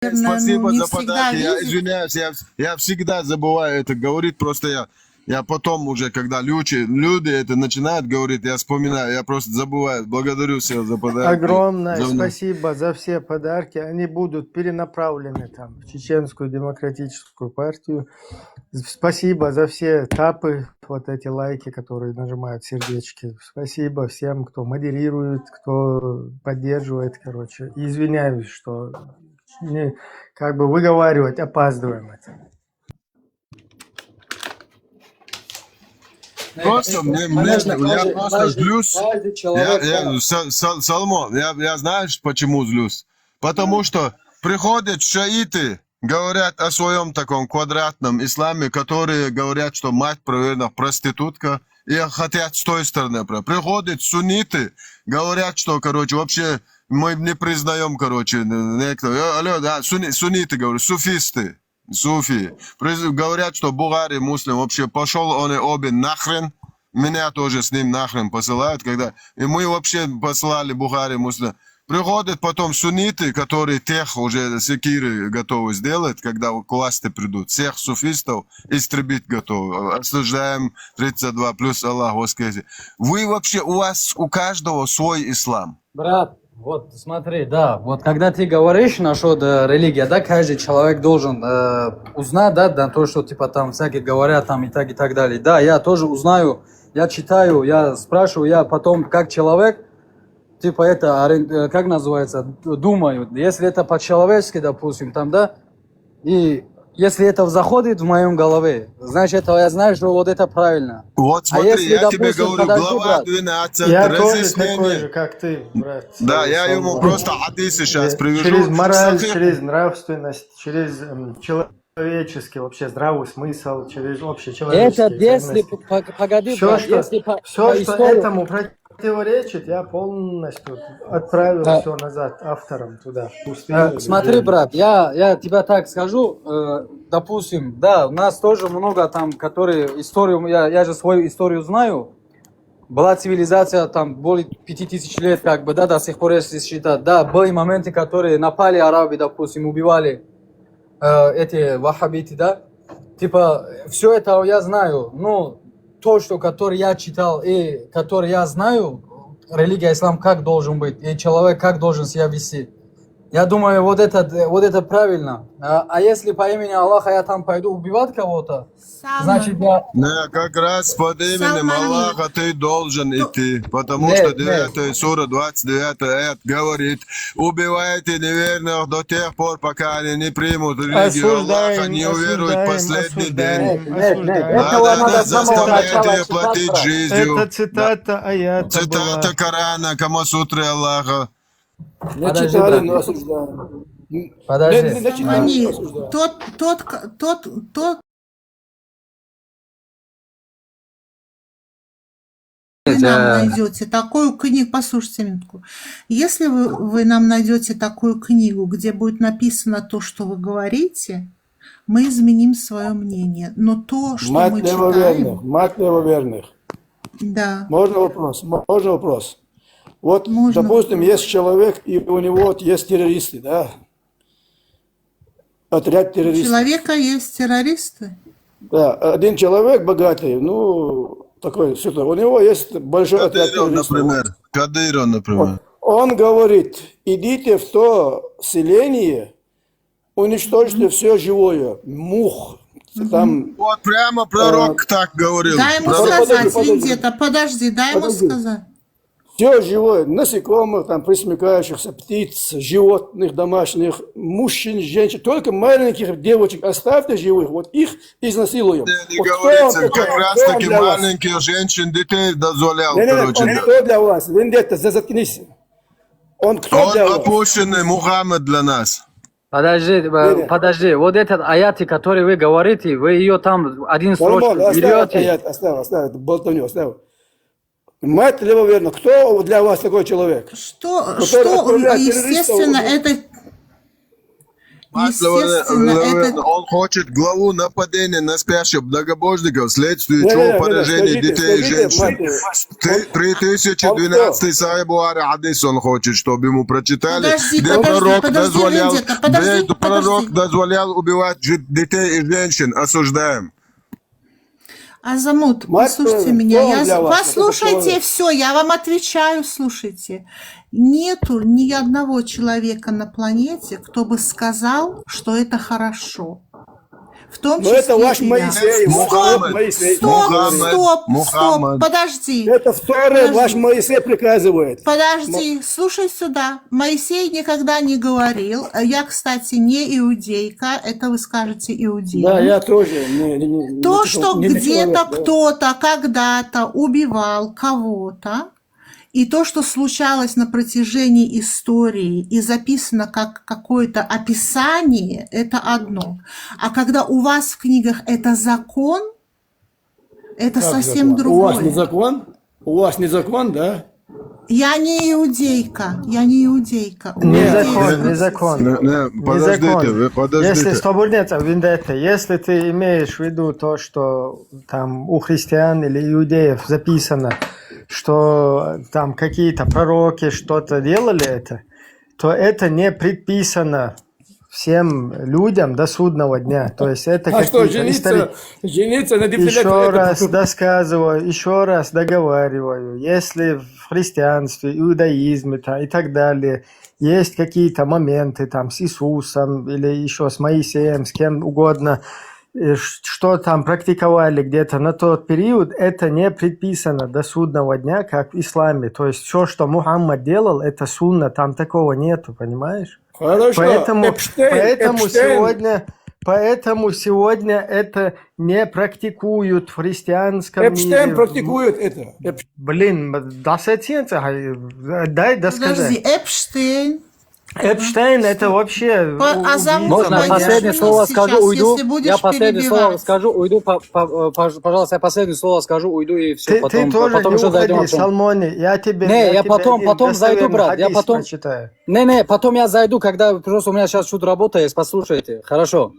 Спасибо не за всегда подарки. Я видит. извиняюсь, я всегда забываю это говорить. Просто я потом уже, когда люди это начинают говорить, я вспоминаю, я просто забываю. Благодарю всех за подарки. Огромное спасибо за все подарки. Они будут перенаправлены там в Чеченскую демократическую партию. Спасибо за все тапы, вот эти лайки, которые нажимают сердечки. Спасибо всем, кто модерирует, кто поддерживает, короче. И извиняюсь, что как бы выговаривать опаздываем это. Просто я просто злюсь. Соломон, я знаешь, почему злюсь? Потому что приходят шииты, говорят о своем таком квадратном исламе, которые говорят, что мать, проверена, проститутка, и хотят с той стороны. Приходят сунниты, говорят, что, короче, вообще мы не признаем, короче, алло, да, сунниты, говорю, суфисты. Суфи. Говорят, что Бухари муслим вообще пошел, он и обе нахрен. Меня тоже с ним нахрен посылают, когда... И мы вообще послали Бухари муслим. Приходят потом сунниты, которые тех уже секиры готовы сделать, когда к власти придут. Всех суфистов истребить готовы. Осуждаем 32 плюс Аллах воскресе. Вы вообще, у каждого свой ислам. Брат, вот смотри, да, вот когда ты говоришь насчет религии, да, каждый человек должен узнать, да, то, что типа там всякие говорят там и так далее. Да, я тоже узнаю, я читаю, я спрашиваю, я потом как человек, типа это, как называется, думаю, если это по-человечески, допустим, там, да, и если это заходит в моем голове, значит, я знаю, что вот это правильно. Вот смотри, если, я допустим, тебе говорю, глава 12, я тоже такой разъяснение. же, как ты, брат. Да, я ему просто хадисы сейчас привяжу. Через мораль, через нравственность, через человеческий вообще здравый смысл, через общечеловеческие Это если, ценности. погоди, Все, брат, что, если по что истории... этому противоречит, я полностью отправил все назад авторам туда, в пустыню. Смотри, брат, я тебе так скажу, допустим, да, у нас тоже много там, которые историю, я же свою историю знаю, была цивилизация там более 5000 лет, как бы, да, до сих пор, если считать, да, были моменты, которые напали арабы, допустим, убивали эти ваххабиты, да, типа, все это я знаю, но то, что, которое я читал и которое я знаю, религия ислам как должен быть, и человек как должен себя вести. Я думаю, вот это правильно. А если по имени Аллаха я там пойду убивать кого-то, значит я... Не, как раз под именем Аллаха ты должен идти, потому что 9 сура 29 аят говорит, убивайте неверных до тех пор, пока они не примут религию Аллаха, не уверуют в последний день. Надо заставлять их платить жизнью. Это цитата аята Цитата была. Корана, Камасутры Аллаха. Не читали, но осуждаем. Подожди. Не читали, Они, но осуждаем. тот, вы нам найдете такую книгу, послушайте минутку, если вы нам найдете такую книгу, где будет написано то, что вы говорите, мы изменим свое мнение. Но то, что Мать мы левоверных, читаем, мать левоверных. да, Можно вопрос? Можно вопрос? Вот, Можно допустим, есть человек, и у него вот есть террористы, да? Отряд у террористов. человека есть террористы. Да, один человек богатый, ну, такой, что-то, у него есть большой отряд Кадыров, террористов. например. Кадыров, например. Он говорит, идите в то селение, уничтожьте все живое, мух, там... Вот прямо пророк так говорил. Дай ему Пророк- сказать, подожди. Вендета, подожди, дай ему Подожди. сказать. Все живое, насекомых, там, пресмыкающихся, птиц, животных, домашних, мужчин, женщин, только маленьких девочек оставьте живых, вот их изнасилуем. Не Вот говорится, кто как раз он таки для вас? маленьких женщин, детей дозволял, Не, короче. он кто для вас? Вендетта, заткнись. Он кто для Он вас? опущенный Мухаммед для нас. Подожди, вот этот аяты, который вы говорите, вы ее там один строчку Нормально, берете. оставь, болтовню, оставь. Мать левоверна, кто для вас такой человек? Что, Который отправляет террористов, естественно, Естественно, это... Он хочет главу нападения на спящих многобожников, вследствие Не, чего не, не, поражение скажите, детей и скажите, женщин. мать, 3012 Сайбуари Адис он хочет, чтобы ему прочитали, Подожди, где подожди, пророк подожди, дозволял, Вендета, подожди, где пророк подожди. дозволял убивать детей и женщин. Осуждаем. Азамут, Мать, послушайте кто меня. он для вас? Послушайте, Это человек. все, я вам отвечаю, слушайте. Нету ни одного человека на планете, кто бы сказал, что это хорошо. В том Но числе это ваш и я. Моисей, Стоп, Моисей. стоп, Мухаммад, стоп, Мухаммад. подожди. Это второе Подожди. ваш Моисей приказывает. Подожди, слушай сюда. Моисей никогда не говорил. Я, кстати, не иудейка. Это вы скажете иудеям. Да, я тоже. То, что не где-то человек, да. кто-то когда-то убивал кого-то, и то, что случалось на протяжении истории и записано как какое-то описание, это одно. А когда у вас в книгах это закон, это Как совсем закон? другое. У вас не закон? У вас не закон, да? Я не иудейка, я не иудейка. У Не меня закон, есть не закон. Не, подождите, закон. вы подождите. Если Стобурнец, Вендетта, если ты имеешь в виду то, что там у христиан или иудеев записано, что там какие-то пророки что-то делали это, то это не предписано всем людям до судного дня. То есть это А что, какие-то жениться на дефиле? Еще раз досказываю, еще раз договариваю, если в христианстве, иудаизме и так далее есть какие-то моменты там с Иисусом или еще с Моисеем, с кем угодно, что там практиковали где-то на тот период, это не предписано до судного дня, как в исламе. То есть все, что Мухаммад делал, это сунна, там такого нету, понимаешь? Хорошо. Поэтому Эпштейн. сегодня это не практикуют в христианском Эпштейн мире. практикует это. Блин, дай досказать. Подожди, Эпштейн. Эпштейн это вообще... А замуж Можно я пойдешь последнее вниз слово сейчас, скажу, уйду? если будешь Я последнее слово перебивать. скажу, уйду. Пожалуйста, я последнее слово скажу, уйду и все. Ты тоже не уже зайдем уходи, о чем. Салмоне. Я тебе Не, я тебе потом один зайду, достоверный брат. Я хадис потом... прочитаю. Не, потом я зайду, когда просто у меня сейчас что-то работа есть, послушайте. Хорошо.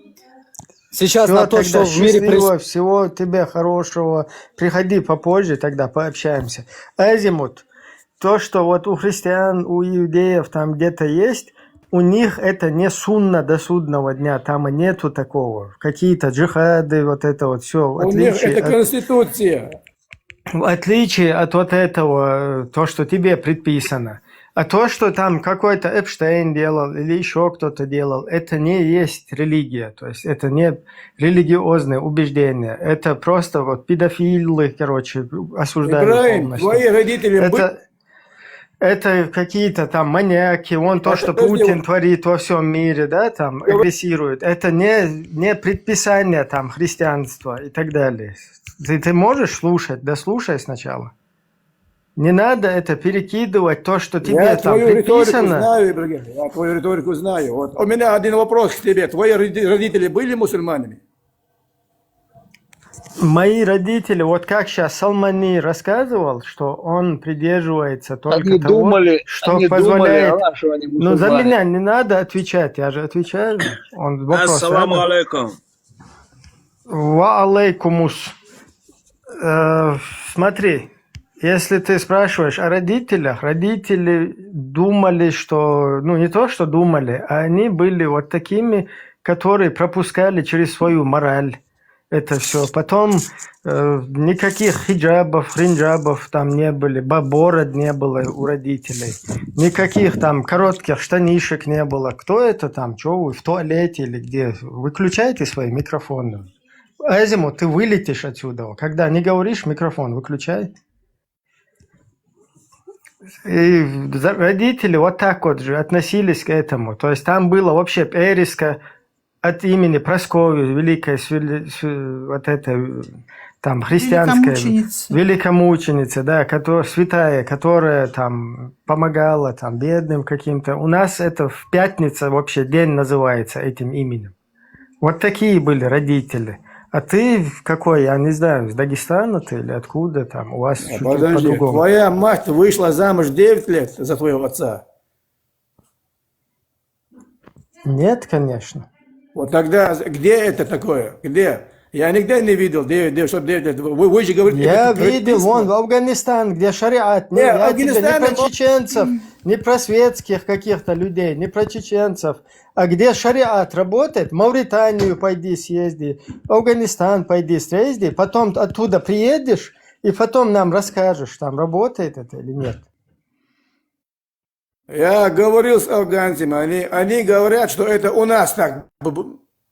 Сейчас Всё, на то, тогда что в мире счастливо, всего тебе хорошего. Приходи попозже, тогда пообщаемся. Азимут, то, что вот у христиан, у иудеев там где-то есть, у них это не сунна до судного дня, там и нету такого. Какие-то джихады, вот это вот все. У них это конституция. В отличие от вот этого, то, что тебе предписано. А то, что там какой-то Эпштейн делал или еще кто-то делал, это не есть религия. То есть это не религиозное убеждение. Это просто вот педофилы, короче, осуждают Ибраим, полностью. твои родители были... Это какие-то там маньяки, вон то, что Путин творит во всем мире, да, там, агрессирует. Это не предписание там христианства и так далее. Ты можешь слушать? Дослушай сначала. Не надо это перекидывать, то, что тебе Я там твою риторику предписано. знаю, Ибрагим, я твою риторику знаю. Вот. У меня один вопрос к тебе. Твои родители были мусульманами? Мои родители, вот как сейчас Салмани рассказывал, что он придерживается только Они того, думали, что они позволяет... думали, что они Ну, за мусульмане. меня не надо отвечать, я же отвечаю. Он вопрос Ассаламу задал. алейкум. Ва алейкумус. Смотри, если ты спрашиваешь о родителях, родители думали, что... Ну, не то, что думали, а они были вот такими, которые пропускали через свою мораль это все. Потом никаких хиджабов, хринджабов там не были, бород не было у родителей. Никаких там коротких штанишек не было. Кто это там? Что вы, в туалете или где? Выключайте свои микрофоны. Азиму, ты вылетишь отсюда. Когда не говоришь, микрофон выключай. И родители вот так вот же относились к этому. То есть там было вообще периска от имени Прасковьи, великой, вот это, там, христианская великомученица, да, святая, которая там помогала там бедным каким-то. У нас это в пятницу вообще день называется этим именем. Вот такие были родители. А ты какой, я не знаю, из Дагестана ты или откуда там? У вас чуть-чуть Подожди, по-другому. твоя мать вышла замуж 9 лет за твоего отца. Нет, конечно. Вот тогда где это такое? Где? Я нигде не видел, вы же говорите... Я это видел, прописано. вон, в Афганистан, где шариат. Не, Я тебе Афганистан не про это- чеченцев, не про светских каких-то людей, не про чеченцев. А где шариат работает, в Мавританию пойди съезди, в Афганистан пойди съезди, потом оттуда приедешь, и потом нам расскажешь, там работает это или нет. Я говорил с афганцами, они говорят, что это у нас так.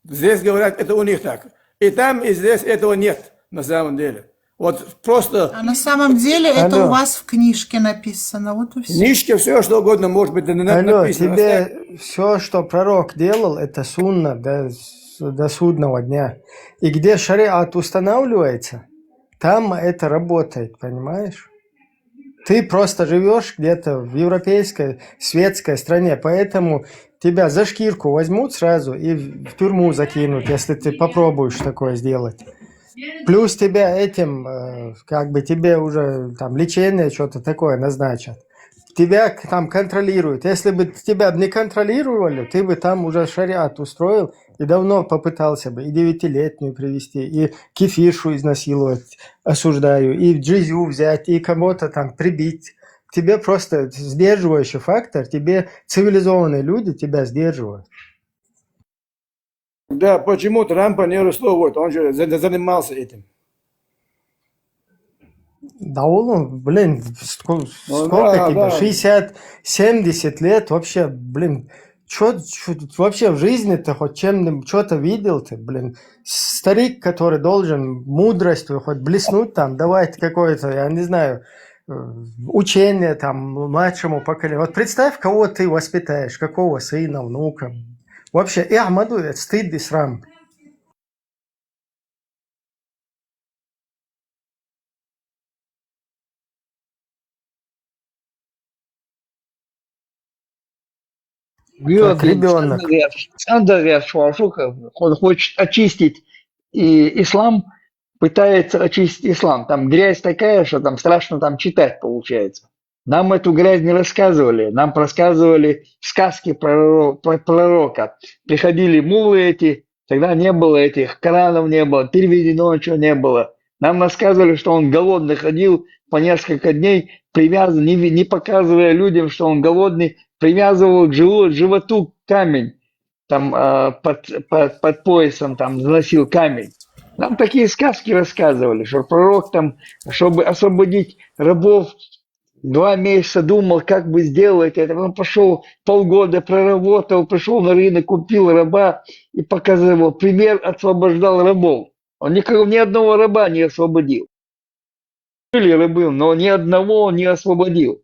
Здесь говорят, это у них так. И там, и здесь этого нет, на самом деле. Вот просто А на самом деле это Алло. у вас в книжке написано. Вот и в все. книжке все, что угодно может быть Алло, написано. тебе все, что пророк делал, это сунна до судного дня. И где шариат устанавливается, там это работает, понимаешь? Ты просто живешь где-то в европейской, светской стране, поэтому тебя за шкирку возьмут сразу и в тюрьму закинут, если ты попробуешь такое сделать. Плюс тебя этим, как бы тебе уже там лечение, что-то такое назначат. Тебя там контролируют. Если бы тебя не контролировали, ты бы там уже шариат устроил и давно попытался бы и 9-летнюю привести, и кефиршу изнасиловать, осуждаю, и джизю взять, и кого-то там прибить. Тебе просто сдерживающий фактор, тебе цивилизованные люди тебя сдерживают. Да, почему Трампа не арестовывают? Он же занимался этим. Да, он, блин, сколько да, тебе? да. 60-70 лет вообще, блин, чё вообще в жизни-то хоть чем что-то видел ты, блин? Старик, который должен мудростью хоть блеснуть там, давать какое-то, я не знаю, учение там младшему поколению. Вот представь, кого ты воспитаешь, какого сына, внука. Вообще, Ахмаду, это стыд и срам. Как ребенок. Сандерс Шуашука, он хочет очистить и ислам, пытается очистить ислам. Там грязь такая, что там страшно там читать получается. Нам эту грязь не рассказывали, нам рассказывали сказки про пророка. Приходили муллы эти, тогда не было этих Коранов, не было, переведено ничего не было. Нам рассказывали, что он голодный ходил по несколько дней, привязан, не показывая людям, что он голодный, привязывал к животу камень, там под поясом там заносил камень. Нам такие сказки рассказывали, что пророк там, чтобы освободить рабов, 2 месяца думал, как бы сделать это. Он пошел полгода, проработал, пришел на рынок, купил раба и показывал. Пример, освобождал рабов. Он ни одного раба не освободил. Были рабы, но ни одного он не освободил.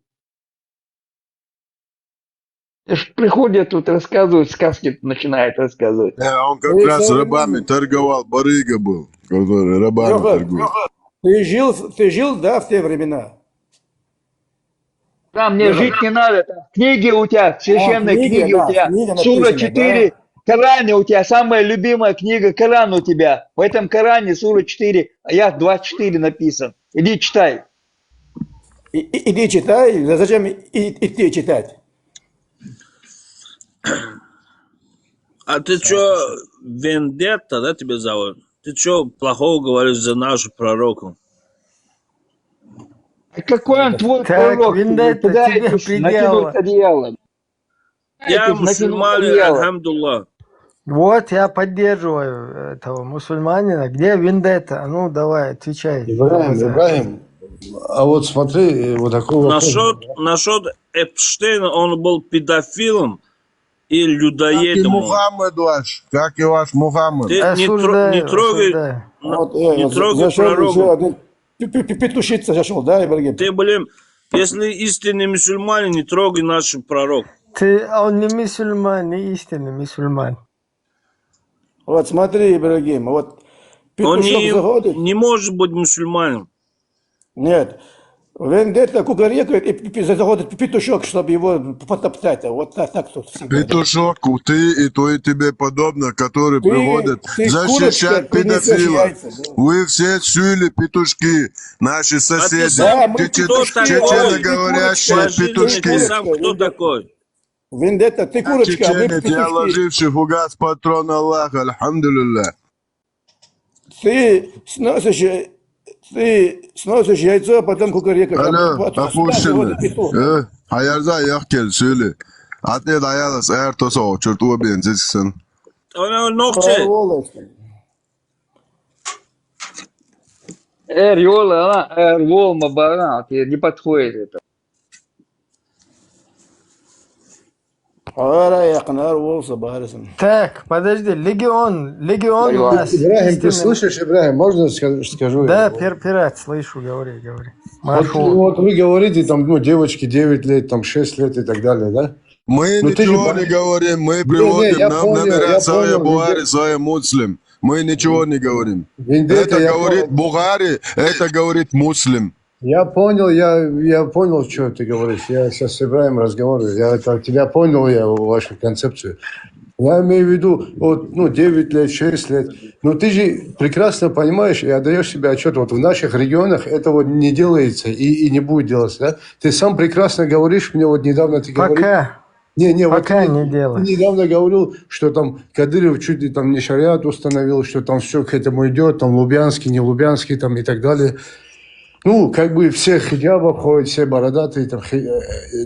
Приходят тут, рассказывают сказки, начинают рассказывать. Он как раз рабами торговал, барыга был, который рабами торгует. Ты жил, да, в те времена? Там мне жить не надо, там книги у тебя, священные книги да, у тебя, книга сура написана, 4, Коране у тебя, самая любимая книга, Коран у тебя. В этом Коране сура 4, аят 24 написан. Иди читай. Иди читай, зачем идти читать? А ты чё, Вендетта, да, тебя зовут? Ты чё плохого говоришь за нашу пророку? А какой он твой Так, пророк? Вендетта, тебе предела. Накидывает одеяло. Я Накинуть мусульманин, одеяло. альхамдуллах. Вот, я поддерживаю этого мусульманина. Где Вендетта? Ну, давай, отвечай. Ибрагим, а вот смотри, вот такой вопрос. Насчет Эпштейна, он был педофилом и Как и людоедом. Мухаммед ваш, как и ваш Мухаммед. Ты не Осуждаю, трогай, осуждаю. Вот, не трогай зашел еще пророка. один петушица зашел, да, Ибрагим? Ты, блин, если истинный мусульманин, не трогай наш пророк. Он не мусульман, не истинный мусульман. Вот смотри, Ибрагим, вот Он петушок заходит. не может быть мусульманином. Нет. Вендетта кукарекает, и заходит петушок, чтобы его потоптать. А вот так тут всегда. Петушок, ты и то и тебе подобно, которые приходят ты защищать курочка, принесешь педофила. яйца, да. Вы все сюли петушки, наши соседи, сам кто чеченоговорящие Положительно, ты петушки. сам кто такой? Вендетта, ты курочка, а мы Чеченец, я петушки. ложивший фугас патрон Аллаха, альхамдулилля. Ты сносишь яйцо, а потом кукарекаешь. Alo, Вот, apuşunu. петух. Hayarza yak gel söyle. Atlet ayalas eğer tosa o çırtuğa benzetsin. Она ногти. Yola, волма, баран, тебе не подходит это. Так, подожди, легион у нас Ибрагим, ты истинный- слышишь, Ибрагим, можно скажу? Да, я? пират, слышу, говори. Вот, Маршрут. вот вы говорите, там, ну, девочки 9 лет, там, 6 лет и так далее, да? Мы Ну, ты же ничего пон- не говорим, мы я приводим, нам понял, номера я свои понял, Бухари, Вендетта. свои муслим. Мы ничего не говорим. Вендетта, Это я говорит понял. Бухари, это говорит муслим. Я понял, я понял, что ты говоришь. Я сейчас с Ибрагимом разговариваю. Я это, тебя понял, я вашу концепцию. Я имею в виду, вот, ну, 9 лет, 6 лет. Но ты же прекрасно понимаешь и отдаешь себе отчет, вот в наших регионах это вот не делается и не будет делаться, да? Ты сам прекрасно говоришь, мне вот недавно ты говорил... Пока. Не, Пока вот не ты делаешь. недавно говорил, что там Кадыров чуть ли там не шариат установил, что там все к этому идет, там Лубянский, не Лубянский, там и так далее. Ну, как бы все хиджабы ходят, все бородатые, там,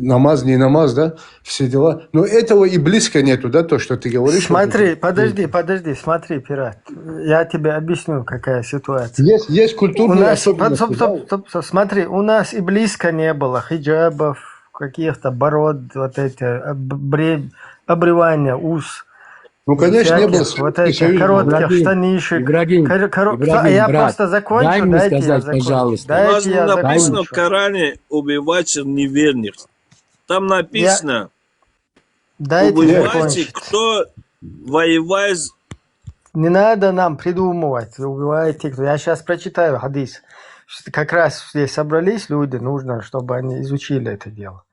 намаз, не намаз, да, все дела. Но этого и близко нету, да, то, что ты говоришь. Смотри, подожди, смотри, пират. Я тебе объясню, какая ситуация. Есть У культурные нас, особенности. стоп, смотри, у нас и близко не было хиджабов, каких-то бород, вот эти обрывания уз. Ну, конечно, не было. всяких вот этих коротких Ибрагим, штанишек. Ибрагим, Я брат, просто закончу, дай мне дайте я сказать, закончу. пожалуйста. У нас Дайте я написано в закончу. Коране убивать неверных. Там написано Дайте убивайте, закончить. кто воевает. Не надо нам придумывать, вы убиваете кто. Я сейчас прочитаю хадис. Как раз здесь собрались люди, нужно, чтобы они изучили это дело.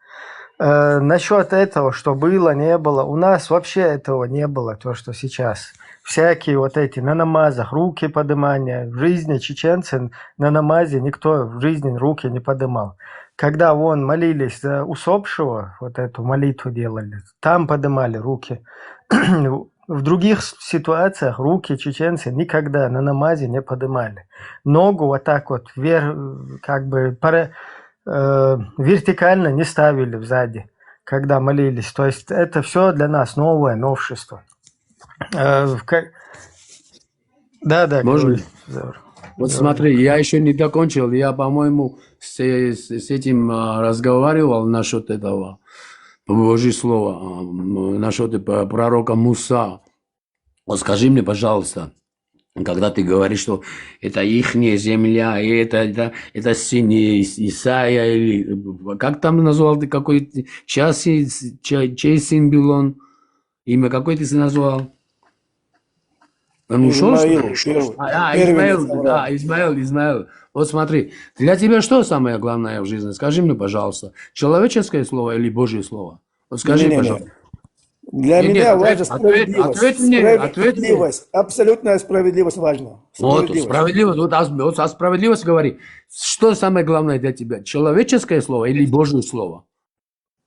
Насчет этого, что было, не было, у нас вообще этого не было, то, что сейчас. Всякие вот эти на намазах, руки поднимания. В жизни чеченцы на намазе никто в жизни руки не поднимал. Когда вон молились за усопшего, вот эту молитву делали, там поднимали руки. В других ситуациях руки чеченцы никогда на намазе не поднимали. Ногу вот так вот вверх, как бы вертикально не ставили сзади, когда молились. То есть это все для нас новое новшество. Да, Можно? говори. Вот смотри, я еще не закончил. Я, по-моему, с этим разговаривал насчет этого Божьего слова, насчет пророка Муса. Вот скажи мне, пожалуйста, когда ты говоришь, что это ихняя земля, и это сын Исаия, или как там назвал ты, какой чей сын был он? Имя какой ты назвал? Он ушел, что ли? Измаил. Вот смотри, для тебя что самое главное в жизни? Скажи мне, пожалуйста, человеческое слово или Божье слово? Вот скажи, пожалуйста. Для Нет, меня ответь- важна справедливость. ответь мне, ответь мне. Справедливость. Абсолютная справедливость важна. Вот, справедливость. Вот о справедливости говори. Что самое главное для тебя? Человеческое слово или Божье слово?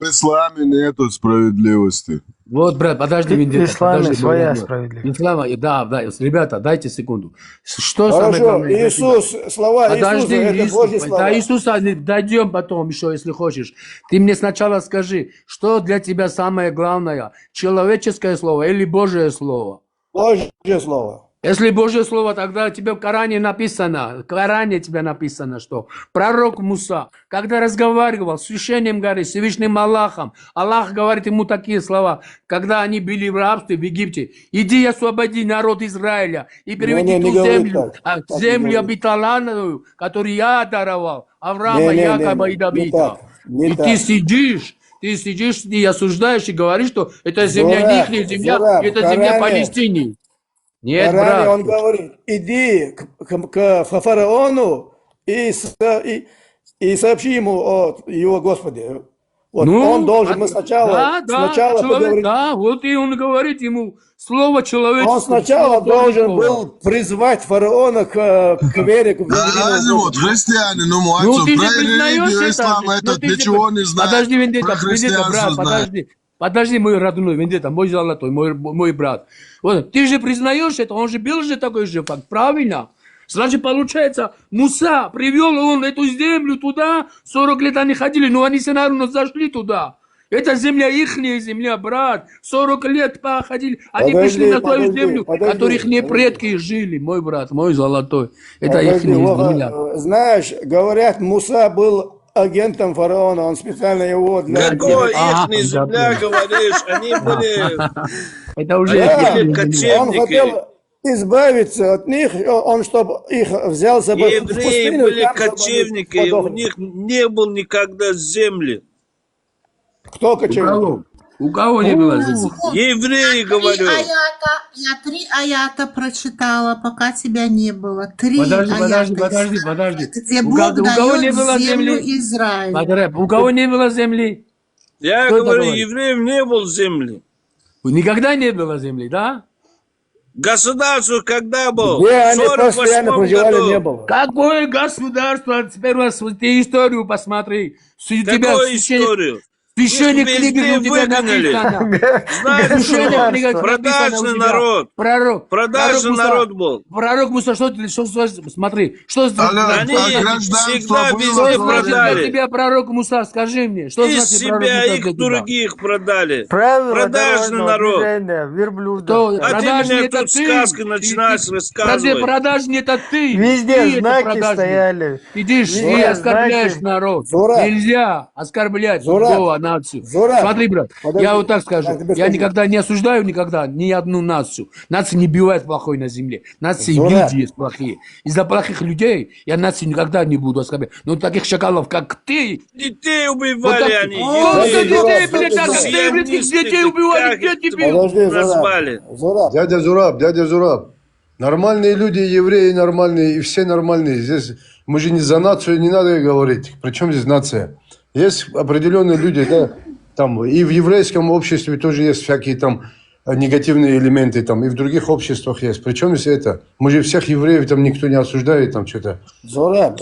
В исламе нету справедливости. Вот, брат, подожди, В Вендетта, исламе подожди, своя брат. справедливость. Ислама, да, ребята, дайте секунду. Что самое Хорошо, главное для тебя? Иисус, слова Подожди, Иисуса, это Божьи слова. до Иисуса дойдем потом еще, если хочешь. Ты мне сначала скажи, что для тебя самое главное, человеческое слово или Божье слово? Божье слово. Если Божье слово, тогда тебе в Коране написано, в Коране тебе написано, что пророк Муса, когда разговаривал с священным горы, с Всевышним Аллахом, Аллах говорит ему такие слова, когда они были в рабстве в Египте: иди освободи народ Израиля и приведи Не ту говори землю, так. Так не землю говори. обетованную, которую я даровал Авраама, Не, Якова и не Давида. так, не И так. ты сидишь и осуждаешь, и говоришь, что это земля Дурак, не их земля, дурак, это в земля Коране- Палестины. В Нет, Коране брат. он говорит, иди к фараону и сообщи ему о его Господе. Вот он должен, мы сначала человек, поговорим. да, вот и он говорит ему слово человеческое. Он сначала слово Божье должен слово. был призвать фараона к вере, к Разве вот христиане, ну, Ну мальцу, ты же про признаешь религию это. ислам ну, этот ты же ничего не знает, Подожди, Вендетта, про брат, христианство знает. Подожди, мой родной, Вендетта, мой золотой, мой брат. Вот, ты же признаешь это, он же был же такой же факт, правильно? Значит, получается, Муса привел он эту землю туда, 40 лет они ходили, но они все равно зашли туда. Это земля ихняя земля, брат. 40 лет походили. Они пришли на твою землю, которой их предки жили. Мой брат, мой золотой. Это ихняя земля. Знаешь, говорят, Муса был агентом фараона, он специально его для... Какой ихний земля, говоришь? Они были... Это уже были Он кочевники. хотел избавиться от них, он чтобы их взял с собой в Евреи пустыню, были там, чтобы они кочевники, у подохли. них не было никогда земли. Кто кочевник? У кого не было земли? Евреи, говорю. Я 3 аята прочитала, пока тебя не было. 3 Подожди. где У Бог кого не дает было землю земли? Израилю. У кого не было земли? Я Кто это говорю, говорит? евреев не было земли. Никогда не было земли, да? Государство когда было? Где В они 48 постоянно проживали, году. не было. Какое государство? Теперь ты историю посмотри. Какую историю? Священник Их книги везде у тебя выгнали. написано. Знаешь, Священник что? книга написано Продажный у тебя. народ. Пророк Продажный Муса. народ был. Пророк Муса, что смотри, что Они гражданство всегда было, везде говорит. для продали. тебя пророк Муса? Скажи мне, что Из значит пророк себя Муса для их тебя? других продали. Правила Продажный дорожного народ. движения, верблюда. Кто? А ты Продажный мне это тут ты. сказки начинаешь рассказывать. Продажный это ты. Везде Ты это знаки продажный. стояли. Идишь Везде и оскорбляешь знаки. народ. Зураб. Нельзя оскорблять Зураб. другого нацию. Зураб. Смотри, брат, Подожди. я вот так скажу. Я тебе Я скажу. никогда не осуждаю ни одну нацию. Нации не бывает плохой на земле. Нации Зураб. люди есть плохие. Из-за плохих людей я нации никогда не буду оскорблять. Но таких шакалов, как ты, Детей вот убивали так- они. О, Дядя детей, Зураб, блядь, дядя как Зураб. ты, блядь, детей убивали, где тебе? Подожди, назвали. Зураб. Дядя Зураб. Нормальные люди, евреи нормальные, и все нормальные. Здесь мы же не за нацию не надо говорить. Причем здесь нация? Есть определенные люди, да, там и в еврейском обществе тоже есть всякие там негативные элементы, там и в других обществах есть. Причем здесь это? Мы же всех евреев там никто не осуждает, там что-то. Зураб.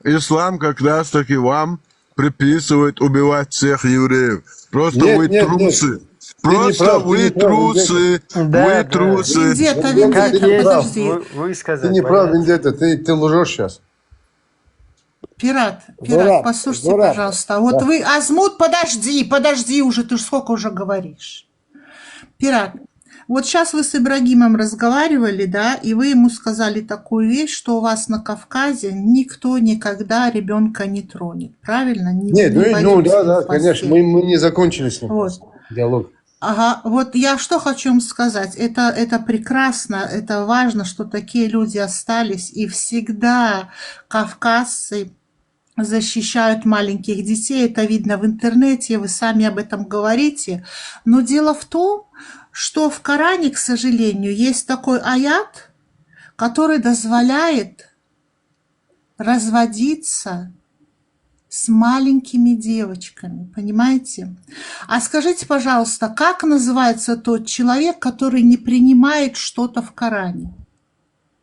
Ислам как раз таки вам приписывает убивать всех евреев. Просто Нет, вы нет, трусы. нет. Просто Ты не прав, вы ты не прав, трусы. Да, Вы да. трусы. Вендетта, Как Вендетта, есть, подожди. Вы сказали. Ты не прав, понятно. Вендетта, ты лжешь сейчас. Пират, Зураб, послушайте, Зураб. пожалуйста. Вот вы, Азмут, подожди уже, ты ж сколько уже говоришь. Пират, вот сейчас вы с Ибрагимом разговаривали, да, и вы ему сказали такую вещь, что у вас на Кавказе никто никогда ребенка не тронет, правильно? Нет, Не пойдет ну с ним да, в конечно, постель. мы не закончили с ним Вот. диалог. Ага, вот я что хочу вам сказать. Это прекрасно, это важно, что такие люди остались. И всегда кавказцы защищают маленьких детей. Это видно в интернете, вы сами об этом говорите. Но дело в том, что в Коране, к сожалению, есть такой аят, который дозволяет разводиться с маленькими девочками, понимаете? А скажите, пожалуйста, как называется тот человек, который не принимает что-то в Коране?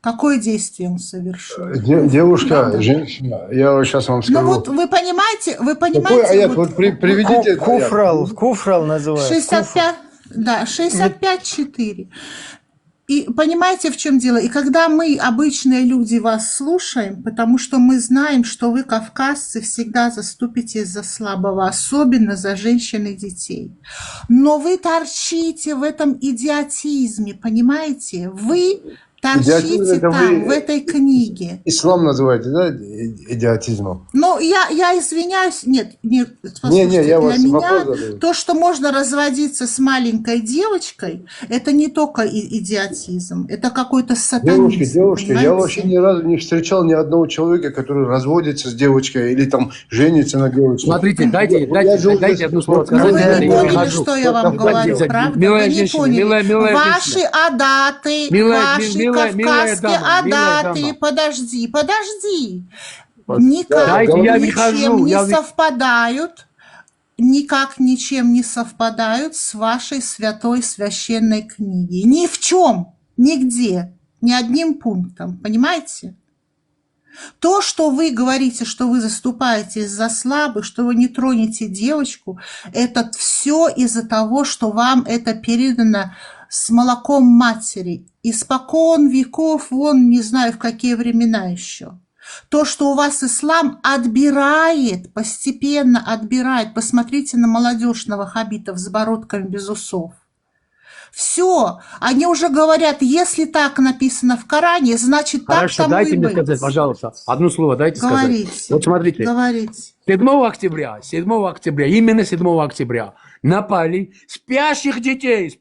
Какое действие он совершил? Девушка, Правда? женщина, я сейчас вам скажу. Ну вот вы понимаете, Какой аят? Вот приведите этот аят. Куфрал называется. 65, да, 65-4. И понимаете, в чем дело? И когда мы, обычные люди, вас слушаем, потому что мы знаем, что вы, кавказцы, всегда заступитесь за слабого, особенно за женщин и детей. Но вы торчите в этом идиотизме, понимаете? Вы Идиотизм торчите это там, вы- в этой книге. Ислам называете, да, идиотизмом? Ну, я извиняюсь, нет, послушайте, я вас для вопрос меня задаю. то, что можно разводиться с маленькой девочкой, это не только идиотизм, это какой-то сатанизм. Девушка, я понимаете? вообще ни разу не встречал ни одного человека, который разводится с девочкой или там женится на девочке. Смотрите, дайте одно слово Ну, сказать. вы я не не поняли, выхожу. что я вам говорю, правда? Милая Вы не женщина, поняли. милая Ваши женщина. адаты, Милая- ваши милая кавказские дама, милая адаты, дама. подожди. Вот, Никак дайте я ничем выхожу, не я вы- совпадают, никак ничем не совпадают с вашей святой священной книгой. Ни в чем, нигде, ни одним пунктом, понимаете? То, что вы говорите, что вы заступаетесь за слабых, что вы не тронете девочку, это все из-за того, что вам это передано с молоком матери. Испокон веков, вон не знаю в какие времена еще. То, что у вас ислам отбирает, постепенно отбирает. Посмотрите на молодежь новохабитов с бородками без усов. Все, они уже говорят, если так написано в Коране, значит так Хорошо, тому дайте и мне быть. сказать, пожалуйста, одно слово дайте сказать. Говорите. Вот смотрите, Говорите. 7 октября, именно 7 октября напали спящих детей,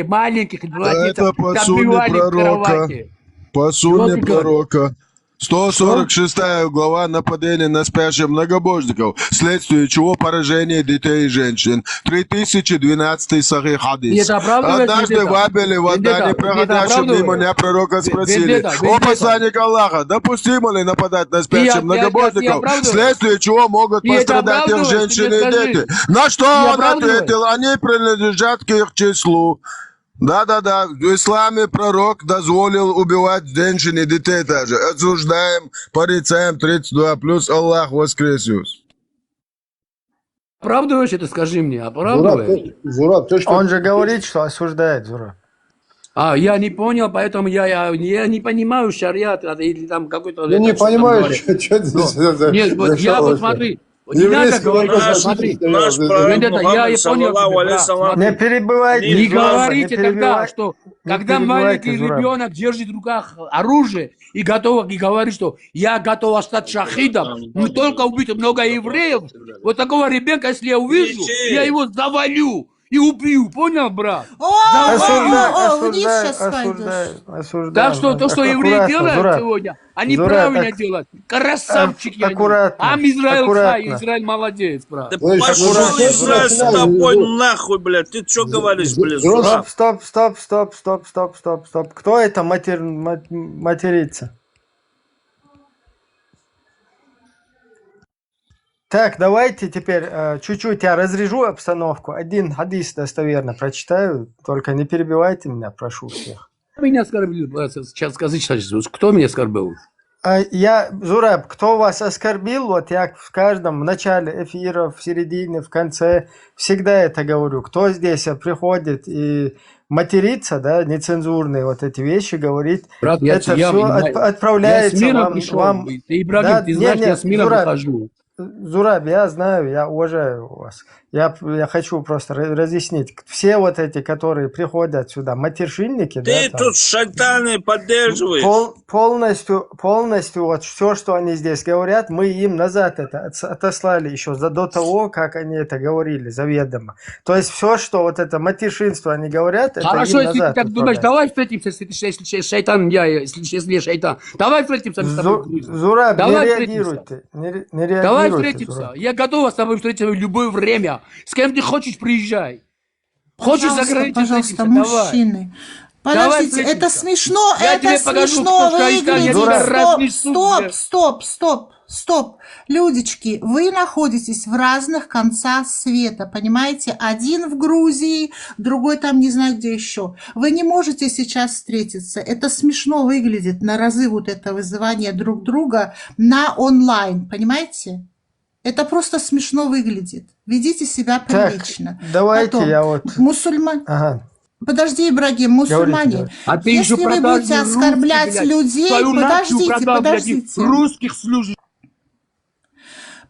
маленьких, Это младенцев, по сунне добивали в пророка. кровати. По сунне Вот и говорю. пророка. 146 глава нападения на спящих многобожников, вследствие чего поражение детей и женщин. 3012 сахих И хадис. это оправдывает Однажды Вендетта? в Абеле, в Вендетта, Адане, это проходящем мимо оправдывает? меня, пророка спросили: Вендетта, «О Вендетта. посланник Аллаха, допустимо ли нападать на спящих Ты многобожников, оправдываешь? вследствие чего могут Ты это пострадать их оправдываешь? женщины Ты и мне скажи. дети?» На что Ты он оправдываешь? ответил: «Они принадлежат к их числу». Да-да-да, в исламе пророк дозволил убивать женщин и детей также. Осуждаем, порицаем 32, плюс Аллах воскресус. Оправдываешь это, скажи мне, Зураб, оправдываешь? Зураб, то, что... Он же говорит, что осуждает, Зураб. А, я не понял, поэтому я не понимаю шариат или там какой-то... Я не это, что там понимаю, говорят. что ты Нет, вот я вот смотри, не надо Еврейский говорить, вопрос Наш, смотри. наш пророк Вендетта, я Мухаммад, понял саллаллаху тебя, алейхи брат, салам, смотри. Не перебивайте, Не Зураб, говорите тогда, что не когда перебивайте, маленький Зураб. ребенок держит в руках оружие и готов, и говорит, что я готов стать шахидом, мы только убить много евреев, вот такого ребенка, если я увижу, я его завалю и убью, понял, брат? Вниз сейчас пойдешь. Осуждаю. Так что то, что евреи Аккуратно, делают Зураб. сегодня, они Зураб, правильно так- делают. Красавчики они. Аккуратно, Ам Израиль аккуратно. хай, Израиль молодец, брат. Да Слышь, пошел аккуратно, Израиль с аккуратно. тобой нахуй, блядь. Ты что говоришь, блядь, Зураб, Зураб? Стоп. Кто это матерится? Так, давайте теперь чуть-чуть я разрежу обстановку. Один хадис достоверно прочитаю, только не перебивайте меня, прошу всех. Кто меня оскорбил? Сейчас скажи, кто меня оскорбил? Зураб, кто вас оскорбил, вот я в каждом, в начале эфира, в середине, в конце, всегда это говорю. Кто здесь приходит и матерится, да, нецензурные вот эти вещи говорит, Брат, это все отправляется я с миром вам. пришел. вам... Ты, Ибрагим, Да, ты знаешь, я с миром Зураб, выхожу. Зураб, я знаю, я уважаю вас. Я хочу просто разъяснить. Все вот эти, которые приходят сюда, матершинники, Ты да, тут шайтаны поддерживаешь. полностью вот все, что они здесь говорят, мы им назад это отослали еще до того, как они это говорили заведомо. То есть все, что вот это матершинство они говорят, это Хорошо, им если ты назад так думаешь, отправляют. давай встретимся, если шайтан, если я шайтан. Давай встретимся с тобой. Зураб, не Давай реагируйте. Не реагируйте, Давай встретимся. Зураб. Я готов с тобой встретиться в любое время. С кем ты хочешь, приезжай. Хочешь за границей Пожалуйста, встретимся? Давай. мужчины. Давай Подождите, это встретимся. смешно, Я это тебе покажу, смешно кто шайтан, я выглядит. тебя разнесу, блядь. Стоп. Людечки, вы находитесь в разных концах света, понимаете? Один в Грузии, другой там не знаю где еще. Вы не можете сейчас встретиться. Это смешно выглядит на разы вот это вызывание друг друга на онлайн, понимаете? Это просто смешно выглядит. Ведите себя Так, прилично. давайте Потом, я вот... мусульман... Ага. Подожди, Ибрагим, мусульмане, Говорите. А ты если еще вы продал будете мне оскорблять русский, блядь. людей, Твою нацию продал, блядь, и подождите. русских служишь.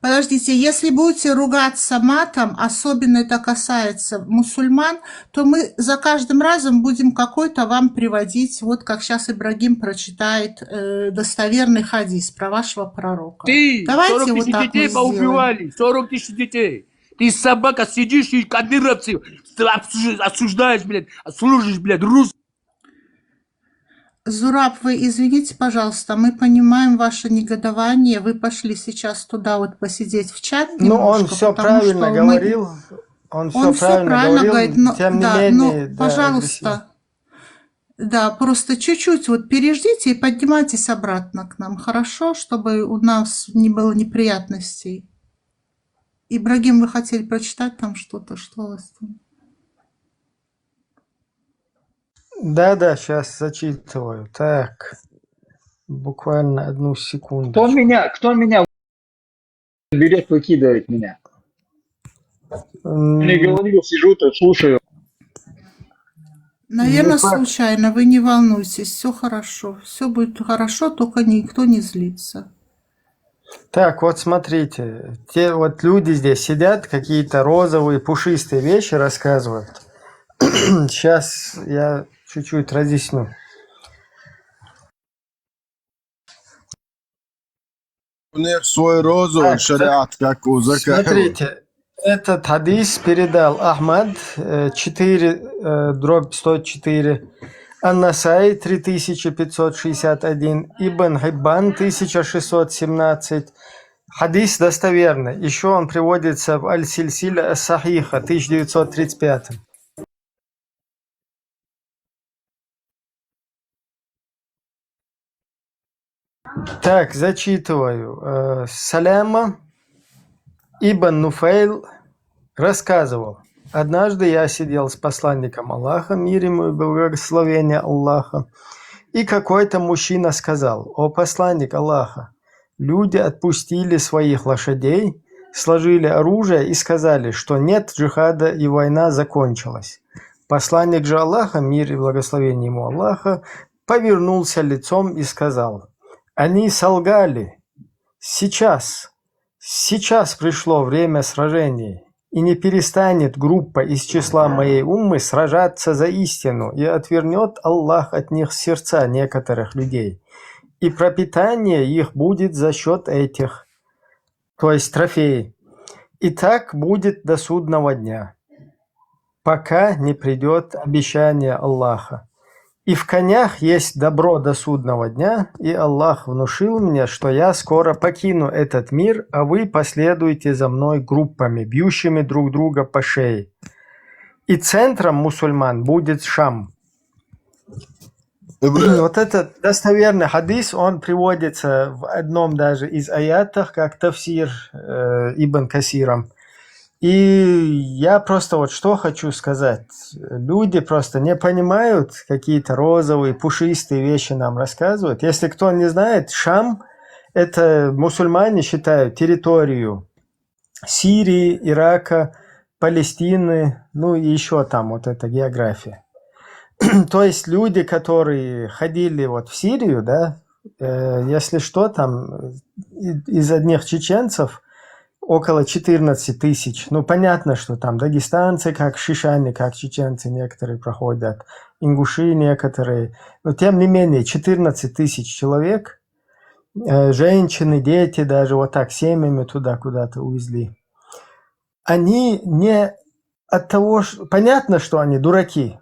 Подождите, если будете ругаться матом, особенно это касается мусульман, то мы за каждым разом будем какой-то вам приводить, вот как сейчас Ибрагим прочитает достоверный хадис про вашего пророка. Ты, Давайте 40 вот тысяч так детей мы сделаем. поубивали, 40 тысяч детей. Ты собака сидишь и кадыровцы осуждаешь, блядь, служишь, блядь, русских. Зураб, вы извините, пожалуйста, мы понимаем ваше негодование. Вы пошли сейчас туда вот посидеть в чат Ну, он немножко, все потому правильно что говорил. Он все правильно говорил, говорит, но, тем да, не но, менее, да, пожалуйста, да, просто чуть-чуть вот переждите и поднимайтесь обратно к нам, хорошо, чтобы у нас не было неприятностей. Ибрагим, вы хотели прочитать там что-то, что у вас там? Да, сейчас зачитываю. Так. Буквально одну Кто секундочку. меня берет, выкидывает меня? Не М, говорил, сижу тут, слушаю. Наверное, не факт. случайно. Вы не волнуйтесь, все хорошо. Все будет хорошо, только никто не злится. Так, вот смотрите, те вот люди здесь сидят, какие-то розовые, пушистые вещи рассказывают. Сейчас я чуть-чуть разъясню. У них свой розовый Так, шариат, как у Закаева. смотрите, этот хадис передал Ахмад 4/104, Ан-Насай 3561, Ибн Хиббан 1617. Хадис достоверный. Еще он приводится в Аль-Сильсиля Ас-Сахиха 1935. Так, зачитываю. Саляма Ибн Нуфейл рассказывал. Однажды я сидел с посланником Аллаха, мир ему и благословение Аллаха, и какой-то мужчина сказал: «О посланник Аллаха, люди отпустили своих лошадей, сложили оружие и сказали, что нет джихада и война закончилась». Посланник же Аллаха, мир и благословение ему Аллаха, повернулся лицом и сказал: «Они солгали. Сейчас пришло время сражений, и не перестанет группа из числа моей уммы сражаться за истину, и отвернет Аллах от них сердца некоторых людей, и пропитание их будет за счет этих, то есть трофеи. И так будет до судного дня, пока не придет обещание Аллаха. И в конях есть добро до судного дня, и Аллах внушил мне, что я скоро покину этот мир, а вы последуете за мной группами, бьющими друг друга по шее. И центром мусульман будет Шам». Вот этот достоверный хадис, он приводится в одном даже из аятах, как тафсир Ибн Касиром. И я просто вот что хочу сказать. Люди просто не понимают, какие-то розовые, пушистые вещи нам рассказывают. Если кто не знает, Шам – это мусульмане считают территорию Сирии, Ирака, Палестины, ну и еще там вот эта география. То есть люди, которые ходили вот в Сирию, да, если что, там из одних чеченцев около 14 тысяч. Ну, понятно, что там дагестанцы, как шишане, как чеченцы некоторые проходят, ингуши некоторые. Но тем не менее, 14 тысяч человек, женщины, дети даже вот так семьями туда куда-то увезли. Они не от того, что... Понятно, что они дураки,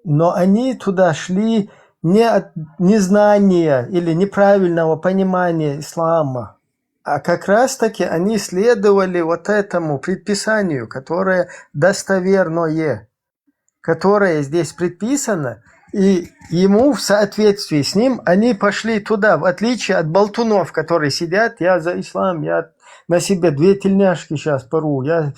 но они туда шли не от незнания или неправильного понимания ислама, а как раз-таки они следовали вот этому предписанию, которое достоверное, которое здесь предписано, и ему в соответствии с ним они пошли туда, в отличие от болтунов, которые сидят: я за ислам, я на себе 2 тельняшки сейчас пору, я,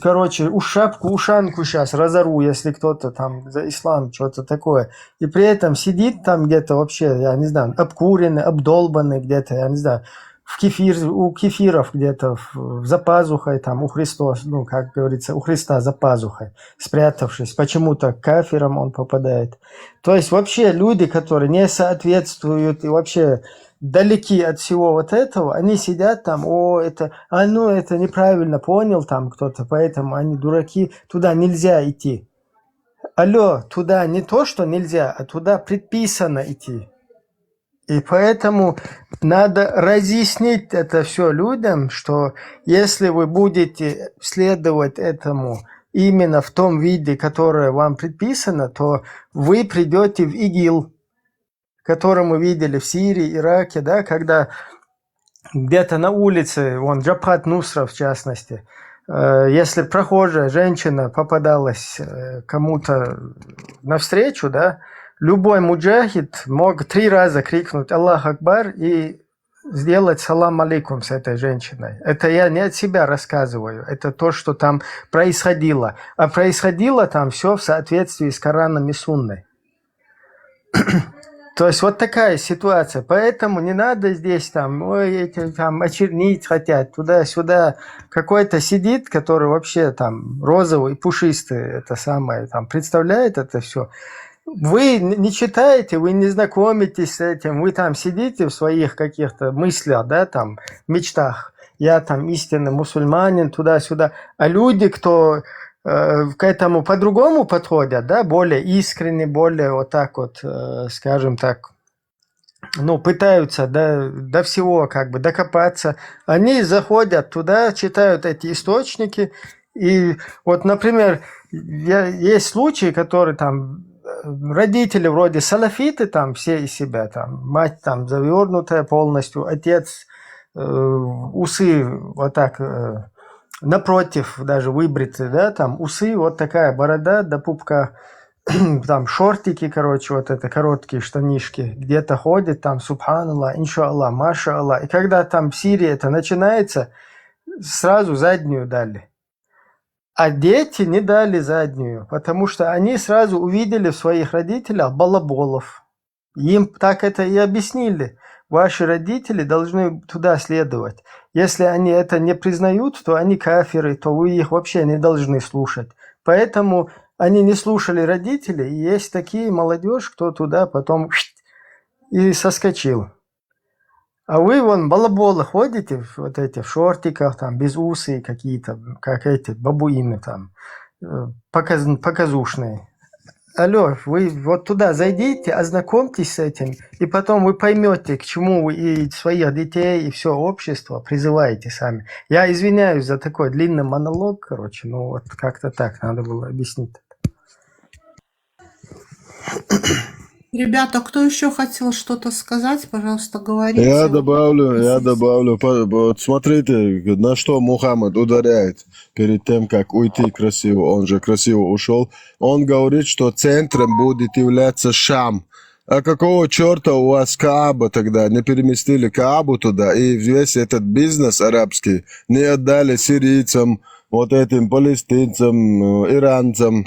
короче, ушанку сейчас разору, если кто-то там за ислам, что-то такое. И при этом сидит там где-то вообще, я не знаю, обкуренный, обдолбанный где-то, я не знаю, у кефиров где-то за пазухой, там у Христа, ну, как говорится, у Христа за пазухой, спрятавшись. Почему-то к кафирам он попадает. То есть вообще люди, которые не соответствуют и вообще далеки от всего вот этого, они сидят там: это неправильно понял там кто-то, поэтому они дураки, туда нельзя идти. Алло, туда не то, что нельзя, а туда предписано идти. И поэтому надо разъяснить это все людям, что если вы будете следовать этому именно в том виде, которое вам предписано, то вы придете в ИГИЛ, который мы видели в Сирии, Ираке, да, когда где-то на улице, вон Джабхат Нусра в частности, если прохожая женщина попадалась кому-то навстречу, да, любой муджахид мог 3 раза крикнуть «Аллах Акбар» и сделать салам алейкум с этой женщиной. Это я не от себя рассказываю, это то, что там происходило. А происходило там все в соответствии с Кораном и Сунной. То есть вот такая ситуация. Поэтому не надо здесь там, ой, эти там очернить хотят, туда-сюда. Какой-то сидит, который вообще там розовый, пушистый, это самое, там представляет это все. Вы не читаете, вы не знакомитесь с этим, вы там сидите в своих каких-то мыслях, да, там, мечтах. Я там истинный мусульманин, туда-сюда. А люди, кто к этому по-другому подходят, да, более искренне, более вот так вот, скажем так, ну, пытаются до всего как бы докопаться. Они заходят туда, читают эти источники. И вот, например, есть случаи, которые там родители вроде салафиты, там все из себя, там мать там завернутая полностью, отец усы вот так напротив даже выбриты, да, там усы, вот такая борода до пупка, там шортики, короче, вот это короткие штанишки, где-то ходит, там субханаллах, иншаллах, маша Аллах. И когда там в Сирии это начинается, сразу заднюю дали. А дети не дали заднюю, потому что они сразу увидели в своих родителях балаболов. Им так это и объяснили. Ваши родители должны туда следовать. Если они это не признают, то они кафиры, то вы их вообще не должны слушать. Поэтому они не слушали родителей, и есть такие молодежь, кто туда потом и соскочил. А вы вон балаболы ходите, вот эти в шортиках, там, без усы какие-то, как эти бабуины там, показушные. Алло, вы вот туда зайдите, ознакомьтесь с этим, и потом вы поймете, к чему вы и своих детей, и все общество призываете сами. Я извиняюсь за такой длинный монолог, короче, ну вот как-то так надо было объяснить. Ребята, кто еще хотел что-то сказать, пожалуйста, говорите. Я добавлю. Вот смотрите, на что Мухаммад ударяет перед тем, как уйти красиво. Он же красиво ушел. Он говорит, что центром будет являться Шам. А какого черта у вас Кааба тогда? Не переместили Каабу туда, и весь этот бизнес арабский не отдали сирийцам, вот этим палестинцам, иранцам.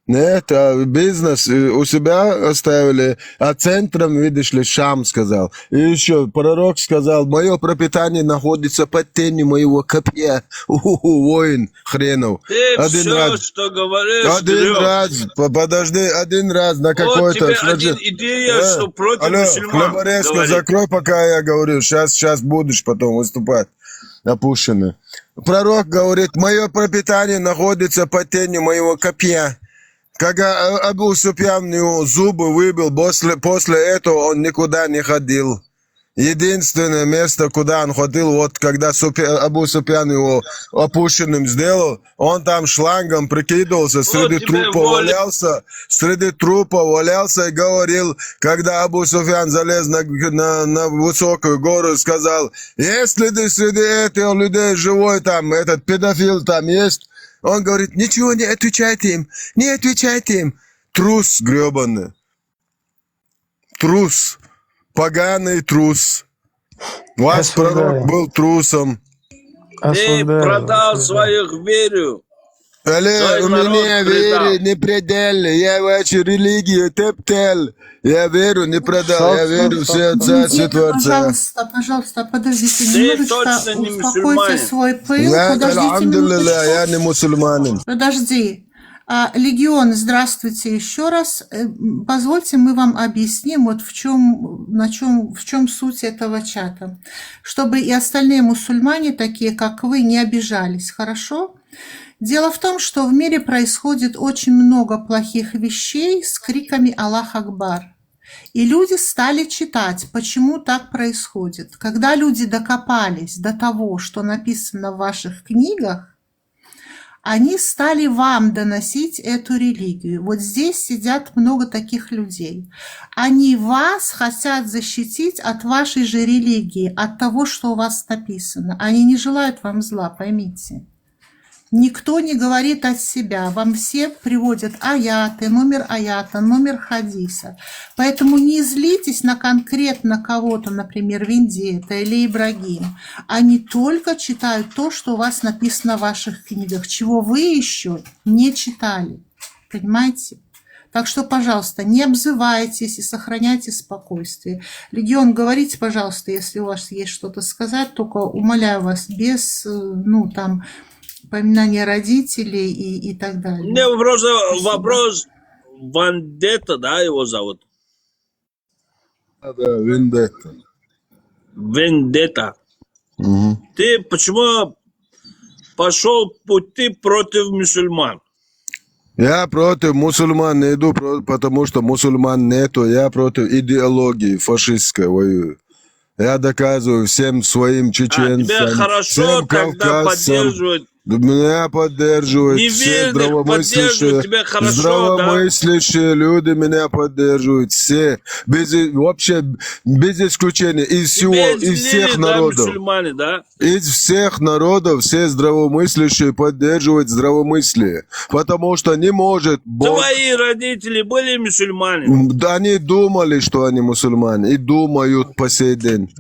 Нет, бизнес у себя оставили, а центром, видишь ли, Шам сказал. И еще пророк сказал, мое пропитание находится под тенью моего копья. Воин хренов. Ты Один все, раз, что говоришь, один раз, подожди, один раз на Вот какой-то... тебе смотри. один идея, что против Алло, мусульман Хлеборезко, говорит. закрой, пока я говорю. Сейчас будешь потом выступать. Опущенный. Пророк говорит, мое пропитание находится под тенью моего копья. Когда Абу Суфьян его зубы выбил, после этого он никуда не ходил. Единственное место, куда он ходил, вот когда Абу Суфьян его опущенным сделал, он там шлангом прикидывался, среди трупа валялся и говорил, когда Абу Суфьян залез на высокую гору, сказал, если ты среди этих людей живой там, этот педофил там есть, он говорит, ничего не отвечайте им. Трус гребаный. Трус. Поганый трус. Ваш пророк был трусом. Ты продал своих веру. Але у меня веры не предельно. Я вашу религию тептел. Я веру не продал. Я верю в все Отца Творца. Пожалуйста, подождите Ты точно немножечко, не успокойте мусульманин. свой пыл. Я, Подождите алхамдулилля, я минуточку. не мусульманин. Подожди. Легион, здравствуйте еще раз. Позвольте, мы вам объясним, вот в чем суть этого чата. Чтобы и остальные мусульмане, такие как вы, не обижались, хорошо? Дело в том, что в мире происходит очень много плохих вещей с криками «Аллах Акбар». И люди стали читать, почему так происходит. Когда люди докопались до того, что написано в ваших книгах, они стали вам доносить эту религию. Вот здесь сидят много таких людей. Они вас хотят защитить от вашей же религии, от того, что у вас написано. Они не желают вам зла, поймите. Никто не говорит от себя. Вам все приводят аяты, номер хадиса. Поэтому не злитесь на конкретно кого-то, например, Вендетта или Ибрагим. Они только читают то, что у вас написано в ваших книгах, чего вы еще не читали. Понимаете? Так что, пожалуйста, не обзывайтесь и сохраняйте спокойствие. Легион, говорите, пожалуйста, если у вас есть что-то сказать, только умоляю вас, без, там, поминания родителей и так У далее. меня просто Спасибо. вопрос. Вандетта, да, его зовут? Да, вендетта. Вендетта. Мгм. Ты почему пошел пути против мусульман? Я против мусульман не иду, потому что мусульман нету. Я против идеологии фашистской воюю. Я доказываю всем своим Тебя чеченцам, хорошо всем тогда кавказцам. поддерживают. Меня поддерживают все Неверных здравомыслящие, поддерживают тебя хорошо, здравомыслящие люди меня поддерживают. Все, вообще без исключения, из всего, Без из всех лили, да, народов. мусульмане, да? Из всех народов все здравомыслящие поддерживают здравомыслие. Потому что не может Бог... Твои родители были мусульмане. Да, они думали, что они мусульмане, и думают по сей день.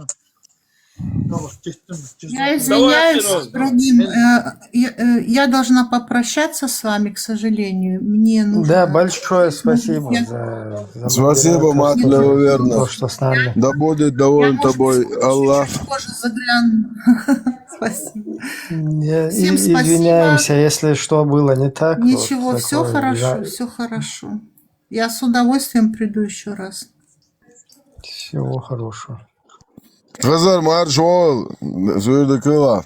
Я извиняюсь, Рагим, я должна попрощаться с вами, к сожалению. Мне нужно... Да, большое спасибо Я- за Спасибо, мать то, Леоверна. что с нами. Да будет доволен может, тобой Аллах. чуть позже загляну. Спасибо. Всем спасибо. Извиняемся, если что было не так. Ничего, вот все такое. хорошо, все хорошо. Я с удовольствием приду еще раз. Всего хорошего. Хазар маршал, зуйда кыла.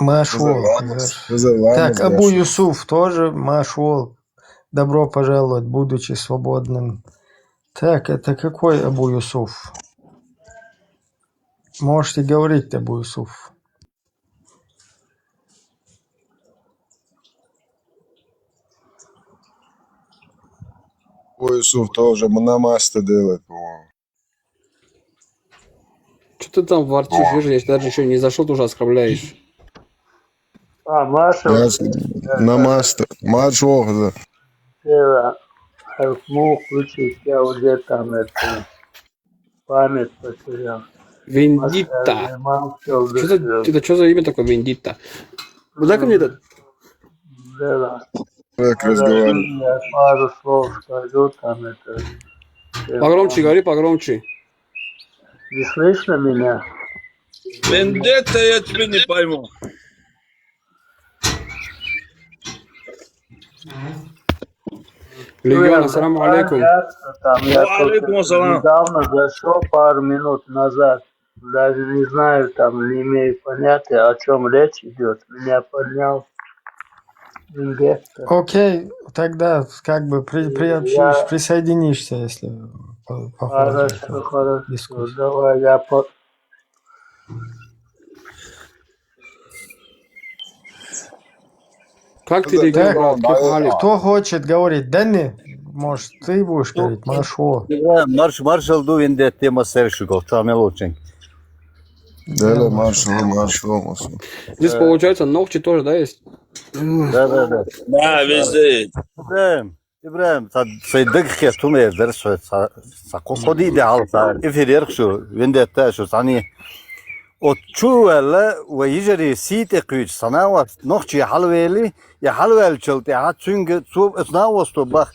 Машвол. Так, Абу Юсуф тоже Машвол. Добро пожаловать, будучи свободным. Так, это какой Абу Юсуф? Можете говорить, Абу Юсуф. Юсуф тоже намасте делает, по-моему. Что ты там ворчишь, видишь, я даже еще не зашел, ты уже оскорбляешь. Маша, Намасте. Маршал, Хазар. мог включить, я уже там это память потерял. Вендитта. Что Это что за имя такое, Вендитта? Дай ко мне этот. Да. Как разговаривать. Я пару слов скажу, там это... Погромче говори, погромче. Не слышно меня? Вендетта, я тебя не пойму. Легион, ассаламу алейкум. Там я Алейкум только ассалам. недавно зашел, пару минут назад. Даже не знаю, там не имею понятия, о чем речь идет. Меня поднял Вендетта. Окей, тогда как бы приобщишь, присоединишься, если по ходу Хорошо. дискуссии. Давай, я Как ты, Легион, брат? Кефалик? Кто хочет говорить? Дани, может, ты будешь говорить? Машо. Маршал ду вендет тема севшиков, чамел очень. Да, маршал. Здесь, получается, ногти тоже, да, есть? Да. Да, везде. İbrahim, saydık ki tüm evler sakosodi de halsa, ifiriyek şu, vendette şu, sani o çuvelle ve yiceri site kuyuç sana var, nohçi halveli, ya halvel çıltı, ha çünkü su ısnavostu bak,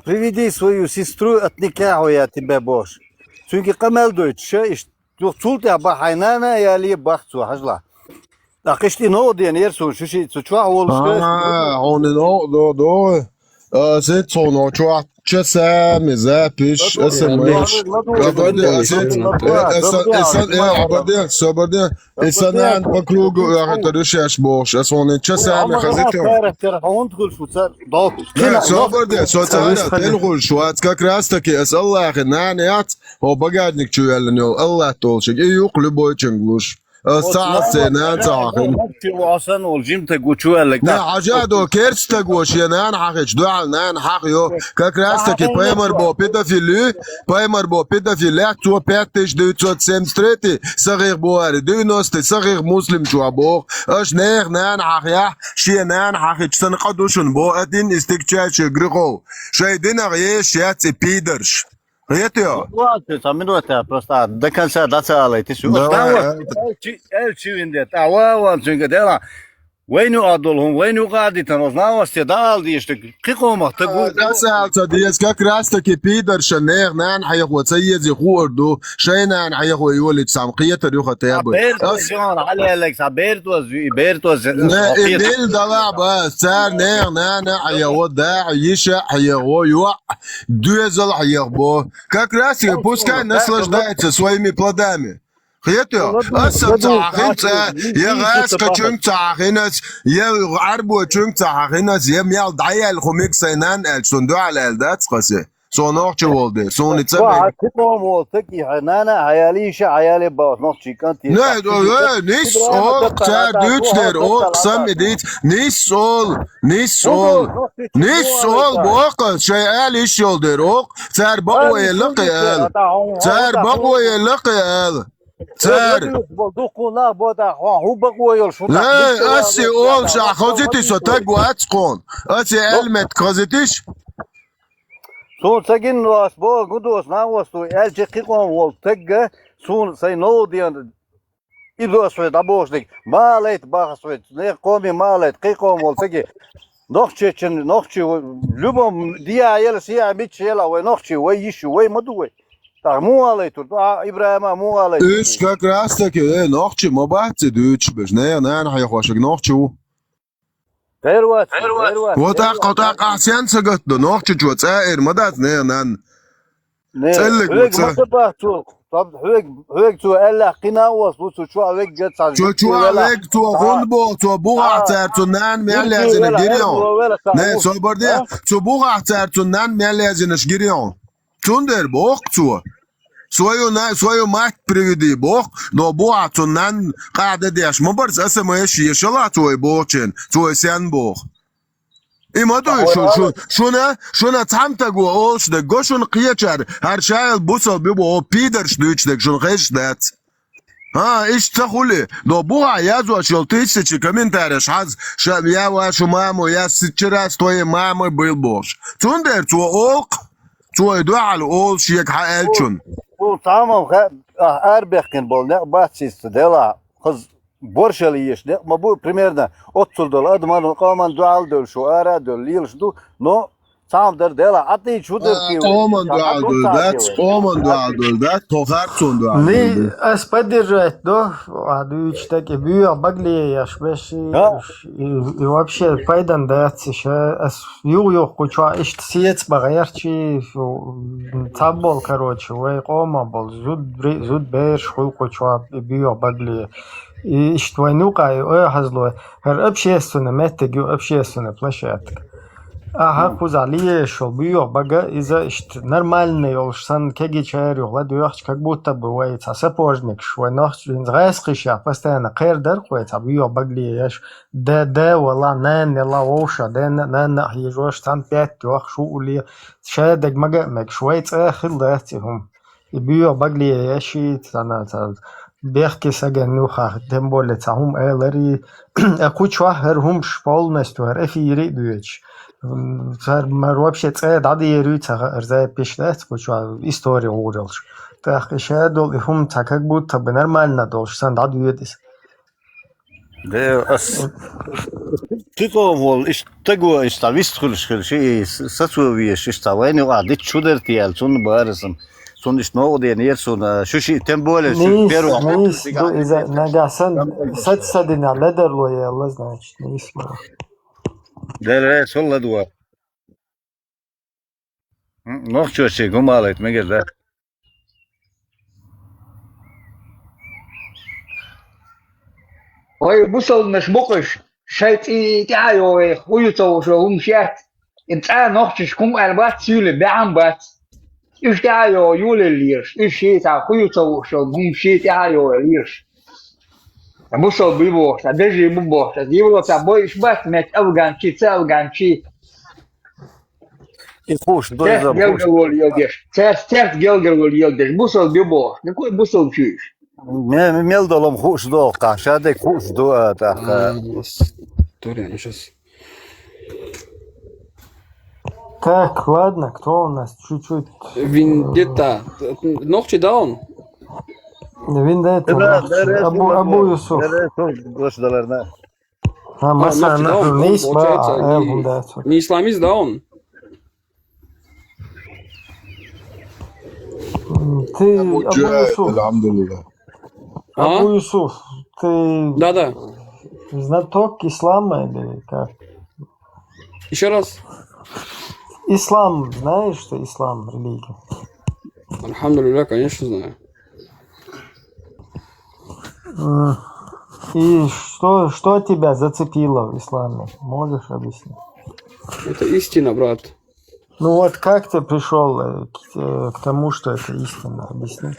приведи свою сестру от никаху я тебе бош. Çünkü kamel deutsche, ich çultı aber haynana ya li baktu hajla. Akıştı ne oldu yani yer su, şu çuha oluştu. On est non. C'est son nom, tu vois, tu sais, mes apps, SMS. Сободин, и санан по кругу, это решаешь борщ, а он не часами хазитом. Сободин, تنقل شوات как раз таки, с Аллах, нанят, о багажник чуялнил, Аллах толчик, и юклюбой ченглуш. الساعة سنة ساعة. وعشان والجيم تقول لك لا عجادو كيرش تقوش ينان حقش دوال نان حقيو كاكراستكي بايمر بو بيدافيلي تو بيتش دو تسوت سيمستريتي صغير بواري دو نوستي صغير مسلم شو ابوغ اش نير نان حقيا شي نان حقش سنقدوشن بو ادين استكتشاش غريغو شايدين غيش ياتي بيدرش Rijetio? Minuta, prosta, da kansa da cala, ti su. Elči vende, ta wa çünkü dela. وين يقعدوا وين يقعدوا ناوس يدال دي يشتك قيقوم تقول Rasaalta dies как раз таки пидор шанер нан حيخو تسيز يخوردو شينان حيخو يولد سامقية ريخو تابو جون على لك بيرتوز إميل دلع بس سار نير نانا حيخو داع يشا حيخو يوع دوزل حيخو как раз таки пускай наслаждается своими плодами. خيتو أصلا تعاقنت يا غاس كتشنك تعاقنت يا عربو تشنك تعاقنت يا ميال دعيا الخميك سينان الشندو على الدات قسي صونوك شوالدي صوني تسبب تقوم والتكي نانا عياليش عيالي باوس نوخشي كانت نيس أول تار دوتشلر أول قسم إديت نيس أول بوقت شيء إيش يولدر أول تار بقوة يلقي تار لا أسي أول شا خزتيش وتقوى أتقون أسي ألمت خزتيش سون سجن واس بو قدوس ناوس تو الجي قيقوم والتقى سون سي نوديان إذا أسويت أبوشنك ما ليت باخسويت قومي ما ليت قيقوم والتقى نوخشي لبم ديا يلا سيا بيتش يلا ونوخشي ويشو ويمدوي مو عليتو إبراهيم مو عليتو إيش как раз таки نوخشي ما بعد دوتش بس نحن حيخوشك نوخشو غيروات وتاق أحسن سقط نوخشي جو تسائر مدات نان تسلك طب هيك تو الا قناوس بوسو شو عليك جت شو عليك تو غنبو تو بوغتر تو نان ميلازن جيريون نه سو بردي تو بوغتر تو نان ميلازن جيريون توندر بوق تو свою мать приведи Бог, но Бог то нан قاعدة ديش ما برز اسمه ايش يشلا توي بوچن توي سن Бог и мадой шуна тамтагу олш да гошун қиячар هر شايل بوصل بيبو بيدرش دوچدك шун خش دات ايش تخولي но Бог язу ошел тысячи комментариев хаз я вашу маму я вчера с твоей мамой был Бог тундер то олк توي دوال أول شيء حقلشون. تمام أربعين بول باتشيست دلا خز برشليش ما بو примерно $30 أدمان قامان دوال دول شو أرا دول ليلش دو نو تمام دلا أتي شو دركي قامان دوال دول ده تخرجون دوال. Не поддержать, да, а дуч таки бью, обогли, я шбеши, и вообще пайдан дать сейчас, ю куча, ишь сиец багаярчи, табол, короче, вей кома бол, зуд беш, хуй куча, бью, обогли, и ишь твойну кай, хазлой, общественный метод, общественная площадка. Ага, кузали, шел бью, бага, из-за нормальный, олшсан, кеги чайрю, ладуях, как будто бывает, а сапожник, швой ночь, инзрайскиша, постоянно, кэр дерхует, а бью, багли, еш, де, вала, не ла, оша, нэн, ежош, сан, 5, тюах, шу, ули, шайдек, мэг, швейц, хил, дэтихум, и бью, багли, еши, тана, бехки саген, нюха, тем более, цахум, элари, кучва, херхум, полностью, эфири, дуеч. вообще дады рюца рзай пишлет, куча история уралш. Так еще дол и хум так как будто бы нормально должен даду едис. Да, تقوم وال إيش تقوى إيش تعبيست خل شيء ساتوي إيش تعويني وعديت شو درتي على سون بارسم سون إيش نوع دي نير سون شو شيء تمبول شو بيرو نيس إذا نجاسن سات سدنا لدر لويا الله значит نيس ما ده والله دوا نوع شو شيء قوم عليك مقل ده Ой, бусал наш бокаш, шайт и тяю, хуются уже умшат. Инта ночь кум альбат сюле бямбат. Иш тяю юле лирш, иш та хуются уже умшит тяю лирш. Бусал бибо, та даже бибо, та дивло та бой шбат мет афганчи. И хуш, да за Гелгел йодеш. Церт гелгел йодеш. Бусал бибо. Какой бусал чуешь? ميل دولم خوش دو قاشاده خوش دو تاخ Толя, сейчас. Так, ладно, кто у нас чуть-чуть Виндетта. Ногчи да он? Виндетта, Абу Юсуф. مثلا Ногти, да, نحن он, نسبة получается, عائلهم داتو. не исламист, да, он? Ты, Абу مجاهد Юсуф, الحمد لله. Абу А? Юсуф, ты Да-да. знаток ислама или как? Еще раз. Ислам, знаешь, что ислам религия? Альхамдулилля, конечно, знаю. И что тебя зацепило в исламе? Можешь объяснить? Это истина, брат. Ну вот как ты пришел к тому, что это истина? Объясни.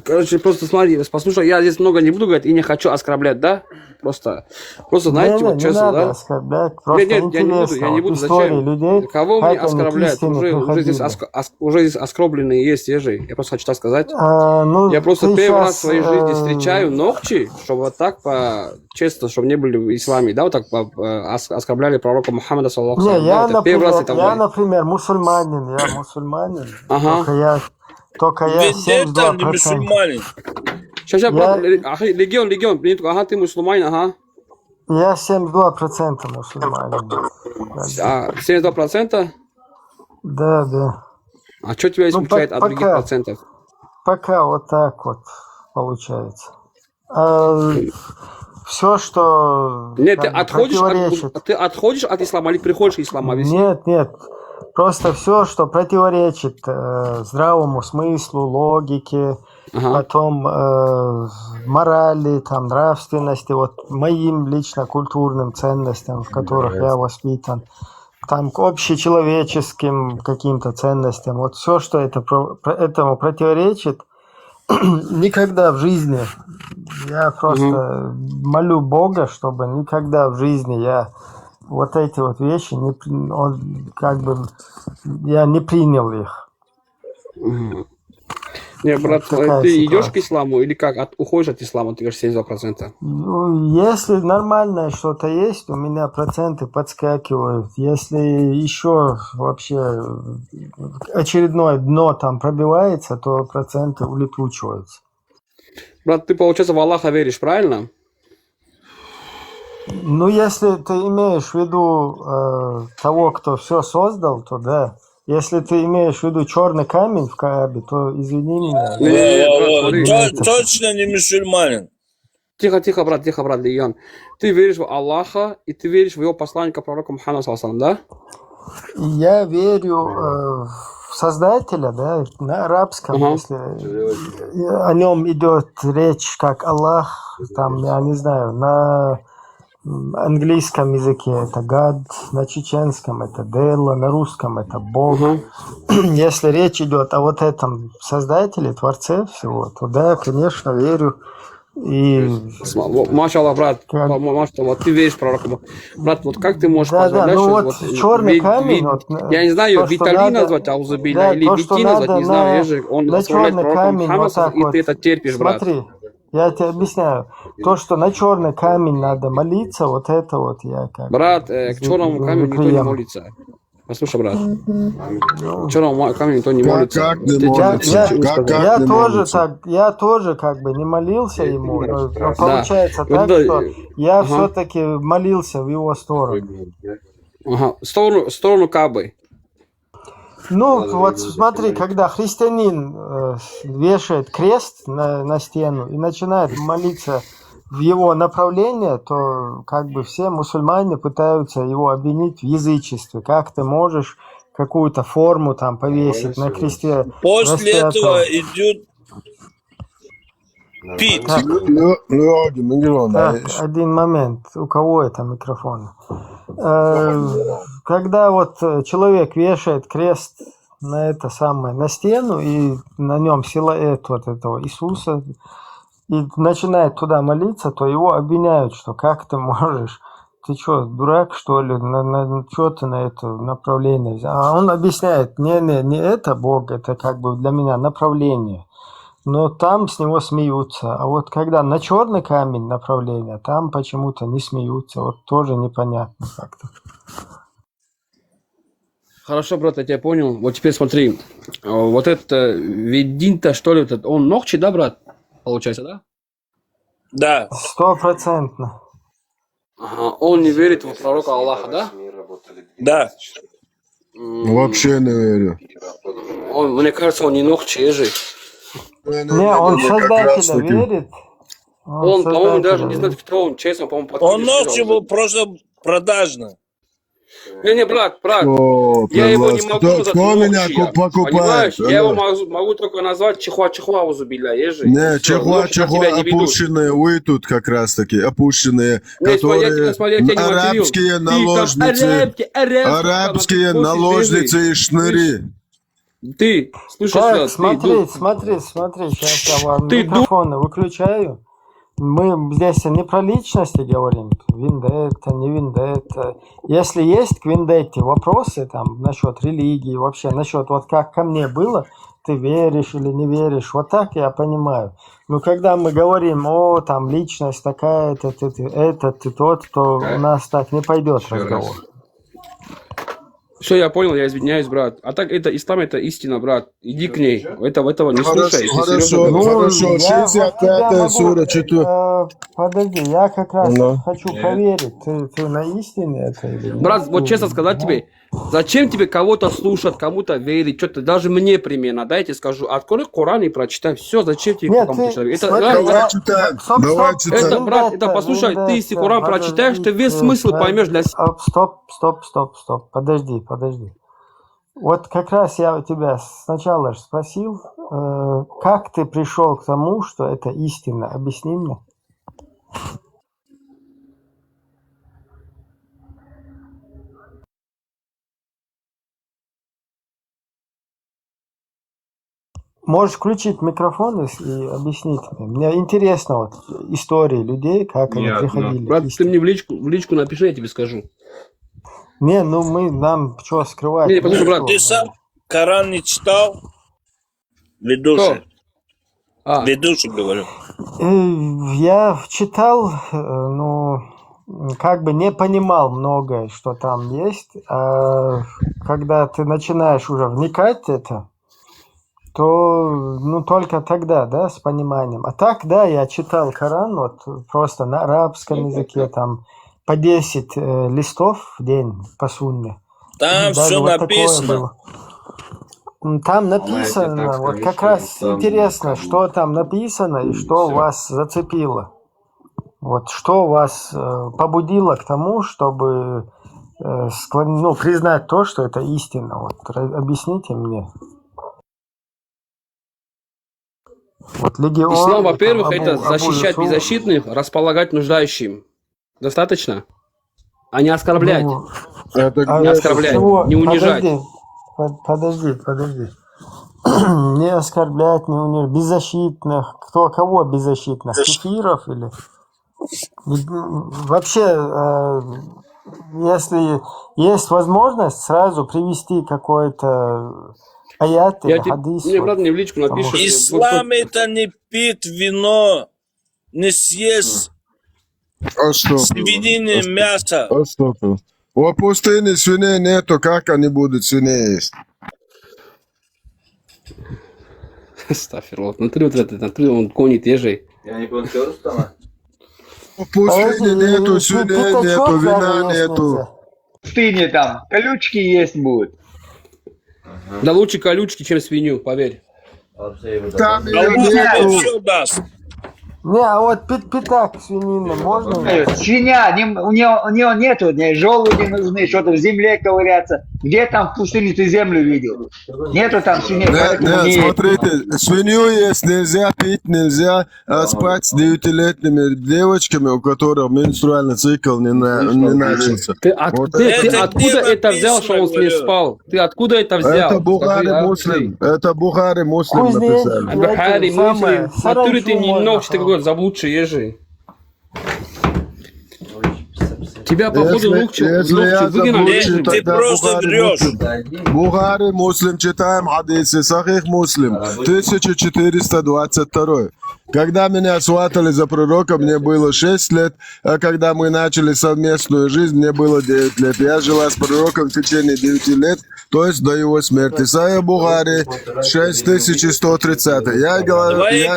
Короче, просто смотри, послушай, я здесь много не буду говорить и не хочу оскорблять, да? Просто знаете, вот Не честно, надо да? оскорблять, просто Нет, я интересно. не буду, Вот истории зачем? людей, Кого мне как они к оскорблять? истине Уже здесь, приходили. уже здесь оскорбленные есть, ежи. Я просто хочу так сказать. Ну, Я просто ты первый раз в сейчас... своей жизни встречаю ногти, чтобы вот так честно, чтобы не были в исламе, да, вот так оскорбляли пророка Мухаммада, саллаху Не, алейхи, да, это первый раз это я, говорю. например, мусульманин, Ага. только я Вендетта не 72%. мусульманин. Сейчас, брат, легион, ага, ты мусульманин, ага. Я 72% мусульманин. 72%? Да. А что тебя исключает от других процентов? Пока вот так вот получается. Все, что Нет, ты противоречит... отходишь от ислама или приходишь к исламу? Объясни. Нет. Просто все, что противоречит здравому смыслу, логике, потом морали, там, нравственности, вот моим лично культурным ценностям, в которых я воспитан, там, к общечеловеческим каким-то ценностям. Вот все, что этому противоречит, никогда в жизни я просто молю Бога, чтобы никогда в жизни я вот эти вот вещи я не принял их. Не, брат, Такая ты ситуация. идешь к исламу или как? Уходишь от ислама, ты говоришь 72%? Ну, если нормальное что-то есть, у меня проценты подскакивают. Если еще вообще очередное дно там пробивается, то проценты улетучиваются. Брат, ты, получается, в Аллаха веришь, правильно? Ну, если ты имеешь в виду того, кто все создал, то да. Если ты имеешь в виду черный камень в Каабе, то извини меня. Точно не мусульманин. Тихо, брат, Легион. Ты веришь в Аллаха, и ты веришь в его посланника, пророка Мухаммада, саллаллаху алейхи ва саллям, да? Я верю в Создателя, да, на арабском, если о нем идет речь как Аллах, там, я не знаю, на английском языке это God, на чеченском это Делла, на русском это Бог. Если речь идет о вот этом Создателе, Творце всего, то да, конечно, верю. И... Машаллах, брат, вот ты веришь в пророка. Брат, вот как ты можешь позволять, ну что вот черный камень, я не знаю, то, Виталий назвать, аузубилля, или Вити назвать, не знаю, он оскорбляет пророка Мухаммада, и ты это терпишь, брат. Смотри, я тебе объясняю. То, что на черный камень надо молиться, вот это вот я как... Брат, к черному камню никто не молится. Послушай, брат, к черному камню никто не молится. Как не молится? Я тоже как бы не молился ему, но получается так, что я все-таки молился в его сторону. В сторону Кабы. Ну, вот смотри, когда христианин вешает крест на стену и начинает молиться в его направление, то как бы все мусульмане пытаются его обвинить в язычестве. Как ты можешь какую-то форму там повесить на кресте? После этого идет пить. Так, один момент. У кого это микрофон? Когда вот человек вешает крест на стену, и на нем силуэт вот этого Иисуса, и начинает туда молиться, то его обвиняют, что как ты можешь, ты что, дурак, что ли, что ты на это направление взял? А он объясняет, не это Бог, это как бы для меня направление. Но там с него смеются. А вот когда на черный камень направление, там почему-то не смеются. Вот тоже непонятно как-то. Хорошо, брат, я тебя понял. Вот теперь смотри. Вот это Вединта, что ли, он ногчи, да, брат? Получается, да? Да. 100%. Ага, он не верит в пророка Аллаха, да? Да. Вообще не верю. Он, мне кажется, он не ногче же. Не, он в Создателя верит. Он, по-моему, даже Создателя не знает, верит. кто он, честно, по-моему, Он подходит. ночью был просто продажно. Не, брат, О, я его не пожалуйста. могу Кто назвать меня ногчия. покупает? Понимаешь? Я его могу только назвать чихуа-чихуа узубиля, ежи. Не, Всё, ногти на тебя не ведут. опущенные, вы тут как раз таки, опущенные, Не, смотри, которые я тебя не материл. арабские Ты там наложницы, арабские наложницы и шныри. Ты, слышишь, Так, брат, смотри, сейчас я вам Ты микрофоны выключаю. Мы здесь не про личности говорим, вендетта, не вендетта. Если есть к вендетте вопросы там насчет религии, вообще насчет вот как ко мне было, ты веришь или не веришь, вот так я понимаю. Но когда мы говорим, о, там личность такая-то, ты тот, то у нас так не пойдет разговор. Все, я понял, я извиняюсь, брат. А так это ислам, это истина, брат. Иди к ней. Этого не слушай. если серьезно Хорошо, говорю. 65-я сура, 4. Подожди, я как раз хочу проверить, ты на истине это или нет? Брат, вот честно сказать тебе, зачем тебе кого-то слушать, кому-то верить, что-то, даже мне примерно, дайте скажу, открой Коран и прочитай, все, зачем тебе Нет, кому-то ты человек? Это, смотри, Давай читаем, давай это, читаем. брат, это послушай, ты если Коран прочитаешь, ты весь смысл поймешь для себя. Стоп, подожди. Вот как раз я у тебя сначала же спросил, как ты пришел к тому, что это истина? Объясни мне. Можешь включить микрофон и объяснить мне. Мне интересно вот истории людей, как они приходили. Брат, ты мне в личку напиши, я тебе скажу. Не, ну нам что скрывать? Не, послушай, брат. Ты сам Коран не читал? Ведущий. Ведущий, говорю. Я читал, ну, как бы не понимал многое, что там есть. А когда ты начинаешь уже вникать в это, то, ну, только тогда, да, с пониманием. А так, да, я читал Коран, вот, просто на арабском языке, там, по 10 листов в день по сунне. Там Даже все вот такое написано. было. Там написано, вот как раз интересно, что там написано и что вас зацепило. Вот что вас побудило к тому, чтобы признать то, что это истина. Вот объясните мне. Вот легион, Ислам, во-первых, там, это защищать беззащитных, располагать нуждающим. Достаточно? А не оскорблять. Ну, не оскорблять, не унижать. Подожди. Не оскорблять, не унижать. Беззащитных. Кого беззащитных? Кефиров или... Вообще, если есть возможность сразу привести какой-то аят или хадис. Мне, брат, мне в личку напишешь. Ислам это не пить вино, не съесть свинины, мясо. У пустыни свиней нету, как они будут свиней есть? Стафирлот, внутри он гонит ежей. Я не понял, что там? В пустыне нету свиней, нету вина, нету. В пустыне там колючки есть будут. Да лучше колючки, чем свинью, поверь. Там ее Все даст. Не, а вот пятак свинины можно? Свинья, у нее нету, желуди нужны, что-то в земле ковыряться. Где там в пустыне ты землю видел? Нету там свиней, поэтому Нет, смотрите, свинью есть нельзя, пить нельзя, спать с 9-летними девочками, у которых менструальный цикл не начался. Ты откуда это взял, что он с ней спал? Ты откуда это взял? Это Бухари Муслим. Это Бухари Муслим написали. Бухари Муслим. Смотри, ты немножко такой заблудший ежи. Тебя, походу, лучше выгнали. Ты просто врешь. Бухари Муслим, читаем хадисы, Сахих Муслим, 1422. Когда меня сватали за пророка, мне было 6 лет, а когда мы начали совместную жизнь, мне было 9 лет. Я жила с пророком в течение 9 лет, то есть до его смерти. Сахих Бухари, 6130. Твоей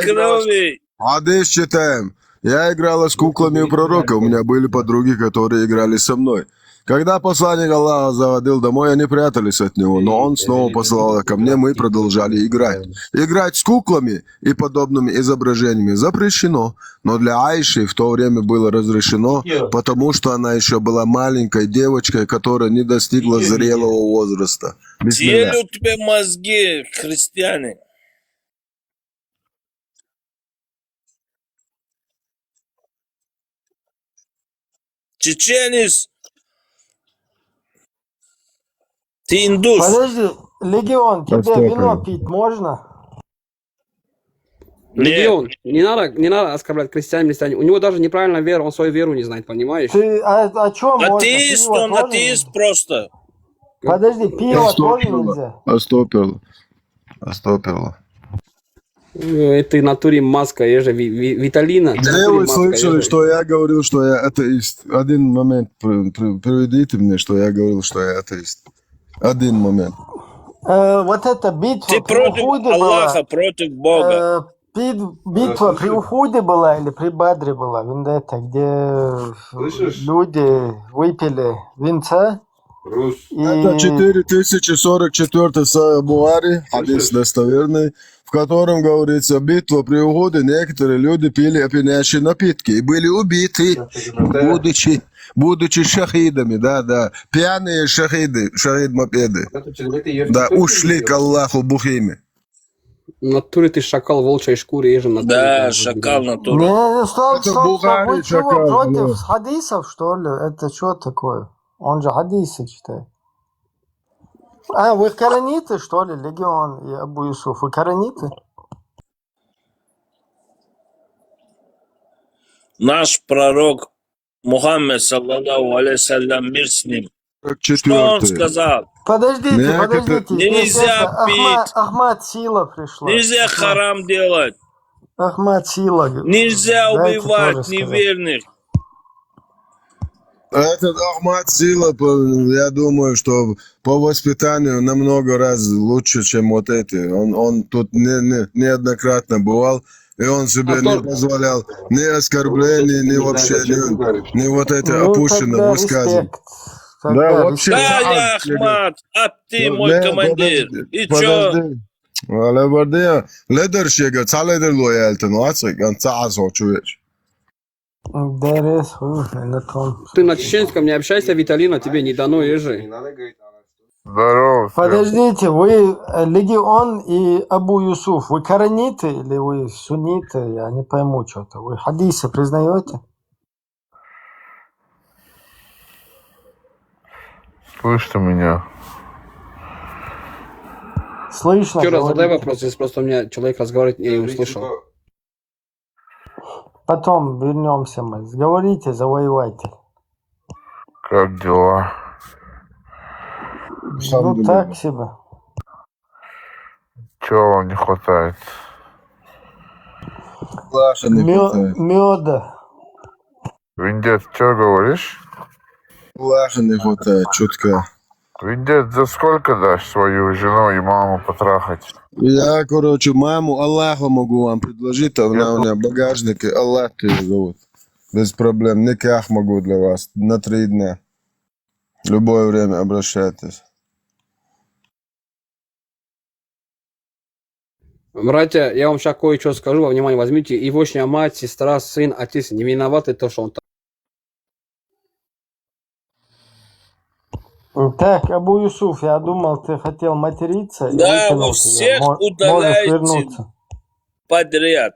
крови. Хадис читаем. Я играла с куклами у пророка, у меня были подруги, которые играли со мной. Когда посланник Аллаха заводил домой, они прятались от него, но он снова послал ко мне, мы продолжали играть. Играть с куклами и подобными изображениями запрещено, но для Аиши в то время было разрешено, потому что она еще была маленькой девочкой, которая не достигла зрелого возраста. Бисмилля. Делю тебе мозги, христиане. Чеченец, ты индус. Подожди, Легион, тебе Востока. вино пить можно? Легион, не надо оскорблять крестьян. У него даже неправильная вера, он свою веру не знает, понимаешь? Ты, о чем можно? Атеист, Пиво он тоже атеист нельзя? просто. Подожди, пиво тоже нельзя? Остопило. Это в натуре маска, я же Виталина. Где вы слышали, что я говорил, что я атеист? Один момент, приведите мне, что я говорил, что я атеист. Один момент. Вот эта битва Ты при против Ухуде Аллаха, была. против Бога. Битва при Ухуде была или при Бадре была? Вендетта, где люди выпили винца. Это 4044 Сая Буари, хадис достоверный, в котором говорится, битва при Ухуде, некоторые люди пили опьянящие напитки и были убиты, будучи шахидами, да, пьяные шахиды, шахид-мопеды, да, ушли к Аллаху бухими. В натуре ты шакал в волчьей шкуре, ежем на Да, шакал натура. Не, стоп, Это стоп, Бухари вы чего, шакал, против алло. хадисов, что ли? Это что такое? Он же хадисы читает. А, вы корониты, что ли, Легион и Абу Юсуф? Вы корониты? Наш пророк Мухаммед, саллаллаху алейхиссалям, мир с ним. Что он 44-й. сказал? Подождите, подождите. Здесь Нельзя это пить. Ахмад Сила пришла. Нельзя харам делать. Ахмад Сила. Нельзя Дайте убивать тоже сказать. неверных. Этот Ахмад Сила, я думаю, что по воспитанию намного раз лучше, чем вот эти. Он тут неоднократно бывал, и он себе не позволял ни оскорблений, ни вообще, ни вот это Ну, опущенное тогда высказывание. респект. Да, Тогда вообще. Да, я Ахмад, а ты мой командир. И чё? Вала бардия, ледер шега, цаледер лояльтен, лацик, он цаасо чуешь. Дерес, на том. Ты на чеченском не общайся, Виталина, тебе не дано, ежи. Здорово. Подождите, вы Легион и Абу Юсуф, вы корониты или вы сунниты? Я не пойму что-то. Вы хадисы признаете? Слышите меня? Слышно? Еще раз задай говорите. вопрос, здесь просто у меня человек разговаривает, я не услышал. Потом вернемся мы. Говорите, завоеватель. Как дела? Ну так себе. Чего вам не хватает? Меда. Виндет, что говоришь? Лаха не хватает, чутка. Виндет, за сколько дашь свою жену и маму потрахать? Я, короче, маму Аллаха могу вам предложить, а она у меня в багажнике, Аллах ее зовут. Без проблем, никак могу для вас, на 3 дня. Любое время обращайтесь. Братья, я вам сейчас кое-что скажу, во внимание возьмите. Егошняя мать, сестра, сын, отец не виноваты, то, что он так. Так, Абу Юсуф, я думал, ты хотел материться. Да, и вы выкинул всех тебя. Можешь удаляете вернуться. подряд.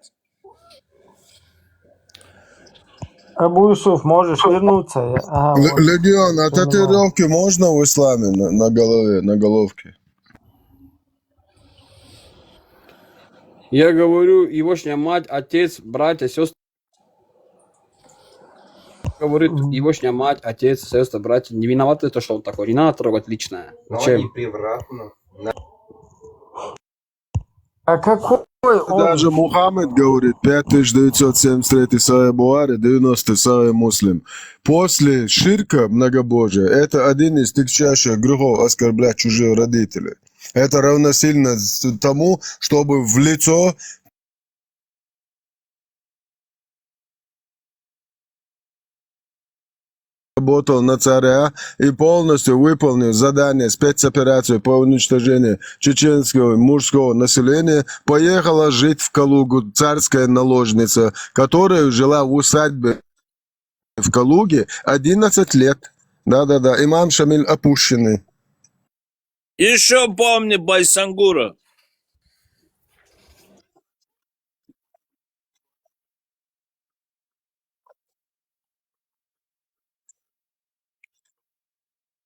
Абу Юсуф, можешь вернуться. Ага, вот. Легион, а Понимаю. татуировки можно в исламе на голове, на головке? Я говорю, егошняя мать, отец, братья, сестры. Говорит, егошняя мать, отец, сестры, братья не виноваты, то, что он такой. Не надо трогать личное. Зачем? А какой он? Даже Мухаммед говорит, 5973 Сая Буари, 90 Сая Муслим. После ширка многобожия, это один из тягчайших грехов оскорблять чужих родителей. Это равносильно тому, чтобы в лицо работал на царя и полностью выполнил задание спецоперации по уничтожению чеченского мужского населения, поехала жить в Калугу царская наложница, которая жила в усадьбе в Калуге 11 лет. Да-да-да, имам Шамиль Опущенный. Еще помни Байсангура.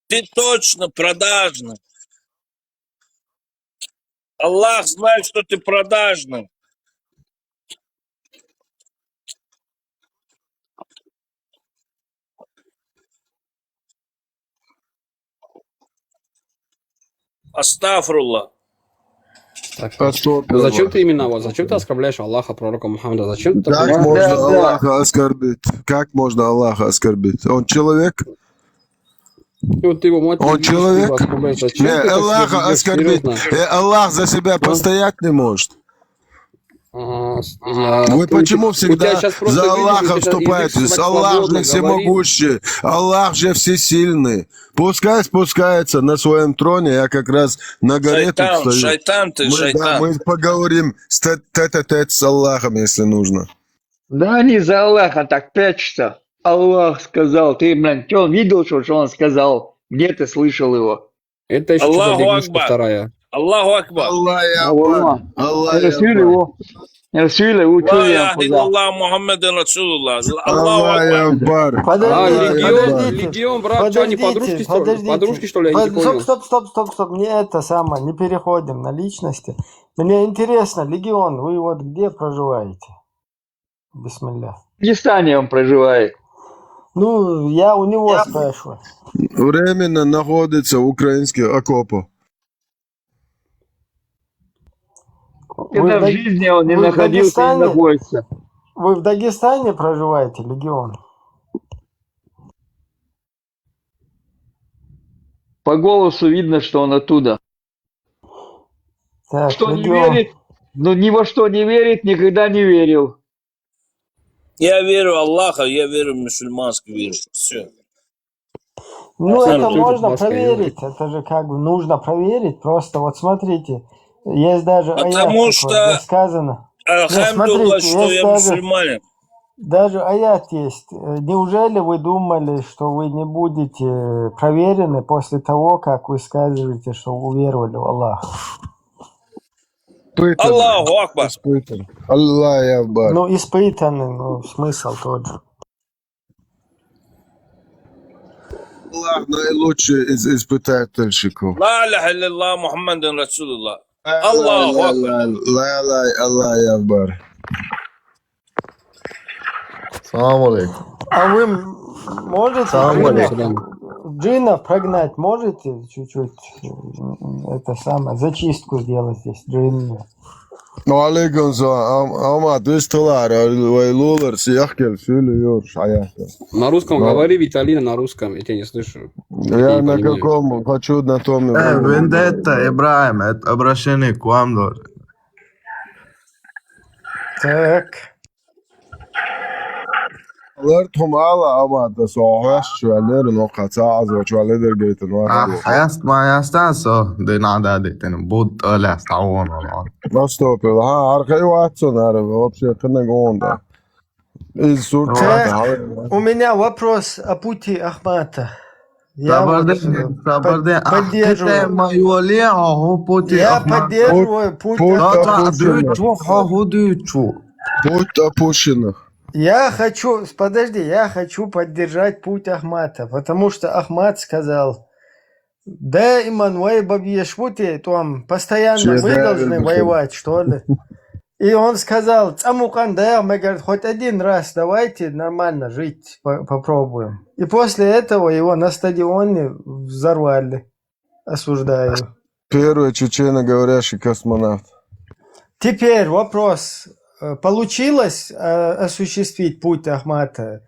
Ты точно продажный. Аллах знает, что ты продажный. Астафрулlah. Так что, ну зачем ты именно, вот, зачем ты оскорбляешь Аллаха, пророка Мухаммада? Зачем ты Как такой... можно Аллаха оскорбить? Как можно Аллаха оскорбить? Он человек? И вот ты его мать, Он человек? Зачем Не, ты так Аллаха себя ведёшь? оскорбить. Серьезно? Аллах за себя постоять не может. Вы почему У тебя всегда сейчас просто, за видишь, Аллаха у тебя сейчас вступаетесь? язык Аллах свободно же всемогущий, Аллах же всесильный. Пускай спускается на своем троне, я как раз на горе тут Шайтан, стою. шайтан ты, Да, шайтан. мы поговорим тет-а-тет с Аллахом, если нужно. Да они за Аллаха так прячутся. Аллах сказал, ты, блин, что, видел, что он сказал? Где ты слышал его? Это еще что за Аллаху лягушка Акбар. вторая? Аллаху Акбар. Аллах Расул его, Расул его, Ла что я яхди Аллах Мухаммадин Расулуллах. Аллаху Акбар. Легион, брат, что они подружки, что ли? Подружки, что ли, я не понял. Стоп, не это самое, не переходим на личности. Мне интересно, Легион, вы вот где проживаете? Бисмилля. В Дагестане он проживает. Ну, я у него спрашиваю. Временно находится в украинских окопах. Когда в жизни он не находился и не находится. Вы в Дагестане проживаете, Легион? По голосу видно, что он оттуда. Так, Что не Легион. верит, но ни во что не верит, никогда не верил. Я верю в Аллаха, я верю в мусульманский веру. Все. Ну, Сам это ты можно Москве проверить, это же как бы нужно проверить. Просто вот смотрите, есть даже аят Потому такой, что, где сказано. Нет, альхамдулилlah, смотрите, что есть я даже, мусульманин. даже аят есть. Неужели вы думали, что вы не будете проверены после того, как вы скажете, что уверовали в Аллаха? Аллаху Акбар. Аллах Акбар. Ну, испытанный, ну, смысл тот же. Аллах наилучший из испытательщиков. Ла иляха илляллах Мухаммадин Расулуллах. Аллаху Акбар. Аллах Акбар. Салам алейкум. А вы можете Салам джинов прогнать? Можете чуть-чуть это самое, зачистку сделать здесь, джинны? Алейкум салам. Ama düsteler, vaylular, siyahkel söylüyor hayatım. На русском говори, Виталина, на русском, я тебя не слышу. Я на каком хочу на том. Вендетта, Ибраим, это обращение к вам должен. Так. Alert humala ama da soğuş şöyle no qata'az ve şöyle dergeytin var. حياست ما يستانسو دي نعدادي بود ألا تعاون والله. Nasıl yapıyor? Ha arkayı açsın abi. Вообще кына гонда. Из сурта. Так, у меня вопрос о пути Ахмата. Я вот поддерживаю. Я поддерживаю путь Ахмата. Путь опущенных. Я хочу поддержать путь Ахмата, потому что Ахмат сказал, да, иман вайбабьешвути, там постоянно мы должны воевать, что ли? И он сказал, Цамуканда, мы говорим, хоть один раз давайте нормально жить, попробуем. И после этого его на стадионе взорвали. Осуждаю. Первый чечено-говорящий космонавт. Теперь вопрос. Получилось осуществить путь Ахмата?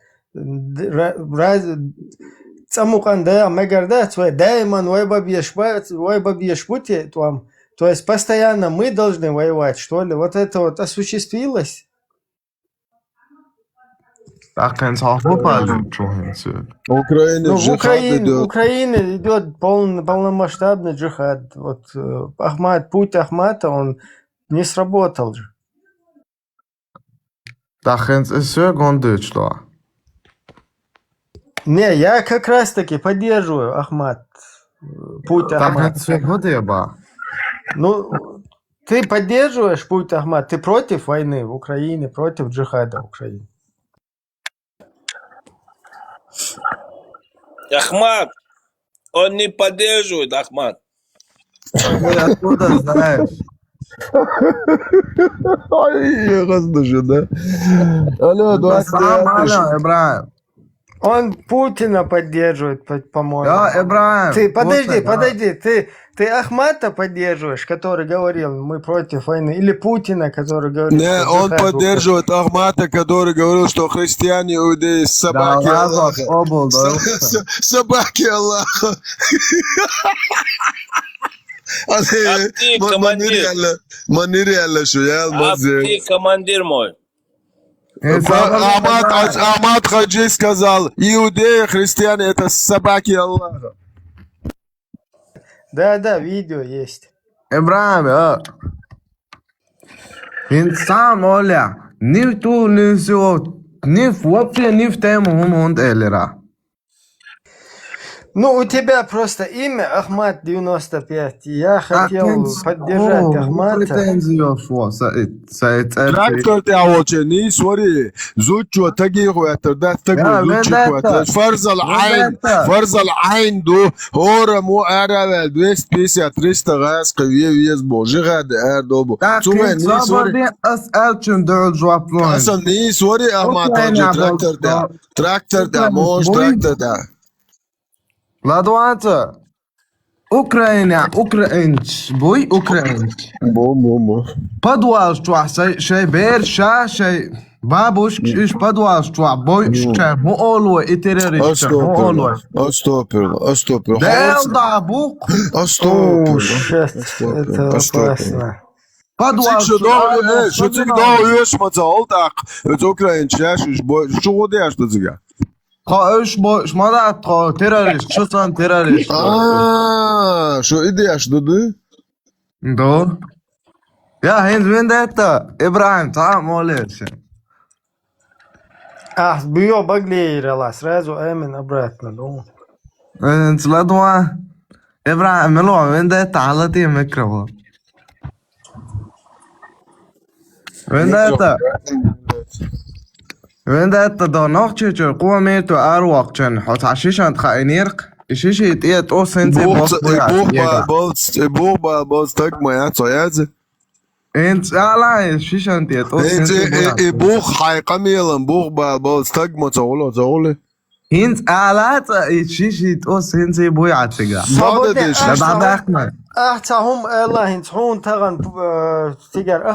Цамуканда, Мегарда, Дайман, Вайбабьешпути, то есть постоянно мы должны воевать, что ли? Вот это вот осуществилось? Так, он попали, что он Украина Ну, в джихад идет. Украине идет полномасштабный джихад. Вот путь Ахмата, он не сработал же. Так, он все гондит, что? Не, я как раз таки поддерживаю Ахмат. Путь Так, он Ахмата. все годы, ба. Ну, ты поддерживаешь путь Ахмат? Ты против войны в Украине, против джихада в Украине? Ахмат, он не поддерживает, Ахмат. Ты откуда знаешь? Ай, даже, да? Алло, Это 20 сам, алло, Ибраим. Он Путина поддерживает, по-моему. Да, Ибраим. Ты, подожди, Путин, да. подожди, ты Ахмата поддерживаешь, который говорил, мы против войны, или Путина, который говорил, Не, что он джихад в поддерживает Ахмата, который говорил, что христиане, иудеи, собаки Да, Аллаха. обл, да. Собаки Аллаха. А ты командир. Мани реально, что я А алмазы. ты командир мой. Ахмат Хаджи сказал, иудеи, христиане это собаки Аллаха. Да, видео есть. Ибраим, инсан, Оля, ни ту, ни все, вообще ни в тему он элера. Ну, у тебя просто имя Ахмат 95. Я хотел поддержать Ахмата. Трактор te aoche ni sori zucho tagi huatar da tagu zucho فرز العين دو هورا مو ارا 250 300 غاز قويه ويز بوجي غاد اردوبو سوما ني سوري اسال چون دو جواب لون اصلا ني سوري احمد تراكتور ده موش تراكتور ده Ладуанца, Украина, украинч, бой украинч. Бо. Подвал что, шей берша, шей бабушка, иш подвал что, бой что, муоло и террорист, муоло. Остопер. Да, бук. Остопер. Это опасно. Подвал что ты говоришь, мацал так, это украинч, я что годишь ты зига? Шмада террорист, что сан террорист? Что идешь, дуду? Да. Я хин вендетта, Ибраим, там молится. Бьё баглеерала, сразу Эмин обратно, ну. Ладуа, Ибраим, мело, вендетта, على تي ميكروفون. وندت دا ناخچه چه قوه میتو ارواق چن حت عشیشان خاینیرق اشیشی تیت او سنسی باس Buch tak moja co jest? انت على شیشان تیت او سنسی Buch حقیقا Buch tak mo co انت على اشیشی او سنسی بویعت تیگا بعد احمد هم الله ينصحون تغن تيجر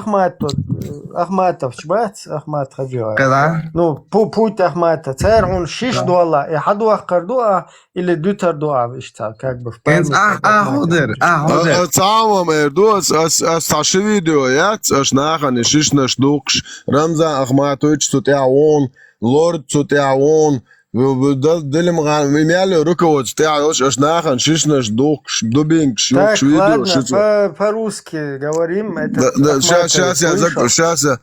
أخماتов شبات أخمات خجوا كذا ну путь Ахмата царун шиш дуала и хаду ахкардуа или дютер дуа вишта как бы в انت احودر Tamam Erdoğan as taşı video ya as nachher shish na shduksh Ramza Ahmatovic tut ja on Lord tut ja on Дали меняли руководство, аж нахрен шишнаш дух, дубинг, так, видео, ладно, по-русски говорим. Сейчас я.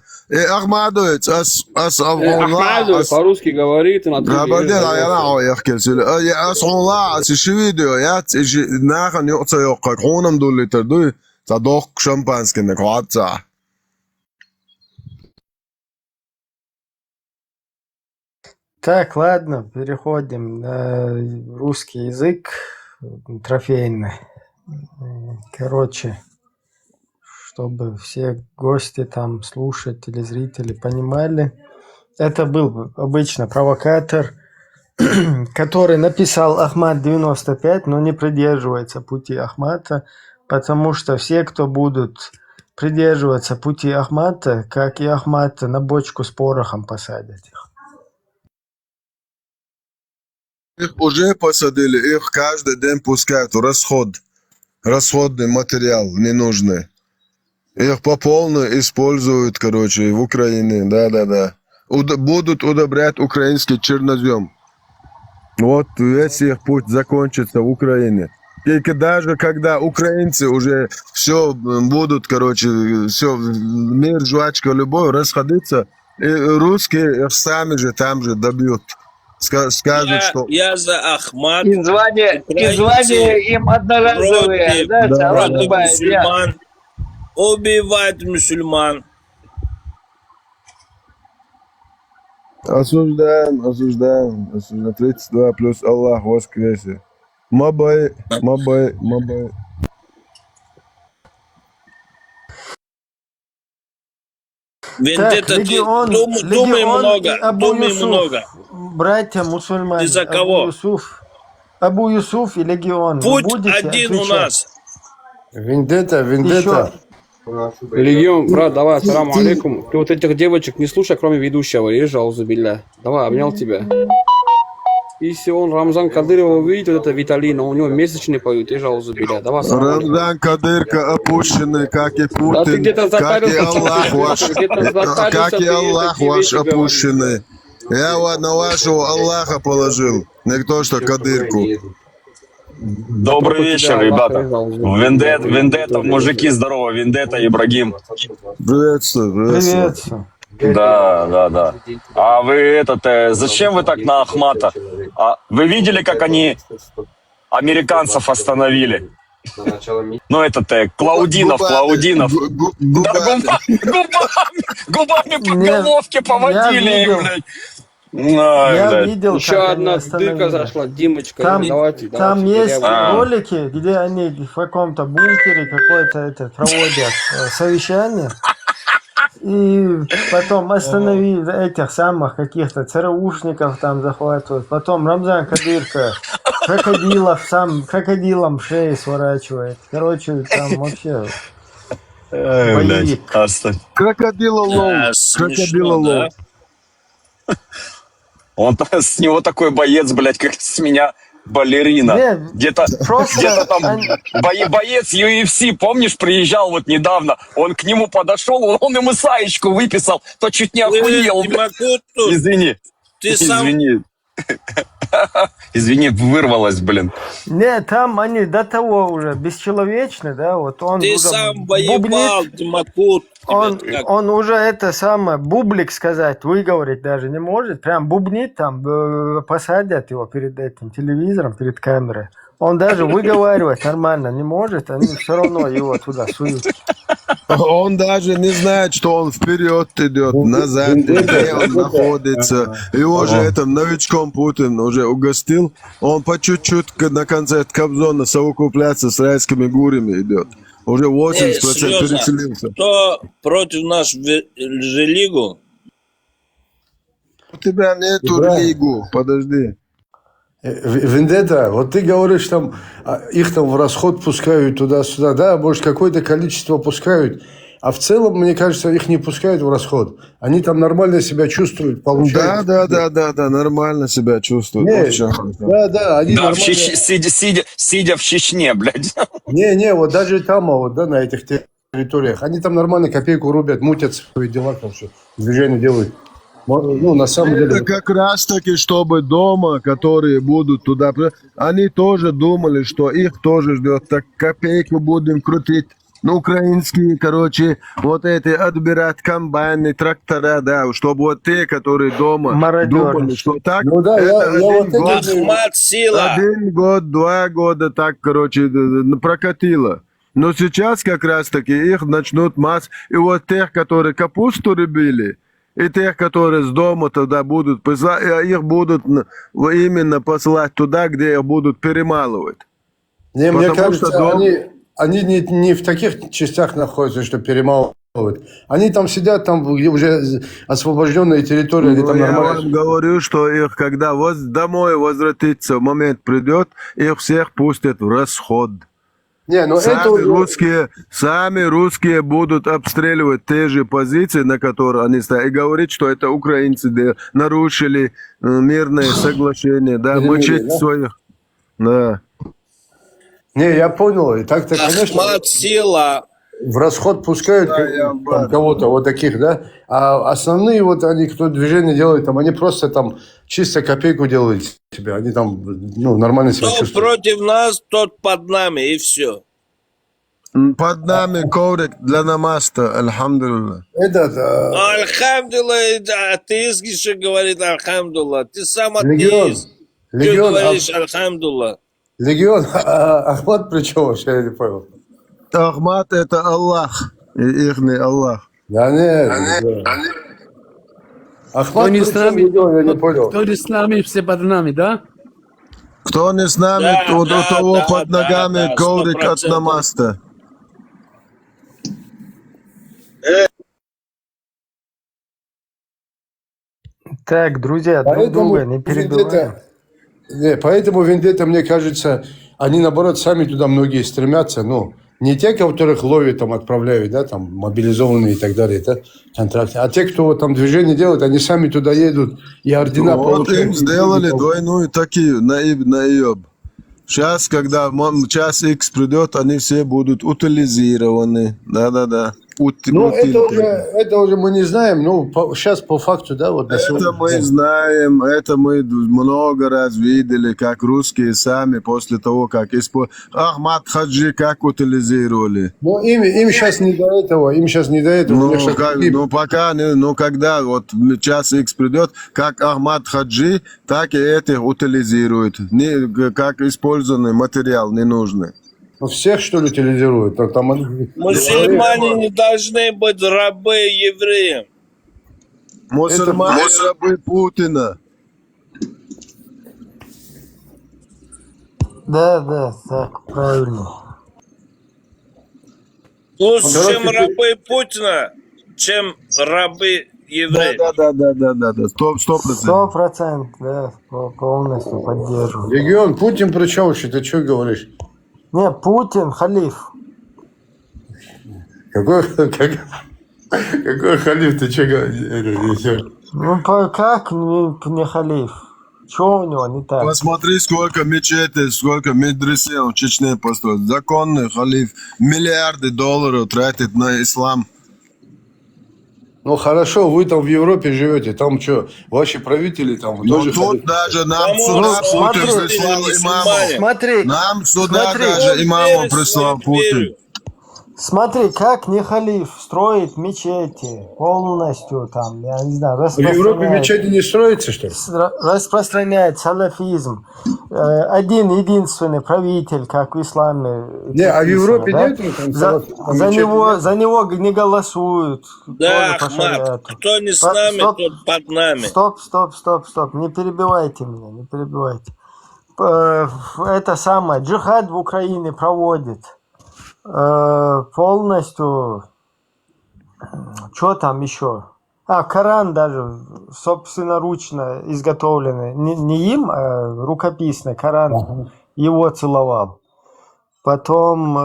Ахмадович, Ахмадович по-русски говорит, и на я видео, я нахрен как хоном дулитер, дуй, задох шампанский на квадца. Так, ладно, переходим на русский язык трофейный. Короче, чтобы все гости там, слушатели, зрители понимали, это был обычно провокатор, который написал Ахмат 95, но не придерживается пути Ахмата, потому что все, кто будут придерживаться пути Ахмата, как и Ахмата, на бочку с порохом посадят их. Их уже посадили, их каждый день пускают в расходный материал ненужный. Их по полной используют, короче, в Украине, да. будут удобрять украинский чернозем. Вот весь их путь закончится в Украине. И даже когда украинцы уже все будут, короче, все, мир, жвачка, любовь, расходиться, и русские их сами же там же добьют. Скажут, что... Я за Ахмат. И звания им одноразовые. Да, Против мусульман. Убивать мусульман. Осуждаем. 32 плюс Аллах воскресе. Мабай. Вендетта, ты думай много. Братья мусульмане. Ты за кого? Абу Юсуф и Легион. Путь один у нас. Вендетта. Легион, брат, давай, ассаламу алейкум. Ты вот этих девочек не слушай, кроме ведущего, ежа, зубилля. Давай, обнял тебя. Если он Рамзан Кадырова увидит, вот это Виталина, у него месячные поют, ежа, зубилля. Давай, Рамзан Кадырка опущенный, как и Путин, да ты где-то как и Аллах запарился, ваш опущенный. Я вот на вашего Аллаха положил, не то что Кадырку. Добрый вечер, ребята. Вендетта, мужики, здорово. Вендетта, Ибрагим. Приветствую. Да. А вы зачем вы так на Ахмата? Вы видели, как они американцев остановили? Ну, Клаудинов. Да, губами по головке поводили их, блядь. Я видел, еще как одна они дырка зашла, Димочка. Там есть ролики, где они в каком-то бункере какое-то проводят совещание. И потом остановили этих самых каких-то ЦРУшников там захватывают. Потом Рамзан Кадырка крокодилом шеи сворачивает. Короче, там вообще боевик. Крокодилолов. Он с него такой боец, блядь, как с меня балерина. Где-то там боец UFC, помнишь, приезжал вот недавно, он к нему подошел, он ему саечку выписал, то чуть не охуел. Извини. Извини, вырвалось, блин. Не, там они до того уже бесчеловечны, да, вот он... Ты сам воевал, Тимакут. Он уже это самое, бублик сказать, выговорить даже не может, прям бубнит там, посадят его перед этим телевизором, перед камерой. Он даже выговаривать нормально не может, они все равно его туда суют. Он даже не знает, что он вперед идет, назад, где он находится. Его же новичком Путин уже угостил. Он по чуть-чуть на конце Кобзона совокупляться с райскими гурями идет. Уже 80% переселился. Кто против нас религию? У тебя нету религию, подожди. Вендетта, вот ты говоришь, там их там в расход пускают туда-сюда, да, может какое-то количество пускают, а в целом, мне кажется, их не пускают в расход. Они там нормально себя чувствуют, получают. Да, нормально себя чувствуют. Да, они да, нормально... сидя в Чечне, блядь. Не, вот даже там, вот, да, на этих территориях, они там нормально копейку рубят, мутят свои дела, там все, движение делают. Ну, на самом деле... Это как раз таки, чтобы дома, которые будут туда... Они тоже думали, что их тоже ждет. Так копейку будем крутить. Ну, украинские, короче, вот эти отбирать комбайны, трактора, да, чтобы вот те, которые дома думали, что так... Ну да, Ахмат сила. 1 год, 2 года так, короче, прокатило. Но сейчас как раз таки их начнут и вот тех, которые капусту рубили, и тех, которые с дома тогда будут посылать, их будут именно посылать туда, где их будут перемалывать. Не, мне кажется, они не в таких частях находятся, что перемалывают. Они там сидят, там где уже освобожденные территории. Ну, я вам говорю, что их, когда домой возвратиться, момент придет, их всех пустят в расход. Не, но сами русские будут обстреливать те же позиции, на которые они стоят, и говорить, что это украинцы нарушили мирные соглашения, да, мочить своих. Да. Не, я понял. И так-то, конечно... Ахмат сила. в расход пускают там кого-то, вот таких, да? А основные вот они, кто движение делает, там, они просто там чисто копейку делают себе. Они там, ну, нормально себя Кто чувствуют. против нас, тот под нами, и все. Под нами коврик для намаста, альхамдулилlah. Этот, Альхамдулилlah, атеист еще говорит альхамдулилlah. Ты сам Легион. атеист. Ты Легион, говоришь альхамдулилlah. Легион, Ахмад при чем вообще, я не понял. Ахмад это Аллах, ихний Аллах. Да нет, Ахмад Кто не при с чем нами, Легион, я не понял. кто не с нами, все под нами, да? Кто не с нами, Да, у да, того да, под да, ногами да, коврик от 100%. намаста. Так, друзья, друг друга не перебиваем. Поэтому Вендетта, мне кажется, они, наоборот, сами туда многие стремятся, ну, не те, которых ловят, там, отправляют, да, там, мобилизованные и так далее, да, контракты, а те, кто вот там движение делает, они сами туда едут и ордена Вот получают. им сделали двойную такие, наеб. Сейчас, когда час X придет, они все будут утилизированы. Да. Ну, это уже мы не знаем, ну, сейчас по факту, да, вот. Это мы знаем, это мы много раз видели, как русские сами после того, как Ахмад Хаджи как утилизировали. Ну, им сейчас не до этого, Ну, пока, когда вот час X придет, как Ахмад Хаджи, так и этих утилизируют. Как использованный материал ненужный. Ну, всех, что ли, утилизируют? Там они... Мусульмане не должны быть рабы евреям. Мусульмане рабы Путина. Да, так, правильно. Лучше, чем рабы Путина, чем рабы евреев. Да. 100%. 100%, да, полностью поддерживаю. Регион, Путин при чем вообще? Ты что говоришь? Не, Путин, халиф. Какой халиф, ты что говоришь? Ну, как не халиф? Что у него не так? Посмотри, сколько мечетей, сколько медресе в Чечне построил. Законный халиф миллиарды долларов тратит на ислам. Ну хорошо, вы там в Европе живете, там что, ваши правители там тоже... Тут даже нам сюда Путин прислал имамов. Смотри, Нам сюда даже имамов прислал Путин. Смотри, как не халиф строит мечети полностью там, я не знаю, В Европе мечети не строятся, что ли? распространяет салафизм. Один единственный правитель, как в исламе. Не, а в Европе да? нету там за него не голосуют. Да, по Ахмад, шариату. кто не с нами, тот под нами. Стоп. Не перебивайте меня, не перебивайте. Это самое, джихад в Украине проводит. Полностью, что там еще? Коран даже собственноручно изготовленный, не им, а рукописный Коран, его целовал. Потом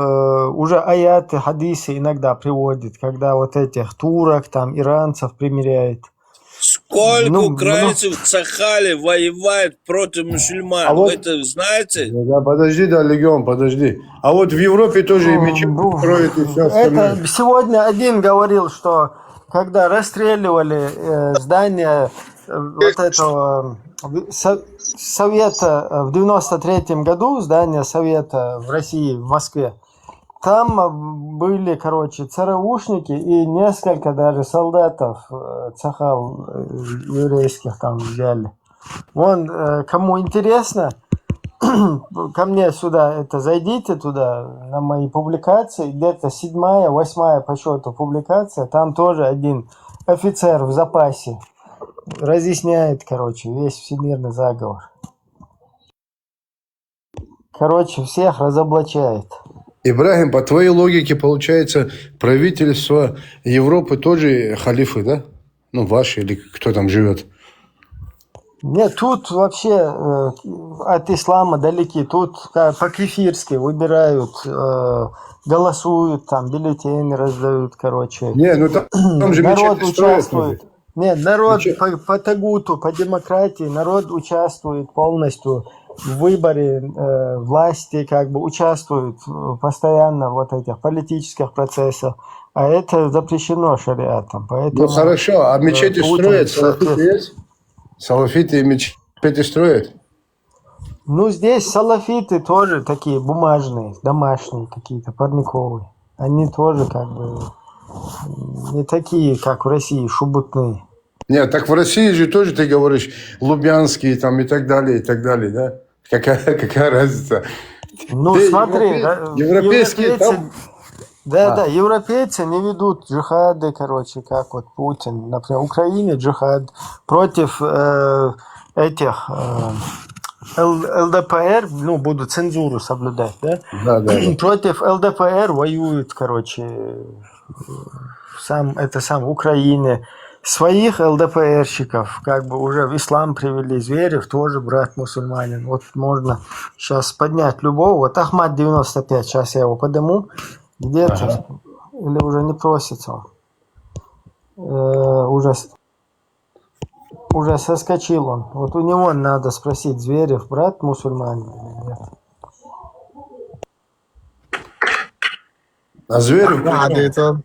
уже аяты, хадисы иногда приводит, когда вот этих турок, там, иранцев примеряет. Сколько украинцев в Сахале воевает против мусульман? Вы это знаете? Да, подожди, Легион, подожди. А вот в Европе тоже и мечети строят и все остальное. Это сегодня один говорил, что когда расстреливали здание вот этого совета в 93-м году, здание совета в России, в Москве, там были, ЦРУшники и несколько даже солдатов цахал еврейских там взяли. Вон, кому интересно, ко мне сюда, зайдите туда, на мои публикации, где-то 7-я, 8-я по счету публикация, там тоже один офицер в запасе разъясняет, весь всемирный заговор. Всех разоблачает. Ибрагим, по твоей логике, получается, правительство Европы тоже халифы, да? Ну, ваши или кто там живет? Нет, тут вообще от ислама далеки. Тут по-кефирски выбирают, голосуют, там бюллетени раздают, Не, ну там же народ мечети строят. участвует. Нет, народ по тагуту, по демократии, народ участвует полностью в выборе власти, как бы участвуют постоянно в вот этих политических процессах. А это запрещено шариатом. Поэтому, Ну хорошо, а мечети Путин, строят? Салафиты есть? Салафиты и мечети строят? Ну, здесь салафиты тоже такие бумажные, домашние какие-то, парниковые. Они тоже как бы не такие, как в России, шубутные. Нет, так в России же тоже, ты говоришь, лубянские там и так далее, да? Какая разница? Ну, Ты смотри, европейские там... Да, европейцы не ведут джихады, короче, как вот Путин. Например, в Украине джихад против этих ЛДПР, ну, будут цензуру соблюдать, да? Да. Против ЛДПР воюют, короче, в Украине. Своих ЛДПРщиков как бы уже в ислам привели. Зверев тоже брат мусульманин. Вот можно сейчас поднять любого. Вот Ахмад 95, сейчас я его подниму. Где-то. Или уже не просится. Уже соскочил он. Вот у него надо спросить, Зверев брат мусульманин или нет. А Зверев...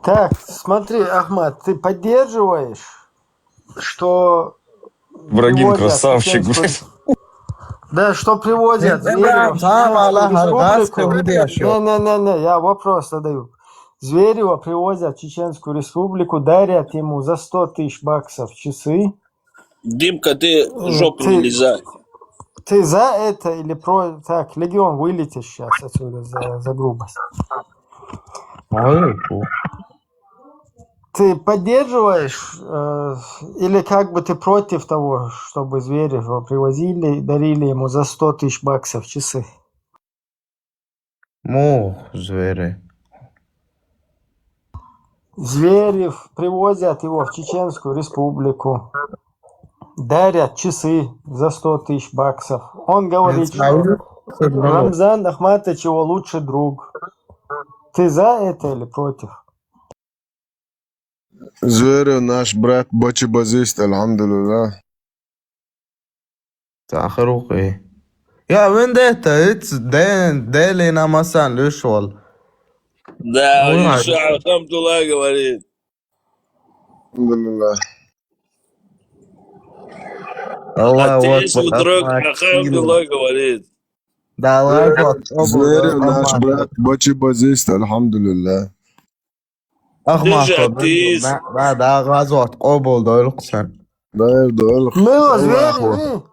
Так, смотри, Ахмад, ты поддерживаешь, что... Брагин привозят красавчик, чеченскую- блядь. Да, что привозят Зверева в Чеченскую Республику. Не, я вопрос задаю. Зверева привозят в Чеченскую Республику, дарят ему за 100 тысяч баксов часы. Димка, ты жопу не лизай. Ты за это или про... Так, Легион, вылетишь сейчас отсюда за грубость. Ты поддерживаешь или как бы ты против того, чтобы Зверева привозили и дарили ему за 100 тысяч баксов часы? Звери. Зверев привозят его в Чеченскую Республику, дарят часы за 100 тысяч баксов. Он говорит, что Рамзан Ахматович его лучший друг. Ты за это или против? Зверев наш брат бачибазист, алхамдулилlah. Тахруqi. Ya vendetta, it's daily namasan usual. Да, Ой. Иша, Алхамдулилlah говорит. Алхамдулилlah. А ты свой друг Алхамдулилlah говорит. Зверев наш брат бачибазист, алхамдулилlah. Ты же атеист. Да, غزوات قبول دولقسن. Да. Ну, Зверев,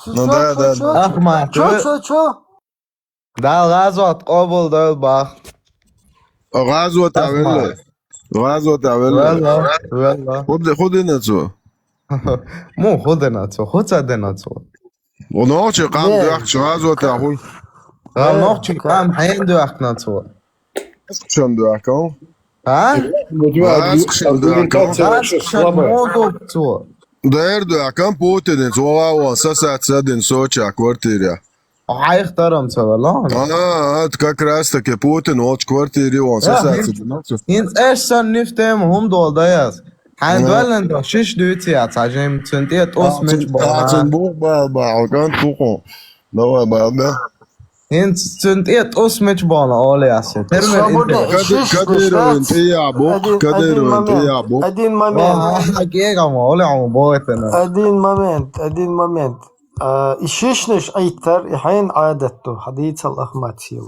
Ну да. Ахмат. Чё? Да, غزوات قبول دولباخ. غزوة تعمل خود نتو مو خود ونوچه قام دوخش غزوة تعمل قام نوخش قام حين دوخ نتو شم دوخكم ها؟ غزوة دوخ داير دوخكم Путин он сосать один Сочи квартире. А يختارم والله. Это как раз таки Путин в квартире он сосать. Инц эшсан нифтем هم دول دايز. حين دولن دو شش دوتي عجيم تنتيت اسمش Тацин бух ба كان توقو давай ба инц تنتيت اسمش بالا اولي اسي Один момент. Один момент. الشيشنش أيتر حين عادته حديث الأحمد سيو.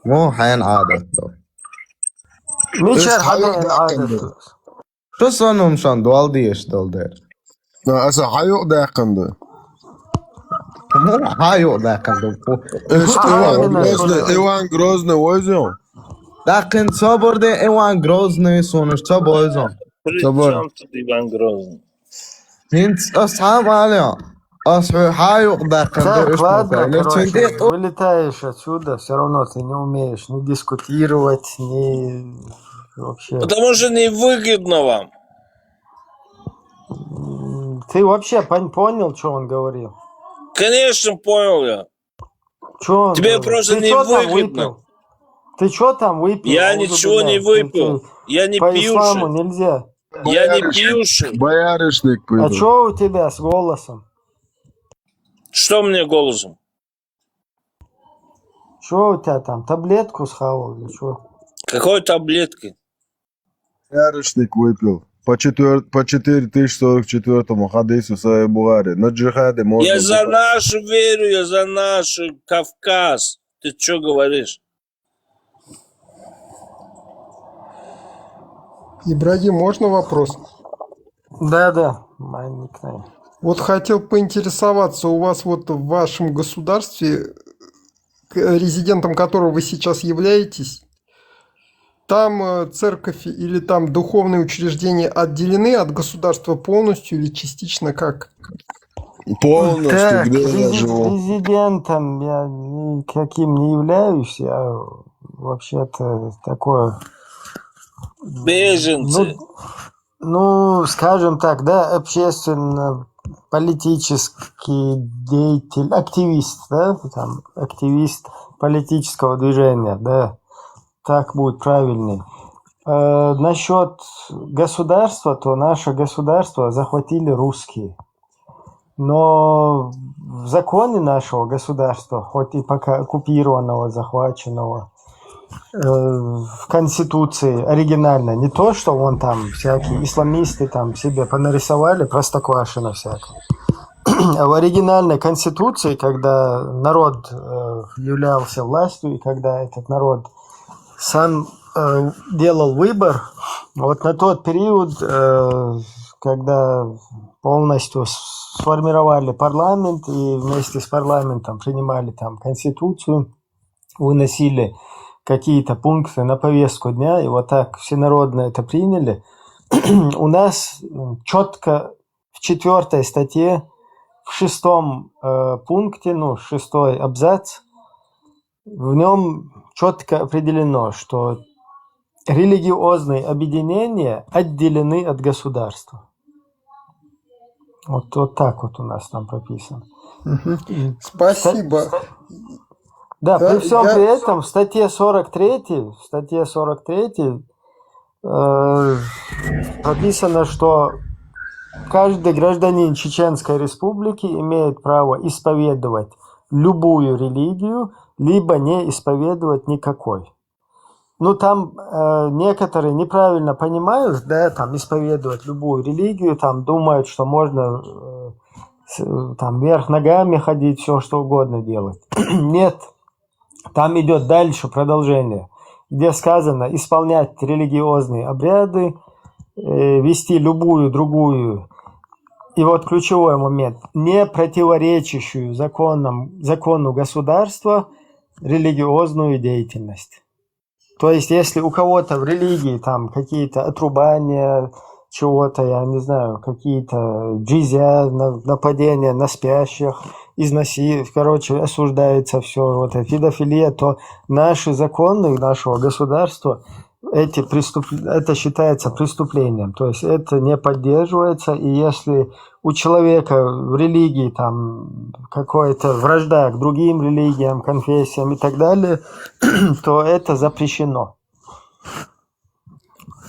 مو حين عادته ميشر حين عادته. شو صنهم شان دوال ديش دول دير أسا حيو داقنده مو حيو داقنده Иван Грозный возил. داقن صبر دي ايوان грозный сонуш تا بوزون При чем тут Иван Грозный? инц اصحاب عليهم اصحاب حيو داقنده Так, ладно, короче, вылетаешь отсюда, все равно ты не умеешь ни дискутировать, ни вообще... Потому что невыгодно вам. Ты вообще понял, что он говорил? Конечно, понял я. Что он Тебе говорил? просто Ты чё там невыгодно. выпил? Ты что там выпил? Я Аузу ничего не билля. выпил. Я не По пьющий. исламу нельзя. Я не пьющий. Боярышник А пойду. что у тебя с голосом? Что мне голосом? Что у тебя там, таблетку схавал или что? Какой таблетки? Боярышник выпил. По 4044 хадису Сахих Бухари. На джихаде можно... Я за нашу верю, я за наш Кавказ. Ты что говоришь? Ибрагим, можно вопрос? Да, мой никнейм. Вот хотел поинтересоваться, у вас вот в вашем государстве, резидентом которого вы сейчас являетесь, там церковь или там духовные учреждения отделены от государства полностью или частично как? Полностью, Так, где я живу. резидентом я никаким не являюсь, я вообще-то такое... Беженцы. Ну, скажем так, да, общественно-политический деятель, активист, да, там, активист политического движения, да, так будет правильнее. Насчет государства, то наше государство захватили русские. Но в законе нашего государства, хоть и пока оккупированного, захваченного, в Конституции оригинально, не то, что вон там всякие исламисты там себе понарисовали, простоквашино всякое. А в оригинальной Конституции, когда народ являлся властью, и когда этот народ сам делал выбор, вот на тот период, когда полностью сформировали парламент и вместе с парламентом принимали там Конституцию, выносили какие-то пункты на повестку дня, и вот так всенародно это приняли. У нас четко в 4 статье, в 6 пункте, 6 абзац, в нем четко определено, что религиозные объединения отделены от государства. Вот так вот у нас там прописано. Спасибо. Да, при всем при этом в статье 43, прописано, что каждый гражданин Чеченской Республики имеет право исповедовать любую религию, либо не исповедовать никакой. Ну, там некоторые неправильно понимают, да, там исповедовать любую религию, там думают, что можно там вверх ногами ходить, все что угодно делать. Нет. Там идет дальше продолжение, где сказано исполнять религиозные обряды, вести любую другую, и вот ключевой момент, не противоречащую закону государства религиозную деятельность. То есть, если у кого-то в религии там какие-то отрубания чего-то, я не знаю, какие-то джизя, нападения на спящих, осуждается все, вот эта педофилия, то наши законы нашего государства, это считается преступлением. То есть это не поддерживается, и если у человека в религии там какая-то вражда к другим религиям, конфессиям и так далее, то это запрещено.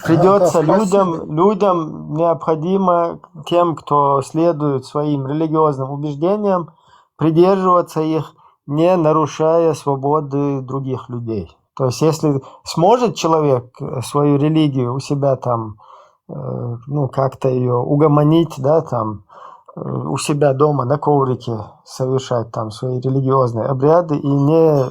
Придется людям необходимо, тем, кто следует своим религиозным убеждениям, придерживаться их, не нарушая свободы других людей. То есть, если сможет человек свою религию у себя там, как-то ее угомонить, да, там, у себя дома на коврике совершать там свои религиозные обряды и не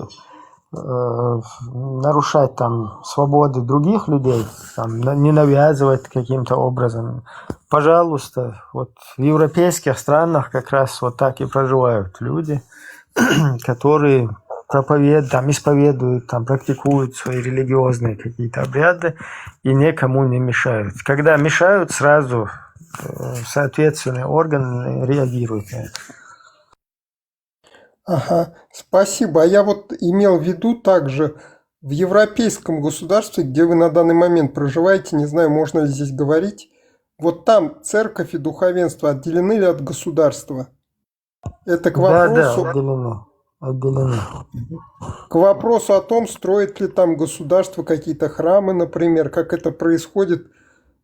нарушать там свободы других людей, там, не навязывать каким-то образом. Пожалуйста, вот в европейских странах как раз вот так и проживают люди, которые исповедуют, там, практикуют свои религиозные какие-то обряды и никому не мешают. Когда мешают, сразу соответственные органы реагируют на это. Ага, спасибо. А я вот имел в виду также в европейском государстве, где вы на данный момент проживаете, не знаю, можно ли здесь говорить, вот там церковь и духовенство отделены ли от государства? Это к вопросу... Да, отделены. К вопросу о том, строит ли там государство какие-то храмы, например, как это происходит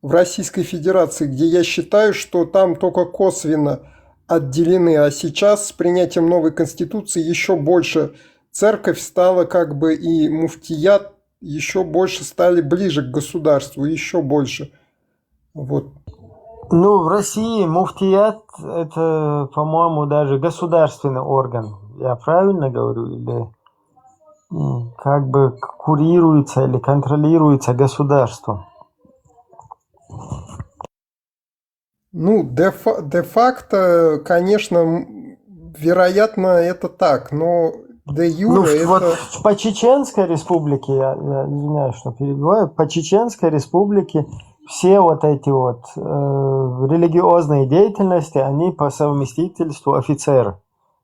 в Российской Федерации, где я считаю, что там только косвенно отделены, а сейчас с принятием новой конституции еще больше церковь стала как бы и муфтият еще больше стали ближе к государству, еще больше. Вот. Ну, в России муфтият – это, по-моему, даже государственный орган. Я правильно говорю? Или как бы курируется или контролируется государством? Ну, де-факто, конечно, вероятно, это так, но де-юре Ну, вот это... по Чеченской республике, я извиняюсь, что перебиваю, по Чеченской республике все вот эти вот религиозные деятельности, они по совместительству офицеры,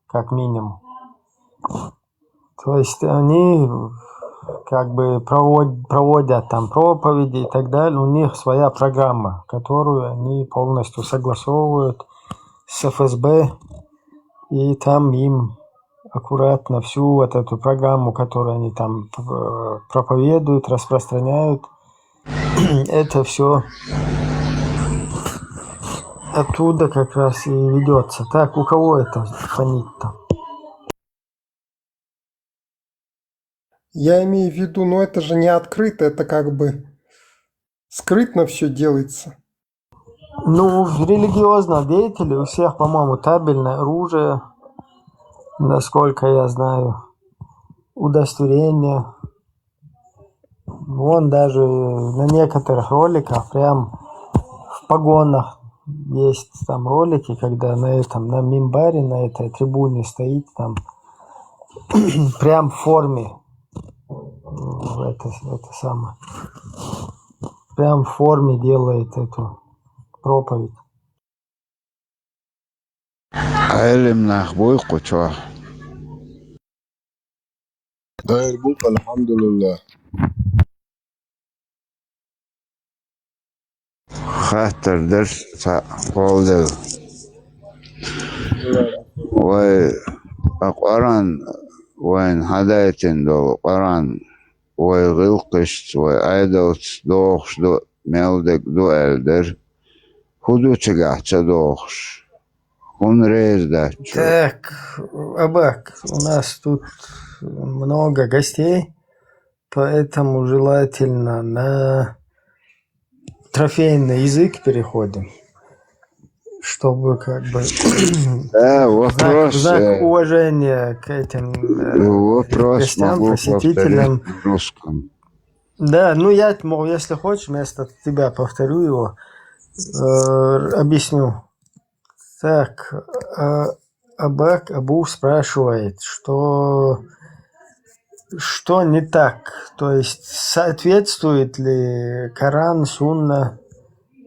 как минимум. То есть они как бы проводят там проповеди и так далее, у них своя программа, которую они полностью согласовывают с ФСБ, и там им аккуратно всю вот эту программу, которую они там проповедуют, распространяют, это все оттуда как раз и ведется. Так, у кого это фонит-то? Я имею в виду, но это же не открыто, это как бы скрытно все делается. Ну, религиозных деятелей у всех, по-моему, табельное оружие, насколько я знаю, удостоверение. Вон даже на некоторых роликах прям в погонах есть там ролики, когда на мимбаре, на этой трибуне стоит там прям в форме. Это самое. Прям в форме делает эту проповедь. علم نخبوي قطوة داير بوك الحمد لله. خاطر درس قولي وقرن وين هدايتن دول قرن وغلقشت وعيدوت دوخش دو ميلدك دو элдер худу чегахча доخш он рездач. Так, Абак, у нас тут много гостей, поэтому желательно на трофейный язык переходим, чтобы как бы вопрос, знак уважения к этим вопрос гостям, могу посетителям. повторить в русском. Да, ну я, если хочешь, вместо тебя повторю его, объясню. Так, Абак Абу спрашивает, что не так, то есть соответствует ли Коран, Сунна,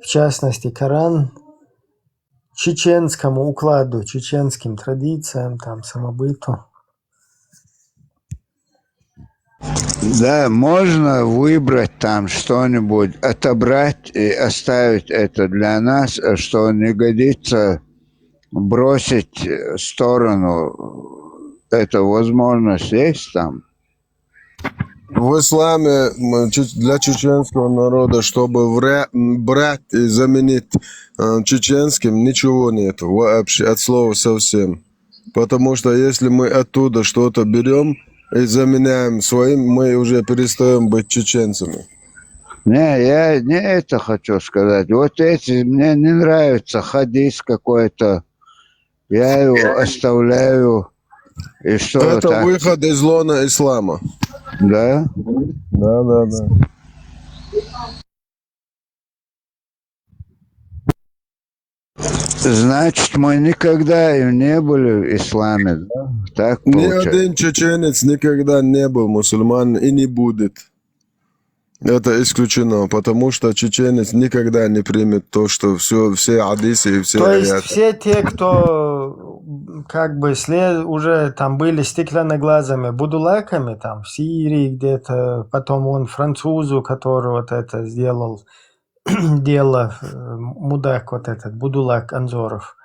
в частности Коран, чеченскому укладу, чеченским традициям, там, самобыту. Да, можно выбрать там что-нибудь, отобрать и оставить это для нас, а что не годится, бросить в сторону. Эта возможность есть там? В исламе для чеченского народа, чтобы брать и заменить чеченским, ничего нет вообще от слова совсем. Потому что если мы оттуда что-то берем и заменяем своим, мы уже перестаем быть чеченцами. Не, я не это хочу сказать. Вот эти мне не нравится хадис какой-то. Я его оставляю. И что это так? выход из лона ислама. Да? Да. Значит, мы никогда и не были в исламе, да? Так Ни получается. один чеченец никогда не был мусульман и не будет. Это исключено, потому что чеченец никогда не примет то, что все хадисы и все То есть аяты. все те, кто как бы уже там были стеклянноглазыми будулаками, там в Сирии где-то, потом он французу, который вот это сделал дело, мудак вот этот, будулак Анзоров,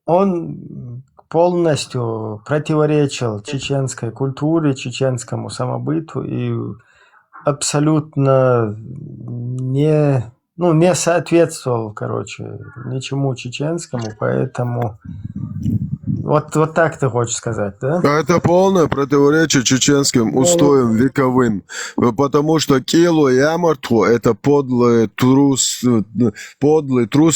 он полностью противоречил чеченской культуре, чеченскому самобыту и абсолютно не ну, не соответствовал, короче, ничему чеченскому, поэтому вот так ты хочешь сказать, да? Это полное противоречие чеченским устоям вековым, потому что Кило и Амартху — это подлый трус,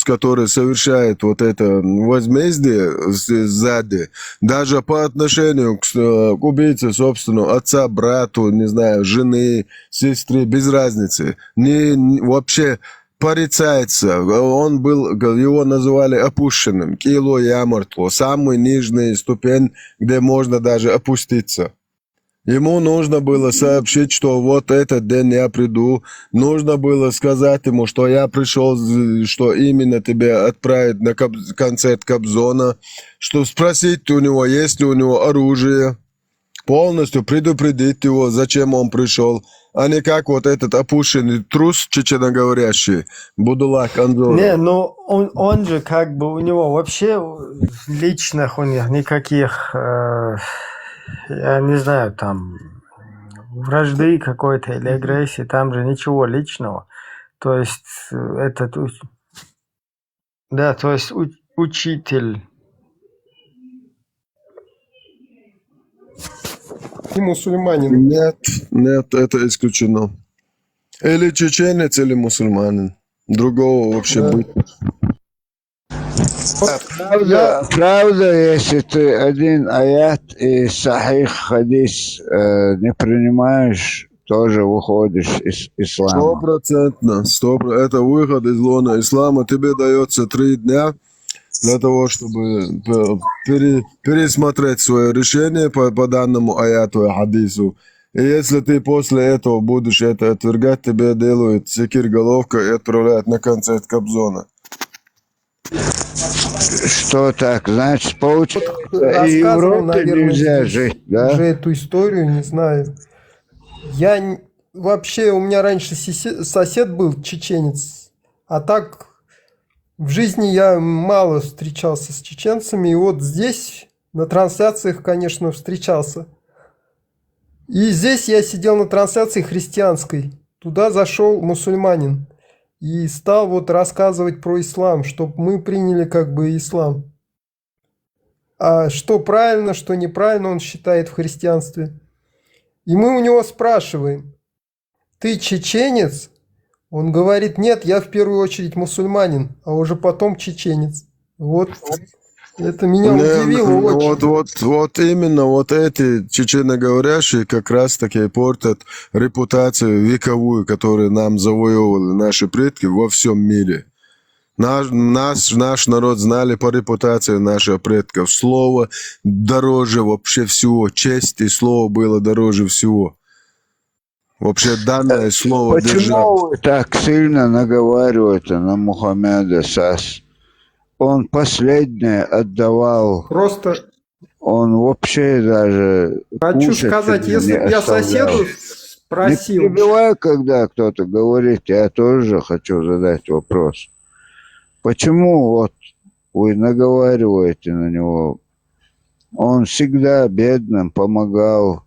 который совершает вот это возмездие сзади, даже по отношению к убийце собственного отца, брату, не знаю, жены, сестры, без разницы. Вообще порицается. Он был, его называли опущенным. Кило и Амартло. Самый нижний ступень, где можно даже опуститься. Ему нужно было сообщить, что вот этот день я приду. Нужно было сказать ему, что я пришел, что именно тебя отправить на концерт Кобзона. Что спросить у него, есть ли у него оружие. Полностью предупредить его, зачем он пришел. А не как вот этот опущенный трус чеченоговорящий, Будулак Анзор. Не, ну он же как бы у него вообще личных у них никаких, я не знаю, там вражды какой-то или агрессии, там же ничего личного. То есть этот, да, то есть учитель. И мусульманин. Нет, это исключено. Или чеченец, или мусульманин. Другого вообще быть. Правда, если ты один аят и сахих хадис не принимаешь, тоже выходишь из ислама. 100%. Это выход из лона ислама. Тебе дается 3 дня для того, чтобы пересмотреть свое решение по данному аяту и хадису. И если ты после этого будешь это отвергать, тебе делают секир головка и отправляют на концерт Кобзона. Что так? Значит, получается, и в Рассказывал, Европе наверное, нельзя здесь жить, да? уже эту историю, не знаю. Вообще, у меня раньше сосед был чеченец, а так в жизни я мало встречался с чеченцами, и вот здесь на трансляциях, конечно, встречался. И здесь я сидел на трансляции христианской. Туда зашел мусульманин и стал вот рассказывать про ислам, чтобы мы приняли как бы ислам. А что правильно, что неправильно он считает в христианстве. И мы у него спрашиваем: ты чеченец? Он говорит: нет, я в первую очередь мусульманин, а уже потом чеченец. Вот это меня удивило очень. Вот именно вот эти чеченоговорящие как раз таки портят репутацию вековую, которую нам завоевывали наши предки во всем мире. Наш народ знали по репутации наших предков. Слово дороже вообще всего. Честь и слово было дороже всего. Вообще данное слово держать. Почему вы так сильно наговариваете на Мухаммеда Сас? Он последнее отдавал. Просто он вообще даже хочу сказать, если бы я соседу спросил. Не перебивай, когда кто-то говорит, я тоже хочу задать вопрос. Почему вот вы наговариваете на него? Он всегда бедным помогал.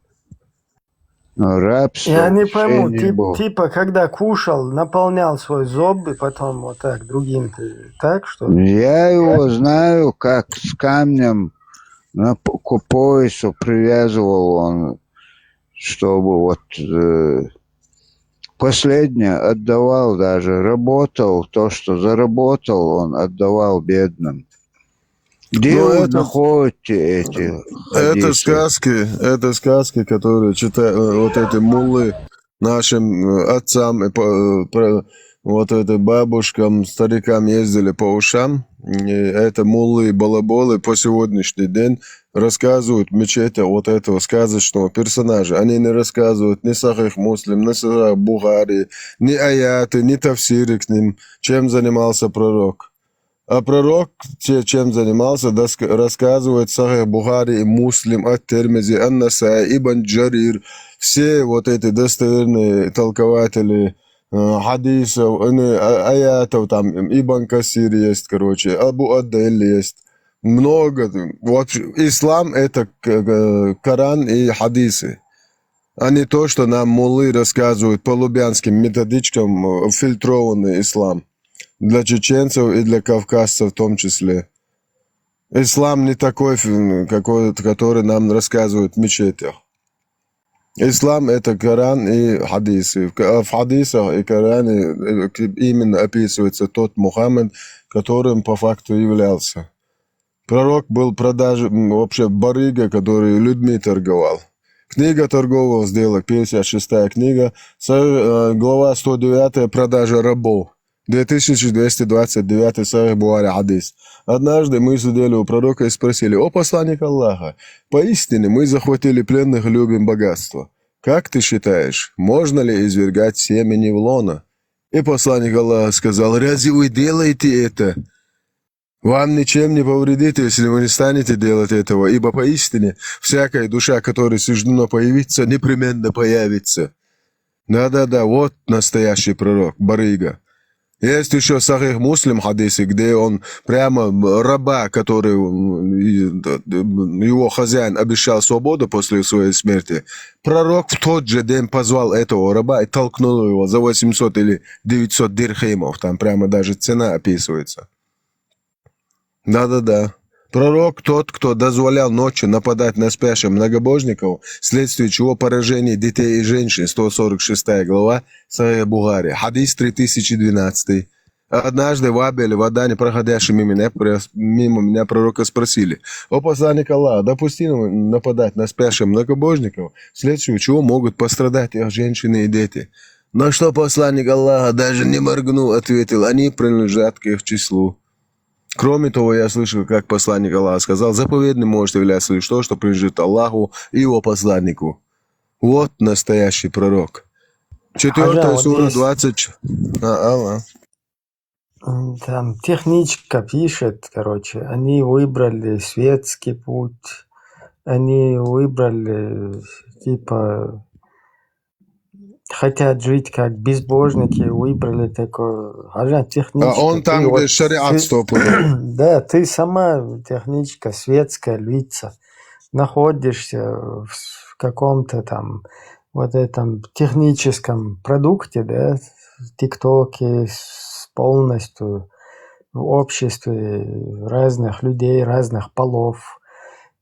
Рабство. Я не пойму, типа, когда кушал, наполнял свой зоб и потом вот так другим, так что ли? Я его знаю, как с камнем к поясу привязывал он, чтобы вот последнее отдавал даже, работал, то, что заработал, он отдавал бедным. Где вы находите эти хадисы? Это сказки, которые читают вот эти муллы нашим отцам, вот это бабушкам, старикам ездили по ушам. И это муллы и балаболы по сегодняшний день рассказывают в мечети вот этого сказочного персонажа. Они не рассказывают ни Сахих Муслим, ни Сахих Бухари, ни аяты, ни тафсиры к ним, чем занимался пророк. А пророк, чем занимался, рассказывает Сахих Бухари и Муслим, Ат-Тирмизи, Ан-Насаи, Ибн Джарир, все вот эти достоверные толкователи хадисов, аятов, там Ибн Касир есть, короче, Абу Аддаль есть. Много. Вот, ислам — это Коран и хадисы. а не то, что нам муллы рассказывают по лубянским методичкам фильтрованный ислам. Для чеченцев и для кавказцев в том числе. Ислам не такой, который нам рассказывают в мечетях. Ислам – это Коран и хадисы. В хадисах и Коране именно описывается тот Мухаммад, которым по факту являлся. Пророк был вообще барыга, который людьми торговал. Книга торговых сделок, 56-я книга, глава 109 «Продажа рабов». 2229 Сахих Бухари хадис. Однажды мы сидели у пророка и спросили: «О посланник Аллаха, поистине мы захватили пленных и любим богатство. Как ты считаешь, можно ли извергать семени в лоно?» И посланник Аллаха сказал: «Разве вы делаете это? Вам ничем не повредит, если вы не станете делать этого, ибо поистине всякая душа, которой суждено появиться, непременно появится». Да-да-да, вот настоящий пророк, барыга. Есть еще Сахих Муслим хадисы, где он прямо раба, который его хозяин обещал свободу после своей смерти, пророк в тот же день позвал этого раба и толкнул его за 800 или 900 дирхемов. Там прямо даже цена описывается. Да-да-да. Пророк тот, кто дозволял ночью нападать на спящих многобожников, вследствие чего поражение детей и женщин, 146 глава, Сахих Бухари, хадис 3012. Однажды в Абеле, в Адане, проходящие мимо меня пророка спросили: «О посланник Аллаха, допусти нападать на спящих многобожников, вследствие чего могут пострадать их женщины и дети?» На что посланник Аллаха, даже не моргнув, ответил: «Они принадлежат к их числу». Кроме того, я слышал, как посланник Аллаха сказал: «Заповедным может являться лишь то, что принадлежит Аллаху и его посланнику». Вот настоящий пророк. 4 сура 20. Там техничка пишет, короче, они выбрали светский путь, они выбрали, типа, хотят жить как безбожники, выбрали такое, техничка. А он там, где шариат стопудово. Да, ты сама техничка, светская лица, находишься в каком-то там вот этом техническом продукте, да, в ТикТоке, полностью в обществе разных людей, разных полов.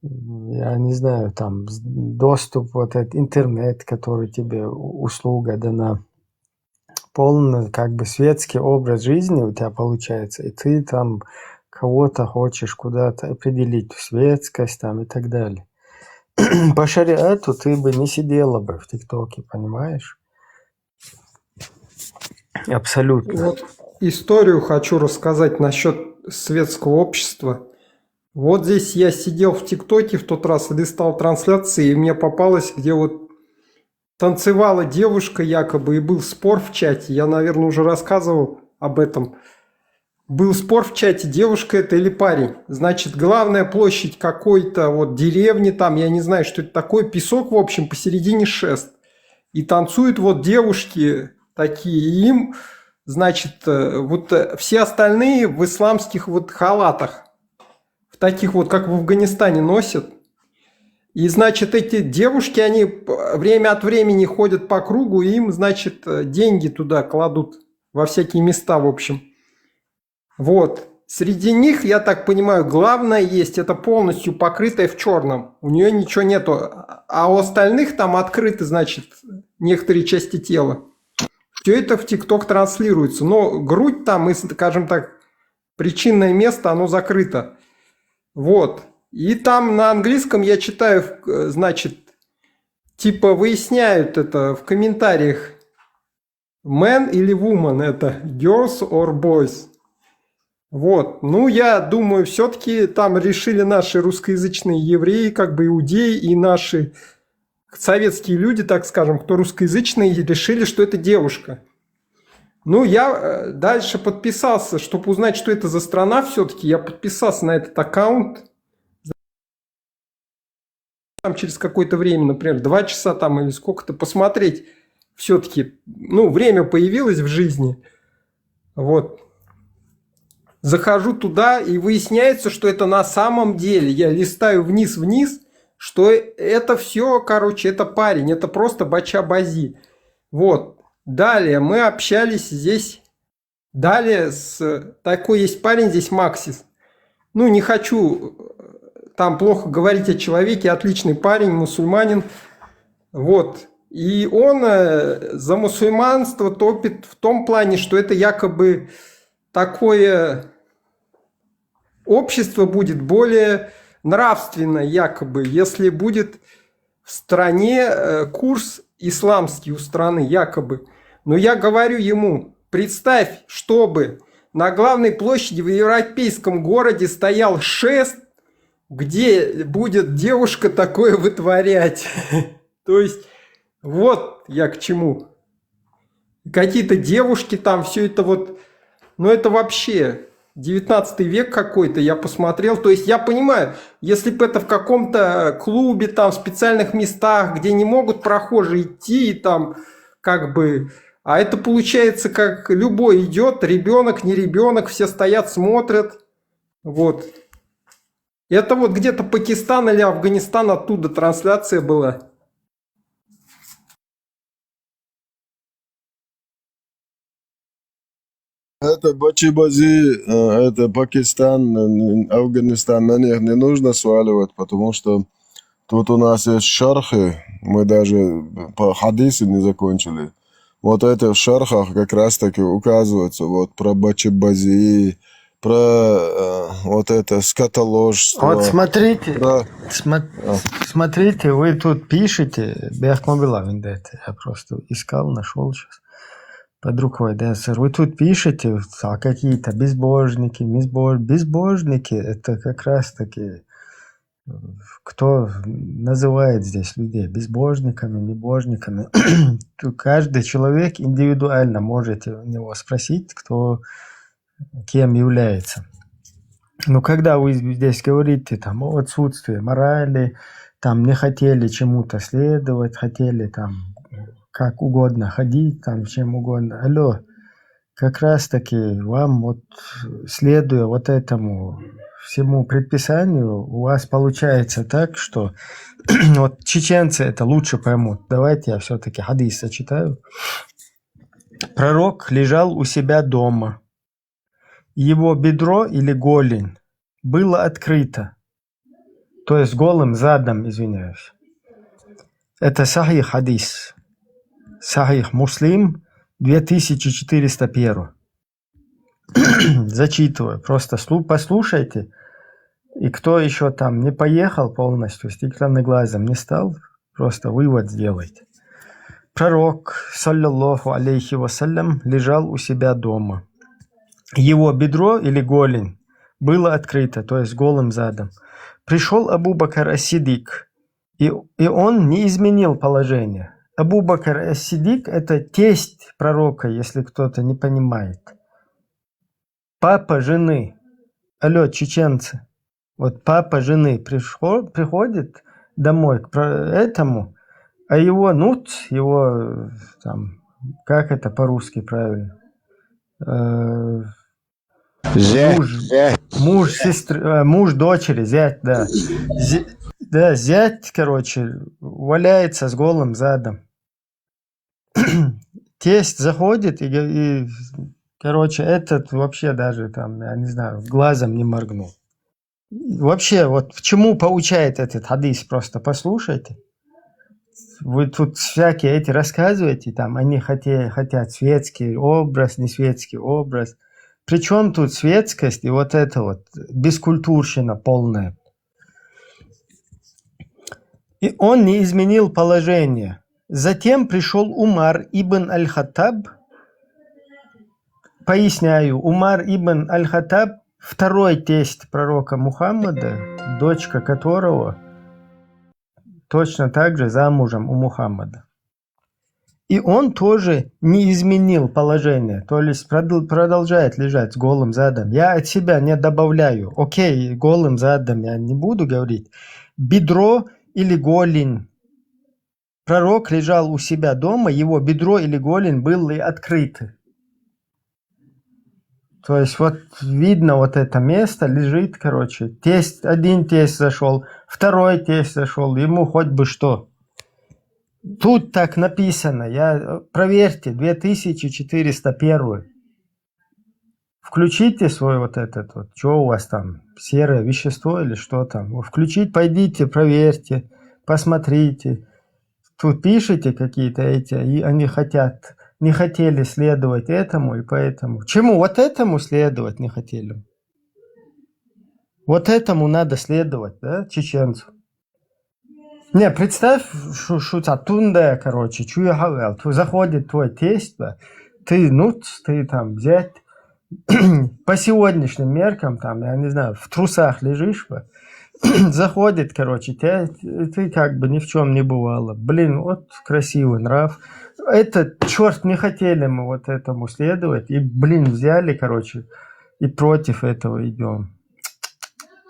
Я не знаю, там доступ, вот этот интернет, который тебе услуга дана, полный как бы светский образ жизни у тебя получается, и ты там кого-то хочешь куда-то определить в светскость там и так далее. По шариату ты бы не сидела бы в ТикТоке, понимаешь? Абсолютно. Вот историю хочу рассказать насчет светского общества. Вот здесь я сидел в ТикТоке в тот раз, листал трансляции, и мне попалось, где вот танцевала девушка якобы, и был спор в чате. Я, наверное, уже рассказывал об этом. Был спор в чате, девушка это или парень. Значит, главная площадь какой-то вот деревни, там, я не знаю, что это такое, песок, в общем, посередине шест. И танцуют вот девушки такие, и им, значит, вот все остальные в исламских вот халатах. Таких вот, как в Афганистане носят. И, значит, эти девушки, они время от времени ходят по кругу, и им, значит, деньги туда кладут во всякие места, в общем. Вот. Среди них, я так понимаю, главное есть, это полностью покрытая в черном. У нее ничего нету. А у остальных там открыты, значит, некоторые части тела. Все это в ТикТок транслируется. Но грудь там, и, скажем так, причинное место, оно закрыто. Вот. И там на английском я читаю, значит, типа выясняют это в комментариях. Man или woman это girls or boys. Вот. Ну, я думаю, все-таки там решили наши русскоязычные евреи, как бы иудеи и наши советские люди, так скажем, кто русскоязычные, решили, что это девушка. Ну, я дальше подписался, чтобы узнать, что это за страна все-таки. Я подписался на этот аккаунт. Там через какое-то время, например, 2 часа там или сколько-то, посмотреть все-таки. Ну, время появилось в жизни. Вот. Захожу туда, и выясняется, что это на самом деле. Я листаю вниз-вниз. что это все, короче, это парень, это просто бача-бази. Вот. Далее мы общались здесь, далее с такой есть парень здесь, Максис. Ну, не хочу там плохо говорить о человеке, отличный парень, мусульманин. Вот. И он за мусульманство топит в том плане, что это якобы такое общество будет более нравственное, якобы, если будет в стране курс исламский у страны, якобы. Но я говорю ему, представь, чтобы на главной площади в европейском городе стоял шест, где будет девушка такое вытворять. То есть, вот я к чему. Какие-то девушки там, все это вот, ну это вообще 19 век какой-то, я посмотрел. То есть я понимаю, если бы это в каком-то клубе, там, в специальных местах, где не могут прохожие идти, там, как бы... А это получается, как любой идет, ребенок, не ребенок, все стоят, смотрят. Вот. Это вот где-то Пакистан или Афганистан, оттуда трансляция была. Это Бачи-Бази, это Пакистан, Афганистан, на них не нужно сваливать, потому что тут у нас есть шархи, мы даже по хадису не закончили. Вот это в шархах как раз-таки указывается вот про Бачи-Бази, про вот это скотоложство. Вот смотрите, про... смотрите, вы тут пишете, Бяхмобила Виндете, я просто искал, нашел сейчас. Под рукой ДСР. Вы тут пишете, какие-то безбожники, безбожники, это как раз-таки, кто называет здесь людей безбожниками, небожниками. Каждый человек индивидуально можете у него спросить, кто кем является. Но когда вы здесь говорите там, о отсутствии морали, там не хотели чему-то следовать, хотели там как угодно ходить, там чем угодно. Алло, как раз таки вам вот следуя вот этому всему предписанию, у вас получается так, что вот чеченцы это лучше поймут. Давайте я все-таки хадис зачитаю. Пророк лежал у себя дома. Его бедро или голень было открыто. То есть голым задом, извиняюсь. Это сахих хадис. Сахих Муслим 2401. Зачитываю. Просто послушайте. И кто еще там не поехал полностью, стеклянным глазом не стал, просто вывод сделайте. Пророк, саллиллаху алейхи вассалям, лежал у себя дома. Его бедро или голень было открыто, то есть голым задом. Пришел Абу Бакр ас-Сидик, и он не изменил положение. Абу Бакр ас-Сидик – это тесть пророка, если кто-то не понимает. Папа жены. Алло, чеченцы. Вот папа жены приходит домой к этому, а его нут, его там, как это по-русски правильно? Муж сестры, муж дочери, зять, да. Да, зять, короче, валяется с голым задом. Тесть заходит и, короче, этот вообще даже там, я не знаю, глазом не моргнул. Вообще, вот к чему поучает этот хадис, просто послушайте. Вы тут всякие эти рассказываете, там, они хотят светский образ, не светский образ. Причем тут светскость и вот это вот бескультурщина полная. И он не изменил положение. Затем пришел Умар ибн аль-Хаттаб. Поясняю, Умар ибн аль-Хаттаб второй тесть пророка Мухаммада, дочка которого точно так же замужем у Мухаммада. И он тоже не изменил положение, то есть продолжает лежать с голым задом. Я от себя не добавляю. Окей, голым задом я не буду говорить. Бедро или голень. Пророк лежал у себя дома, его бедро или голень были открыты. То есть вот видно вот это место лежит, короче. Тесть, один тесть зашел, второй тесть зашел, ему хоть бы что. Тут так написано, проверьте, 2401. Включите свой вот этот вот, что у вас там, серое вещество или что там. Включить, пойдите, проверьте, посмотрите. Тут пишите какие-то эти, и они не хотели следовать этому и поэтому. Чему? Вот этому следовать не хотели. Вот этому надо следовать, да, чеченцу. Не, представь, что тунда, короче, чуя хавел, заходит твой тесть, ты там взять, по сегодняшним меркам, там, я не знаю, в трусах лежишь, заходит, короче, ты как бы ни в чем не бывало. Блин, вот красивый нрав. Это, черт, не хотели мы вот этому следовать, и, блин, взяли, короче, и против этого идем.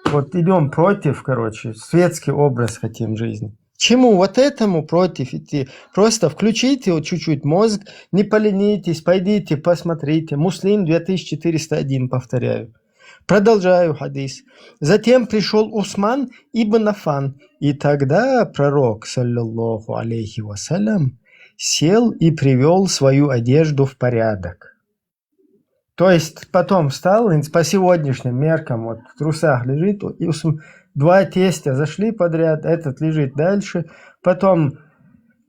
Вот идем против, короче, светский образ хотим жизни. Чему вот этому против идти? Просто включите вот чуть-чуть мозг, не поленитесь, пойдите, посмотрите. Муслим 2401, повторяю. Продолжаю хадис. Затем пришел Усман ибн Аффан, и тогда пророк, саллаллаху алейхи вассалям, сел и привел свою одежду в порядок. То есть потом встал, и по сегодняшним меркам, вот в трусах лежит, и два тестя зашли подряд, этот лежит дальше. Потом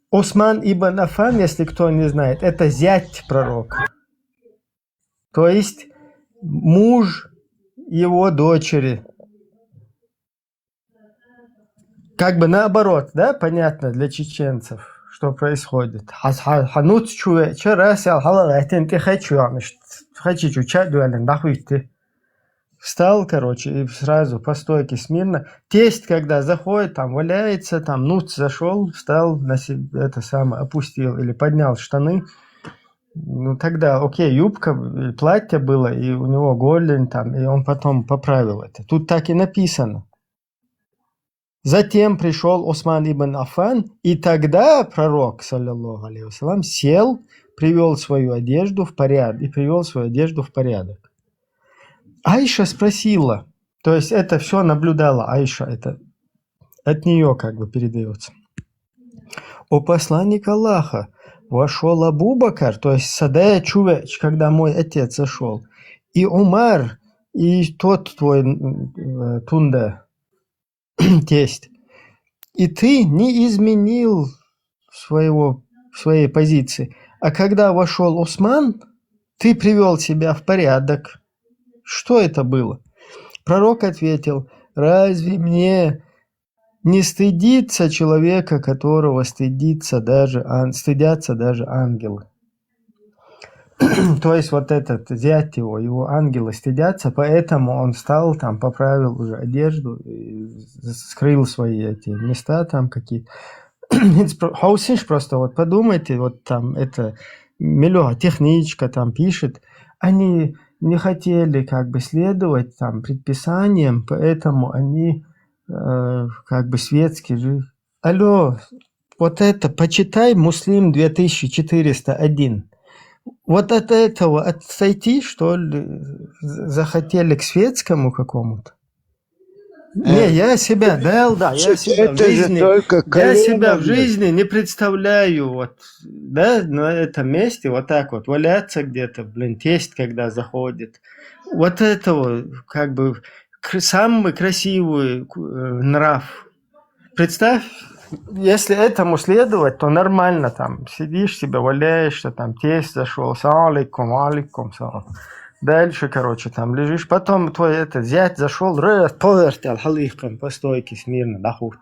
Усман ибн Аффан, если кто не знает, это зять пророка. То есть муж его дочери. Как бы наоборот, да, понятно для чеченцев, что происходит. Встал, короче, и сразу по стойке смирно. Тесть, когда заходит, там валяется, там нут зашел, встал, на себя, это самое, опустил или поднял штаны. Ну тогда, окей, юбка, платье было, и у него голень там, и он потом поправил это. Тут так и написано. Затем пришел Усман ибн Аффан, и тогда пророк, саллаллаху алейхи вассалям, сел, привел свою одежду в порядок, Айша спросила, то есть это все наблюдала Айша, это от нее как бы передается. О посланник Аллаха, вошел Абу Бакр, то есть Садая Чувеч, когда мой отец зашел, и Умар, и тот твой Тунда, тесть, и ты не изменил своей позиции. А когда вошел Усман, ты привел себя в порядок. Что это было? Пророк ответил, разве мне не стыдиться человека, которого стыдятся даже ангелы? То есть вот этот зять его ангелы стыдятся, поэтому он встал, там поправил уже одежду, скрыл свои эти места там какие-то. Хаусинш просто вот подумайте, вот там это Мелюга, техничка там пишет, они не хотели как бы следовать там предписаниям, поэтому они как бы светские же. Алло, вот это почитай Муслим 2401. Вот от этого отойти, что ли, захотели к светскому какому-то? Не, я себя в жизни не представляю, вот, да, на этом месте вот так вот валяться где-то, блин, тесть, когда заходит. Вот этого, как бы, самый красивый нрав. Представь, если этому следовать, то нормально там, сидишь себе, валяешься, там, тесть зашел, салам алейкум, салам. Дальше, короче, там лежишь. Потом твой этот зять зашел, повертел халихком по стойке смирно, дохуд.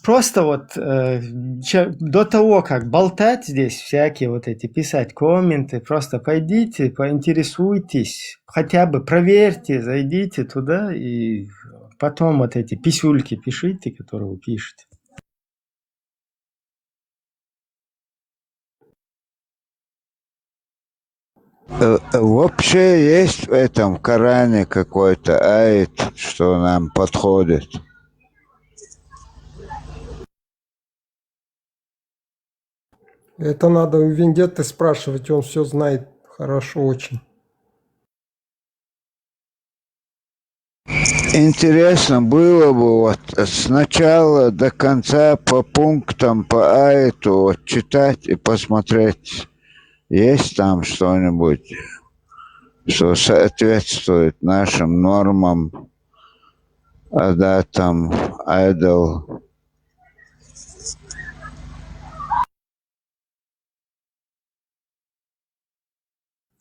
Просто вот до того, как болтать здесь, всякие вот эти, писать комменты, просто пойдите, поинтересуйтесь, хотя бы проверьте, зайдите туда и потом вот эти писюльки пишите, которые вы пишете. Вообще есть в этом Коране какой-то аят, что нам подходит? Это надо у Вендетты спрашивать, он все знает хорошо очень. Интересно было бы вот с начала до конца по пунктам, по аяту вот читать и посмотреть, есть там что-нибудь, что соответствует нашим нормам, адатам, айдол.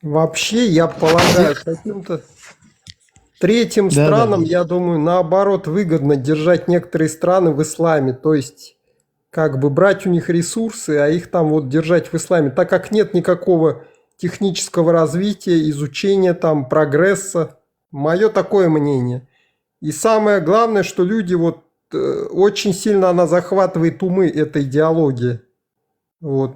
Вообще, я полагаю, каким-то третьим странам, я думаю, наоборот, выгодно держать некоторые страны в исламе. То есть, как бы брать у них ресурсы, а их там вот держать в исламе. Так как нет никакого технического развития, изучения там, прогресса. Мое такое мнение. И самое главное, что люди вот очень сильно она захватывает умы, эта идеология. Вот.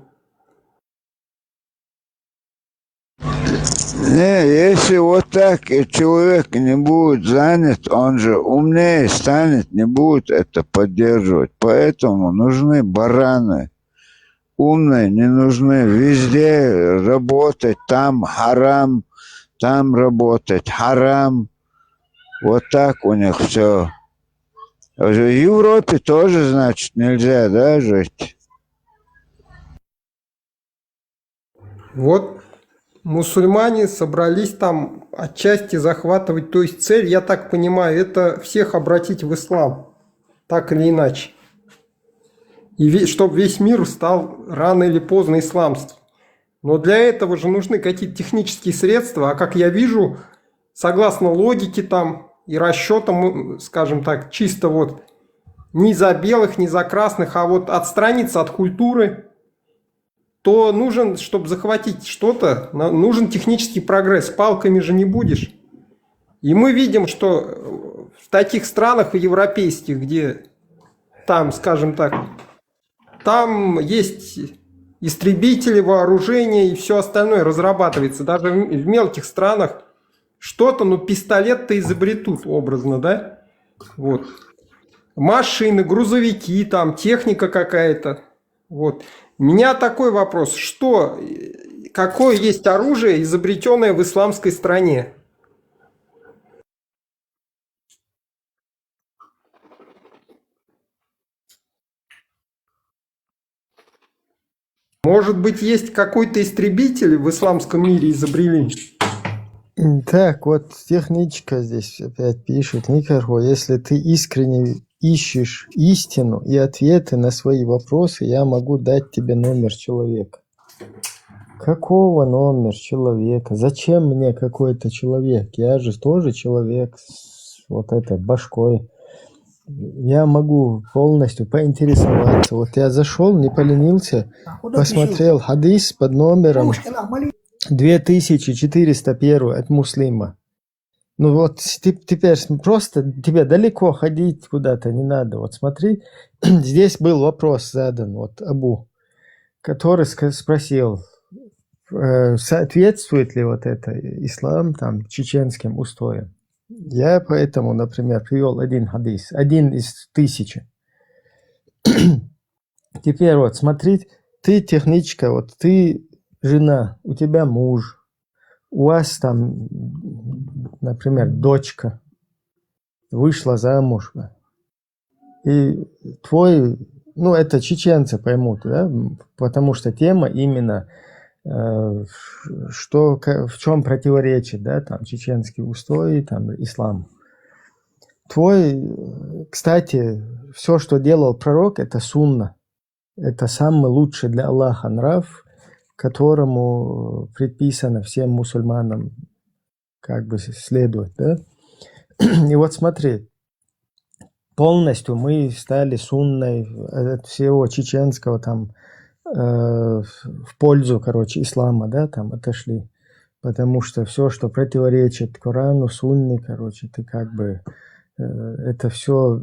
Не, если вот так человек не будет занят, он же умнее станет, не будет это поддерживать. Поэтому нужны бараны. Умные не нужны. Везде работать, там харам, там работать харам. Вот так у них все. В Европе тоже, значит, нельзя, да, жить? Вот мусульмане собрались там отчасти захватывать. То есть цель, я так понимаю, это всех обратить в ислам. Так или иначе. И чтобы весь мир стал рано или поздно исламским. Но для этого же нужны какие-то технические средства. А как я вижу, согласно логике там и расчетам, скажем так, чисто вот ни за белых, ни за красных, а вот отстраниться от культуры, то нужен, чтобы захватить что-то, нужен технический прогресс. Палками же не будешь. И мы видим, что в таких странах, в европейских, где там, скажем так, там есть истребители, вооружение и все остальное разрабатывается. Даже в мелких странах что-то, ну, пистолет-то изобретут образно, да? Вот. Машины, грузовики, там, техника какая-то. Вот. У меня такой вопрос. Какое есть оружие, изобретенное в исламской стране? Может быть, есть какой-то истребитель в исламском мире изобрели? Так, вот техничка здесь опять пишет. Никархо, если ты искренне ищешь истину и ответы на свои вопросы, я могу дать тебе номер человека. Какого номер человека? Зачем мне какой-то человек? Я же тоже человек с вот этой башкой. Я могу полностью поинтересоваться. Вот я зашел, не поленился, посмотрел хадис под номером 2401 от Муслима. Ну вот теперь просто тебе далеко ходить куда-то не надо. Вот смотри, здесь был вопрос задан, вот Абу, который спросил, соответствует ли вот это ислам там чеченским устоям. Я поэтому, например, привел один хадис, один из 1000. Теперь вот смотри, ты техничка, вот ты жена, у тебя муж, у вас там, например, дочка вышла замуж, и твой, ну это чеченцы поймут, да, потому что тема именно что, в чем противоречит, да, там, чеченские устои, там, ислам. Кстати, все, что делал пророк, это сунна. Это самый лучший для Аллаха нрав, которому предписано всем мусульманам как бы следовать, да. И вот смотри, полностью мы стали сунной от всего чеченского там, в пользу, короче, ислама, да, там отошли. Потому что все, что противоречит Корану, Сунне, короче, ты как бы, это все,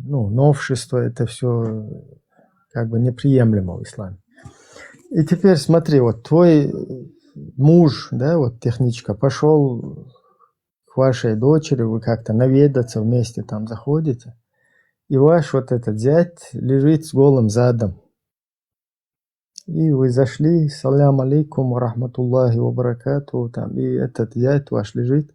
ну, новшество, это все как бы неприемлемо в исламе. И теперь смотри, вот твой муж, да, вот техничка, пошел к вашей дочери, вы как-то наведаться вместе там заходите, и ваш вот этот зять лежит с голым задом. И вы зашли, салям алейкум, ва рахматуллахи ва баракату, там, и этот зять ваш лежит,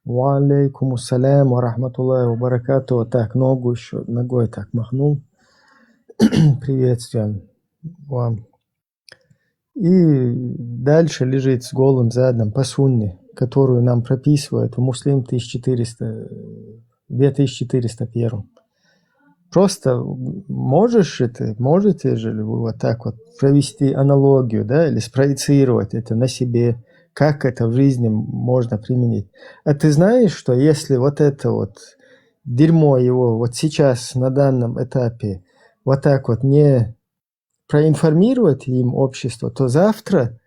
ва алейкум ассалям, ва рахматуллахи ва баракату, вот так, ногу еще, ногой так махнул, приветствуем вам. И дальше лежит с голым задом по сунне, которую нам прописывают в Муслим 2401. Просто можете же ли вы вот так вот провести аналогию, да, или спроецировать это на себе, как это в жизни можно применить. А ты знаешь, что если вот это вот дерьмо его вот сейчас на данном этапе вот так вот не проинформировать им общество, то завтра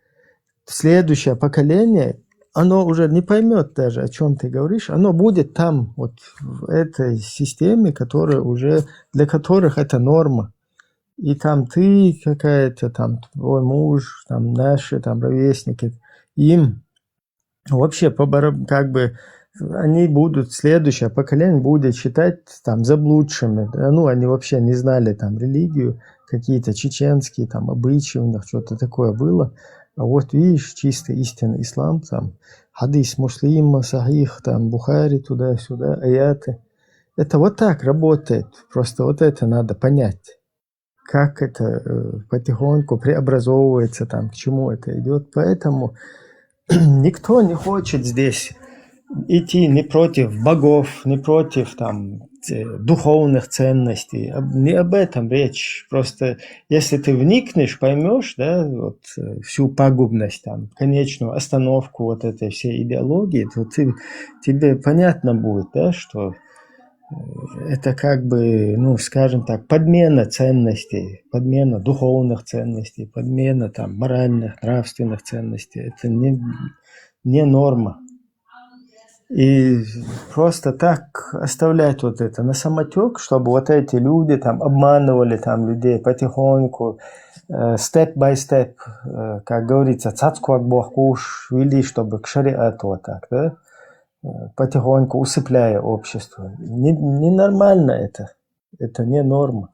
следующее поколение, оно уже не поймет даже, о чем ты говоришь, оно будет там, вот в этой системе, которая уже, для которых это норма. И там ты какая-то, там твой муж, там наши, там ровесники, им вообще как бы они будут, следующее поколение будет считать там заблудшими. Да? Ну, они вообще не знали там религию, какие-то чеченские там обычаи, у них что-то такое было. А вот видишь, чистый истинный ислам, там, хадис Муслима, Сахих, там, Бухари, туда-сюда, аяты. Это вот так работает. Просто вот это надо понять. Как это потихоньку преобразовывается, там, к чему это идет. Поэтому никто не хочет здесь идти не против богов, не против там духовных ценностей. Не об этом речь. Просто если ты вникнешь, поймешь, да, вот, всю пагубность, там, конечную остановку вот этой всей идеологии, то тебе понятно будет, да, что это как бы, ну, скажем так, подмена ценностей, подмена духовных ценностей, подмена там моральных, нравственных ценностей. Это не норма. И просто так оставлять вот это на самотек, чтобы вот эти люди там обманывали там людей потихоньку, step by step, как говорится, цацку акбохкуш вели, чтобы к шариату вот так, да, потихоньку усыпляя общество. Ненормально это не норма.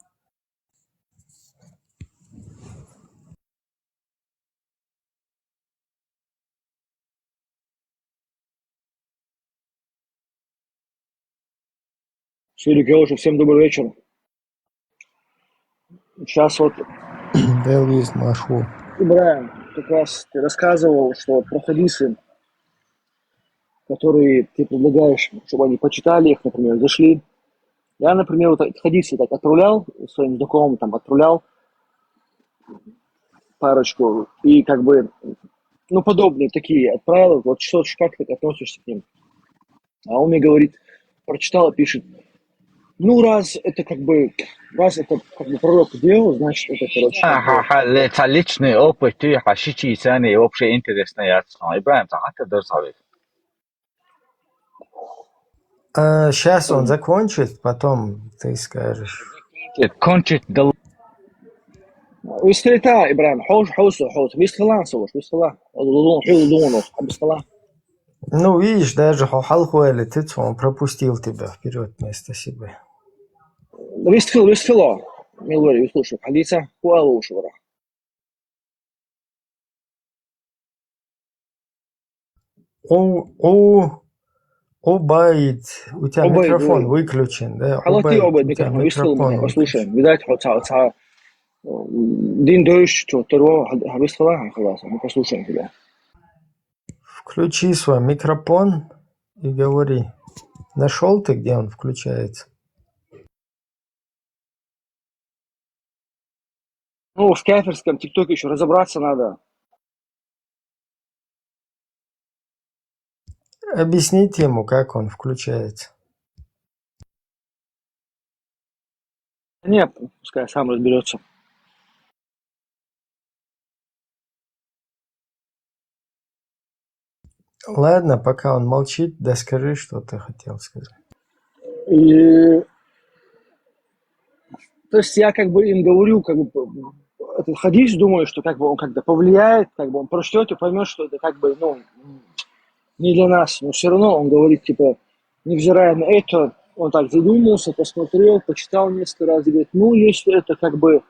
Сирик, я уже всем добрый вечер. Сейчас вот, Делвиз Машу. Ибраим, как раз ты рассказывал, что вот про хадисы, которые ты предлагаешь, чтобы они почитали их, например, зашли. Я, например, вот хадисы так отправлял своим знакомым, там отправлял парочку, и как бы, ну, подобные такие отправил, вот что, как ты относишься к ним? А он мне говорит, прочитал и пишет, ну, раз это как бы пророк делал, значит, это, короче... Это личный опыт, ты хашичи цены вообще интересные. Ибраим, ты дорсавит. Сейчас он закончит, потом ты скажешь. Кончит дал. ويستلتا إبراهيم حوش ويستلا نصوش ويستلا ضلون حيو ضلونه بيستلا. Ну, видишь, даже Хохалхуэли, он пропустил тебя вперед вместо себя. ويستلا ميلوري ويستلوش حديثة وألوش ورا. Обайд, у тебя микрофон выключен, да? Халати обайд микрофон, вيستلا послушаем. видать, хотя Дин дойш, что второго вيستلا, خلاص, мы послушаем тебя. Включи свой микрофон и говори. Нашел ты, где он включается? Ну, в кафирском ТикТоке еще разобраться надо. Объясните ему, как он включается. Нет, пускай сам разберется. Ладно, пока он молчит, да скажи, что ты хотел сказать. И... То есть я как бы им говорю, как бы, этот хадис, думаю, что как бы он как-то повлияет, как бы он прочтет и поймет, что это как бы, ну, не для нас. Но все равно он говорит, типа, невзирая на это, он так задумался, посмотрел, почитал несколько раз и говорит, ну, если это как бы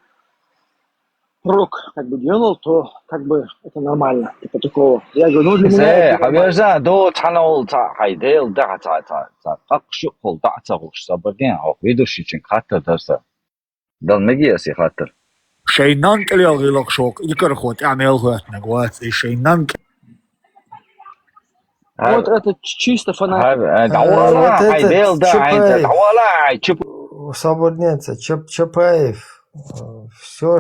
пророк как бы делал, то как бы это нормально. Типа такого. Я говорю, ну для меня زي это нормально. حبيزا دو تحنول تاع هيديل تاع قشو قول تاع تاغوش صبرين أو فيدوشي چن خاطر درسا دل مجي سي خاطر شينان كلي لك شوك يكر خوت اعمل خوت نقوات شينان Вот это чисто фанатик. Вот دعوالا этот هيديل دا عين Чапаев, دعوالا هيتشب свободница, Чапаев, все,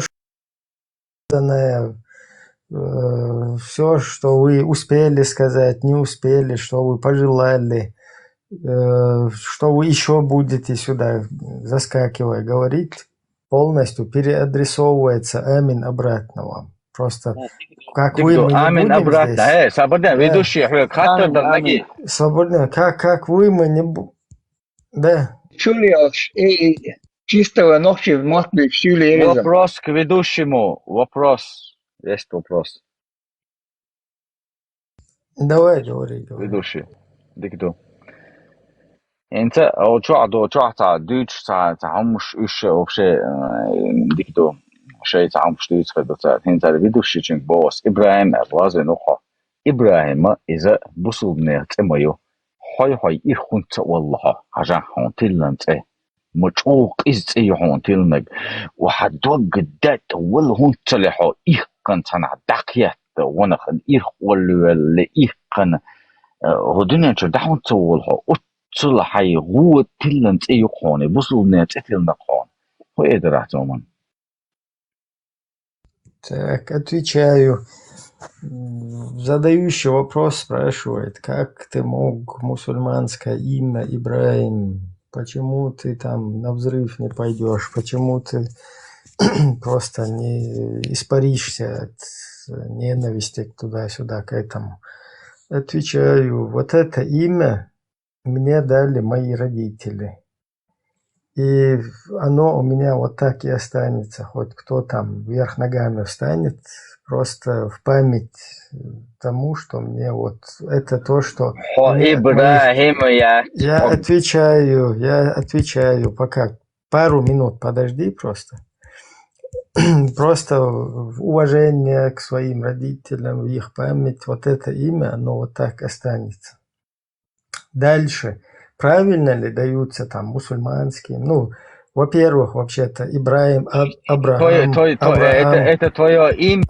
все, что вы успели сказать, не успели, что вы пожелали, что вы еще будете сюда, заскакивая, говорить, полностью переадресовывается амин обратно вам. Просто как вы, мы не آمين будем أبراتنا здесь. إيه صبرنا Да, فيدوشي خاطر Амин, دل амин. مجي свободно. Как вы, мы не будем. Да. Чулиош, чистого ночи в Москве в Чулиеризм. вопрос к ведущему вопрос есть вопрос Давай, говори. ведущий دكتور انت او تشعدو تاع دوتش تاع مش ايش او شيء دكتور شيء تاع مش دوتش تاع انت الفيدوشي چنك بوس ابراهيم ابواز نوخه ابراهيم اذا بوصلنا تميو هاي يخونت والله عشان هونتلنت مچوق از يهونتلنك وحدوق دات والهون تلحو كان تنع دقيت ونخن ولا كان هدنا دحون تولحو صلحي هو تلنت يقوني بوصلنا تلنا قون هو راح تومن Так, отвечаю. Задающий вопрос спрашивает, как ты мог мусульманское имя Ибраим? Почему ты там на взрыв не пойдешь? Почему ты просто не испаришься от ненависти туда-сюда к этому? Отвечаю, вот это имя мне дали мои родители. И оно у меня вот так и останется. Хоть кто там вверх ногами встанет, просто в память тому, что мне вот это то, что... ابراهيم يا Я отвечаю, пока пару минут подожди просто. Просто в уважение к своим родителям, в их память, вот это имя, оно вот так останется. Дальше. Правильно ли даются там мусульманские? Ну, во-первых, вообще-то Ибраим, Авраам. это твое имя.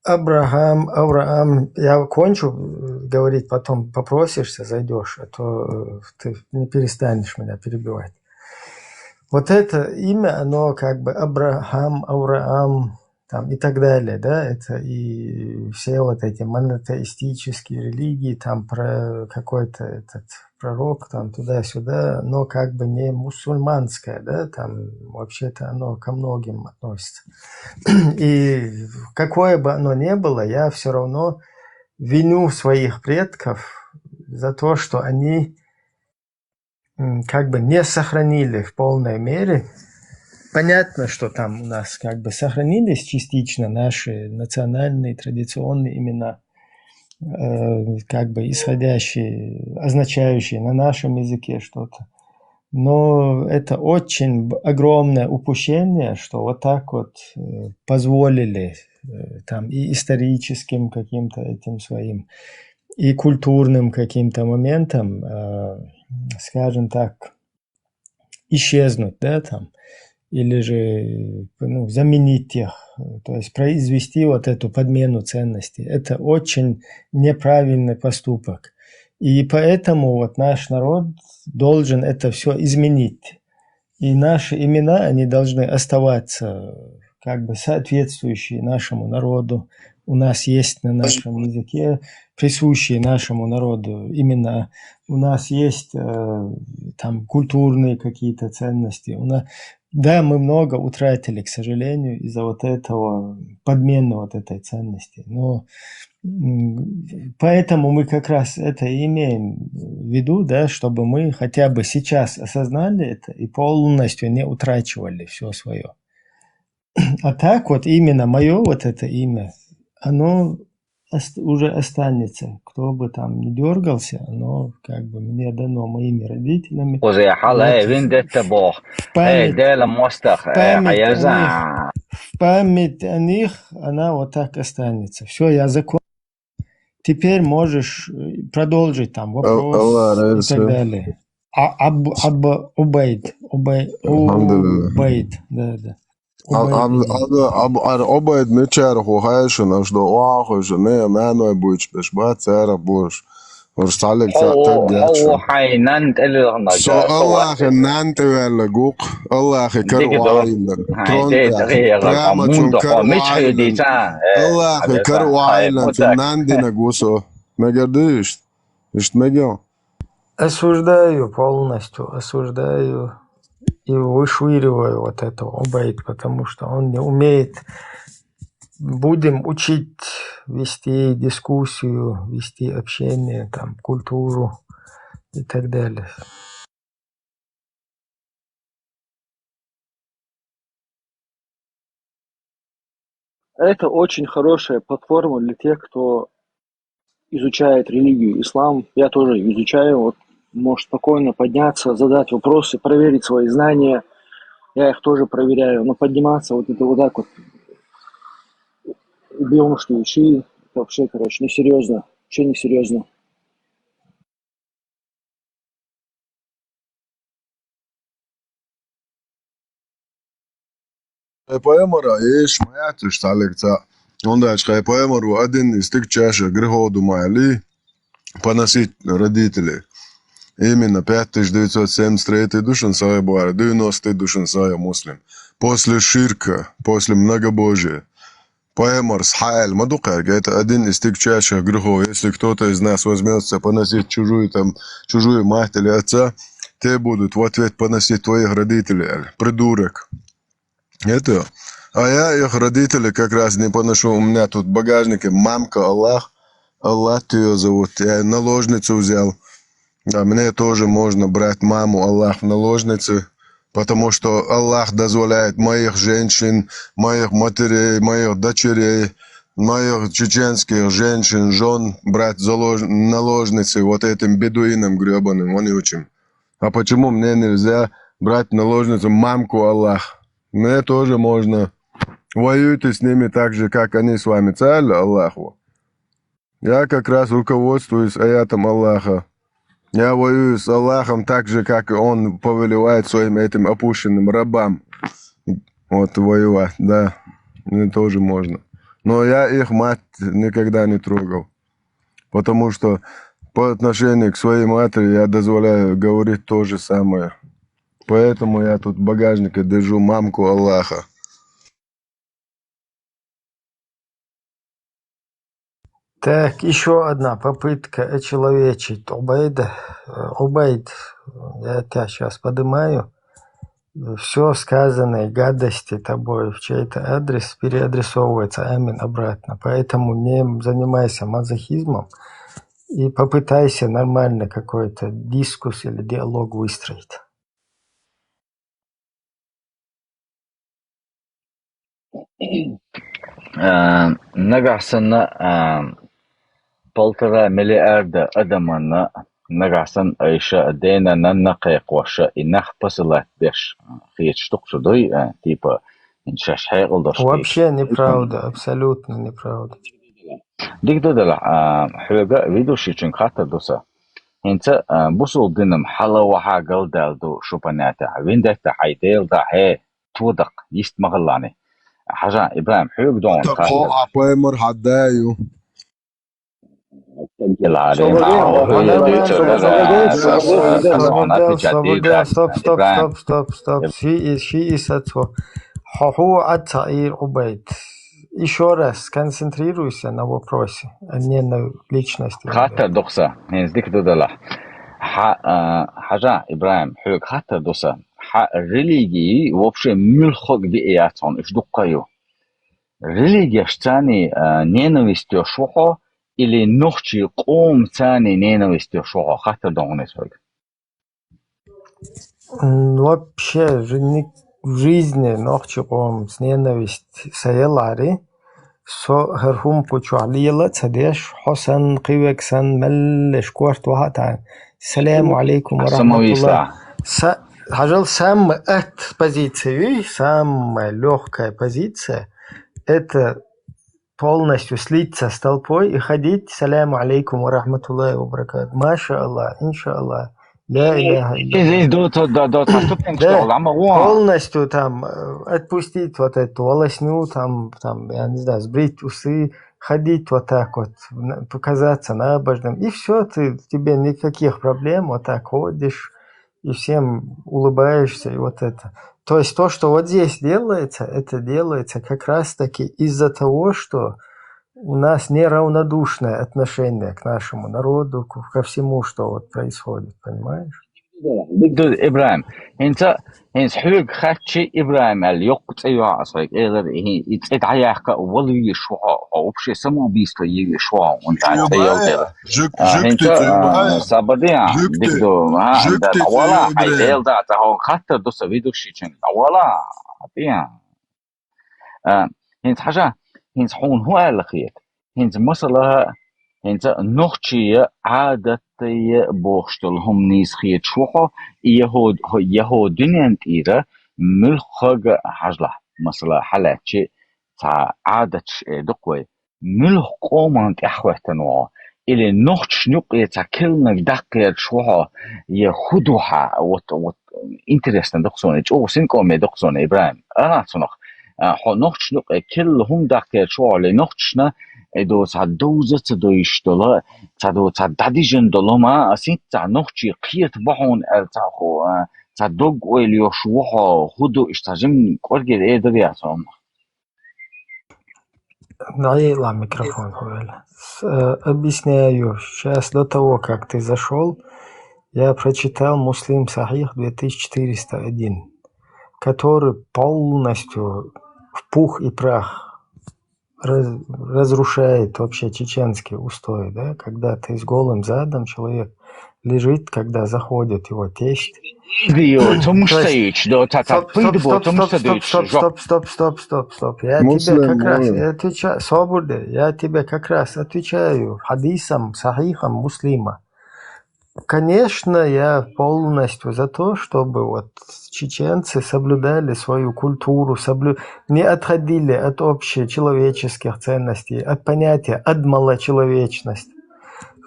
Авраам. Я кончу говорить, потом попросишься, зайдешь, а то ты не перестанешь меня перебивать. Вот это имя, оно как бы Авраам, там и так далее, да, это и все вот эти монотеистические религии, там про какой-то этот пророк, там туда-сюда, но как бы не мусульманское, да, там вообще-то оно ко многим относится. И какое бы оно ни было, я все равно виню своих предков за то, что они как бы не сохранили в полной мере. Понятно, что там у нас как бы сохранились частично наши национальные традиционные имена, как бы исходящие, означающие на нашем языке что-то. Но это очень огромное упущение, что вот так вот позволили там и историческим каким-то этим своим, и культурным каким-то моментам, скажем так, исчезнуть, да, там, или же заменить их, то есть произвести вот эту подмену ценностей. Это очень неправильный поступок. И поэтому вот наш народ должен это все изменить. И наши имена, они должны оставаться как бы соответствующие нашему народу. У нас есть на нашем языке присущие нашему народу имена. У нас есть там культурные какие-то ценности. Да, мы много утратили, к сожалению, из-за вот этого подмены вот этой ценности. Но поэтому мы как раз это и имеем в виду, да, чтобы мы хотя бы сейчас осознали это и полностью не утрачивали все свое. А так вот именно мое вот это имя, оно уже останется. Кто бы там ни дергался, оно как бы мне дано моими родителями. وزي حالة وين دت بوخ В память, ده لما وسخ в в память о них она вот так останется. Все, я закончил. Теперь можешь продолжить там вопрос и так далее. Убейд. Да. Обед мечер хухэшн что оахш не маной буч бешбат цара буш ورسالك هو حينانت اللي رغنا So Allah nante vela guk Allah karwaayna Allah karwaayna нандина гусо мегадиш мегё. Осуждаю полностью, осуждаю и вышвыриваю вот этого Убейд, потому что он не умеет. Будем учить вести дискуссию, вести общение, там, культуру и так далее. Это очень хорошая платформа для тех, кто изучает религию, ислам. Я тоже изучаю, вот, может спокойно подняться, задать вопросы, проверить свои знания. Я их тоже проверяю, но подниматься вот это вот так вот, убьем, что учи, это вообще, короче, несерьезно, вообще несерьезно. Поэмора еш маятыш салекца. Он дальше поэмору один из тех чаще греховду майли поносить родителей. Именно 5973 душен сая буара, 90 душен сая муслим. После ширка, после многобожия. Поэмор с хаэль мадукарга, это один из тех чаще грехов. Если кто-то из нас возьмется поносить чужую мать или отца, те будут в ответ поносить твоих родителей. Придурок. Это. А я их родителей как раз не поношу. У меня тут в багажнике мамка Аллах ее зовут. Я наложницу взял. А мне тоже можно брать маму Аллах в наложницы, потому что Аллах дозволяет моих женщин, моих матерей, моих дочерей, моих чеченских женщин, жен брать наложницы вот этим бедуинам гребаным, вонючим. А почему мне нельзя брать наложницу мамку Аллах? Мне тоже можно. Воюйте с ними так же, как они с вами. Цель Аллаху. Я как раз руководствуюсь аятом Аллаха. Я воюю с Аллахом так же, как он повелевает своим этим опущенным рабам. Вот воевать, да. Мне тоже можно. Но я их мать никогда не трогал. Потому что по отношению к своей матери я дозволяю говорить то же самое. Поэтому я тут в багажнике держу мамку Аллаха. Так, еще одна попытка очеловечить Убейда. Убейд, я тебя сейчас поднимаю. Все сказанное гадости тобой в чей-то адрес переадресовывается амин обратно. Поэтому не занимайся мазохизмом и попытайся нормально какой-то дискус или диалог выстроить. نقعسن 1,5 مليار أدمنا نقعسن أيشا دينا ننقيق وشا إنخ بسلات بيش خيش تقصدوي типа إنشاش حيقل درشتي. Вообще неправда, абсолютно неправда. ديك دودلا حوغا فيدوشي چن خاطر دوسا انت بوصل دينم حلا وحا قلدال دو شوباناتا ويندك دا حيديل دا هي تودق يست مغلاني حاجة إبراهيم حوغ دون خاطر поэмор حدايو Стоп. She is هو Ацаир Убейд. Еще раз сконцентрируйся на вопросе, а не на личности. خاطر دوسا هنزديك دودلا حاجة إبراهيم حوغ خاطر دوسا ريليجي вообще мюлхог биятон إيش دقيو ريليجي штани ненавистью шухо или нохчи قوم ثاني ненавистью шухо خاطر донес хог. Вообще в жизни нохчи قوم с ненависть саялари سو هرهم بوچواليلا تديش حسن قيوكسن ملش كورت وهاتان السلام عليكم ورحمة الله Хажал, самая позиция, самая легкая позиция – это полностью слиться с толпой и ходить «Саляму алейкум ва рахматуллахи ва баракату». Маша Аллах, иншаллах. Ля иляха илля. Полностью там отпустить вот эту волосню, там, я не знаю, сбрить усы, ходить вот так вот, показаться набожным. И все, тебе никаких проблем, вот так ходишь и всем улыбаешься, и вот это. То есть то, что вот здесь делается, это делается как раз-таки из-за того, что у нас неравнодушное отношение к нашему народу, ко всему, что вот происходит, понимаешь? إبراهيم أنت حلق خاتشي إبراهيم اليوقت أيها أصلك إذا يتقطع عياك والله يشوع أو بشيء سمو بيستو يشوع وأنت عتيال أنت سابديا دكتور ولا حيل ده تهون خاطر دوس فيديو شيء ولا بيا أنت حاجة أنت حون هو الأخير أنت مثلا أنت نختي عادة بوشتلهم نيس خيط شوحة يهودين إيرا ملخج حجلة مثلا حالات شيء تاع عادة دقوي ملخ قومان أحوه تنوع إلى نخت شنوق تاع كلمة دقيق شوحة يخدوها وت إنترستن دقصون أو سنكم دقصون إبراهيم أنا صنخ نخت شنوق كلهم دقيق شوحة لنختشنا إدو تعدوزة تدو يشتلا تعديجن دلما أسين تعنوخشي قيت بحون التاخو تعدوق ويليوشوها خدو اشتاجم قرقل إيه درياتهم Наела микрофон, Хуэля. Объясняю. Сейчас до того, как ты зашел, я прочитал Муслим Сахих 2401, который полностью в пух и прах разрушает вообще чеченский устой, да, когда ты с голым задом, человек лежит, когда заходит его тесть. Стоп. Я тебе как раз отвечаю, свобода, я тебе как раз отвечаю хадисом, сахихом Муслима. Конечно, я полностью за то, чтобы вот чеченцы соблюдали свою культуру, не отходили от общечеловеческих ценностей, от понятия «адмалочеловечность»,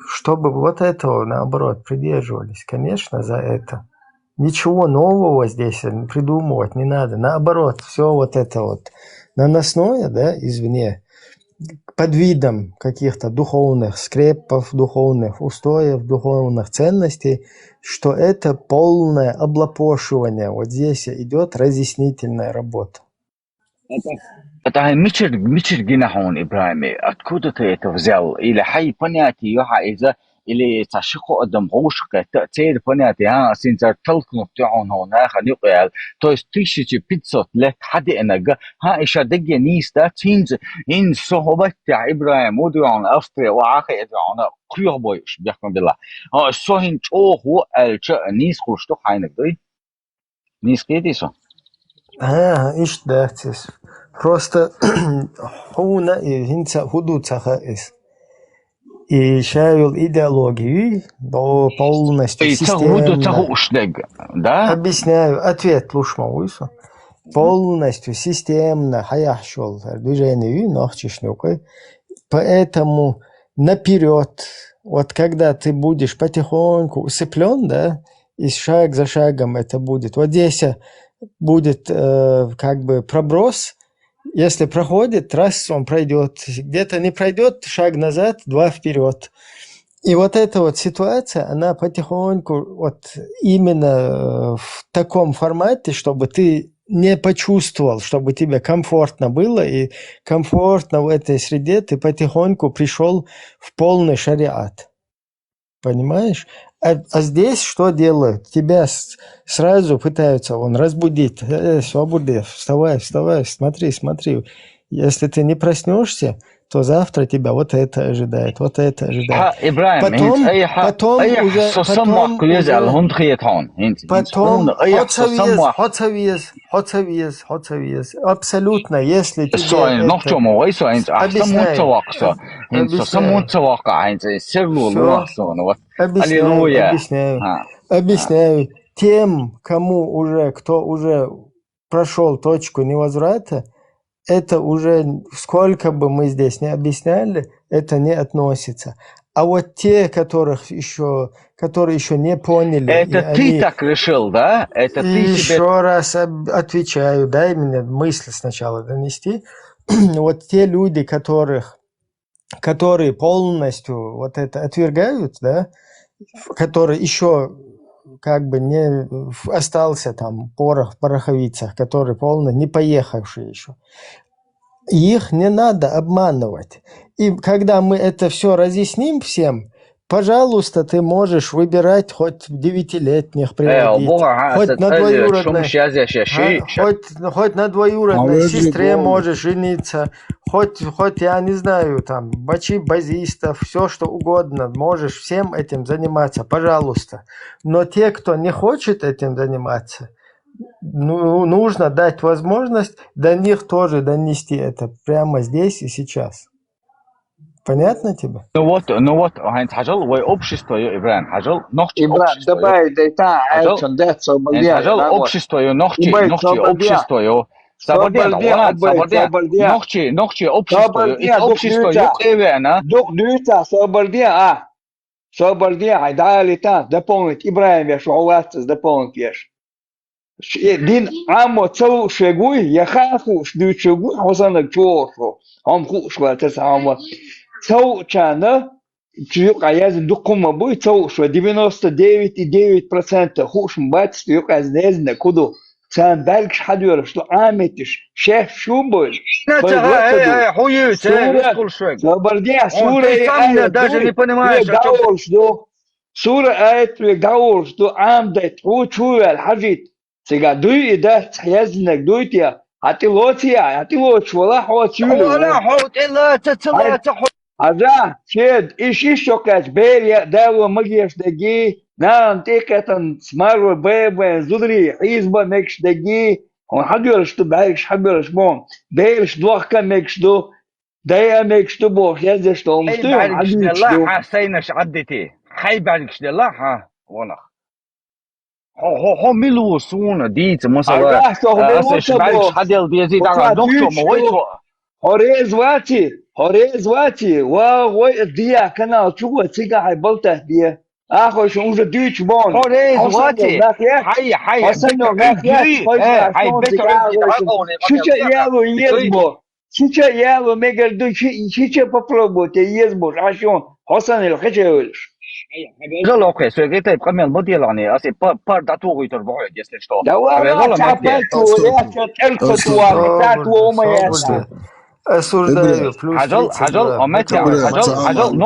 чтобы вот этого, наоборот, придерживались. Конечно, за это. Ничего нового здесь придумывать не надо. Наоборот, все вот это вот наносное, да, извне, под видом каких-то духовных скрепов, духовных устоев, духовных ценностей, что это полное облапошивание. Вот здесь идет разъяснительная работа. Это мичер гинахон Ибраим. Откуда ты это взял? Или хай понятие يوحى إذا или تشخو قدام غوشك تأثير понятие سنتر تلقن بتاعون هنا خليقيال то есть тысячи 500 лет حد إنك إيش دقي نيس ده تينز إن صحبة إبراهيم ودعون أفطر وعاقي ادعون قيو بويش بيحكم بالله الصهين هو نيس خلشتو حينك دوي نيس كيديسو إيش داتس просто هنا هنسا هدوء سخائس и шавил идеологию до полностью системно. Объясняю. Ответ лушмауйсу. Полностью системно хаяхшол движение нахчишнюкой. Поэтому наперед, вот когда ты будешь потихоньку усыплен, да, и шаг за шагом это будет. Вот здесь будет как бы проброс. Если проходит, раз он пройдет, где-то не пройдет, шаг назад, два вперед. И вот эта вот ситуация, она потихоньку вот именно в таком формате, чтобы ты не почувствовал, чтобы тебе комфортно было, и комфортно в этой среде ты потихоньку пришел в полный шариат. Понимаешь? А здесь что делают? Тебя сразу пытаются разбудить. Свобода, вставай, смотри. Если ты не проснешься, то завтра тебя вот это ожидает. Абсолютно, если тебе... Объясняю. тем, кто уже прошел точку невозврата, это уже, сколько бы мы здесь не объясняли, это не относится. А вот те, которые еще не поняли... Это ты так решил, да? Это ты еще себе... раз отвечаю, дай мне мысль сначала донести. Вот те люди, которые полностью вот это отвергают, да, которые еще как бы не остался там порох в пороховицах, которые полностью не поехавшие еще. Их не надо обманывать. И когда мы это все разъясним всем, пожалуйста, ты можешь выбирать хоть 9-летних приводить, хоть на двоюродной сестре можешь жениться, хоть я не знаю, там, бачи базистов, все что угодно, можешь всем этим заниматься, пожалуйста. Но те, кто не хочет этим заниматься, нужно дать возможность до них тоже донести это прямо здесь и сейчас. Понятно тебе? Ну вот, Хайнц Хажал, вы общество, Ибрahim Хажал, ногти общество. Хайнц Хажал, общество, ногти общество. Сабардия, ногти общество, юкевена. Сабардия, айдали та, дополнить, Ибрahim веш, уолатс дополнить веш. Дин амо цау шегуй, яхаху, шду шегуй, хосанак чошу. Хам хушва, тесамо. Цау чана, чуюк аяз дукума буй, цау шва 99,9% хушм бат, чуюк аяз незна куду. Цан дальш хадюр, что аметиш, шеф шубуль. Хуй, Сабардия, сура, даже не понимаешь, о чем... Сура аят гаул, что амдет, чуя, хажит. Сега дуй, да, язнак дуйтя. Атилотия, вала хватюлю. Вала хват, илла, тацилата хват. Аза, чед, иши шокач, берия, даво магиеш даги, нам текатан смару бэбэ, зудри, изба мекш даги, он хадюрш ту бэкш, хадюрш бон, бэйш двохка мекш ду, дая мекш ду бох, язде что, он что, хадюрш ду. حسينش عدتي حي بالك شللا ها ونخ هو ملو سونا ديت مثلا اسش بالك حدل ديزي دا نوكتو مويتو هوريزواتي واو ديا كانال شو تيجا هاي بلته ديا اخو شو уже ديتش بون هوريزواتي حي حي Сейчас я его мегарду, сейчас попробуйте, есть бо, а что, Хасан или хочешь? Жал окей, so geht der Kamel modelani, also paar dazu wieder bei, если что. Давай, осуждаю. حجل أمتى حجل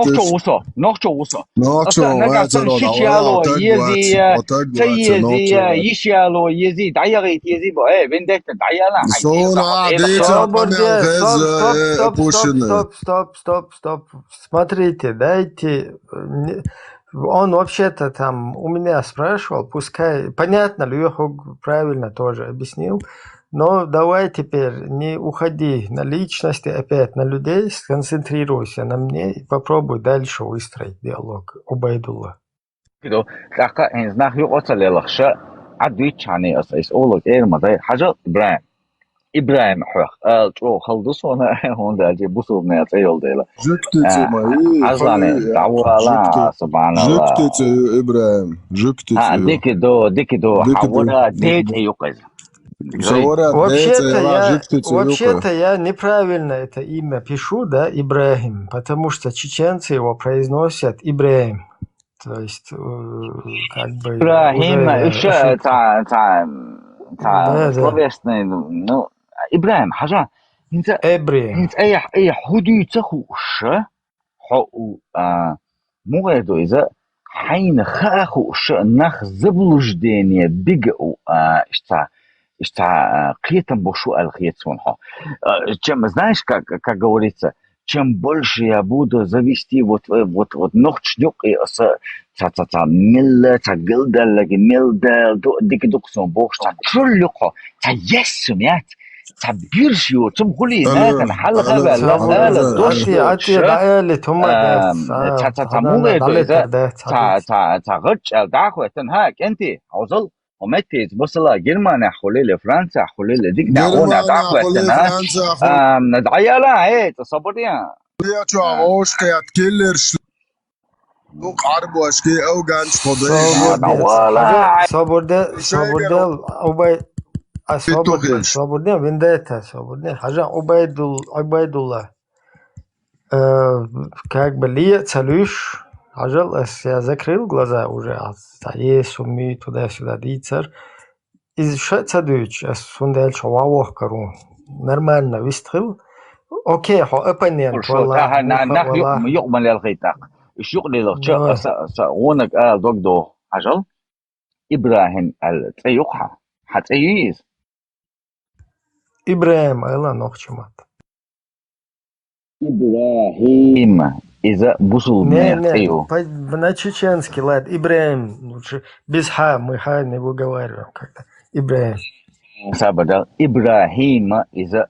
نقطة وصو شيالو يزي سيزي يشيالو يزي دعيغي يزي بو بندك دعيانا Стоп. Смотрите, дайте... Он вообще-то там у меня спрашивал, пускай... Понятно, Лёха правильно тоже объяснил. Но давай теперь не уходи на личности, опять на людей, сконцентрируйся на мне и попробуй дальше выстроить диалог. Убайдулла. Так, я знаю, что лелахша, адвичани, اسألك إيه ماذا حاجة إبراهيم شو خلصونا هون ده جي بوسونا يتيول ده جكتي ما أصلاً دعوة سبحان الله جكتي إبراهيم جكتي ديك دو حاورا ديت يوكز Вообще-то я неправильно это имя пишу, да, Ибрахим, потому что чеченцы его произносят Ибрахим. То есть, как бы... Ибрахим, еще словесный, ну, Ибрахим, хажа, انت اي حدود تخوش حو موعدو اذا حين خاخوش نخ زبلجدينيه بيجو اشتا قيتم بشو الخيتونها. Чем, знаешь, как говорится, чем больше я буду завести вот ночнюк и милля, гилдаллаги, милдал, дикдуксон бог, чулюко, ясумят, биржио, чем хулинатан, حلقة بالله دوش عيالي هم موعدو إذا غتش الدعوة تنهاك أنت عوزل ومتى بصلا جرمانيا حليل فرنسا حليل ديكنا أنا Германия, دعوة холи سنة Франция, холи ندعيلا هي تصبريا شو عوشك كيلر شلوك عرب واشكي او غانش خضيش صبر صبر شايقر عبيد بيتوخيش صبر вендетта صبر حاجة عبيد الله как бы лет целюш Ажал, я закрыл глаза уже, есть умею туда-сюда дицер. Из шацадуч, сундель шававах кару. Нормально выстрел. Окей, оппонент. شو تاها ناخ يؤمن للغيتاق الشغل اللي ونك دوغدو عجل إبراهيم التيوقها حتى ييز إبراهيم ألا نخشمات. إبراهيم إذا بوصل Не, تيو на чеченский лад. Ибраим. Лучше без ха, мы ха не выговариваем как-то. Ибраим. سابدا إبراهيم إذا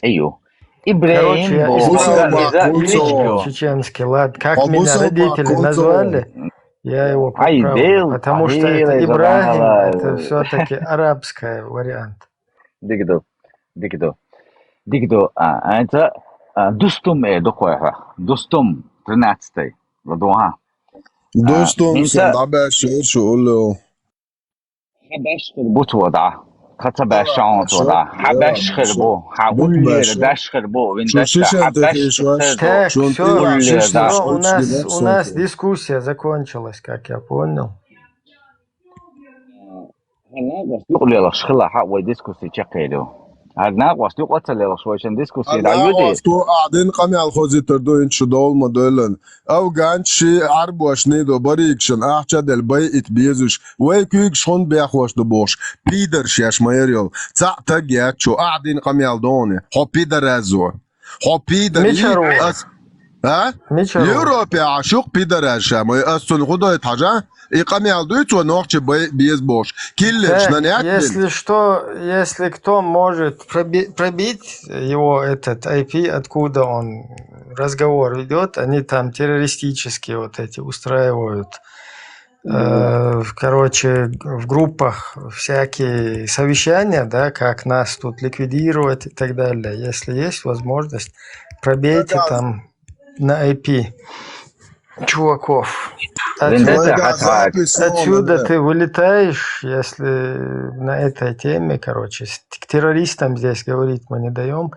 تيو Короче, إبراهيم я إذا исправил чеченский лад. Как меня родители назвали, я его поправил. عيديل Потому что это Ибрагим, это все-таки арабский вариант. ديكدو أنت دوستم دقوها دوستم تناتستي لدوها دوستم أنت سندعبع شير شو قول له حباش خربوت وضع خطبا شانت وضع حباش خربو حقول لي داش خربو وين شو داش شيش انت حباش خيش واش Так, شو انت все, شيش да. ناش у нас дискуссия закончилась, как я понял. يقول لي شخلا حق ويديسكوسي تشقيدو هذا واسطي قتل لي شوي عشان ديسكوسي Allah دايودي واستو قاعدين قمي على الخوزي تردو انش دول مدولن او غانش شي عرب واشني دو بريكشن احچا دل باي ات بيزوش وي كيك شون بيخوش دو بوش بيدر شيش مايريول تا تاجيك شو قاعدين قمي على دوني هو بيدر ازو هو بيدر Мичару. ها Мичару. يوروبي عشوق بيدر اشا ما اصلا خدو حاجه يقمي على دويتو نوخش بيز بوش كيلش Так, نانياكل если что, если кто может пробить его этот IP, откуда он разговор ведет, они там террористические вот эти устраивают. Короче, в группах всякие совещания, да, как нас тут ликвидировать и так далее. Если есть возможность, пробейте там на IP чуваков. Отсюда ты вылетаешь, если на этой теме, короче, к террористам здесь говорить мы не даем.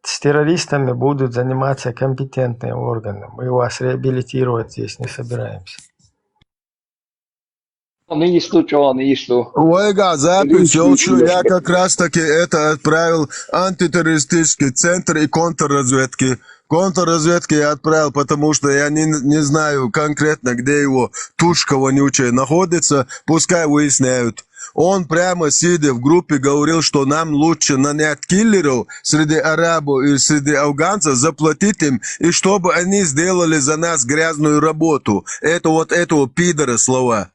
С террористами будут заниматься компетентные органы. Мы вас реабилитировать здесь не собираемся. Ольга, запись, я как раз таки это отправил антитеррористический центр и контрразведки. Контрразведки я отправил, потому что я не знаю конкретно, где его тушка вонючая находится, пускай выясняют. Он прямо сидя в группе говорил, что нам лучше нанять киллеров среди арабов и среди афганцев, заплатить им, и чтобы они сделали за нас грязную работу. Это вот этого пидора слова.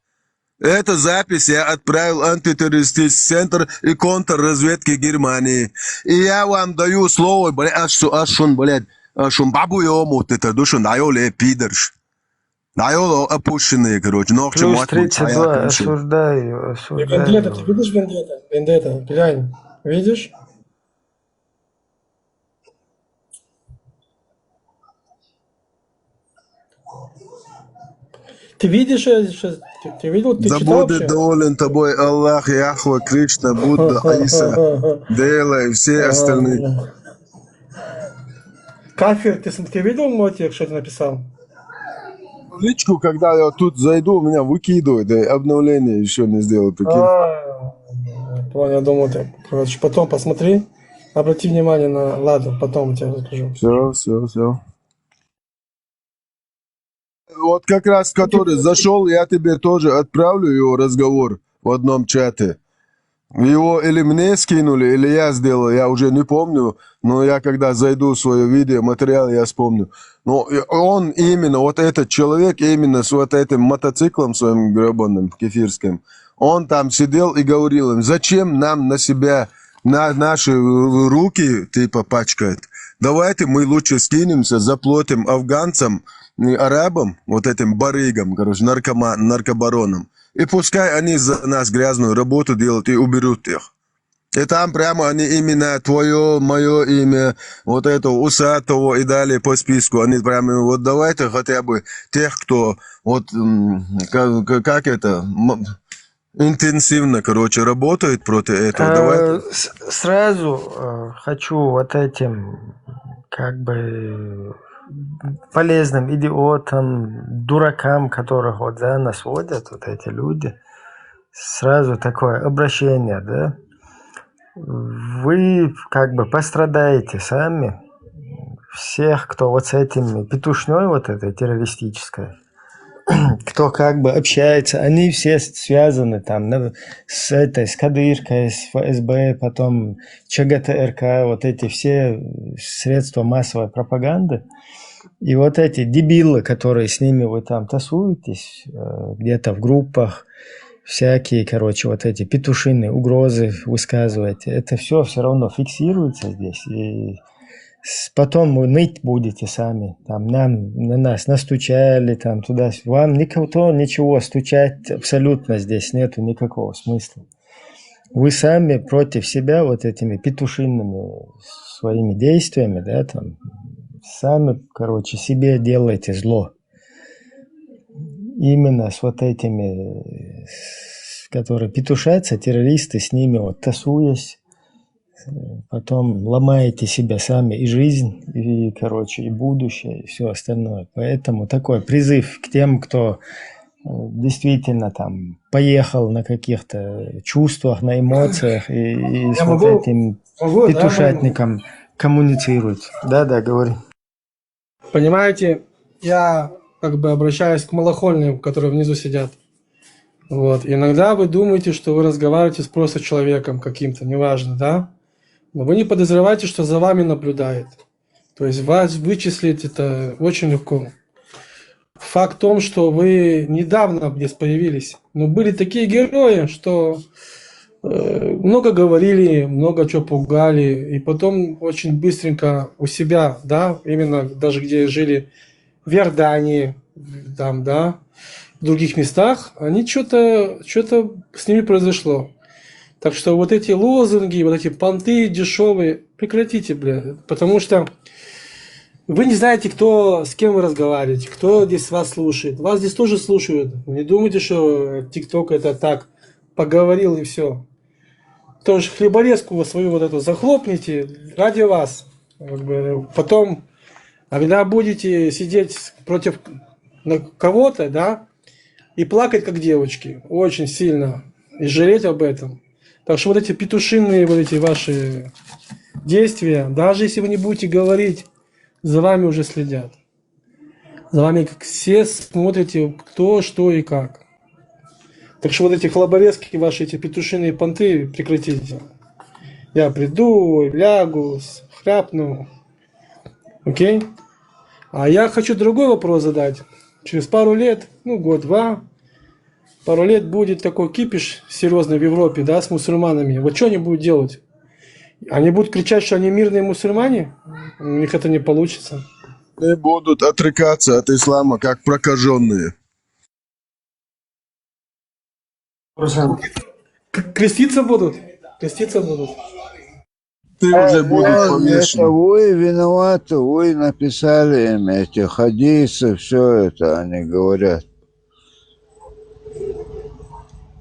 Эту запись я отправил антитеррористический центр и контрразведки Германии. И я вам даю слово, блядь, шун бабу ему, ты душун, даёле пидорш. Даёле опущенные, короче, ног чему Плюс 32, осуждаю. Вендетта, ты видишь Вендетта? Вендетта, глянь, видишь? Ты видишь, ты видел, ты да читал будет вообще? доволен тобой Аллах, Яхва, Кришна, Будда, Аиса, Дейла и все остальные. Кафир, ты видел мотив, что ты написал? В личку, когда я тут зайду, меня выкидывают, да, обновление еще не сделал, прикинь. Понял, я думал, ты, короче, потом посмотри, обрати внимание на... Ладно, потом я тебе расскажу. Все. Вот как раз, который зашел, я тебе тоже отправлю его разговор в одном чате. Его или мне скинули, или я сделал, я уже не помню, но я когда зайду в свое видео, материал, я вспомню. Но он именно, вот этот человек, именно с вот этим мотоциклом своим гребаным, кефирским, он там сидел и говорил им, зачем нам на себя, на наши руки, типа, пачкать. Давайте мы лучше скинемся, заплатим афганцам, арабам, вот этим барыгам, короче, наркобаронам. и пускай они за нас грязную работу делают и уберут их. И там прямо они именно твое, мое имя, вот этого усатого и далее по списку. Они прямо вот давайте хотя бы тех, кто вот как это интенсивно, короче, работает против этого. Давайте. Сразу хочу вот этим как бы полезным идиотам, дуракам, которых вот за нас водят вот эти люди, сразу такое обращение, да? Вы как бы пострадаете сами, всех, кто вот с этими петушней вот этой террористической, кто как бы общается, они все связаны там с этой, с Кадыркой, с ФСБ, потом ЧГТРК, вот эти все средства массовой пропаганды. И вот эти дебилы, которые с ними вы там тусуетесь, где-то в группах, всякие, короче, вот эти петушиные угрозы высказываете, это все равно фиксируется здесь. И потом вы ныть будете сами, там, на нас настучали, там, туда, вам никто ничего стучать абсолютно здесь нету никакого смысла. Вы сами против себя вот этими петушиными своими действиями, да, там, сами, короче, себе делаете зло. Именно с вот этими, которые петушатся, террористы, с ними вот тасуясь, потом ломаете себя сами и жизнь, и, короче, и будущее, и все остальное. Поэтому такой призыв к тем, кто действительно там поехал на каких-то чувствах, на эмоциях, и с вот этим петушатником коммуницирует. Да, говори. Понимаете, я как бы обращаюсь к малохольным, которые внизу сидят. Вот. Иногда вы думаете, что вы разговариваете с просто человеком каким-то, неважно, да? Но вы не подозреваете, что за вами наблюдает. То есть вас вычислить это очень легко. Факт в том, что вы недавно здесь появились, но были такие герои, что много говорили, много чего пугали, и потом очень быстренько у себя, да, именно даже где жили в Иордании, там, да, в других местах, они что-то с ними произошло. Так что вот эти лозунги, вот эти понты дешевые, прекратите, бля, потому что вы не знаете, кто, с кем вы разговариваете, кто здесь вас слушает. Вас здесь тоже слушают. Не думайте, что ТикТок это так, поговорил и все. Тоже хлеборезку свою вот эту захлопните ради вас. Как бы, потом, когда будете сидеть против кого-то, да, и плакать как девочки, очень сильно, и жалеть об этом. Так что вот эти петушиные, вот эти ваши действия, даже если вы не будете говорить, за вами уже следят. За вами все смотрите, кто, что и как. Так что вот эти хлоборезки, ваши эти петушиные понты прекратите. Я приду, лягу, хряпну. Окей? А я хочу другой вопрос задать. Через пару лет, год-два, пару лет будет такой кипиш серьезный в Европе, да, с мусульманами. Вот что они будут делать? Они будут кричать, что они мирные мусульмане? У них это не получится. Они будут отрекаться от ислама, как прокаженные. Креститься будут? Креститься будут. Ты уже будешь повешен. Это вы виноваты, вы написали им эти хадисы, все это они говорят.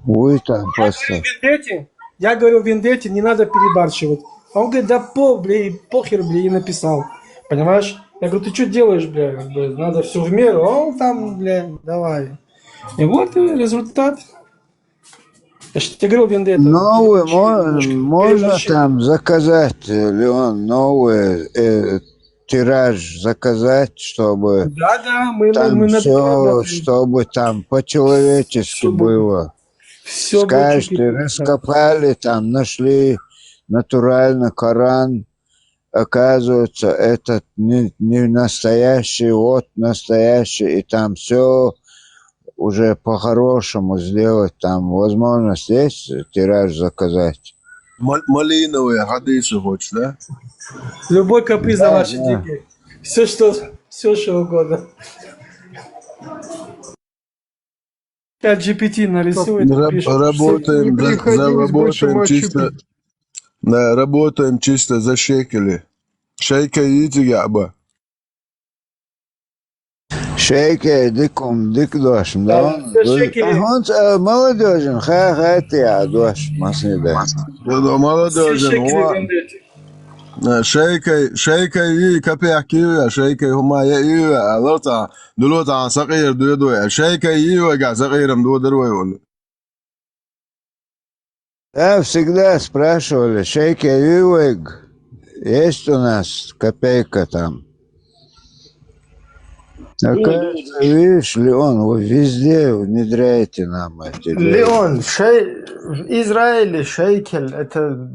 Вы там просто... Я говорю, в Вендетте не надо перебарщивать. А он говорит, да похер, и написал. Понимаешь? Я говорю, ты что делаешь, бля? Надо все в меру. А он там, давай. И вот результат. Я же тебе говорил, Вендетта. Новый, можно там заказать, Леон, новый тираж заказать, чтобы там все, чтобы там по-человечески было. Скажете, раскопали, там нашли натурально Коран, оказывается, этот не настоящий, вот настоящий, и там все уже по-хорошему сделать, там возможность есть тираж заказать. Малиновые хадисы хочешь, да? Любой каприз на ваши деньги. Все, что угодно. Чат GPT нарисует, пишет. Работаем, Не приходилось больше заработаем матча чисто, пить. да, работаем чисто за шекели. Шейка идите, габа. شيكي ديكم ديك دوش Да, مدون все шекели, هونت молодежь خاتي يا دوش مصيدة все Молодежь, шекели вендетте. شيكي يي كبيحكي شيكي هما يي لوطا دلوطا صغير دو شيكي يي وقع صغير مدو دروي ولا Да, всегда спрашивали, шейки Ювег, есть у нас копейка там? Оказывается, видишь, Леон, вы везде внедряете нам эти вещи. Леон, в Израиле шейкель, это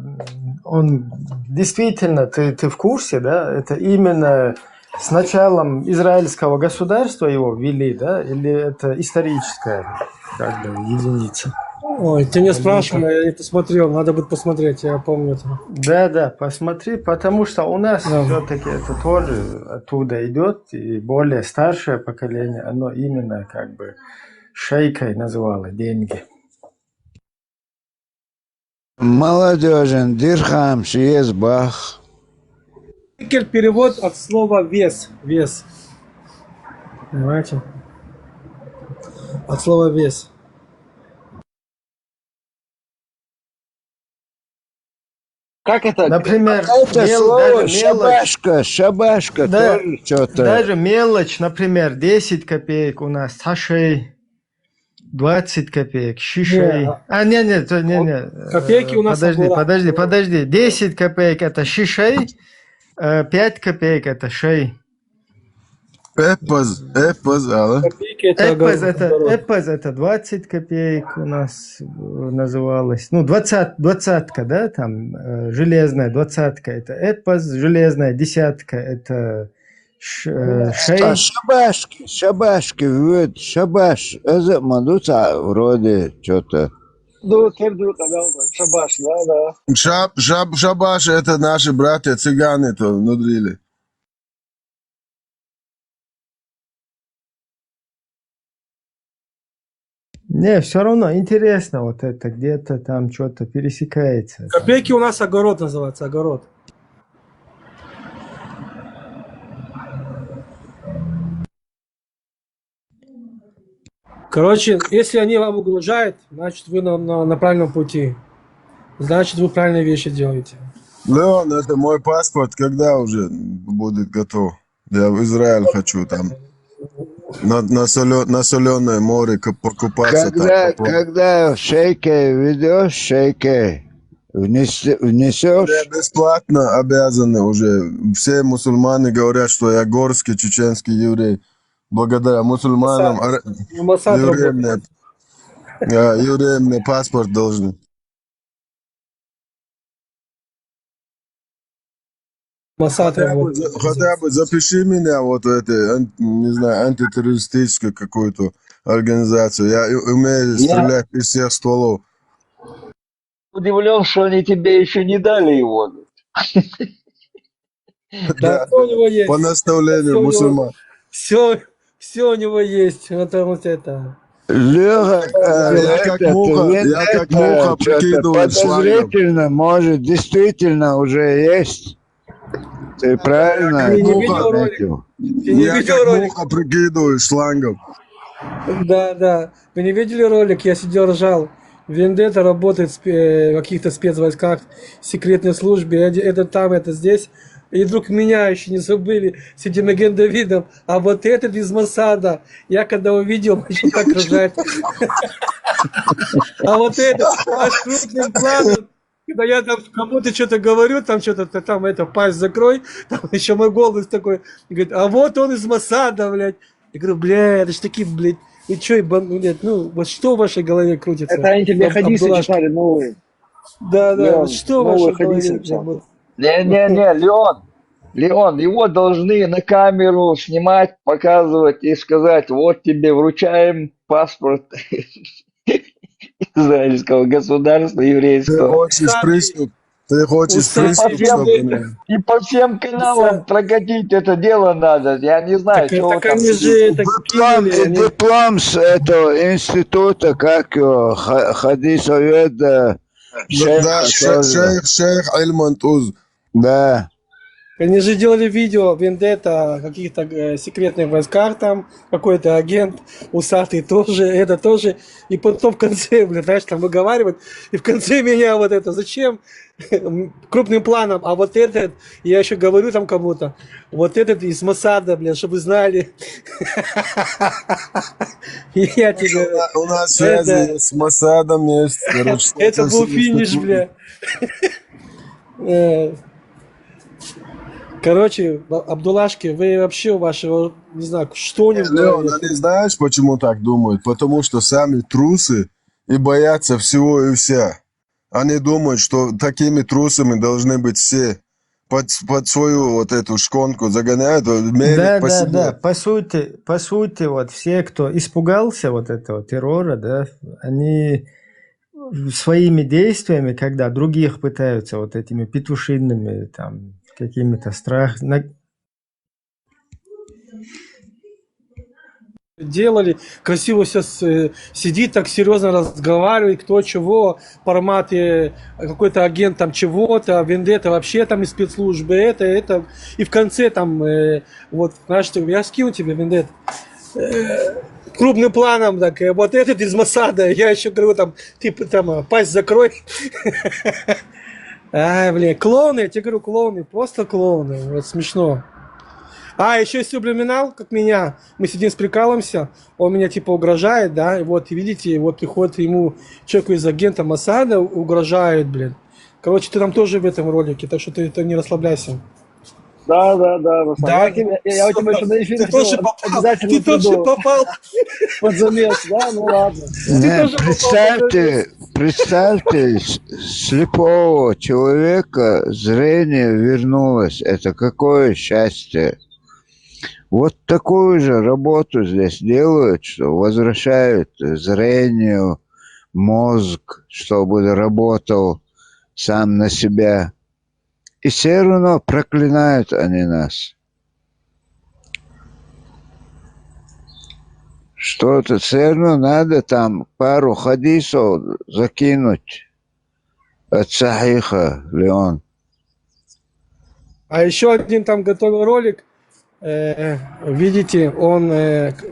он действительно, ты в курсе, да? Это именно с началом израильского государства его ввели, да? Или это историческая как бы единица? Ой, ты не спрашивал, я это смотрел, надо будет посмотреть, я помню это. Да, посмотри, потому что у нас Да. все-таки это тоже оттуда идет, и более старшее поколение, оно именно как бы шейкой называло деньги. Молодежен, дирхам, шиезбах. Шекель перевод от слова вес, вес. Понимаете? От слова вес. Как это? Например, Это даже слово мелочь, шабашка да, тоже что-то. даже мелочь, например, 10 копеек у нас, ташей, 20 копеек, шишей. Не. Копейки у нас агура. Подожди. 10 копеек это шишей, 5 копеек это шей. эпаз, а? Копейки это огород. Эпаз это 20 копеек у нас называлось. Ну, двадцатка, да, там, железная двадцатка это эпаз, железная десятка это шей. Шабашки, вот, шабаш. Это мадуца вроде что-то. Шабаш, да. Шабаш, это наши братья цыгане то внудрили. Не, все равно интересно вот это, где-то там что-то пересекается. Копейки у нас огород называется, огород. Короче, если они вам угрожают, значит вы на правильном пути. Значит вы правильные вещи делаете. Леон, это мой паспорт, когда уже будет готов? Я в Израиль хочу там. На соленое море покупаться. Когда шейке ведешь, шейке внесешь. Я бесплатно обязаны уже. Все мусульмане говорят, что я горский чеченский еврей. Благодаря мусульманам, евреям мне паспорт должны. Хотя бы запиши меня вот в это, не знаю, антитеррористическую какую-то организацию. Я умею стрелять из всех стволов. Удивлен, что они тебе еще не дали его. Да, все у него есть. По наставлению мусульман. Все у него есть. Вот это. Леха, я как муха прикидываю подозрительно, может, действительно уже есть. Ты правильно отметил. Я как муха прикидываю шлангом. Да. Вы не видели ролик? Я сидел, ржал. Вендетта работает в каких-то спецвойсках, секретной службе. Это там, это здесь. И вдруг меня еще не забыли с этим Маген Давидом. А вот этот из Моссада. Я когда увидел, начал так ржать. А вот этот аж крупным планом. Когда я там кому-то что-то говорю, там что-то, там это, пасть закрой, там еще мой голос такой, и говорит, а вот он из Моссада, блядь. Я говорю, блядь, это ж такие, блядь, вы что, блядь, ну, вот что в вашей голове крутится? Это они тебе хадисы читали новые. Да, вот что в вашей голове? Не, Леон, его должны на камеру снимать, показывать и сказать, вот тебе вручаем паспорт израильского государства еврейского. Ты хочешь И по приступ, всем, чтобы... и по всем каналам прокатить это дело надо. Я не знаю, Так, что вы так там они же сидите. это Диплом, кинули, они... диплом с этого института, как его, Хадисовед, Да, шейха тоже. шейх Аль-Мантуз. Да. Они же делали видео Вендетта о каких-то секретных войсках там, какой-то агент, усатый тоже, это тоже. И потом в конце, блин, знаешь, там выговаривают, и в конце меня вот это, зачем? Крупным планом, а вот этот, я еще говорю там кому-то, вот этот из Моссада, блин, чтобы вы знали. Я тебе... У нас связи с Моссадом есть. Короче, Это был все финиш, институты. бля. Короче, Абдулашки, вы вообще у вашего, не знаю, что у них в Леон, голове? они знаешь, почему так думают? Потому что сами трусы и боятся всего и вся. Они думают, что такими трусами должны быть все. Под свою вот эту шконку загоняют, мерят Да, по да, себе. да. По сути, вот все, кто испугался вот этого террора, да, они своими действиями, когда других пытаются вот этими петушиными там какими-то Делали, красиво сейчас сидит, так серьезно разговаривает, кто чего, форматы, какой-то агент там чего-то, Вендетта вообще там из спецслужбы, это, и в конце там, вот, знаешь, я скину тебе, Вендетта, крупным планом, так, вот этот из Моссада, я еще говорю, там, типа, там, пасть закрой. Ай, блин, клоуны, я тебе говорю, клоуны, просто клоуны, вот смешно. А, еще есть сублиминал, как меня. Мы сидим, прикалываемся, он меня типа угрожает, да, и вот, видите, вот приходит ему человеку из агента Моссада, угрожает, блин. Короче, ты там тоже в этом ролике, так что ты не расслабляйся. Да, Да, я тебя еще на эфире ты тоже попал, обязательно ты тоже приду попал. под замес, да? Ну ладно. Не, представьте, слепого человека зрение вернулось. Это какое счастье. Вот такую же работу здесь делают, что возвращают зрению мозг, чтобы работал сам на себя. И все равно проклинают они нас. Что-то все равно надо там пару хадисов закинуть от Сахиха, Леон. А еще один там готовил ролик. Видите, он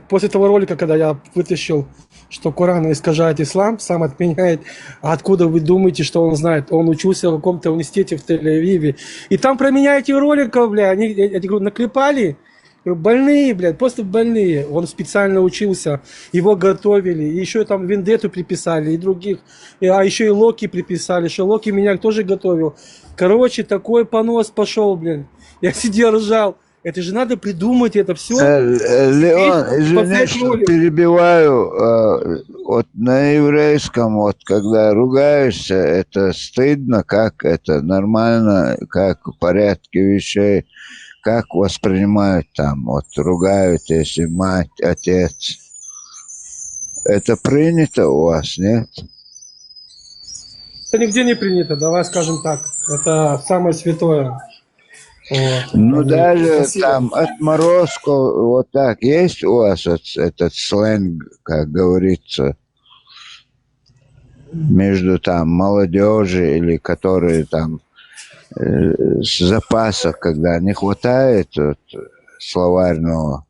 после того ролика, когда я вытащил, что Коран искажает ислам, сам отменяет. А откуда вы думаете, что он знает? Он учился в каком-то университете в Тель-Авиве. И там про меня эти ролики, бля, они, я говорю, наклепали. Больные, блядь, просто больные. Он специально учился, его готовили. И еще там Вендетту приписали, и других. А еще и Локи приписали, что Локи меня тоже готовил. Короче, такой понос пошел, блин. Я сидел, ржал. Это же надо придумать это все. Леон, извини, что перебиваю. Вот на еврейском, вот когда ругаешься, это стыдно, как это нормально, как в порядке вещей, как воспринимают там, вот ругают, если мать, отец. Это принято у вас, нет? Это нигде не принято, давай скажем так. Это самое святое. Вот. Ну, даже Спасибо. там отморозку, вот так, есть у вас вот этот сленг, как говорится, между там молодежи или которые там с запасов, когда не хватает вот, словарного?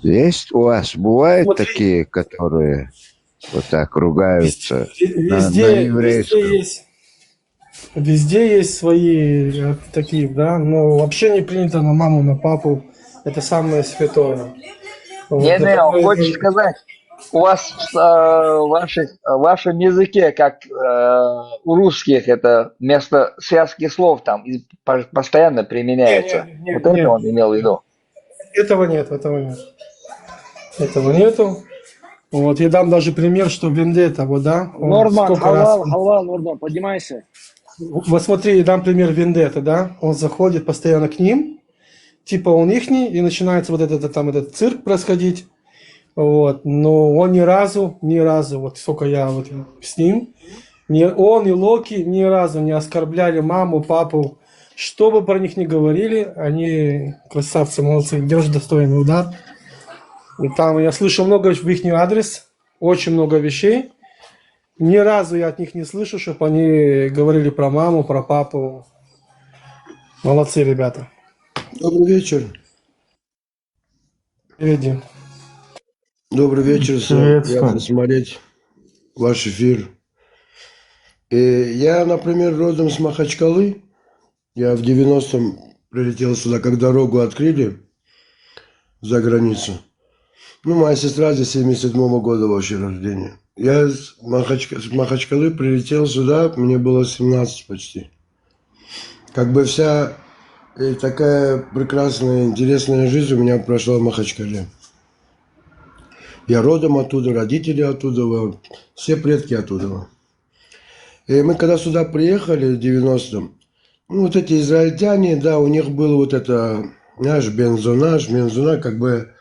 Есть у вас, бывают Смотри, такие, которые вот так ругаются на везде еврейском? Везде есть свои такие, да, но вообще не принято на маму, на папу. Это самое святое. Вот, Не, это хочешь сказать, у вас в вашем языке, как у русских, это вместо связки слов там постоянно применяется. Нет, Вот это нет. он имел в виду. Этого нет. Этого нету. Вот, я дам даже пример, что Вендетта, вот, да. он Норман, сколько раз- халва, Норман, поднимайся. Вот смотри, я дам пример Вендетта, да. Он заходит постоянно к ним, типа он ихний, и начинается вот этот цирк происходить. Вот, но он ни разу, вот сколько я вот с ним, Ни он и Локи ни разу не оскорбляли маму, папу. Что бы про них ни говорили, они красавцы, молодцы, держат достойный удар. И там я слышал много в их адрес, очень много вещей. Ни разу я от них не слышу, чтобы они говорили про маму, про папу. Молодцы, ребята. Добрый вечер. Привет, Дим. Добрый вечер, Привет, приятно смотреть ваш эфир. Я, например, родом с Махачкалы. Я в 90-м прилетел сюда, как дорогу открыли за границу. Ну, моя сестра здесь 77-го года вообще рождения. Я с Махачкалы прилетел сюда, мне было 17 почти. Как бы вся такая прекрасная, интересная жизнь у меня прошла в Махачкале. Я родом оттуда, родители оттуда, все предки оттуда. И мы когда сюда приехали в 90-м, ну, вот эти израильтяне, да, у них было вот это, знаешь, бензуна, как бы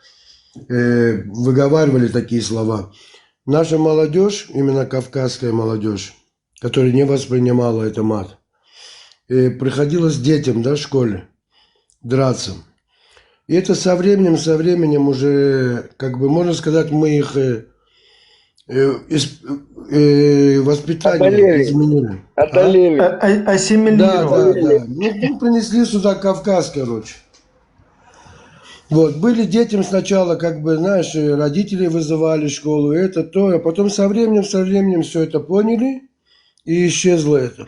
выговаривали такие слова. Наша молодежь, именно кавказская молодежь, которая не воспринимала это мат, приходилось детям, да, в школе драться. И это со временем уже, как бы, можно сказать, мы их воспитание изменили. Одолели. Ассимилировали. Да. Ну, принесли сюда Кавказ, короче. Вот, были детям сначала, как бы, знаешь, родители вызывали в школу, это, то, а потом со временем все это поняли, и исчезло это.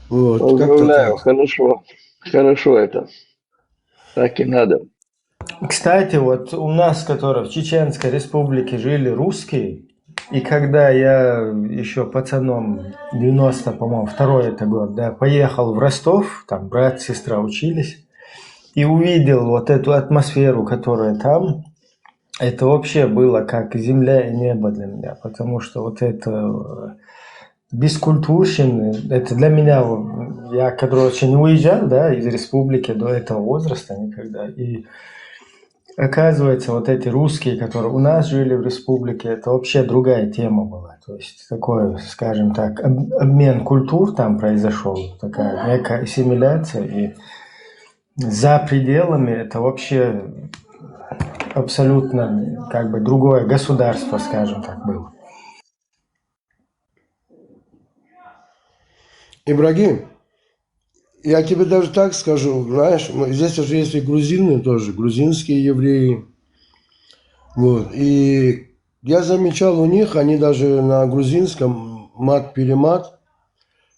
Вот, Поздравляю, хорошо это. Так и надо. Кстати, вот у нас, которые в Чеченской республике жили русские, и когда я еще пацаном, 90, по-моему, второй это год, да, поехал в Ростов, там брат, сестра учились, и увидел вот эту атмосферу, которая там, это вообще было как земля и небо для меня, потому что вот это бескультурщина, это для меня, я, короче, не уезжал, да, из республики до этого возраста никогда, и оказывается, вот эти русские, которые у нас жили в республике, это вообще другая тема была. То есть такой, скажем так, обмен культур там произошел, такая некая ассимиляция. И за пределами это вообще абсолютно как бы другое государство, скажем так, было. Ибрагим, я тебе даже так скажу, знаешь, здесь уже есть и грузины тоже, грузинские евреи. Вот. И я замечал у них, они даже на грузинском мат-перемат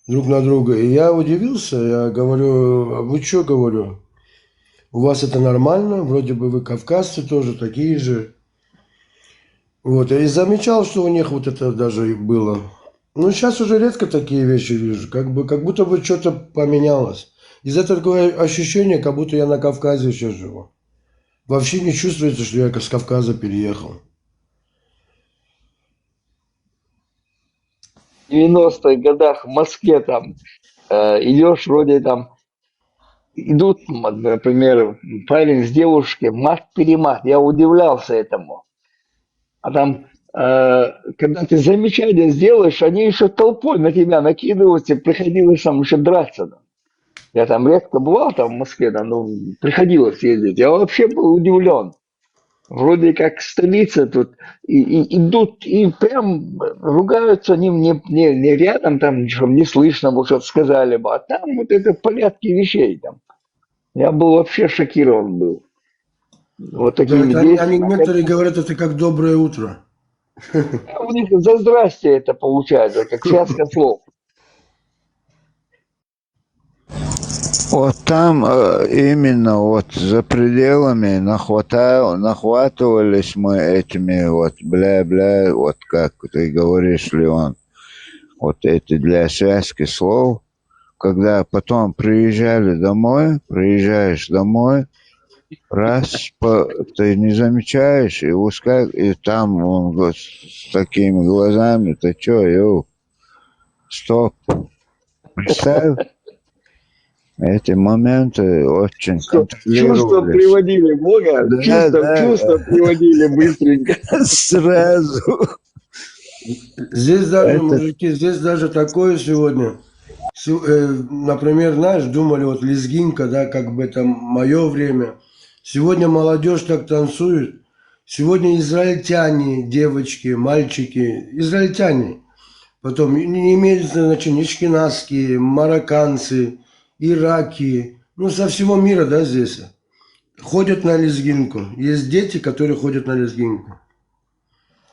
друг на друга. И я удивился, я говорю, а вы что, говорю, у вас это нормально, вроде бы вы кавказцы тоже такие же. Вот. И замечал, что у них вот это даже и было. Ну, сейчас уже редко такие вещи вижу, как будто бы что-то поменялось. Из-за такое ощущение, как будто я на Кавказе еще живу. Вообще не чувствуется, что я с Кавказа переехал. В 90-х годах в Москве там идешь, вроде там идут, например, парень с девушкой, мат-перемат. Я удивлялся этому. А там, когда ты замечание сделаешь, они еще толпой на тебя накидываются, приходилось там еще драться. Да. Я там редко бывал там в Москве, да, но приходилось ездить. Я вообще был удивлен. Вроде как столица тут, и идут, и прям ругаются, они не рядом, там ничего не слышно, вот что-то сказали бы, а там вот это порядки вещей там. Я был вообще шокирован был. Вот такими Да, действиями. некоторые говорят, это как доброе утро. У них за здрасте это получается, как связка слов. Вот там именно вот за пределами нахватывались мы этими вот бля-бля, вот как ты говоришь, Леон, вот эти для связки слов. Когда потом приезжаешь домой, раз ты не замечаешь, и там он с такими глазами, ты чё, стоп, представь. Эти моменты очень контролировались. Чувства приводили Бога, чувства приводили быстренько. Сразу. Здесь даже, Это мужики, здесь даже такое сегодня. Например, знаешь, думали, вот лезгинка, да, как бы это мое время. Сегодня молодежь так танцует. Сегодня израильтяне, девочки, мальчики, израильтяне. Потом не имеет значения ашкеназские, марокканцы, ираки. Ну, со всего мира, да, здесь. Ходят на лезгинку. Есть дети, которые ходят на лезгинку.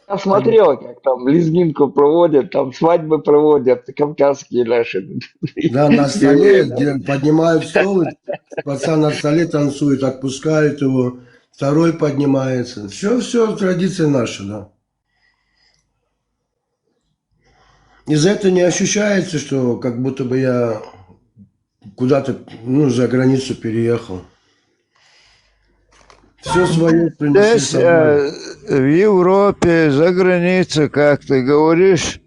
Я смотрел, как там лезгинку проводят, там свадьбы проводят, кавказские наши. Да, на столе Евреи. поднимают стол, и пацан на столе танцует, отпускают его, второй поднимается. Все традиция наша, да. Из-за этого не ощущается, что как будто бы я куда-то, ну, за границу переехал. Все свое принесли с здесь, собой. в Европе, за границей, как ты говоришь,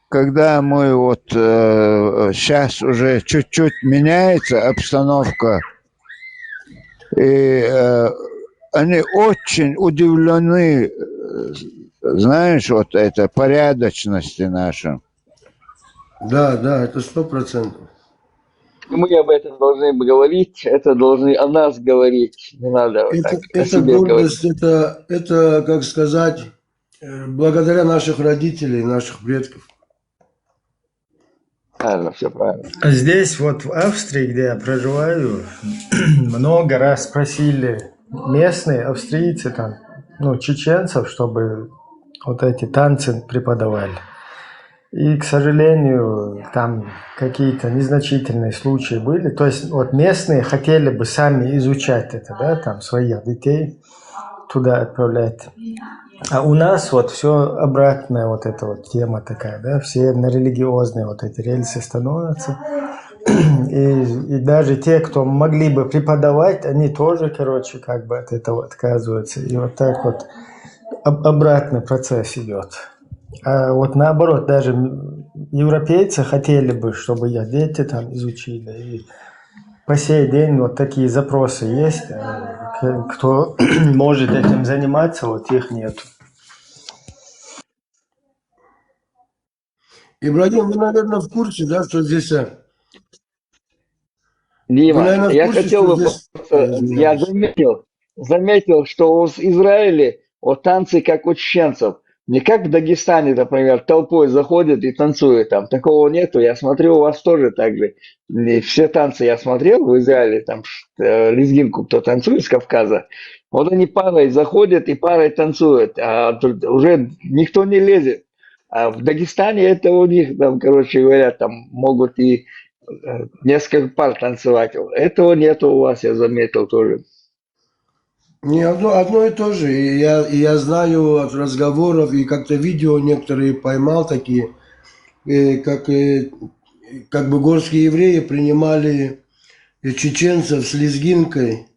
когда мы вот сейчас уже чуть-чуть меняется обстановка, и они очень удивлены, знаешь, вот это порядочности нашей. Да, это 100%. Мы об этом должны говорить, это должны о нас говорить, не надо вот так о Это себе говорить. гордость, это, как сказать, благодаря наших родителей, наших предков. Правильно, все правильно. Здесь вот в Австрии, где я проживаю, много раз просили местные австрийцы, там, ну, чеченцев, чтобы вот эти танцы преподавали. И, к сожалению, там какие-то незначительные случаи были. То есть вот местные хотели бы сами изучать это, да, там своих детей туда отправлять. А у нас вот все обратная вот эта вот тема такая, да, все на религиозные вот эти рельсы становятся. И даже те, кто могли бы преподавать, они тоже, короче, как бы от этого отказываются. И вот так вот обратный процесс идет. А вот наоборот, даже европейцы хотели бы, чтобы их дети там изучили. И по сей день вот такие запросы есть. Кто может этим заниматься, вот их нет. Ибрагим, вы, наверное, в курсе, да, что здесь... Вы, Дима, наверное, в я курсе, хотел что бы здесь... просто, я заметил, что в Израиле вот танцы как у чеченцев. Не как в Дагестане, например, толпой заходят и танцуют там. Такого нету. Я смотрю, у вас тоже так же. И все танцы я смотрел в Израиле, там лезгинку кто танцует с Кавказа. Вот они парой заходят и парой танцуют. А тут уже никто не лезет. А в Дагестане это у них, там, короче говоря, там могут и несколько пар танцевать. Этого нету у вас, я заметил тоже. Не, одно и то же. И я знаю от разговоров, и как-то видео некоторые поймал такие, как бы горские евреи принимали чеченцев с лезгинкой,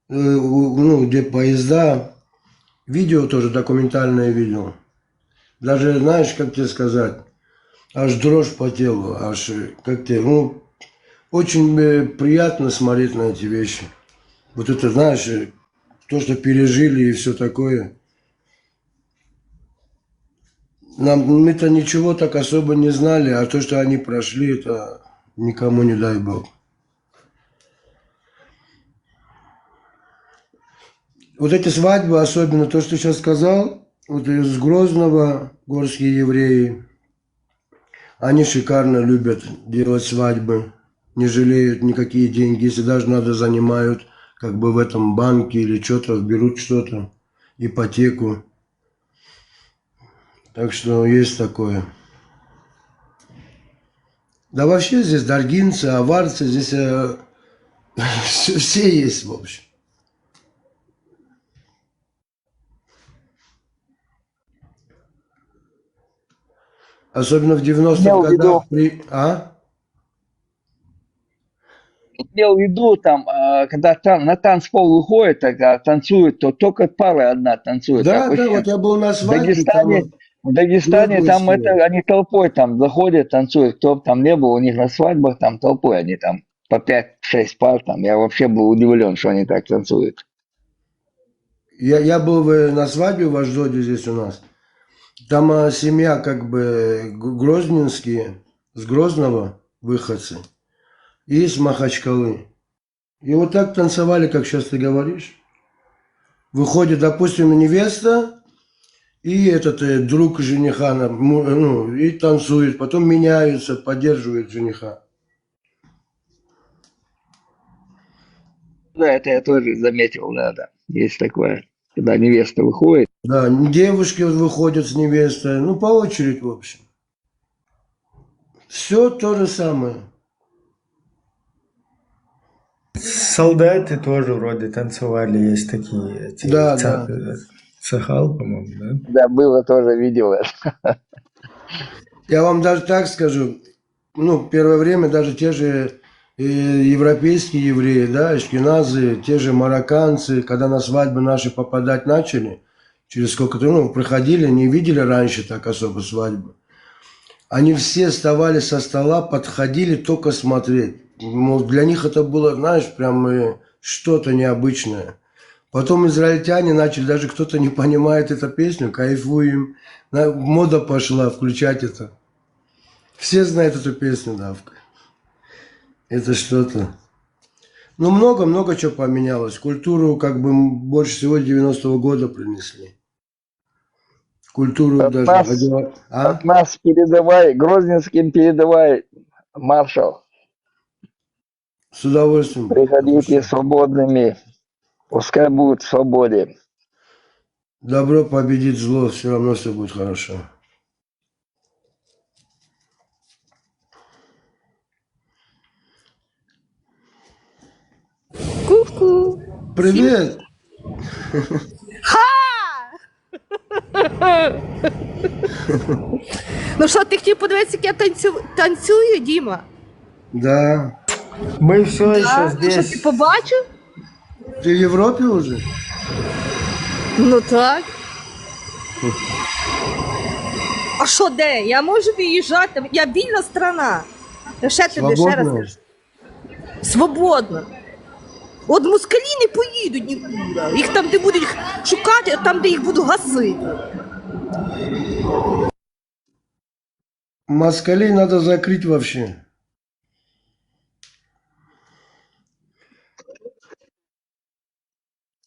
ну, где поезда. Видео тоже документальное видео. Даже, знаешь, как тебе сказать, аж дрожь по телу, аж, как тебе, ну, очень приятно смотреть на эти вещи. Вот это, знаешь, то, что пережили и все такое. Мы-то ничего так особо не знали, а то, что они прошли, это никому не дай бог. Вот эти свадьбы, особенно то, что ты сейчас сказал, вот из Грозного горские евреи, они шикарно любят делать свадьбы, не жалеют никакие деньги, если даже надо, занимают, как бы в этом банке или что-то, берут что-то, ипотеку. Так что есть такое. Да вообще здесь даргинцы, аварцы, здесь все есть, в общем. Особенно в 90-х годах. Имел в виду, там, когда на танцпол выходит, тогда танцуют, то только пара одна танцует. Да, вот я был на свадьбе. В Дагестане там это, они толпой там заходят, танцуют. Кто бы там не был, у них на свадьбах там толпой, они там по 5-6 пар там. Я вообще был удивлен, что они так танцуют. Я был на свадьбе в Аждоде здесь у нас. Там семья как бы грозненские, с Грозного выходцы и с Махачкалы. И вот так танцевали, как сейчас ты говоришь. Выходит, допустим, невеста и этот друг жениха, ну, и танцует, потом меняются, поддерживают жениха. Да, это я тоже заметил, да. Есть такое, когда невеста выходит. Да, девушки выходят с невестой, ну, по очереди, в общем. Все то же самое. Солдаты тоже вроде танцевали, есть такие. Да, да. Цахал, по-моему, да? Да, было тоже, видел это. Я вам даже так скажу, ну, первое время даже те же европейские евреи, да, ашкеназы, те же марокканцы, когда на свадьбы наши попадать начали, через сколько-то, ну, проходили, не видели раньше так особо свадьбы. Они все вставали со стола, подходили только смотреть. Мол, для них это было, знаешь, прям что-то необычное. Потом израильтяне начали, даже кто-то не понимает эту песню, кайфуем. Мода пошла включать это. Все знают эту песню, Давка. Это что-то. Ну, много-много чего поменялось. Культуру как бы больше всего 90-го года принесли. Культуру От даже... нас передавай, Грозненским передавай, маршал. С удовольствием. Приходите свободными, пускай будут в свободе. Добро победит зло, все равно все будет хорошо. Ку-ку. Привет! Ну що, ти хотів подивитися, як я танцюю, Діма? Да. Мы все еще Ну що, здесь. ти побачив? Ты в Европе уже? Ну так. А що, де? Я можу виїжджати, я вільна страна. Я ще тобі ще раз Свободно? кажу. Свободно. От москалі не поїдуть нікуди. Їх там, де будуть шукати, а там, де їх будуть гасити. Москалей надо закрыть вообще.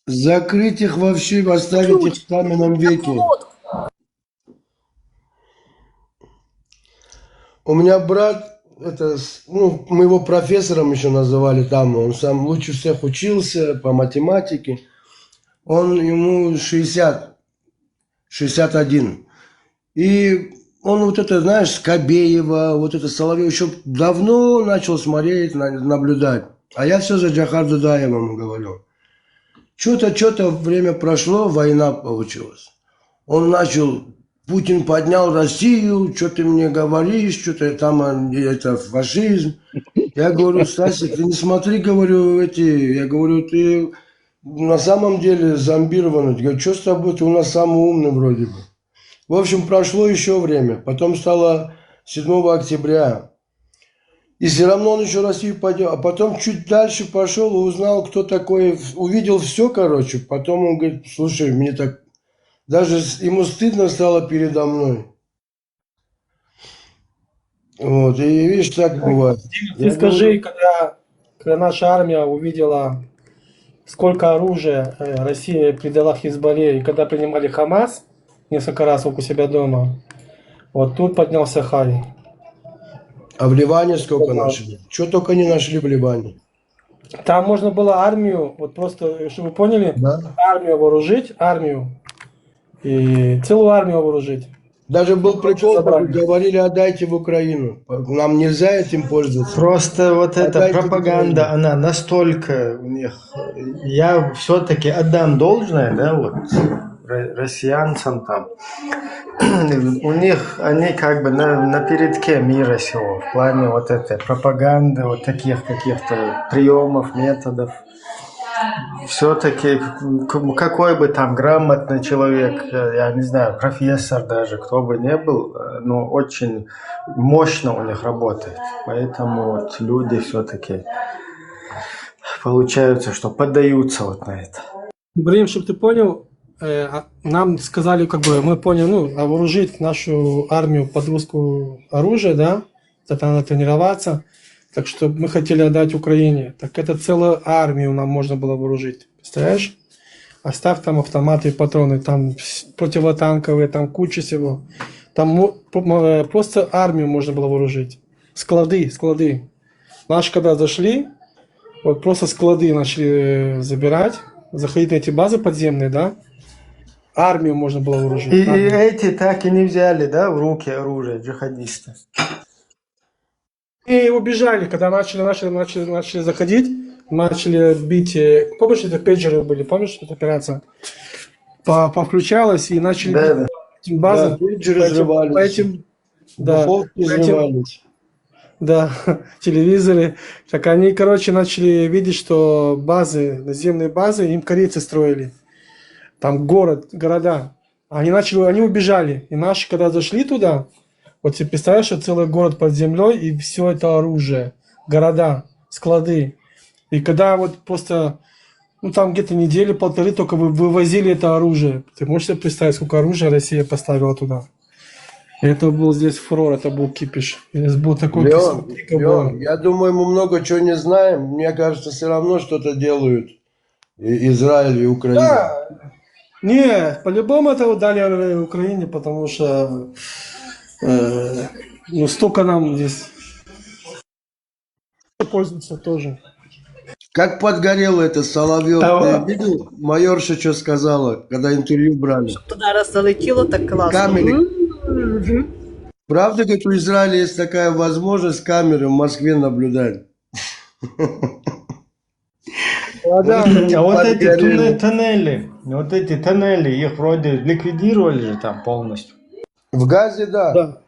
Закрыть их вообще, оставить их в каменном веке. У меня брат, ну, мы его профессором еще называли там, он сам лучше всех учился по математике. Ему 61. И он вот это, знаешь, Скобеева, вот это Соловьев еще давно начал смотреть, наблюдать. А я все за Джохар Дудаевым говорю. Что-то время прошло, война получилась. Он начал, Путин поднял Россию, что ты мне говоришь, что-то там, это фашизм. Я говорю, Стасик, ты не смотри, говорю, я говорю, ты на самом деле зомбированный. Я говорю, что с тобой, ты у нас самый умный вроде бы. В общем, прошло еще время, потом стало 7 октября. И все равно он еще Россию поднял. А потом чуть дальше пошел и узнал, кто такой, увидел все, короче. Потом он говорит, слушай, мне так, даже ему стыдно стало передо мной. Вот, и видишь, так бывает. Ты скажи, когда наша армия увидела, сколько оружия Россия придала Хизбалле, и когда принимали Хамас несколько раз у себя дома, вот тут поднялся хай. А в Ливане сколько нашли? Что только не нашли в Ливане. Там можно было армию, вот просто, чтобы вы поняли, армию вооружить, и целую армию вооружить. Даже был прикол, говорили, отдайте в Украину. Нам нельзя этим пользоваться. Просто вот эта Отдайте пропаганда, она настолько у них... Я все-таки отдам должное, да, вот, россиянцам там. У них, они как бы на передке мира сего, в плане вот этой пропаганды, вот таких каких-то приемов, методов. Все-таки, какой бы там грамотный человек, я не знаю, профессор даже, кто бы ни был, но очень мощно у них работает. Поэтому вот люди все-таки получается, что поддаются вот на это. Брим, чтобы ты понял, нам сказали, как бы, мы поняли, ну, вооружить нашу армию под русскую оружие, да, это надо тренироваться, так что мы хотели отдать Украине. Так это целую армию нам можно было вооружить, представляешь? Оставь там автоматы и патроны, там противотанковые, там куча всего. Там просто армию можно было вооружить. Склады. Наши когда зашли, вот просто склады начали забирать, заходить на эти базы подземные, да, армию можно было вооружить. И эти так и не взяли, да, в руки оружие, джихадисты. И убежали, когда начали заходить, начали бить. Помнишь, это пейджеры были, помнишь, эта операция? Повключалась и начали бить базы. Да, пейджеры взрывались. Духовки взрывались. Да, телевизоры. Так они, короче, начали видеть, что базы, наземные базы, им корейцы строили. Там города. Они убежали. И наши, когда зашли туда, вот ты представляешь, что целый город под землей, и все это оружие, города, склады. И когда вот просто, ну там где-то недели-полторы только вывозили это оружие. Ты можешь себе представить, сколько оружия Россия поставила туда? И это был здесь фурор, это был кипиш. Здесь был такой Леон, я думаю, мы много чего не знаем. Мне кажется, все равно что-то делают Израиль и Украина. Да. Не, по-любому это дали Украине, потому что ну столько нам здесь пользуются тоже. Как подгорело это Соловьев. Ты видел, майорша что сказала, когда интервью брали? Туда раз залетіло, так класно. Камеры. Правда, говорит, у Израиля есть такая возможность камеры в Москве наблюдать? А вот эти тоннели, их вроде ликвидировали же там полностью. В Газе, да.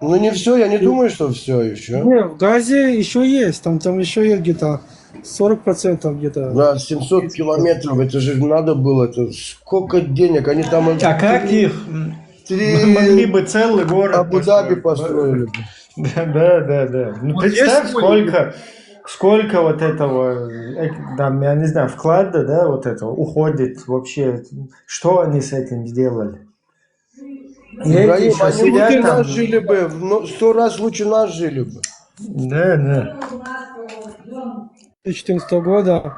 Ну не все, я не думаю, что все еще. Не, в Газе еще есть, там еще есть где-то 40% где-то. Да, 700 километров, это же надо было, это сколько денег, они там... А как их? Могли бы целый город Абу-Даби построили бы. Да. Ну Вот представь, сколько вот этого, там, я не знаю, вклада, да, вот этого уходит вообще. Что они с этим сделали? Ибраим, они лучше нас жили бы, 100 раз лучше нас жили бы. Да. 2014 года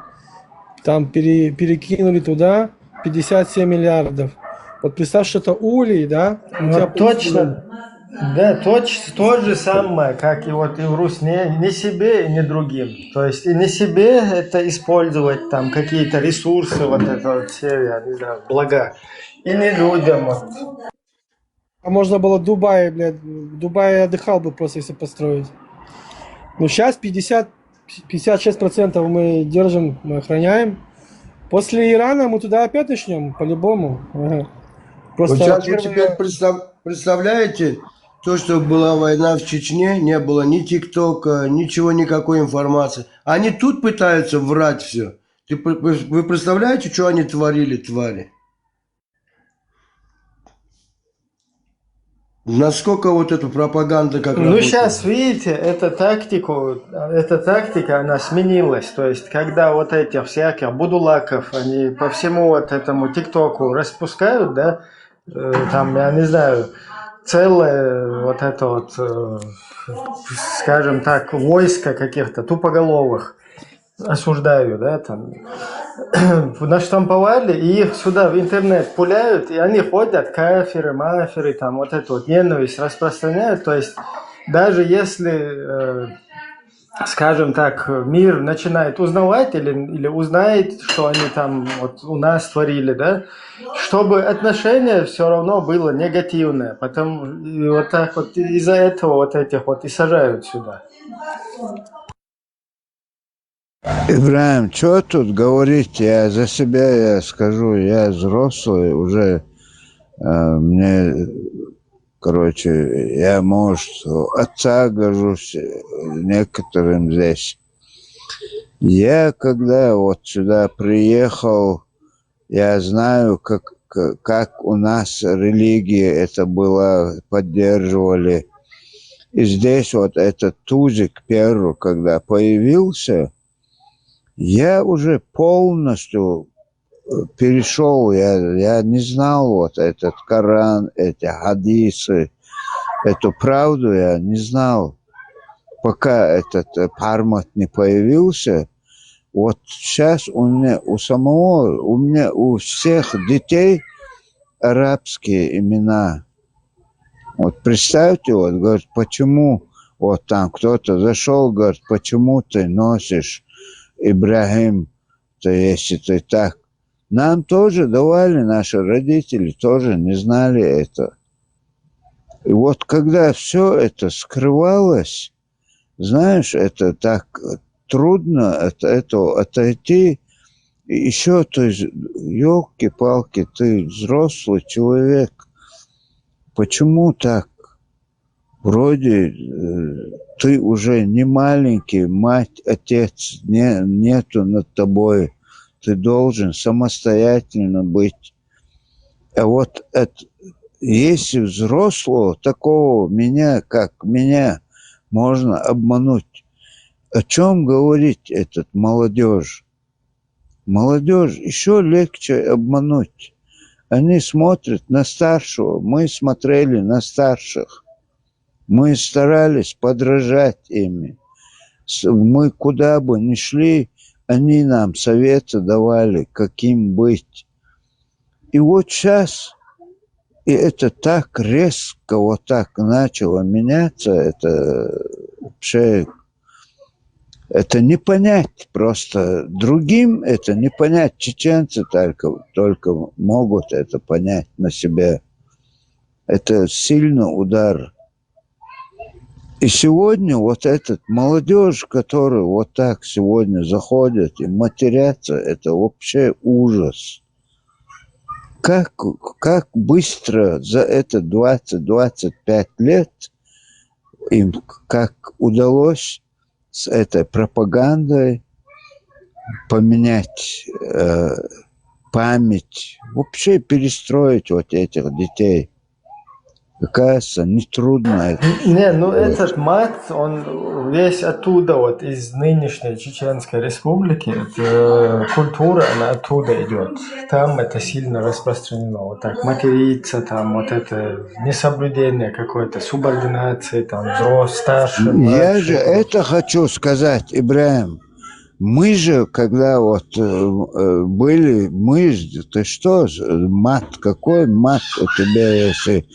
там перекинули туда 57 миллиардов. Вот представь, что это улей, да? Вот точно. Да, то же самое, как и вот и в Русь, не себе и не другим. То есть и не себе это использовать там какие-то ресурсы, вот это вот все, я не знаю, блага. И не людям. Вот. А можно было Дубай, блядь, в Дубае отдыхал бы просто, если построить. Но сейчас 56% мы держим, мы охраняем. После Ирана мы туда опять начнем, по-любому. Ага. Просто вот сейчас вы теперь представляете, то, что была война в Чечне, не было ни ТикТока, ничего, никакой информации. Они тут пытаются врать все. Вы представляете, что они творили, твари? Насколько вот эта пропаганда как Ну, работает? сейчас, видите, эта тактика, она сменилась. То есть, когда вот этих всяких будулаков, они по всему вот этому ТикТоку распускают, да, там, я не знаю, целое вот это вот, скажем так, войско каких-то тупоголовых, осуждаю, да, там, наштамповали, и их сюда в интернет пуляют, и они ходят, кафиры, мафиры, там, вот эту вот ненависть распространяют, то есть, даже если, скажем так, мир начинает узнавать или узнает, что они там вот у нас творили, да, чтобы отношение все равно было негативное, потом и вот так вот из-за этого вот этих вот и сажают сюда. Ибраим, что тут говорить? Я за себя скажу, я взрослый уже, мне, короче, я, может, отца горжусь некоторым здесь. Я, когда вот сюда приехал, я знаю, как у нас религия это была, поддерживали. И здесь вот этот Тузик первый, когда появился, я уже полностью перешел, я не знал вот этот Коран, эти хадисы, эту правду я не знал, пока этот Пармат не появился. Вот сейчас у меня у всех детей арабские имена. Вот представьте, вот, говорит, почему, вот там кто-то зашел, говорит, почему ты носишь Ибрагим, то если ты так. Нам тоже давали, наши родители тоже не знали это. И вот когда все это скрывалось, знаешь, это так трудно от этого отойти. И еще ты, елки-палки, ты взрослый человек. Почему так? Вроде ты уже не маленький, мать, отец нету над тобой. Ты должен самостоятельно быть. А вот если взрослого, такого как меня, можно обмануть, о чем говорить этот молодежь? Молодежь еще легче обмануть. Они смотрят на старшего, мы смотрели на старших. Мы старались подражать ими. Мы куда бы ни шли, они нам советы давали, каким быть. И вот сейчас, и это так резко вот так начало меняться, это вообще, это не понять просто. Другим это не понять. Чеченцы только могут это понять на себя. Это сильный удар. И сегодня вот этот молодежь, которая вот так сегодня заходит и матерятся, это вообще ужас. Как быстро за это 20-25 лет им как удалось с этой пропагандой поменять память, вообще перестроить вот этих детей. Кажется, нетрудно это. Не, ну этот мат, он весь оттуда, вот из нынешней Чеченской Республики, это культура, она оттуда идет. Там это сильно распространено. Вот так материться, там вот это несоблюдение какой-то, субординации, там взрослый, старший, младший. Я же это хочу сказать, Ибрагим. Мы же, когда вот были, ты что, мат, какой мат у тебя, если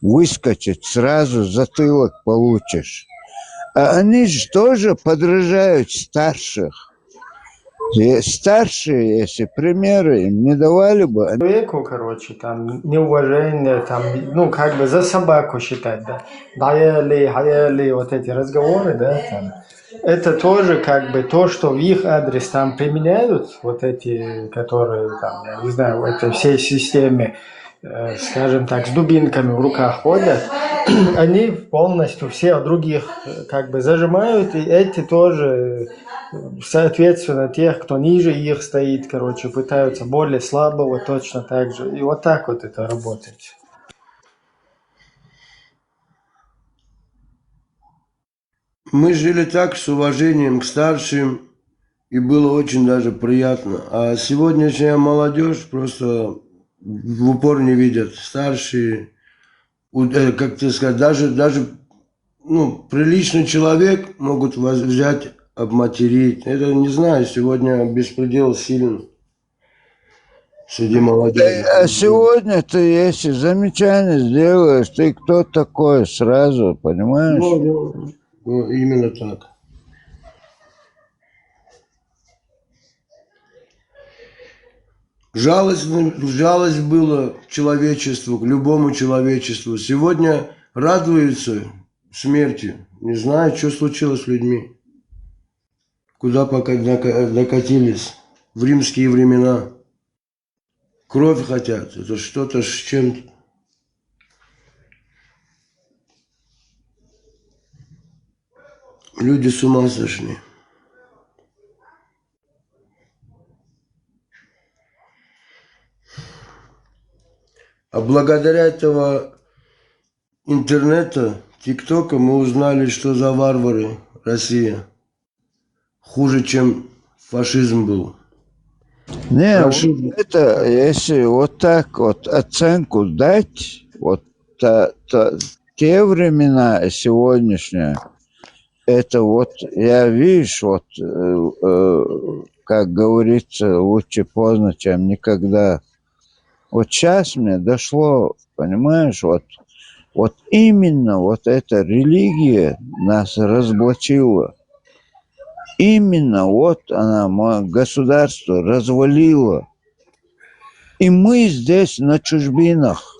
выскочить, сразу затылок получишь. А они же тоже подражают старших. И старшие, если примеры им не давали бы... Человеку, короче, там, неуважение, там, ну, как бы за собаку считать, да. Даяли, вот эти разговоры, да, там. Это тоже как бы то, что в их адрес там применяют, вот эти, которые там, я не знаю, в этой всей системе, скажем так, с дубинками в руках ходят, они полностью все других как бы зажимают, и эти тоже, соответственно, тех, кто ниже их стоит, короче, пытаются более слабого точно так же. И вот так вот это работает. Мы жили так, с уважением к старшим, и было очень даже приятно. А сегодняшняя молодежь просто в упор не видят. Старшие, как тебе сказать, даже приличный человек могут взять, обматерить. Это, не знаю, сегодня беспредел силен среди молодежи. А сегодня ты, если замечание сделаешь, ты кто такой сразу, понимаешь? Ну, именно так. Жалость была к человечеству, к любому человечеству. Сегодня радуются смерти. Не знаю, что случилось с людьми. Куда пока докатились. В римские времена. Кровь хотят. Это что-то с чем-то. Люди с ума сошли. А благодаря этого интернета, ТикТока, мы узнали, что за варвары Россия. Хуже, чем фашизм был. Не, вот Прошу. это, если вот так вот оценку дать, вот те времена сегодняшние, это вот, я вижу, вот, как говорится, лучше поздно, чем никогда. Вот сейчас мне дошло, понимаешь, вот именно вот эта религия нас разоблачила. Именно вот она государство развалила. И мы здесь на чужбинах.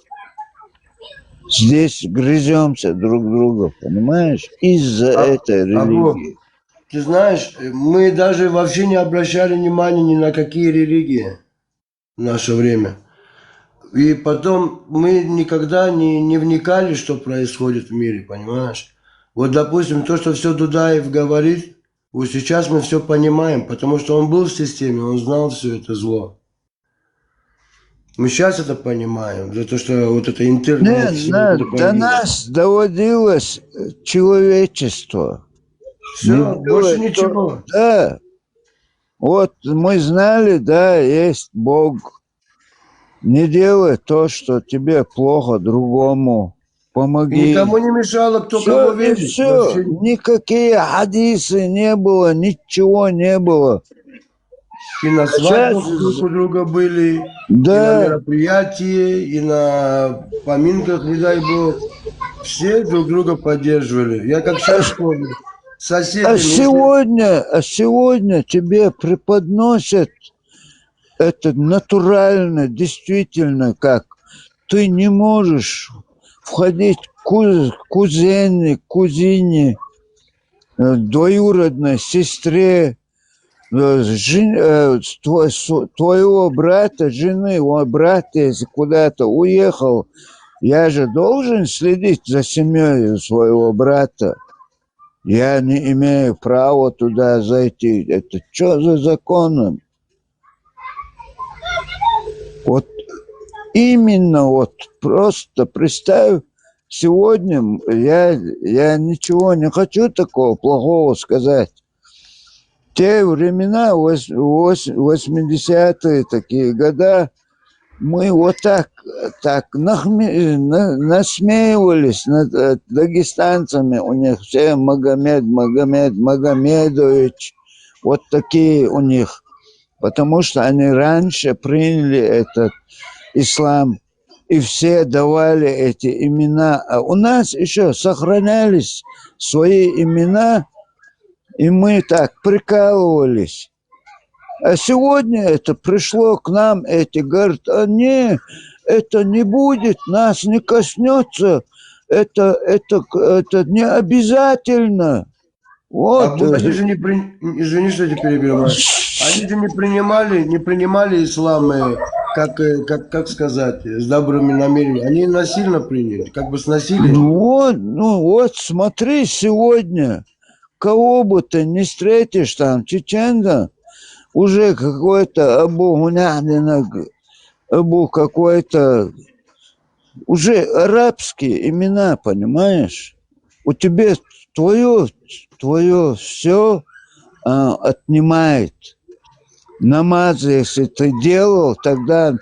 Здесь грыземся друг друга, понимаешь? Из-за этой Абу, религии. ты знаешь, мы даже вообще не обращали внимания ни на какие религии в наше время. И потом мы никогда не вникали, что происходит в мире, понимаешь? Вот, допустим, то, что все Дудаев говорит, вот сейчас мы все понимаем, потому что он был в системе, он знал все это зло. Мы сейчас это понимаем, за то, что вот это интернет, все это До появилось. нас доводилось человечество. Все, больше ничего. Да. Вот мы знали, да, есть Бог. Не делай то, что тебе плохо, другому. Помоги. Никому не мешало, кто кого верит. Все, Вообще. никакие хадисы не было, ничего не было. И на свадьбах друг у друга были, да. И на мероприятии, и на поминках, не дай бог. Все друг друга поддерживали. Я как сейчас помню. Соседи. А сегодня тебе преподносят это натурально, действительно, как ты не можешь входить к кузине, двоюродной сестре, твоего брата, жены, брат, если куда-то уехал, я же должен следить за семьей своего брата. Я не имею права туда зайти. Это что за законом? Вот именно вот просто представь, сегодня я ничего не хочу такого плохого сказать. Те времена, 80-е такие года, мы вот так насмеивались над дагестанцами. У них все Магомедович. Вот такие у них. Потому что они раньше приняли этот ислам. И все давали эти имена. А у нас еще сохранялись свои имена. И мы так прикалывались. А сегодня это пришло к нам, эти говорят, не, это не будет, нас не коснется, это не обязательно. Вот. Они же извини, что я тебя перебиваю. Они же не принимали ислам, как сказать, с добрыми намерениями. Они насильно приняли, как бы с насилием. Вот смотри сегодня, кого бы ты не встретишь там, чеченца, уже какой-то Абу какой-то, уже арабские имена, понимаешь? У тебя твое все отнимает. Намаз, если ты делал, тогда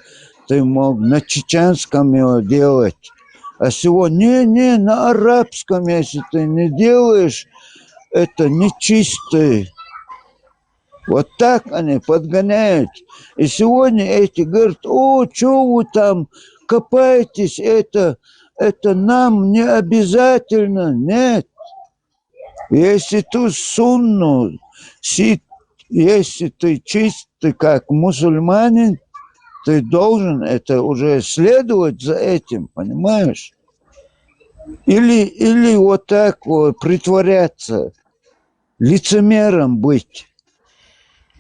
ты мог на чеченском его делать. А сегодня не на арабском, если ты не делаешь, это нечистый. Вот так они подгоняют. И сегодня эти говорят, что вы там копаетесь, это нам не обязательно. Нет. Если ты сунну, если ты чистый как мусульманин, ты должен это уже следовать за этим, понимаешь? Или вот так вот притворяться, лицемером быть.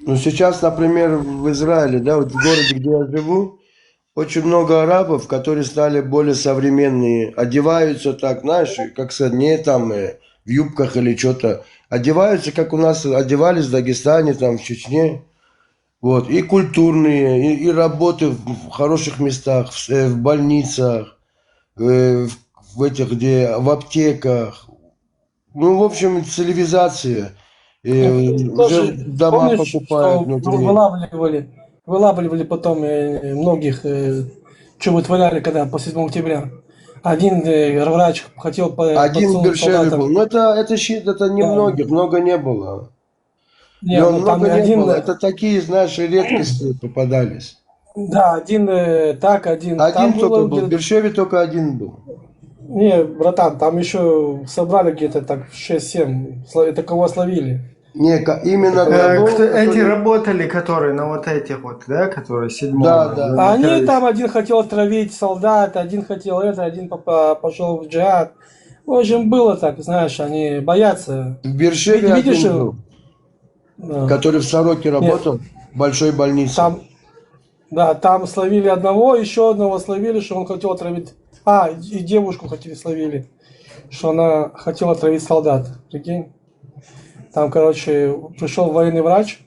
Ну, сейчас, например, в Израиле, да, вот в городе, где я живу, очень много арабов, которые стали более современные, одеваются так, знаешь, как сказать, не там в юбках или что-то, одеваются, как у нас одевались в Дагестане, там, в Чечне, вот, и культурные, и работы в хороших местах, в больницах, в этих, где, в аптеках, ну, в общем, цивилизация. Уже дома помнишь, покупают что внутри. вылавливали вылавливали потом многих, что вытворяли, когда по 7 октября. Один врач хотел Один в подсунуть Бершеве солдатам. был. Ну, это не Да. многих, много не было. Не, И он ну, там много не один, было. Это такие, знаешь, редкости попадались. да, один так, один там Один только было был. В Бершеве только один был. Не, братан, там еще собрали где-то так 6-7, это кого словили. Не, именно городов, Эти которые... работали, которые на вот этих вот, да, которые 7-го. Да, да. А они там, один хотел отравить солдат, один хотел это, один пошел в джихад. В общем, было так, знаешь, они боятся. В Бершеве Видишь, один был, да. который в Сороке работал, в большой больнице. Там, да, там словили одного, еще одного словили, что он хотел отравить. И девушку хотели словили, что она хотела отравить солдат. Прикинь. Там, короче, пришел военный врач,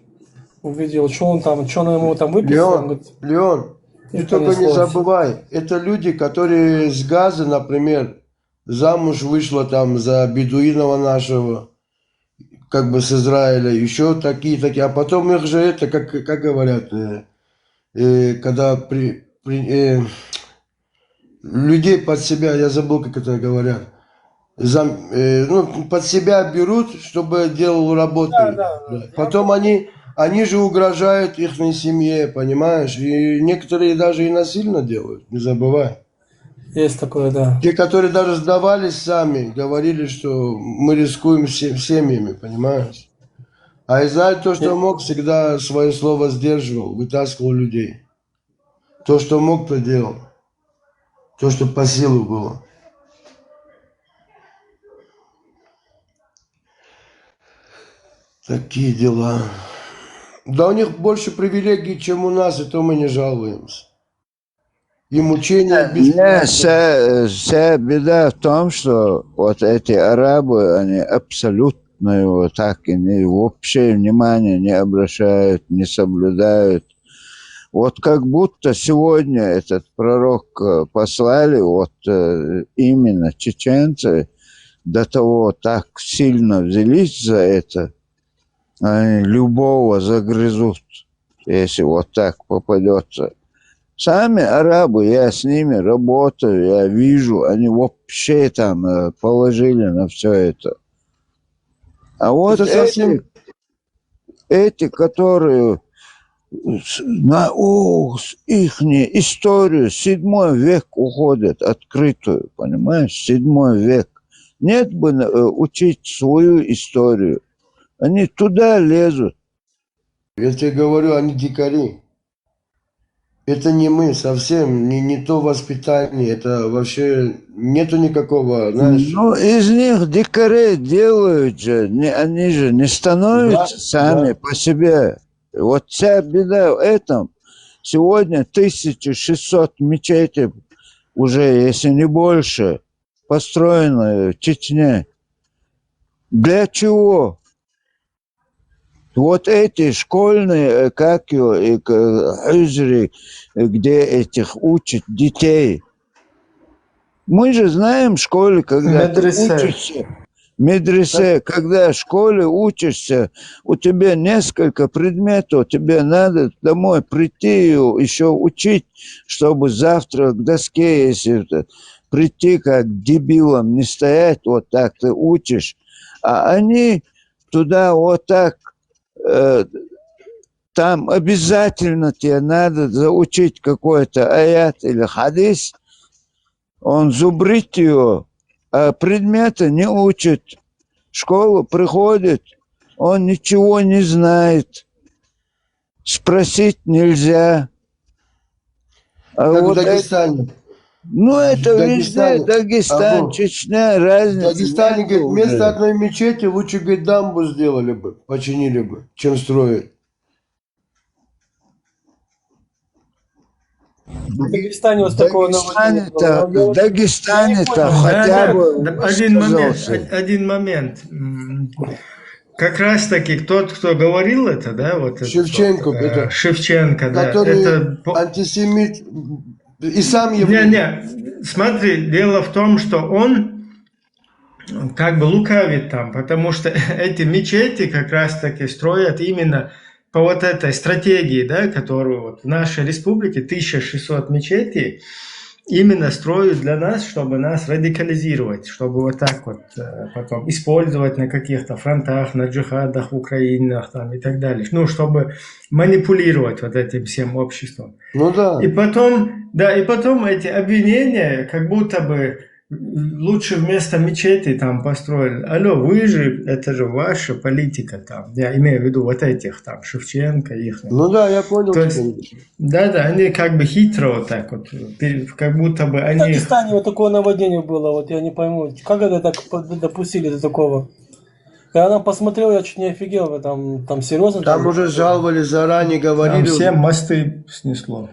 увидел, что он ему там выписал. Он говорит, Леон, ты это только не понеслось. забывай, это люди, которые с Газы, например, замуж вышла там за бедуинова нашего, как бы с Израиля, еще такие, а потом их же это, как говорят, когда людей под себя, я забыл, как это говорят, под себя берут, чтобы делал работу. Да. Потом они же угрожают их семье, понимаешь? И некоторые даже и насильно делают, не забывай. Есть такое, да. Те, которые даже сдавались сами, говорили, что мы рискуем семьями, понимаешь? А Израиль то, что мог, всегда свое слово сдерживал, вытаскивал людей. То, что мог, то делал. То, что по силу было. Такие дела. Да у них больше привилегий, чем у нас, и то мы не жалуемся. И мучения бесплатно. Вся беда в том, что вот эти арабы, они абсолютно его так и вообще внимания не обращают, не соблюдают. Вот как будто сегодня этот пророк послали, вот именно чеченцы до того так сильно взялись за это, они любого загрызут, если вот так попадется. Сами арабы, я с ними работаю, я вижу, они вообще там положили на все это. А вот эти, которые на их историю 7 век уходят открытую, понимаешь, 7 век. Нет бы учить свою историю. Они туда лезут. Я тебе говорю, они дикари. Это не мы, совсем не то воспитание, это вообще нету никакого, знаешь. Ну, из них дикарей делают же, они же не становятся сами по себе. Вот вся беда в этом. Сегодня 1600 мечетей уже, если не больше, построено в Чечне. Для чего? Вот эти школьные, хюзри, где этих учат детей. Мы же знаем в школе, когда ты учишься, медресе, когда в школе учишься, у тебя несколько предметов, тебе надо домой прийти и еще учить, чтобы завтра к доске, если прийти как дебилом, не стоять, вот так ты учишь. А они туда вот так, там обязательно тебе надо заучить какой-то аят или хадис, он зубрит ее, а предметы не учит. В школу приходит, он ничего не знает. Спросить нельзя. А как вот в Дагестане. это везде, Дагестан, Чечня, разница. В Дагестане, говорит, вместо одной мечети лучше, говорит, дамбу сделали бы, починили бы, чем строить. В Дагестане вот такого В Дагестане-то хотя бы... Один момент. Как раз таки тот, кто говорил это, да, вот Шевченко, Шевченко, да, который это антисемит и сам еврей. Не, смотри, дело в том, что он как бы лукавит там, потому что эти мечети как раз таки строят именно по вот этой стратегии, да, которую вот в нашей республике 1600 мечетей именно строят для нас, чтобы нас радикализировать, чтобы вот так вот потом использовать на каких-то фронтах, на джихадах, в Украине там, и так далее. Ну, чтобы манипулировать вот этим всем обществом. Ну да. И потом эти обвинения, как будто бы лучше вместо мечети там построили. Алло, вы же, это же ваша политика там. Я имею в виду вот этих там, Шевченко, их. Ну да, я понял. То есть, да, они как бы хитро вот так вот, как будто бы В они... Дагестане вот такое наводнение было, вот я не пойму, как это так допустили до такого? Когда я посмотрел, я чуть не офигел, там серьезно? Там уже жаловались заранее, говорили. Там все мосты снесло.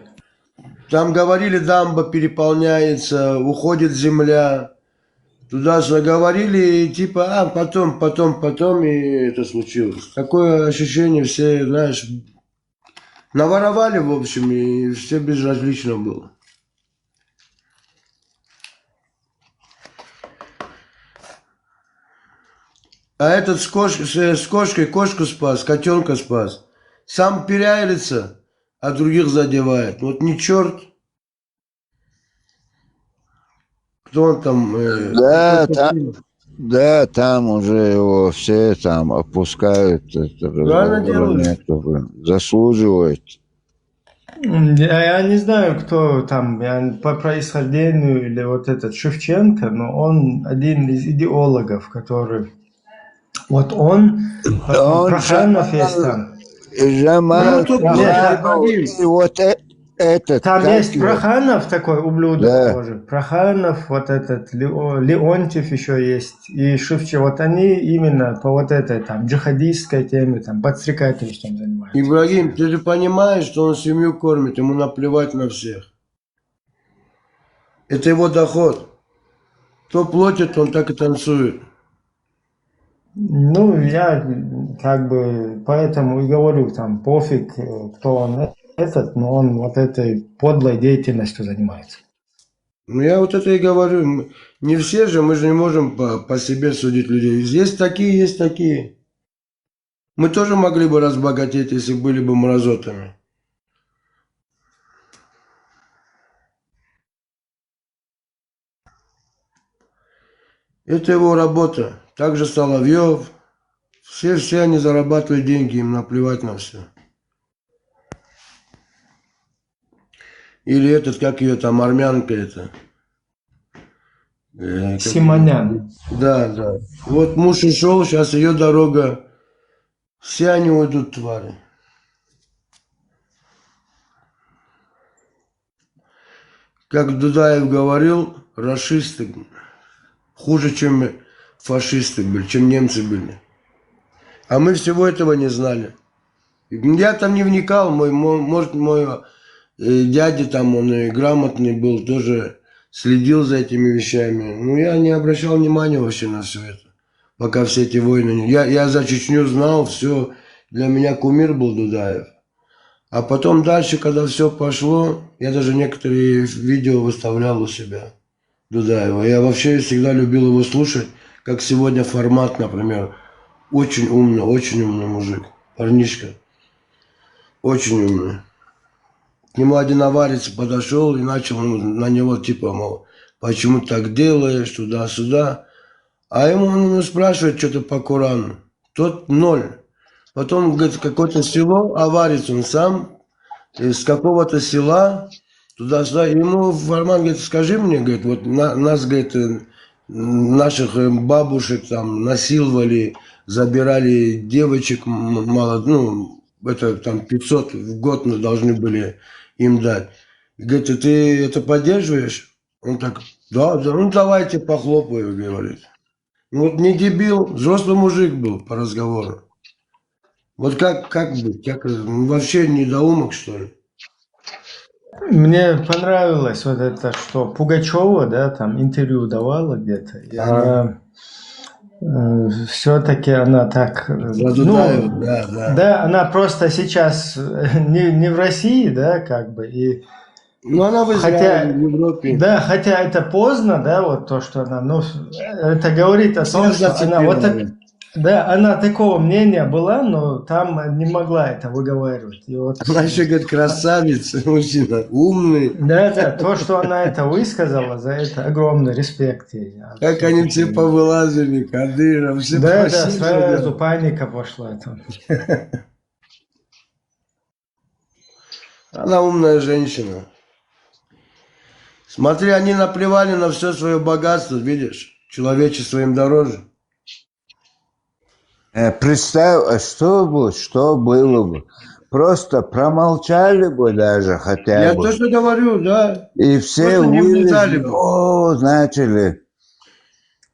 Там говорили, дамба переполняется, уходит земля. Туда-сюда говорили, и типа, потом, и это случилось. Такое ощущение, все, знаешь, наворовали, в общем, и все безразлично было. А этот с кошкой кошку спас, котенка спас. Сам пиарится, а других задевает. Вот не черт. Кто он там? Там уже его все там опускают. Правильно делают. Заслуживает. Я не знаю, кто там по происхождению или вот этот Шевченко, но он один из идеологов, который... Вот он Проханов есть там. Там есть Проханов такой ублюдок тоже. Проханов, вот этот Леонтьев еще есть. И Шевченко. Вот они именно по вот этой там джихадистской теме, там подстрекательством занимаются. Ибрагим, ты же понимаешь, что он семью кормит, ему наплевать на всех. Это его доход. Кто платит, он так и танцует. Ну, я как бы поэтому и говорю, там пофиг, кто он но он вот этой подлой деятельностью занимается. Ну, я вот это и говорю. Не все же, мы же не можем по себе судить людей. Есть такие, есть такие. Мы тоже могли бы разбогатеть, если были бы мразотами. Это его работа. Также Соловьев. Все они зарабатывают деньги, им наплевать на все. Или этот, как ее там, армянка это. Симонян. Да. Вот муж ушел, сейчас ее дорога. Все они уйдут, твари. Как Дудаев говорил, рашисты хуже, чем фашисты были, чем немцы были. А мы всего этого не знали. Я там не вникал, может, мой дядя там, он и грамотный был, тоже следил за этими вещами. Но я не обращал внимания вообще на все это, пока все эти войны. Я за Чечню знал, все, для меня кумир был Дудаев. А потом дальше, когда все пошло, я даже некоторые видео выставлял у себя Дудаева. Я вообще всегда любил его слушать, как сегодня формат, например. Очень умный мужик, парнишка. Очень умный. К нему один аварец подошел и начал на него, типа, мол, почему так делаешь, туда-сюда. А ему спрашивает что-то по Корану. Тот ноль. Потом, говорит, какое-то село, аварец он сам, из какого-то села, туда-сюда. Ему Фарман говорит, скажи мне, говорит, вот нас, говорит, наших бабушек там насиловали, забирали девочек мало, ну, это там 500 в год мы должны были им дать. Говорит, ты это поддерживаешь? Он так, да, ну давайте похлопаю, говорит. Ну вот не дебил, взрослый мужик был по разговору. Вот как быть? Вообще недоумок, что ли? Мне понравилось вот это, что Пугачева, да, там интервью давала где-то. И она все-таки она так... Да, она просто сейчас не в России, да, как бы. И, ну, она в Израиле, в Европе. Да, хотя это поздно, да, вот то, что она... Ну, это говорит о том, что она... Вот Да, она такого мнения была, но там не могла это выговаривать. И вот... Она еще говорит, красавица, мужчина, умный. Да, то, что она это высказала, за это огромный респект ей. Как они все повылазили, Кадыров, все Да, просили, сразу паника пошла там. Она умная женщина. Смотри, они наплевали на все свое богатство, видишь? Человечество им дороже. Представь, а что было бы? Просто промолчали бы даже хотя Я бы. точно говорю, да. И все Просто не влезали бы. начали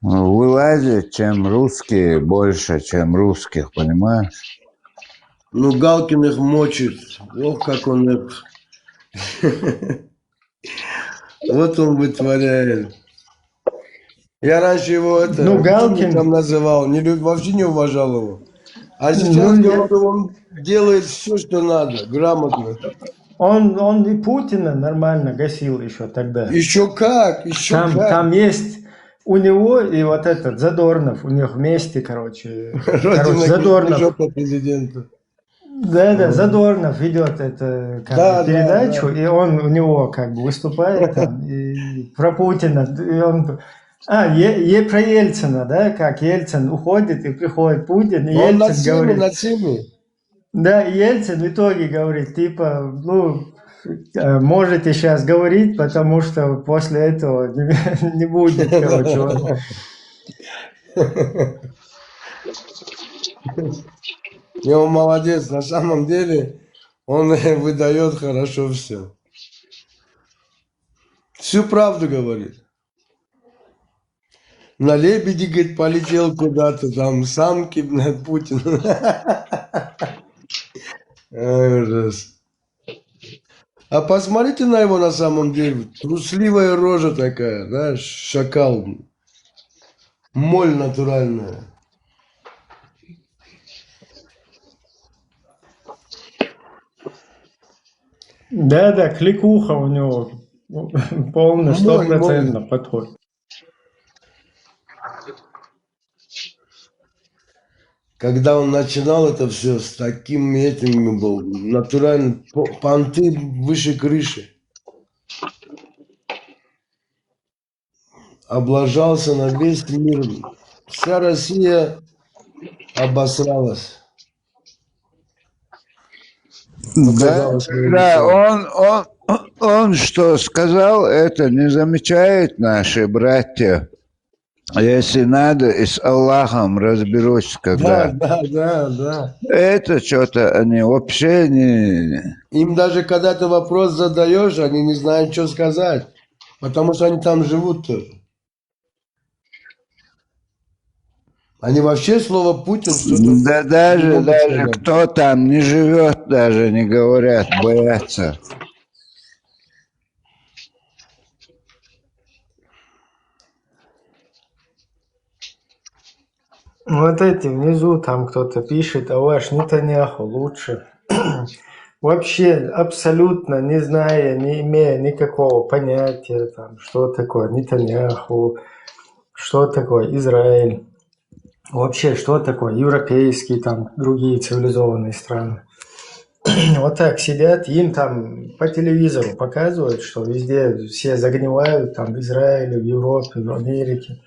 вылазить, чем русские, больше, чем русских, понимаешь? Ну, Галкин их мочит. Ох, как он это... Вот он вытворяет. Я раньше его Галкин там называл, вообще не уважал его. А сейчас говорю, он делает все, что надо, грамотно. Он и Путина нормально гасил еще тогда. Еще как, еще как. Там есть у него и вот этот Задорнов, у них вместе, короче Задорнов. Президента. Да, Задорнов ведет эту передачу, и он у него как бы выступает там, и про Путина, и он... про Ельцина, да, как Ельцин уходит, и приходит Путин, и Ельцин говорит... над всеми. Да, и Ельцин в итоге говорит, типа, можете сейчас говорить, потому что после этого не будет, короче. И он молодец, на самом деле он выдает хорошо все. Всю правду говорит. На лебеди, говорит, полетел куда-то, там самки, Путин. Ужас. А посмотрите на его на самом деле. Трусливая рожа такая, знаешь, шакал. Моль натуральная. Да, кликуха у него полный 100% подходит. Когда он начинал это все, с таким этим был, натурально, понты выше крыши. Облажался на весь мир. Вся Россия обосралась. Он что сказал, это не замечают наши братья. Если надо, и с Аллахом разберусь, когда. Да. Это что-то они вообще не... Им даже когда ты вопрос задаешь, они не знают, что сказать. Потому что они там живут тоже. Они вообще слово Путин что-то... Да даже кто там не живет, даже не говорят, боятся. Вот эти внизу там кто-то пишет, а ваш Нетаньяху лучше. Вообще абсолютно не зная, не имея никакого понятия, там, что такое Нетаньяху, что такое Израиль, вообще что такое европейские, там, другие цивилизованные страны. Вот так сидят, им там по телевизору показывают, что везде все загнивают, там в Израиле, в Европе, в Америке.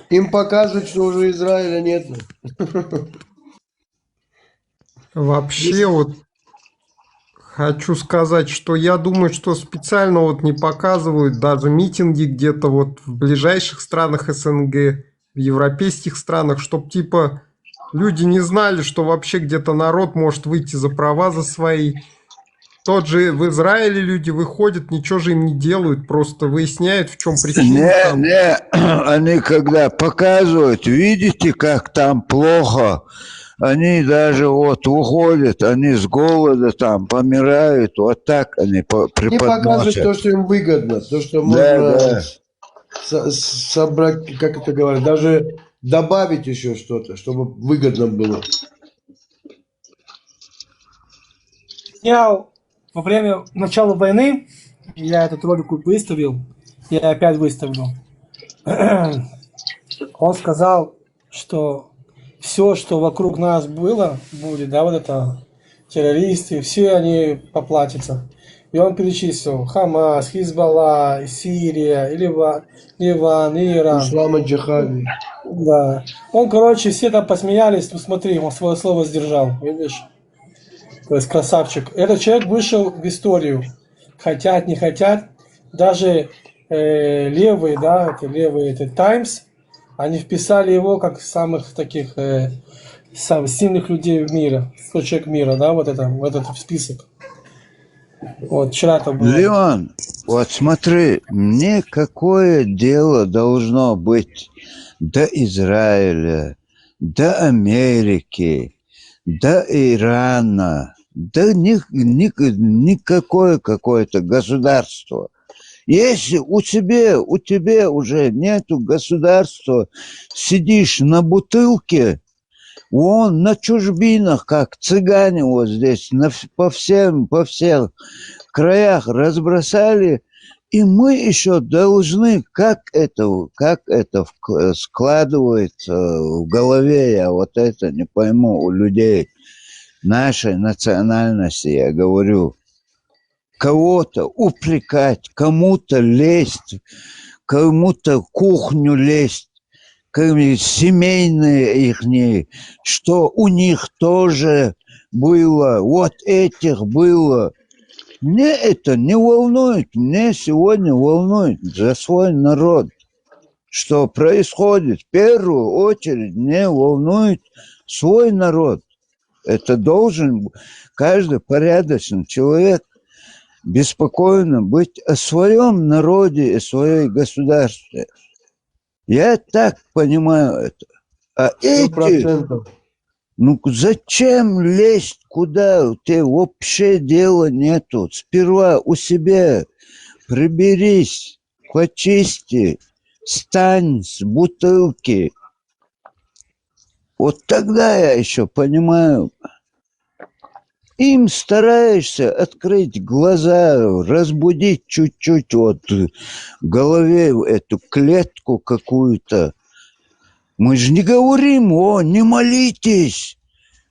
Им показывают, что уже Израиля нет. Вообще вот хочу сказать, что я думаю, что специально вот не показывают даже митинги где-то вот в ближайших странах СНГ, в европейских странах, чтобы типа люди не знали, что вообще где-то народ может выйти за права за свои. Тот же в Израиле люди выходят, ничего же им не делают, просто выясняют, в чем причина. Они когда показывают, видите, как там плохо, они даже вот уходят, они с голода там помирают, вот так они преподносят. Не показывают то, что им выгодно, то, что можно собрать, как это говорят, даже добавить еще что-то, чтобы выгодно было. Я во время начала войны, я этот ролик выставил, я опять выставлю. Он сказал, что все, что вокруг нас было, будет, да, вот это террористы, все они поплатятся. И он перечислил Хамас, Хизбалла, Сирия, Ливан, Иран. Ислам джихади. Да. Он, короче, все там посмеялись, ну смотри, он свое слово сдержал, видишь? То есть красавчик. Этот человек вышел в историю. Хотят, не хотят. Даже левые, да, это Times, они вписали его как самых таких самых сильных людей в мире, 100 человек мира, да, вот это, в этот список. Вот, вчера это было. Леон, вот смотри, мне какое дело должно быть до Израиля, до Америки, до Ирана, да никакое какое-то государство. Если у тебя уже нету государства, сидишь на бутылке, вон на чужбинах, как цыгане вот здесь, по всех краях разбросали, и мы еще должны, как это складывается в голове, я вот это не пойму у людей нашей национальности, я говорю, кого-то упрекать, кому-то лезть, кому-то кухню лезть, семейные ихние, что у них тоже было, вот этих было. Мне это не волнует, мне сегодня волнует за свой народ. Что происходит, в первую очередь мне волнует свой народ. Это должен каждый порядочный человек беспокойно быть о своем народе и своей государстве. Я так понимаю это. А 100%. ну зачем лезть куда? У тебя вообще дела нету. Сперва у себя приберись, почисти, встань с бутылки. Вот тогда я еще понимаю. Им стараешься открыть глаза, разбудить чуть-чуть вот в голове эту клетку какую-то. Мы же не говорим, не молитесь,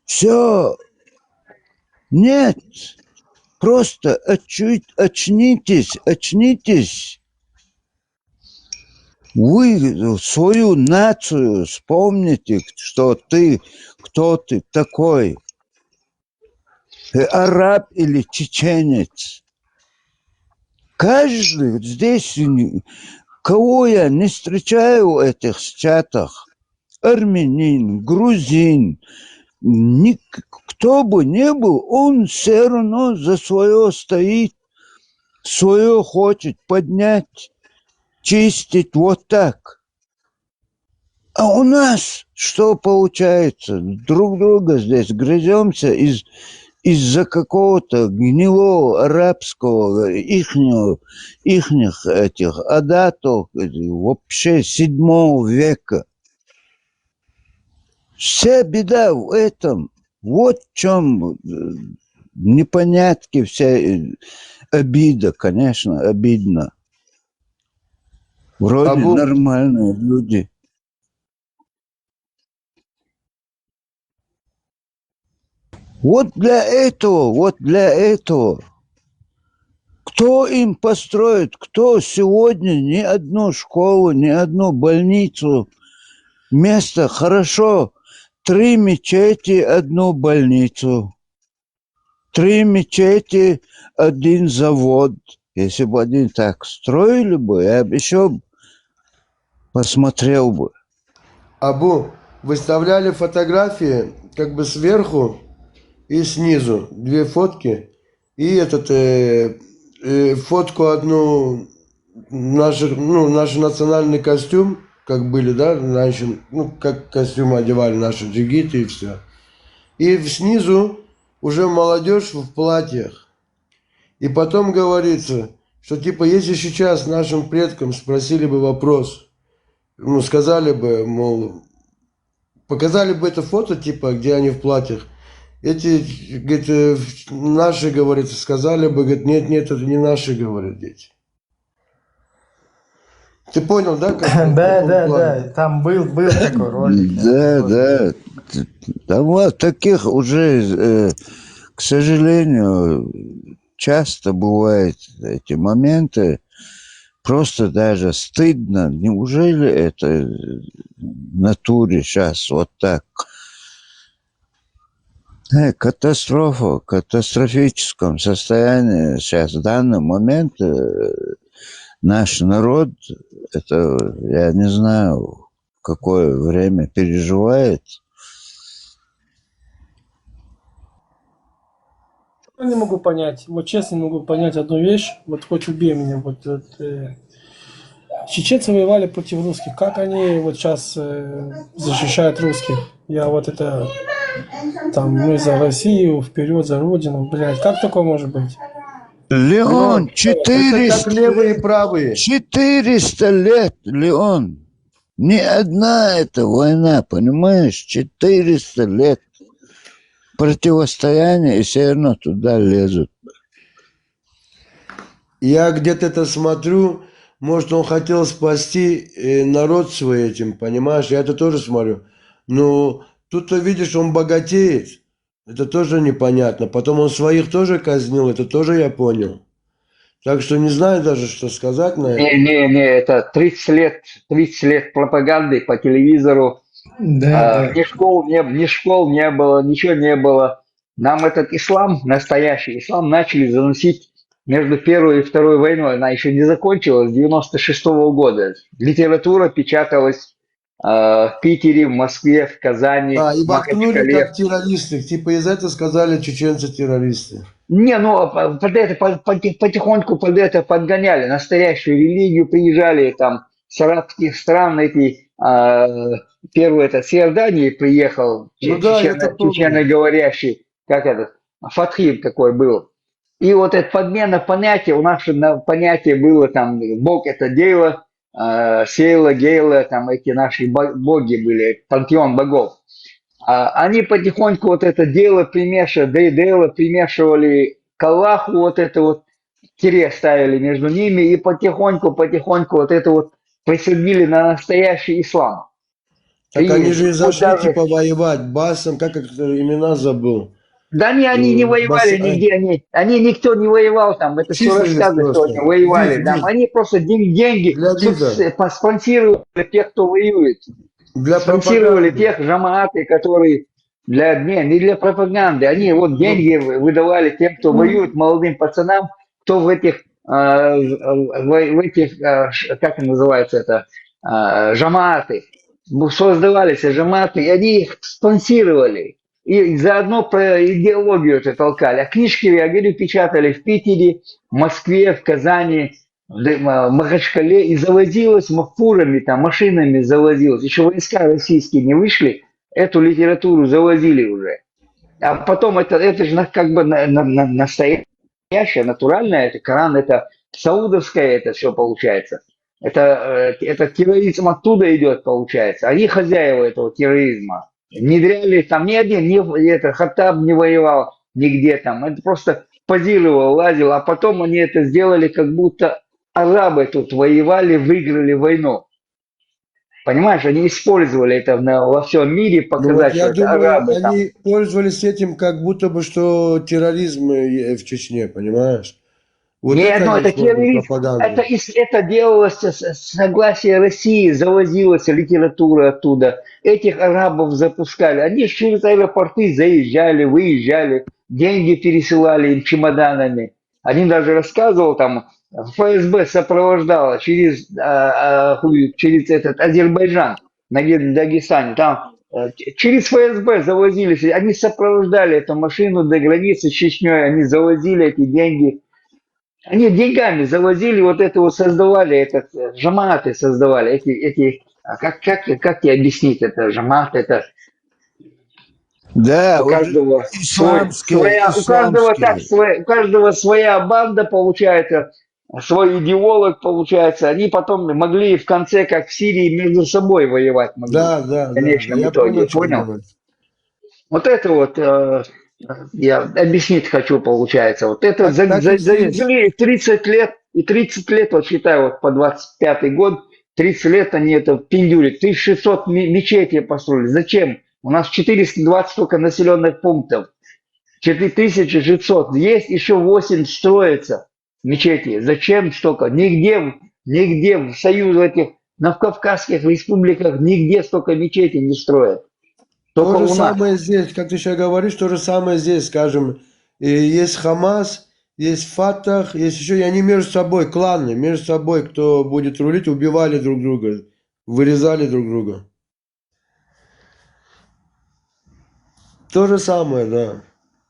все. Нет, просто очнитесь. Вы свою нацию вспомните, что кто ты такой. Ты араб или чеченец. Каждый здесь, кого я не встречаю в этих чатах, армянин, грузин, кто бы ни был, он все равно за свое стоит, свое хочет поднять, чистить вот так. А у нас что получается? Друг друга здесь грыземся из-за какого-то гнилого арабского, ихних этих адатов, вообще 7 века. Вся беда в этом. Вот в чем непонятки, вся обида, конечно, обидно. Вроде нормальные люди. Вот для этого. Кто им построит, кто сегодня ни одну школу, ни одну больницу, место хорошо, 3 мечети, 1 больницу, 3 мечети, 1 завод. Если бы они так строили бы, я бы еще посмотрел бы. Абу, выставляли фотографии как бы сверху и снизу. 2 фотки. И фотку одну, наш национальный костюм, как были, да, раньше, как костюмы одевали наши джигиты и все. И снизу уже молодежь в платьях. И потом говорится, что типа, если сейчас нашим предкам спросили бы вопрос, сказали бы, мол, показали бы это фото, типа, где они в платьях, эти, говорит, наши, говорит, сказали бы, говорит, нет, это не наши, говорят, дети. Ты понял, да? Как, Да, там был такой ролик. Да. Да вот таких уже, к сожалению, часто бывают эти моменты. Просто даже стыдно. Неужели это в натуре сейчас вот так? Катастрофа, в катастрофическом состоянии сейчас в данный момент наш народ, это я не знаю, какое время переживает. Я не могу понять, вот честно не могу понять одну вещь, вот хоть убей меня, чеченцы воевали против русских, как они вот сейчас защищают русских? Я вот это, там, мы за Россию, вперед, за Родину, блядь, как такое может быть? Леон, это как левые и правые. 400 лет, Леон. Не одна эта война, понимаешь? 400 лет противостояния, и все равно туда лезут. Я где-то это смотрю, может, он хотел спасти народ свой этим, понимаешь? Я это тоже смотрю. Но тут-то, видишь, он богатеет. Это тоже непонятно. Потом он своих тоже казнил, это тоже я понял. Так что не знаю даже, что сказать на это. Не, это 30 лет пропаганды по телевизору. Да. Ни школ не было, ничего не было. Нам этот ислам, настоящий ислам, начали заносить между Первой и Второй войной. Она еще не закончилась, с 96-го года. Литература печаталась в Питере, в Москве, в Казани, И в воткнули Махачкале. как террористы. Типа из этого сказали чеченцы террористы. Не, под это потихоньку подгоняли. Настоящую религию приезжали там с арабских стран эти. Первый это с Иордании приехал, чеченоговорящий, как этот, Фатхир такой был. И вот это подмена понятия, у нас понятие было там, Бог это дело, Сейла, Гейла, там эти наши боги были, пантеон богов. Они потихоньку вот это дело примешивали к Аллаху, вот это вот тире ставили между ними, и потихоньку вот это вот присоединили на настоящий ислам. Так И они же и зашли даже... типа воевать. Басом, как это имена забыл. Да они не воевали нигде, никто не воевал там, это все рассказы, что они воевали. Там. Они просто деньги спонсировали тех, кто воюет. Спонсировали тех жамааты, которые не для пропаганды. Они вот деньги выдавали тем, кто воюет, молодым пацанам, кто в этих, как называется это, жамааты. Создавались жамааты, и они их спонсировали. И заодно про идеологию это толкали. А книжки, я говорю, печатали в Питере, в Москве, в Казани, в Махачкале. И завозилось фурами, там, машинами завозилось. Еще войска российские не вышли, эту литературу завозили уже. А потом это же как бы настоящее, натуральное. Это Коран, это саудовское, это все получается. Это терроризм оттуда идет, получается. Они хозяева этого терроризма. Внедряли там ни один, Хаттаб не воевал нигде там. Это просто позировал, лазил. А потом они это сделали, как будто арабы тут воевали, выиграли войну. Понимаешь, они использовали это во всем мире, показать, я что думаю, это арабы. они пользовались этим, как будто бы, что терроризм в Чечне, понимаешь? Вот Нет, это терроризм. Это делалось с согласия России, завозилась литература оттуда. Этих арабов запускали. Они через аэропорты заезжали, выезжали, деньги пересылали им чемоданами. Один даже рассказывал, там, ФСБ сопровождала через этот Азербайджан, на Дагестане. Там через ФСБ завозились. Они сопровождали эту машину до границы с Чечней. Они завозили эти деньги. Они деньгами завозили, вот это вот создавали, жаматы создавали, как тебе объяснить это, жамат, это... Да, у каждого у каждого своя банда получается, свой идеолог получается, они потом могли в конце, как в Сирии, между собой воевать могли. Да, в конечном итоге, понял? Вот это вот... Я объяснить хочу, получается. Вот это завезли 30 лет, и 30 лет, вот считаю, вот по 25-й год, 30 лет они это пиндюрят. 1600 мечетей построили. Зачем? У нас 420 только населенных пунктов. 4600. Есть еще 8 строится мечети. Зачем столько? Нигде в союзе этих, на Кавказских республиках, нигде столько мечетей не строят. Только То же у нас. самое здесь, как ты сейчас говоришь, то же самое здесь, скажем. И есть Хамас, есть Фатах, есть еще, и они между собой, кланы, между собой, кто будет рулить, убивали друг друга, вырезали друг друга. То же самое, да.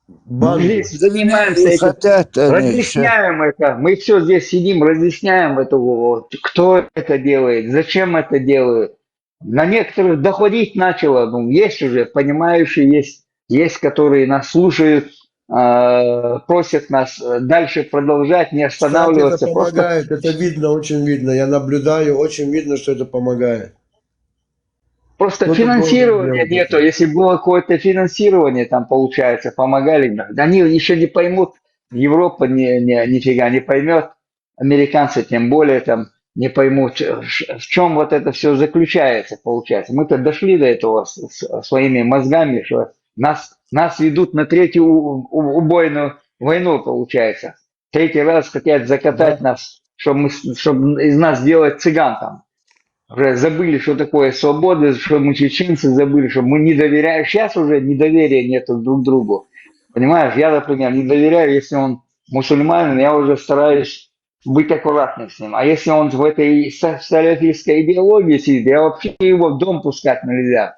Мы Банды. здесь занимаемся этим, Хотят они разъясняем это. Мы все здесь сидим, разъясняем это, вот, кто это делает, зачем это делают. На некоторых доходить начало. Ну, есть уже понимающие, есть, которые нас слушают, просят нас дальше продолжать, не Кстати, это останавливаться. помогает, это видно, очень видно. Я наблюдаю, очень видно, что это помогает. Просто Кто-то финансирования должен нету. делать. Если было какое-то финансирование, там получается, помогали. Они еще не поймут, Европа нифига не поймет, американцы тем более там не поймут, в чем вот это все заключается, получается. Мы-то дошли до этого своими мозгами, что нас ведут на третью убойную войну, получается. Третий раз хотят закатать нас, чтобы из нас сделать цыган там. Уже забыли, что такое свобода, что мы чеченцы, забыли, что мы не доверяем. Сейчас уже недоверия нету друг другу. Понимаешь, я, например, не доверяю, если он мусульманин, я уже стараюсь быть аккуратным с ним. А если он в этой салафистской идеологии сидит, я вообще его в дом пускать нельзя.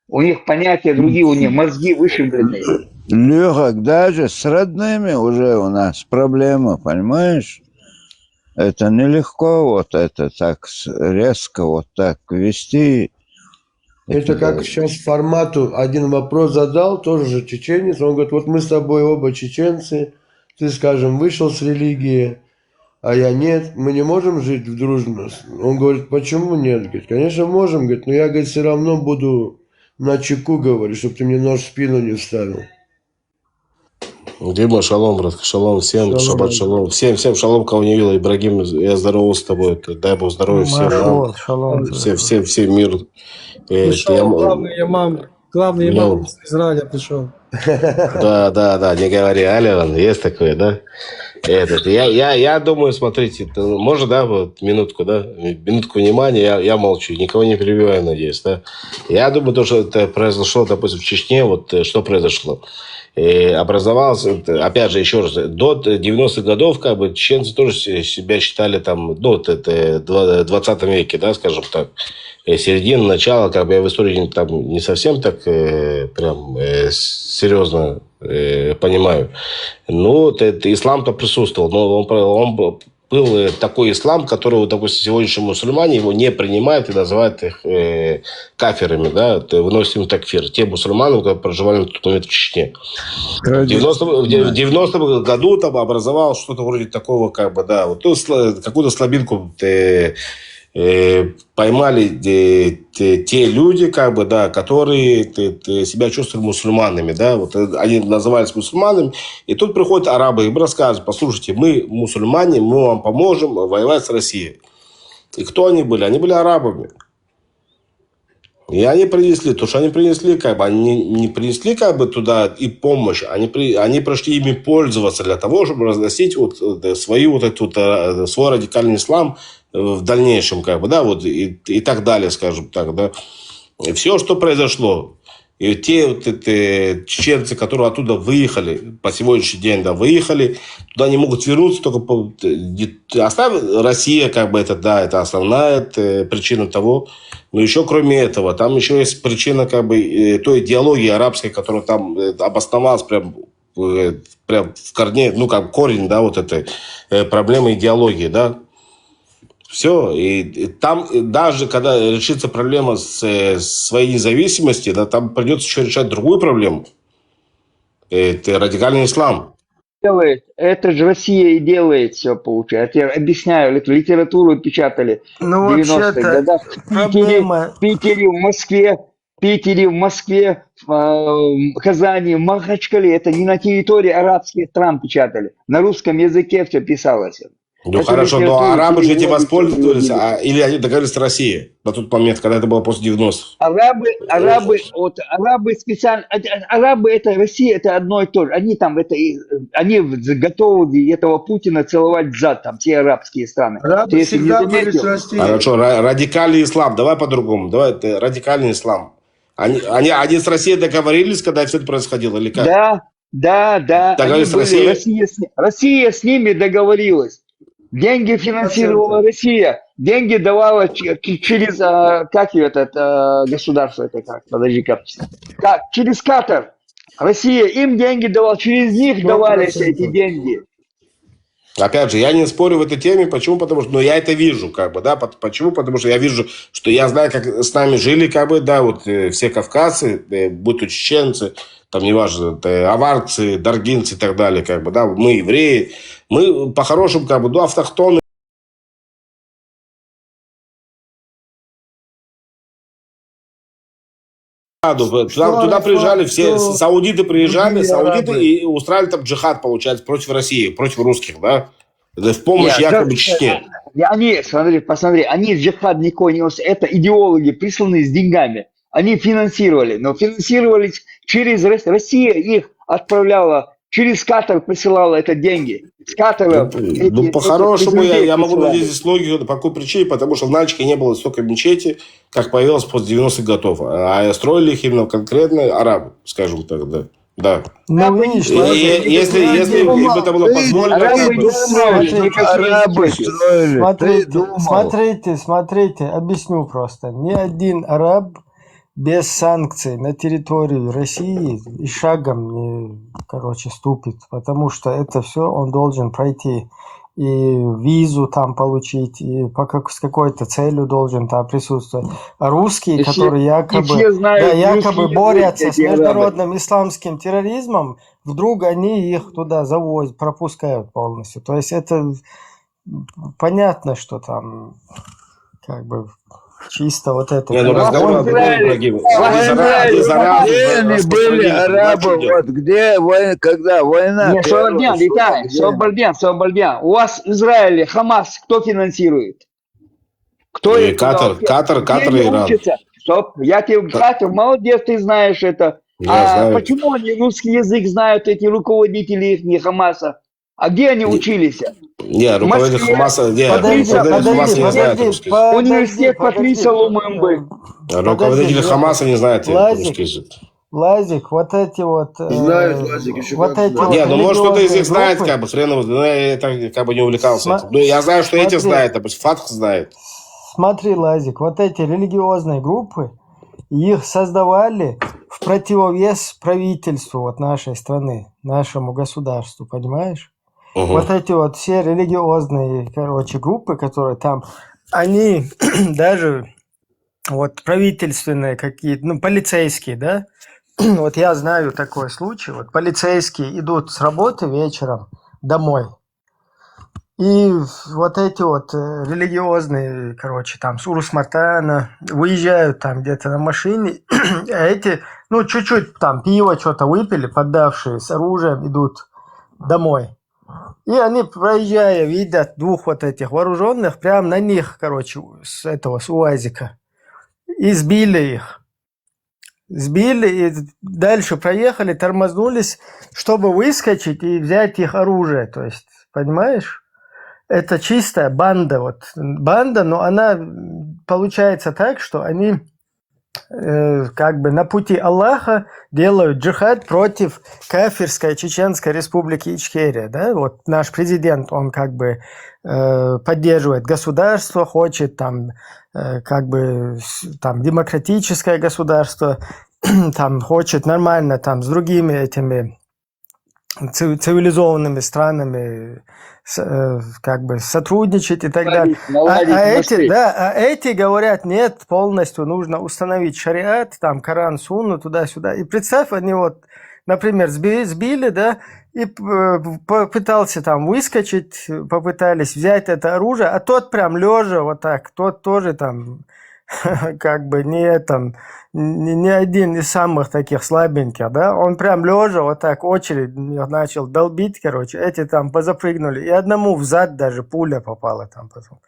У них понятия другие, у них мозги вышибленные. Лёгок, даже с родными уже у нас проблема, понимаешь? Это нелегко вот это так резко вот так вести. Это как сейчас формату один вопрос задал, тоже же чеченец. Он говорит, вот мы с тобой оба чеченцы, ты, скажем, вышел с религии, а я нет. Мы не можем жить в дружбе. Он говорит, почему нет? Говорит, конечно, можем, говорит, но я, говорит, все равно буду на чеку, говорит, чтобы ты мне нож в спину не вставил. Дима, шалом, брат, шалом всем, Шалом, шаббат брат. шалом. Всем шалом, кого не видел. Ибрагим, я здоровался с тобой. Дай Бог здоровья всем нам. Шалом. Всем мир. Пришел главный имам из Израиля пришел. Да, не говори, Алилан, есть такое, да? Я думаю, смотрите, можно, да, вот минутку внимания, я молчу, никого не перебиваю, надеюсь, да? Я думаю, то, что это произошло, допустим, в Чечне, вот что произошло. Образовалось, опять же, еще раз, до 90-х годов, как бы, чеченцы тоже себя считали там, ну, вот это в 20 веке, да, скажем так. Середина, начало, как бы я в истории там не совсем так прям серьезно понимаю. Ну, это ислам-то присутствовал, но он был такой ислам, который, допустим, сегодняшние мусульмане его не принимают и называют их кафирами, да, выносят им такфир. Те мусульмане, которые проживали на тот момент в Чечне. В 90-м году там образовалось что-то вроде такого, как бы, да, вот, какую-то слабинку поймали те люди, как бы, да, которые себя чувствовали мусульманами, да, вот они назывались мусульманами, и тут приходят арабы, им рассказывают, послушайте, мы мусульмане, мы вам поможем воевать с Россией. И кто они были? Они были арабами. И они принесли, то, что они принесли, как бы, они не принесли, как бы, туда и помощь, они пришли ими пользоваться для того, чтобы разносить вот свой радикальный ислам в дальнейшем, как бы, да, вот, и так далее, скажем так, да. И все, что произошло, и те вот чеченцы, которые оттуда выехали, по сегодняшний день, да, выехали, туда не могут вернуться, только Россия, как бы, это, да, это основная причина того. Но еще кроме этого, там еще есть причина, как бы, той идеологии арабской, которая там обосновалась прям в корне, ну, как корень, да, вот этой проблемы идеологии, да. Все, и там даже когда решится проблема с своей независимостью, да, там придется еще решать другую проблему. Это радикальный ислам. Это же Россия и делает все, получается. Я объясняю, эту литературу печатали Ну, в 90-х годах в Питере, в Москве, в Казани, в Махачкале. Это не на территории арабских стран печатали. На русском языке все писалось. Ну Эту хорошо, но литературу арабы же этим переводится в воспользовались, другие. или они договорились с Россией на тот момент, когда это было после 90-х? Арабы специально, арабы это Россия, это одно и то же. Они там они готовы этого Путина целовать в зад, там все арабские страны. Арабы Ты если не всегда были с заметил? Россией. Хорошо, радикальный ислам, давай по-другому, давай, это радикальный ислам. Они с Россией договорились, когда все это происходило, или как? Да, они Договорились с были, Россией? Россия с ними договорилась. Деньги финансировала Россия, деньги давала через, как ее государство это как, подожди-ка, через Катар. Россия им деньги давала, через них давались эти деньги. Опять же, я не спорю в этой теме, почему? Потому что, я это вижу, как бы, да, почему? Потому что я вижу, что я знаю, как с нами жили, как бы, да, вот все кавказцы, будь то чеченцы, там, неважно, аварцы, даргинцы и так далее, как бы, да, мы евреи, мы по-хорошему, как бы, автохтоны. Туда приезжали все, саудиты приезжали, саудиты и устраивали там джихад, получается, против России, против русских, да, в помощь якобы Чечне. Посмотри, они джихад никакой не... Это идеологи, присланные с деньгами. Они финансировали, но финансировались через... Россия их отправляла, через Катар присылала это деньги. С Катара... По-хорошему, я могу найти здесь логику, по какой причине, потому что в Нальчике не было столько мечетей, как появилось после 90-х годов. А строили их именно конкретно арабы, скажем так, да. Да. Ну, видишь, если им это было позволено... Смотрите, объясню просто. Ни один араб без санкций на территорию России и шагом не, ступит, потому что это все он должен пройти. И визу там получить, и с какой-то целью должен там присутствовать. А русские, которые якобы борются с международным исламским терроризмом, вдруг они их туда завозят, пропускают полностью. То есть это понятно, что там как бы чисто вот это. Где были арабы, вот где война, когда война? Собольдян. У вас в Израиле Хамас кто финансирует? Кто и Катар и Иран. Я тебе Катар, молодец, ты знаешь это. Почему они русский язык знают, эти руководители их, не Хамаса? А где они учились? Не, руководитель Хамаса не знает русский язык. Университет Патриса Лумумбы. Руководитель Хамаса не знает русский язык. Лазик, вот эти вот... Знают, Лазик, еще вот как эти знают. вот Не, может кто-то из них знает, группы. как бы, хрен его, но я как бы не увлекался этим. Я знаю, что эти знают, допустим, Фатх знает. Смотри, Лазик, вот эти религиозные группы, их создавали в противовес правительству вот нашей страны, нашему государству, понимаешь? Вот эти вот все религиозные, группы, которые там, они даже вот правительственные какие-то, полицейские, да? Вот я знаю такой случай, вот полицейские идут с работы вечером домой, и вот эти вот религиозные, там с Урус-Мартана выезжают там где-то на машине, а эти, чуть-чуть там пиво что-то выпили, поддавшие с оружием, идут домой. И они, проезжая, видят двух вот этих вооруженных, прямо на них, с УАЗика. И сбили их. Сбили и дальше проехали, тормознулись, чтобы выскочить и взять их оружие. То есть, понимаешь? Это чистая банда. Банда, но она получается так, что они на пути Аллаха делают джихад против кафирской Чеченской республики Ичкерия. Да? Вот наш президент, он поддерживает государство, хочет демократическое государство, хочет нормально с другими этими цивилизованными странами сотрудничать и так далее. А эти говорят, нет, полностью нужно установить шариат, Коран, Сунну, туда-сюда. И представь, они например, сбили, да, и попытался выскочить, попытались взять это оружие, а тот прям лежа тот тоже как бы не один из самых таких слабеньких, да, он прям лежа вот так очередь начал долбить, короче, эти там позапрыгнули, и одному в зад даже пуля попала там потом.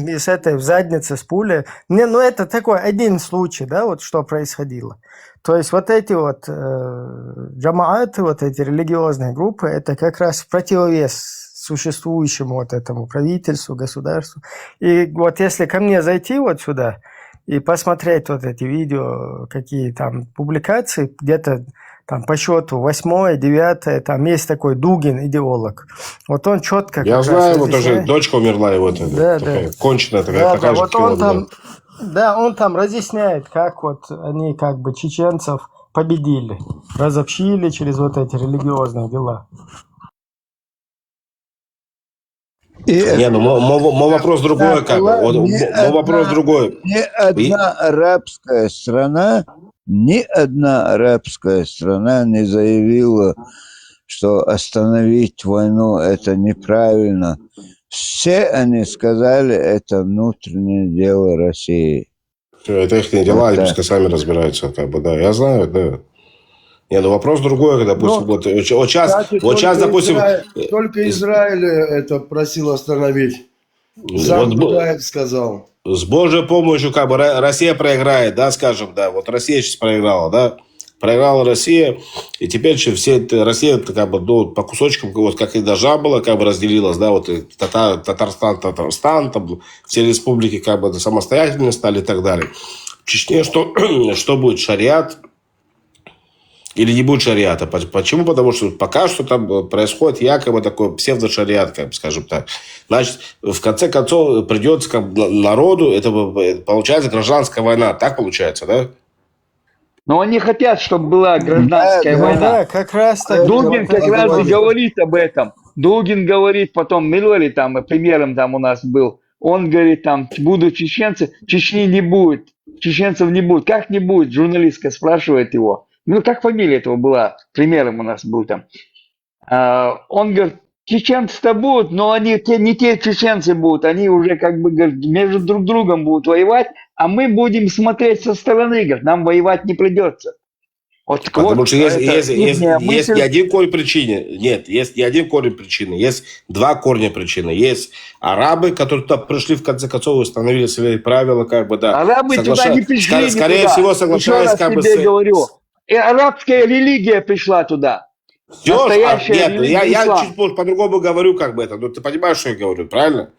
И с этой в заднице с пулей. Ну это такой один случай, да, вот что происходило. То есть вот эти вот джамааты, вот эти религиозные группы, это как раз в противовес существующему вот этому правительству, государству. И вот если ко мне зайти вот сюда и посмотреть вот эти видео, какие там публикации, где-то там по счету 8-е, 9-е, там есть такой Дугин, идеолог. Вот он четко... Я знаю, его тоже дочка умерла, его такая конченая такая же. Вот он там, да, он там разъясняет, как вот они как бы чеченцев победили, разобщили через вот эти религиозные дела. Мой вопрос другой, как бы. Мой вопрос другой. Ни одна арабская страна не заявила, что остановить войну это неправильно. Все они сказали, это внутреннее дело России. Все, это их не дела, они пускай сами разбираются, как бы, да. Я знаю, да. Не, ну вопрос другой, допустим, вот сейчас, допустим... Только Израиль это просил остановить. Сам Будаев сказал. С Божьей помощью, как бы, Россия проиграет, да, скажем, да. Вот Россия сейчас проиграла, да. Проиграла Россия, и теперь все Россия, как бы, ну, по кусочкам, вот как и должна была, как бы разделилась, да, вот и Татарстан, там, все республики, как бы, самостоятельно стали и так далее. В Чечне что будет, шариат? Или не будет шариата. Почему? Потому что пока что там происходит якобы такой псевдошариат, как бы, скажем так. Значит, в конце концов придется как бы, народу, это получается гражданская война. Так получается, да? Но они хотят, чтобы была гражданская война. Да, как раз так. Дугин как раз и говорит об этом. Дугин говорит, потом Милвали там примером там у нас был. Он говорит, там будут чеченцы, Чечни не будет, чеченцев не будет. Как не будет? Журналистка спрашивает его. Ну, как фамилия этого была? Примером у нас был там. Он говорит, чеченцы-то будут, но они не те чеченцы будут. Они уже как бы говорит, между друг другом будут воевать, а мы будем смотреть со стороны. Говорит, нам воевать не придется. Вот, потому что есть не один корень причины. Нет, есть не один корень причины. Есть два корня причины. Есть арабы, которые туда пришли, в конце концов, установили свои правила, как бы, да. Арабы туда не пришли. Скорее всего, соглашаясь, как бы... говорю. И арабская религия пришла туда. Все, нет, я чуть по-другому говорю, как бы это. Ну, ты понимаешь, что я говорю, правильно?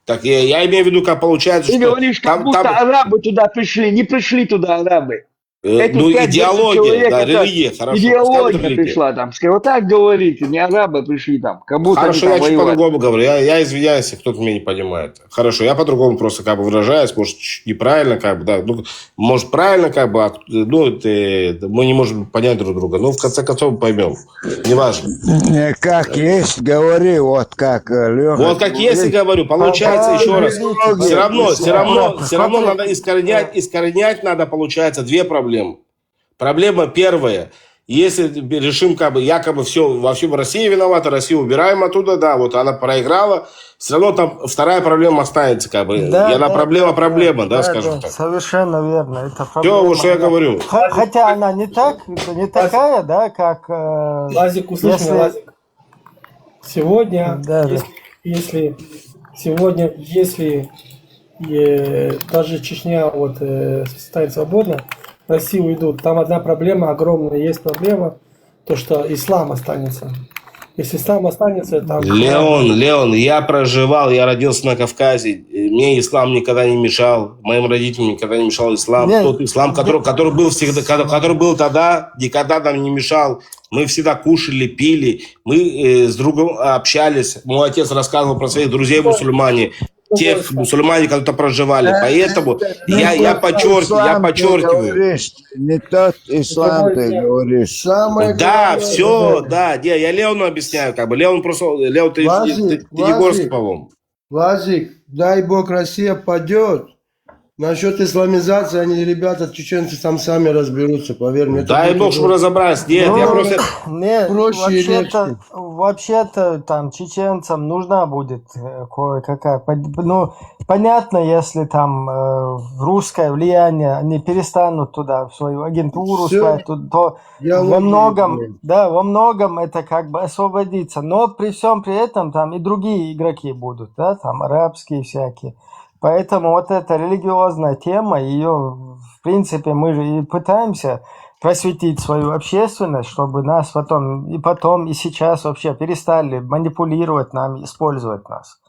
Так я имею в виду, как получается, ты что... говоришь, как будто арабы туда пришли. Не пришли туда арабы. Ну, идеология, да, религия, хорошо. Идеология пришла там. Вот так говорите, не арабы пришли там. Как будто хорошо, я чуть по-другому говорю. Я извиняюсь, если кто-то меня не понимает. Хорошо, я по-другому просто как бы выражаюсь. Может, неправильно, как бы, да. Ну, может, правильно, как бы, ну, мы не можем понять друг друга. Но в конце концов поймем. Неважно. Как есть, говори, вот как Леха. Вот как есть и говорю. Получается, еще раз. Все равно надо искоренять надо, получается, две проблемы. Проблема первая. Если решим, как бы, якобы все, во всем Россия виновата, Россию убираем оттуда, да, вот она проиграла, все равно там вторая проблема останется, как бы. Да, и она проблема, да, скажем так. Совершенно верно. Это проблема. Все, вот что я говорю. Хотя она не такая, да, как... Лазик, услышь меня, Лазик. Сегодня, если даже Чечня вот станет свободна, России уйдут. Там одна проблема огромная, есть проблема, то что ислам останется. Если ислам останется, там... Леон, я родился на Кавказе, мне ислам никогда не мешал, моим родителям никогда не мешал ислам. Тот ислам, который был всегда, который был тогда, никогда нам не мешал. Мы всегда кушали, пили, мы с другом общались. Мой отец рассказывал про своих друзей-мусульмане. Тех мусульмане, которые там проживали. Поэтому я подчеркиваю. Не тот ислам ты говоришь. Да, все, да. Я Леону объясняю, как бы. Леон, ты Егорский, по-моему. Лазик, дай бог Россия падет. Насчет исламизации, они, ребята, чеченцы там сами разберутся, поверь мне. Да, я должен разобраться. Нет, я просто... Нет, проще и легче. вообще-то там чеченцам нужна будет кое-какая... Ну, понятно, если там русское влияние, они перестанут туда свою агентуру Всё. ставить, то во многом, да, во многом это как бы освободится. Но при всем при этом там и другие игроки будут, да, там арабские всякие. Поэтому вот эта религиозная тема, ее, в принципе, мы же и пытаемся просветить свою общественность, чтобы нас потом, и сейчас вообще перестали манипулировать нами, использовать нас.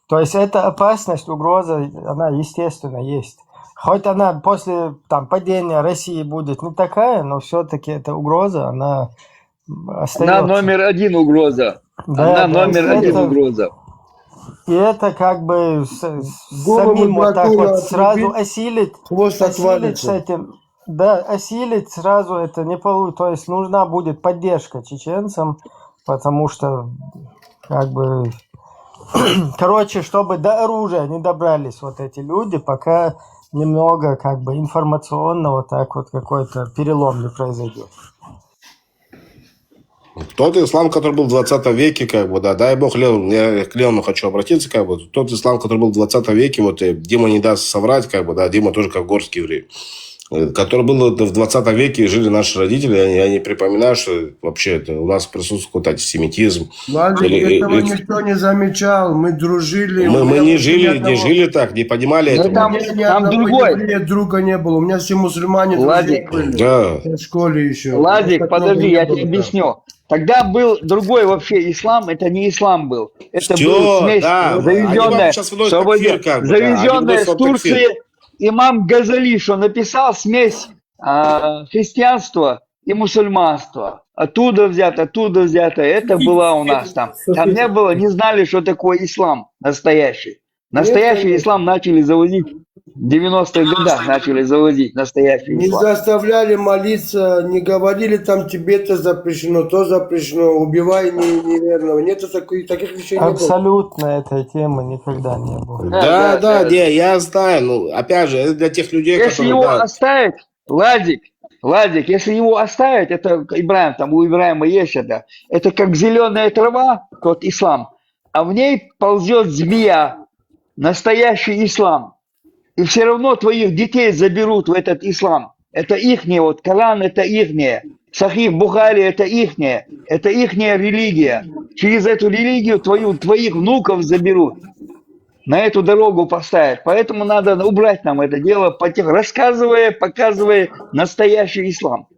То есть эта опасность, угроза, она, естественно, есть. Хоть она после там, падения России будет не такая, но все-таки эта угроза, она остается. Она номер один угроза. Да, Она номер один угроза. И это как бы Голову самим вот так дракона вот сразу отрубить, осилить хвост с отвалится. этим, да, осилить сразу это не получится. То есть нужна будет поддержка чеченцам, потому что как бы, короче, чтобы до оружия не добрались вот эти люди, пока немного как бы информационного так вот какой-то перелом не произойдет. Тот ислам, который был в 20 веке, как бы, да, дай бог, Леон, я к Леону хочу обратиться, как бы, тот ислам, который был в 20 веке, вот, Дима не даст соврать, как бы, да, Дима тоже как горский еврей, который был в 20 веке, и жили наши родители, я не припоминаю, что вообще это у нас присутствует какой-то антисемитизм. Владик, этого никто не замечал, мы дружили. Мы не жили так, не понимали этого. У меня ни одного еврея друга не было, у меня все мусульмане друзья были. Да. В школе еще. Владик, подожди, я тебе объясню. Тогда был другой вообще ислам, это не ислам был. Это был смесь, да, завезенная, завезенная с Турции. Имам Газали, что написал, смесь христианства и мусульманства. Оттуда взято. Это было у нас там. Там не было, не знали, что такое ислам настоящий. Настоящий ислам начали завозить в 90-х годах, начали завозить настоящий Не ислам. заставляли молиться, не говорили там тебе это запрещено, то запрещено, убивай неверного. Нет, таких вещей не было. Абсолютно этой темы никогда не было. Да, не, я знаю, ну, опять же, это для тех людей, Если которые... его да, оставить, Владик, если его оставить, это Ибраим, там у Ибраима есть это как зеленая трава, тот ислам, а в ней ползет змея, настоящий ислам. И все равно твоих детей заберут в этот ислам. Это ихнее, вот Коран это ихнее, Сахих Бухари это ихнее религия. Через эту религию твоих внуков заберут. На эту дорогу поставят. Поэтому надо убрать нам это дело, рассказывая, показывая настоящий ислам.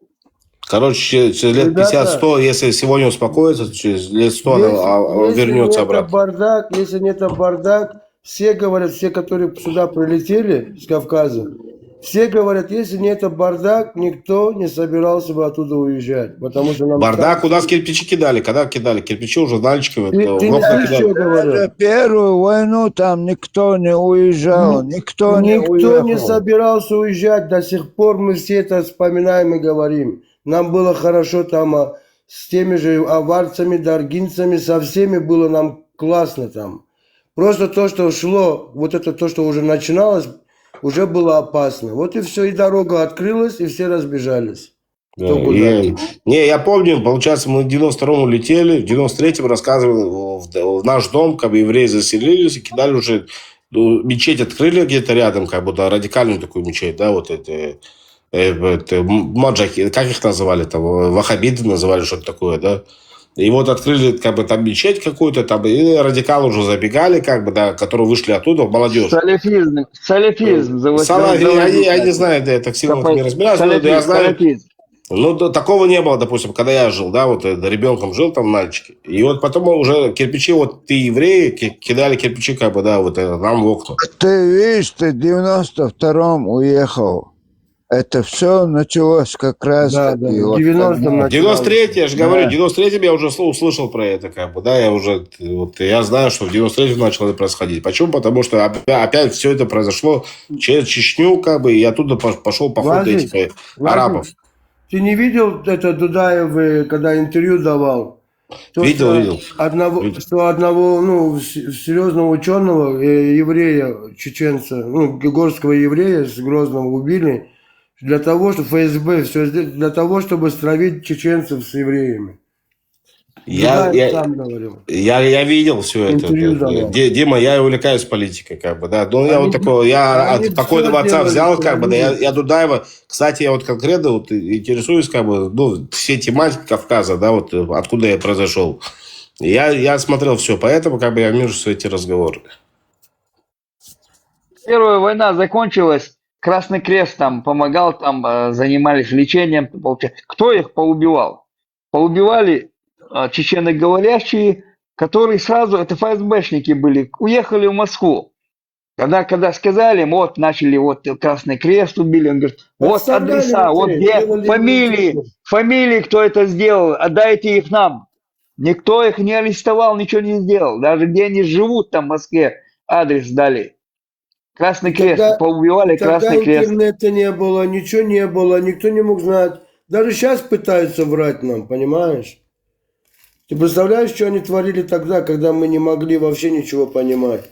Короче, через лет 50-100, если сегодня успокоится, через лет 100 она вернется обратно. Если нет бардак, все говорят, все, которые сюда прилетели с Кавказа, все говорят, если нет бардак, никто не собирался бы оттуда уезжать. Потому что нам Бардак у нас кирпичи кидали. Когда кидали? Кирпичи уже наличками. Ты не слышишь, что говорят? Первую войну там никто не уезжал, никто не уехал. не собирался уезжать. До сих пор мы все это вспоминаем и говорим. Нам было хорошо там с теми же аварцами, даргинцами, со всеми было нам классно там. Просто то, что шло, вот это то, что уже начиналось, уже было опасно. Вот и все, и дорога открылась, и все разбежались. Да, я помню, получается, мы в 92-м летели, в 93-м рассказывали, в наш дом, как бы евреи заселились и кидали уже, мечеть открыли где-то рядом, как бы, да, радикальную такую мечеть, да, вот это маджахи, как их называли, там, ваххабиты называли, что-то такое, да. И вот открыли, как бы, там мечеть какую-то, там, и радикалы уже забегали, как бы, да, которые вышли оттуда, молодежь. Салафизм. Я не знаю, да, я так сильно не разбираюсь, но я знаю. Ну, такого не было, допустим, когда я жил, да, вот ребенком жил там мальчик. И вот потом уже кирпичи, вот ты евреи, кидали кирпичи, как бы, да, вот нам в окна. Ты видишь, ты в 92-м уехал. Это все началось как раз... Да, в 90-м началось. 93-й, я же говорю, в 93-м я уже услышал про это, как бы, да, я уже, вот, я знаю, что в 93-м начало это происходить. Почему? Потому что опять все это произошло через Чечню, как бы, и оттуда пошел поход этих арабов. Ты не видел это Дудаев, когда интервью давал? То, Видел. что одного ну, серьезного ученого, еврея, чеченца, ну, горского еврея с Грозного убили для того, чтобы ФСБ все сделать, для того, чтобы стравить чеченцев с евреями. Я сам говорил. Я видел все это. Интервью давал. Дима, я увлекаюсь политикой, как бы, да. Ну, я вот такой, я они от покойного всё отца взял, делали, как бы, да, они- я Дудаева, кстати, я вот конкретно вот интересуюсь, как бы, ну, все тематики Кавказа, да, вот откуда я произошел. Я смотрел все, поэтому, как бы, я вижу все эти разговоры. Первая война закончилась, Красный Крест там помогал, там занимались лечением. Получается. Кто их поубивал? Поубивали чеченоговорящие, которые сразу, это ФСБшники были, уехали в Москву. Когда сказали, вот начали, вот Красный Крест убили, он говорит, вот Подставляли адреса, вот людей, где делали фамилии, кто это сделал, отдайте их нам. Никто их не арестовал, ничего не сделал. Даже где они живут, там в Москве, адрес дали. Красный Крест, поубивали Красный Тогда Крест. интернета не было, ничего не было, никто не мог знать. Даже сейчас пытаются врать нам, понимаешь? Ты представляешь, что они творили тогда, когда мы не могли вообще ничего понимать?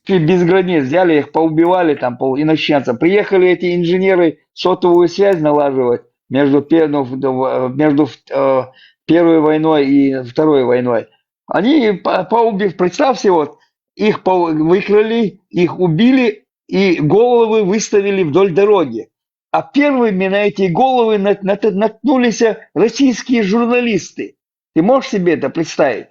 Без границ взяли их, поубивали там инощенцев. Приехали эти инженеры сотовую связь налаживать между Первой войной и Второй войной. Они поубив, представьте, вот, их выкрали, их убили и головы выставили вдоль дороги. А первыми на эти головы наткнулись российские журналисты. Ты можешь себе это представить?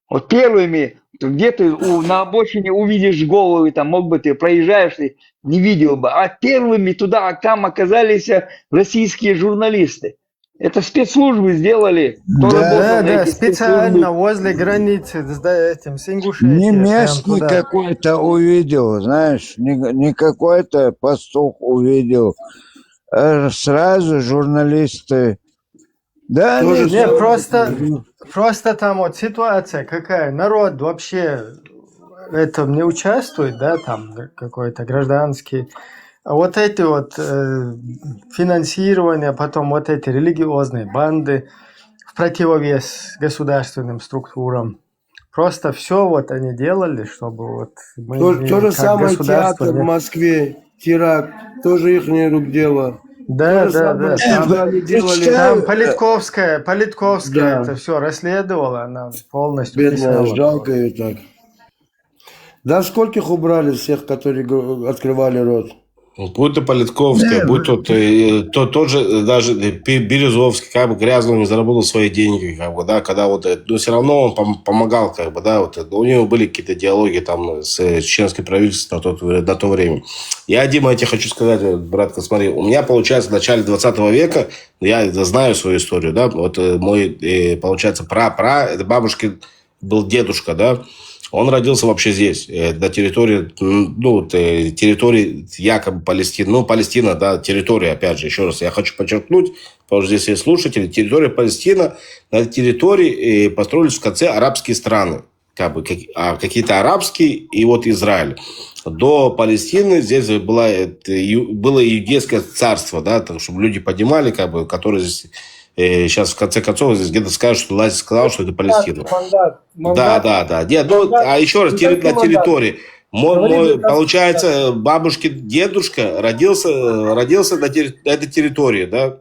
Вот первыми, где ты на обочине увидишь головы, там, мог бы ты проезжаешь, ты не видел бы. А первыми туда, там оказались российские журналисты. Это спецслужбы сделали. Кто работал на Да, эти специально спецслужбы? возле границы, с этим, с Ингушетией. Не прям местный туда. какой-то увидел, знаешь, не какой-то пастух увидел. Сразу журналисты. Да, Тоже Не, самое. просто там вот ситуация какая, народ вообще в этом не участвует, да, там какой-то гражданский. А вот эти вот финансирование, потом вот эти религиозные банды в противовес государственным структурам. Просто все вот они делали, чтобы вот мы То же как самое государство театр в не- Москве, теракт, тоже их рук дело. Да, То же да, самое, да. что они делали. Там Политковская Да. это все расследовала, она полностью Бедная, писала. жалко ее так. Да скольких убрали всех, которые открывали рот? Будь то Политковская, будь тот же даже Березовский, как бы грязно не заработал свои деньги, как бы, да, когда вот, но все равно он помогал, как бы, да, вот, у него были какие-то диалоги там с чеченским правительством на то время. Я, Дима, я тебе хочу сказать, братка, смотри, у меня, получается, в начале 20 века, я знаю свою историю, да, вот мой, получается, это бабушки был дедушка, да, он родился вообще здесь, на территории, ну, территории якобы Палестины. Ну, Палестина, да, территория, опять же, еще раз, я хочу подчеркнуть, потому что здесь есть слушатели, территория Палестина, на территории построились в конце арабские страны, как бы, какие-то арабские и вот Израиль. До Палестины здесь было иудейское царство, да, так, чтобы люди понимали, как бы, которые здесь... Сейчас, в конце концов, здесь где-то скажут, что Лазарь сказал, что это Палестина. Да. Нет, ну, а еще раз, на территории. Получается, бабушки, дедушка родился на этой территории, да,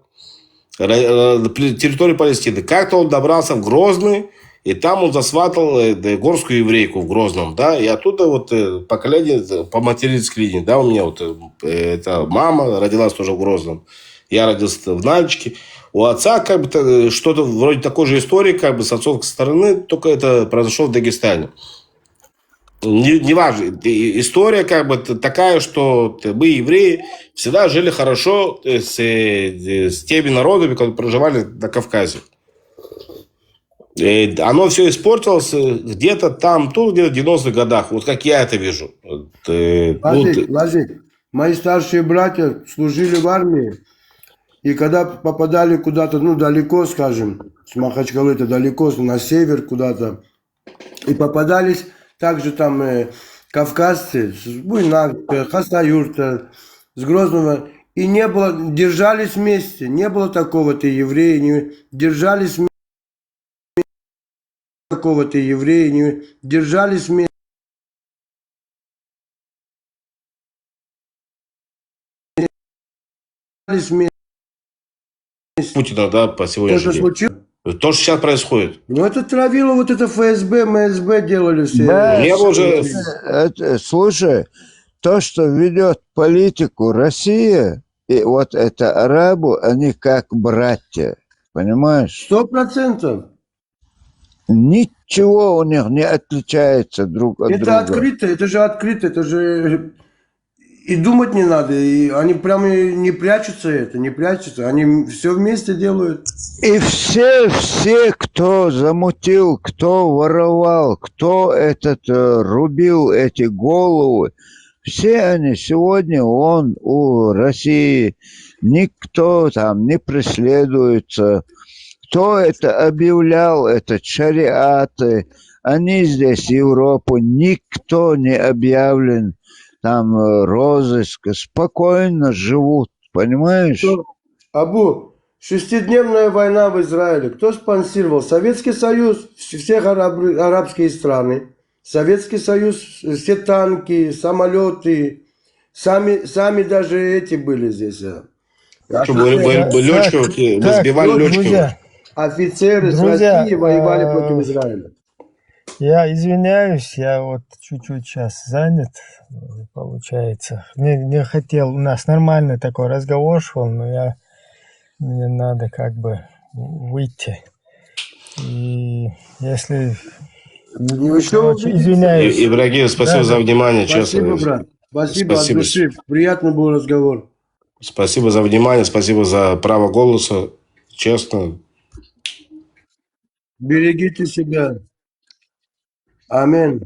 территории Палестины. Как-то он добрался в Грозный, и там он засватал горскую еврейку в Грозном, да, и оттуда вот поколение по материнской линии, да, у меня вот эта мама родилась тоже в Грозном, я родился в Нальчике. У отца как бы что-то вроде такой же истории, как бы с отцовской стороны, только это произошло в Дагестане. Неважно. История как бы такая, что мы, евреи, всегда жили хорошо с теми народами, которые проживали на Кавказе. И оно все испортилось где-то там, тут где-то в 90-х годах. Вот как я это вижу. Лазик, мои старшие братья служили в армии. И когда попадали куда-то, ну, далеко, скажем, с Махачкалы-то далеко, на север куда-то, и попадались также там кавказцы, с Буйнакска, Хасаюрта, с Грозного, и не было, держались вместе, не было такого, ты евреи, держались вместе. какого-то еврея, не держались вместе. Путина, да, по сегодняшний Что-то день. случилось? То, что сейчас происходит. Ну, это травило вот это ФСБ, МСБ делали все. Да, Не было же... слушай, то, что ведет политику Россия, и вот это арабы, они как братья, понимаешь? 100%. Ничего у них не отличается друг от Это друга. открыто, это же и думать не надо, и они прямо не прячутся не прячутся, они все вместе делают. И все, кто замутил, кто воровал, кто рубил эти головы, все они сегодня у России, никто там не преследуется. Кто это объявлял, это шариаты, они здесь, Европу, никто не объявлен, там розыск, спокойно живут, понимаешь? Абу, 6-дневная война в Израиле, кто спонсировал? Советский Союз, все арабские страны, Советский Союз, все танки, самолеты, сами даже эти были здесь. Что, летчики, мы сбивали летчиков. Офицеры с России воевали против Израиля. Я извиняюсь, я вот чуть-чуть сейчас занят, получается. Не хотел, у нас нормальный такой разговор шел, но мне надо как бы выйти. И если... Извиняюсь. Ибрагим, спасибо за внимание, спасибо, честно. брат. Спасибо от души. Приятный был разговор. Спасибо за внимание, спасибо за право голоса. Честно. Берегите себя. Аминь.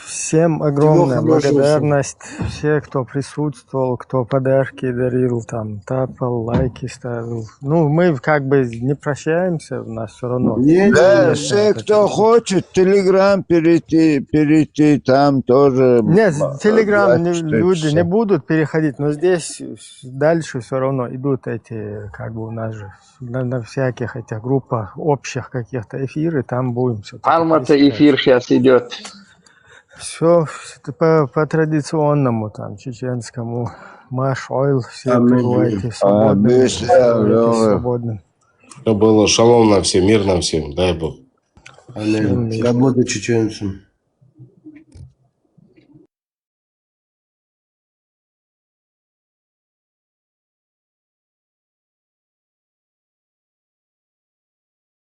Всем огромная благодарность. Все, кто присутствовал, кто подарки дарил, там, тапал, лайки ставил. Ну, мы как бы не прощаемся, у нас все равно. Да, все, кто хочет, в Телеграм перейти, там тоже... Нет, в Телеграм люди не будут переходить, но здесь дальше все равно идут эти, как бы у нас же, на всяких этих группах, общих каких-то эфиры, там будем все. Алмата эфир сейчас идет. Все по традиционному, там, чеченскому. Маш, ойл, все бывайте свободны. Чтобы было шалом на всем, мир на всем, дай Бог. Аминь. Свобода чеченцам.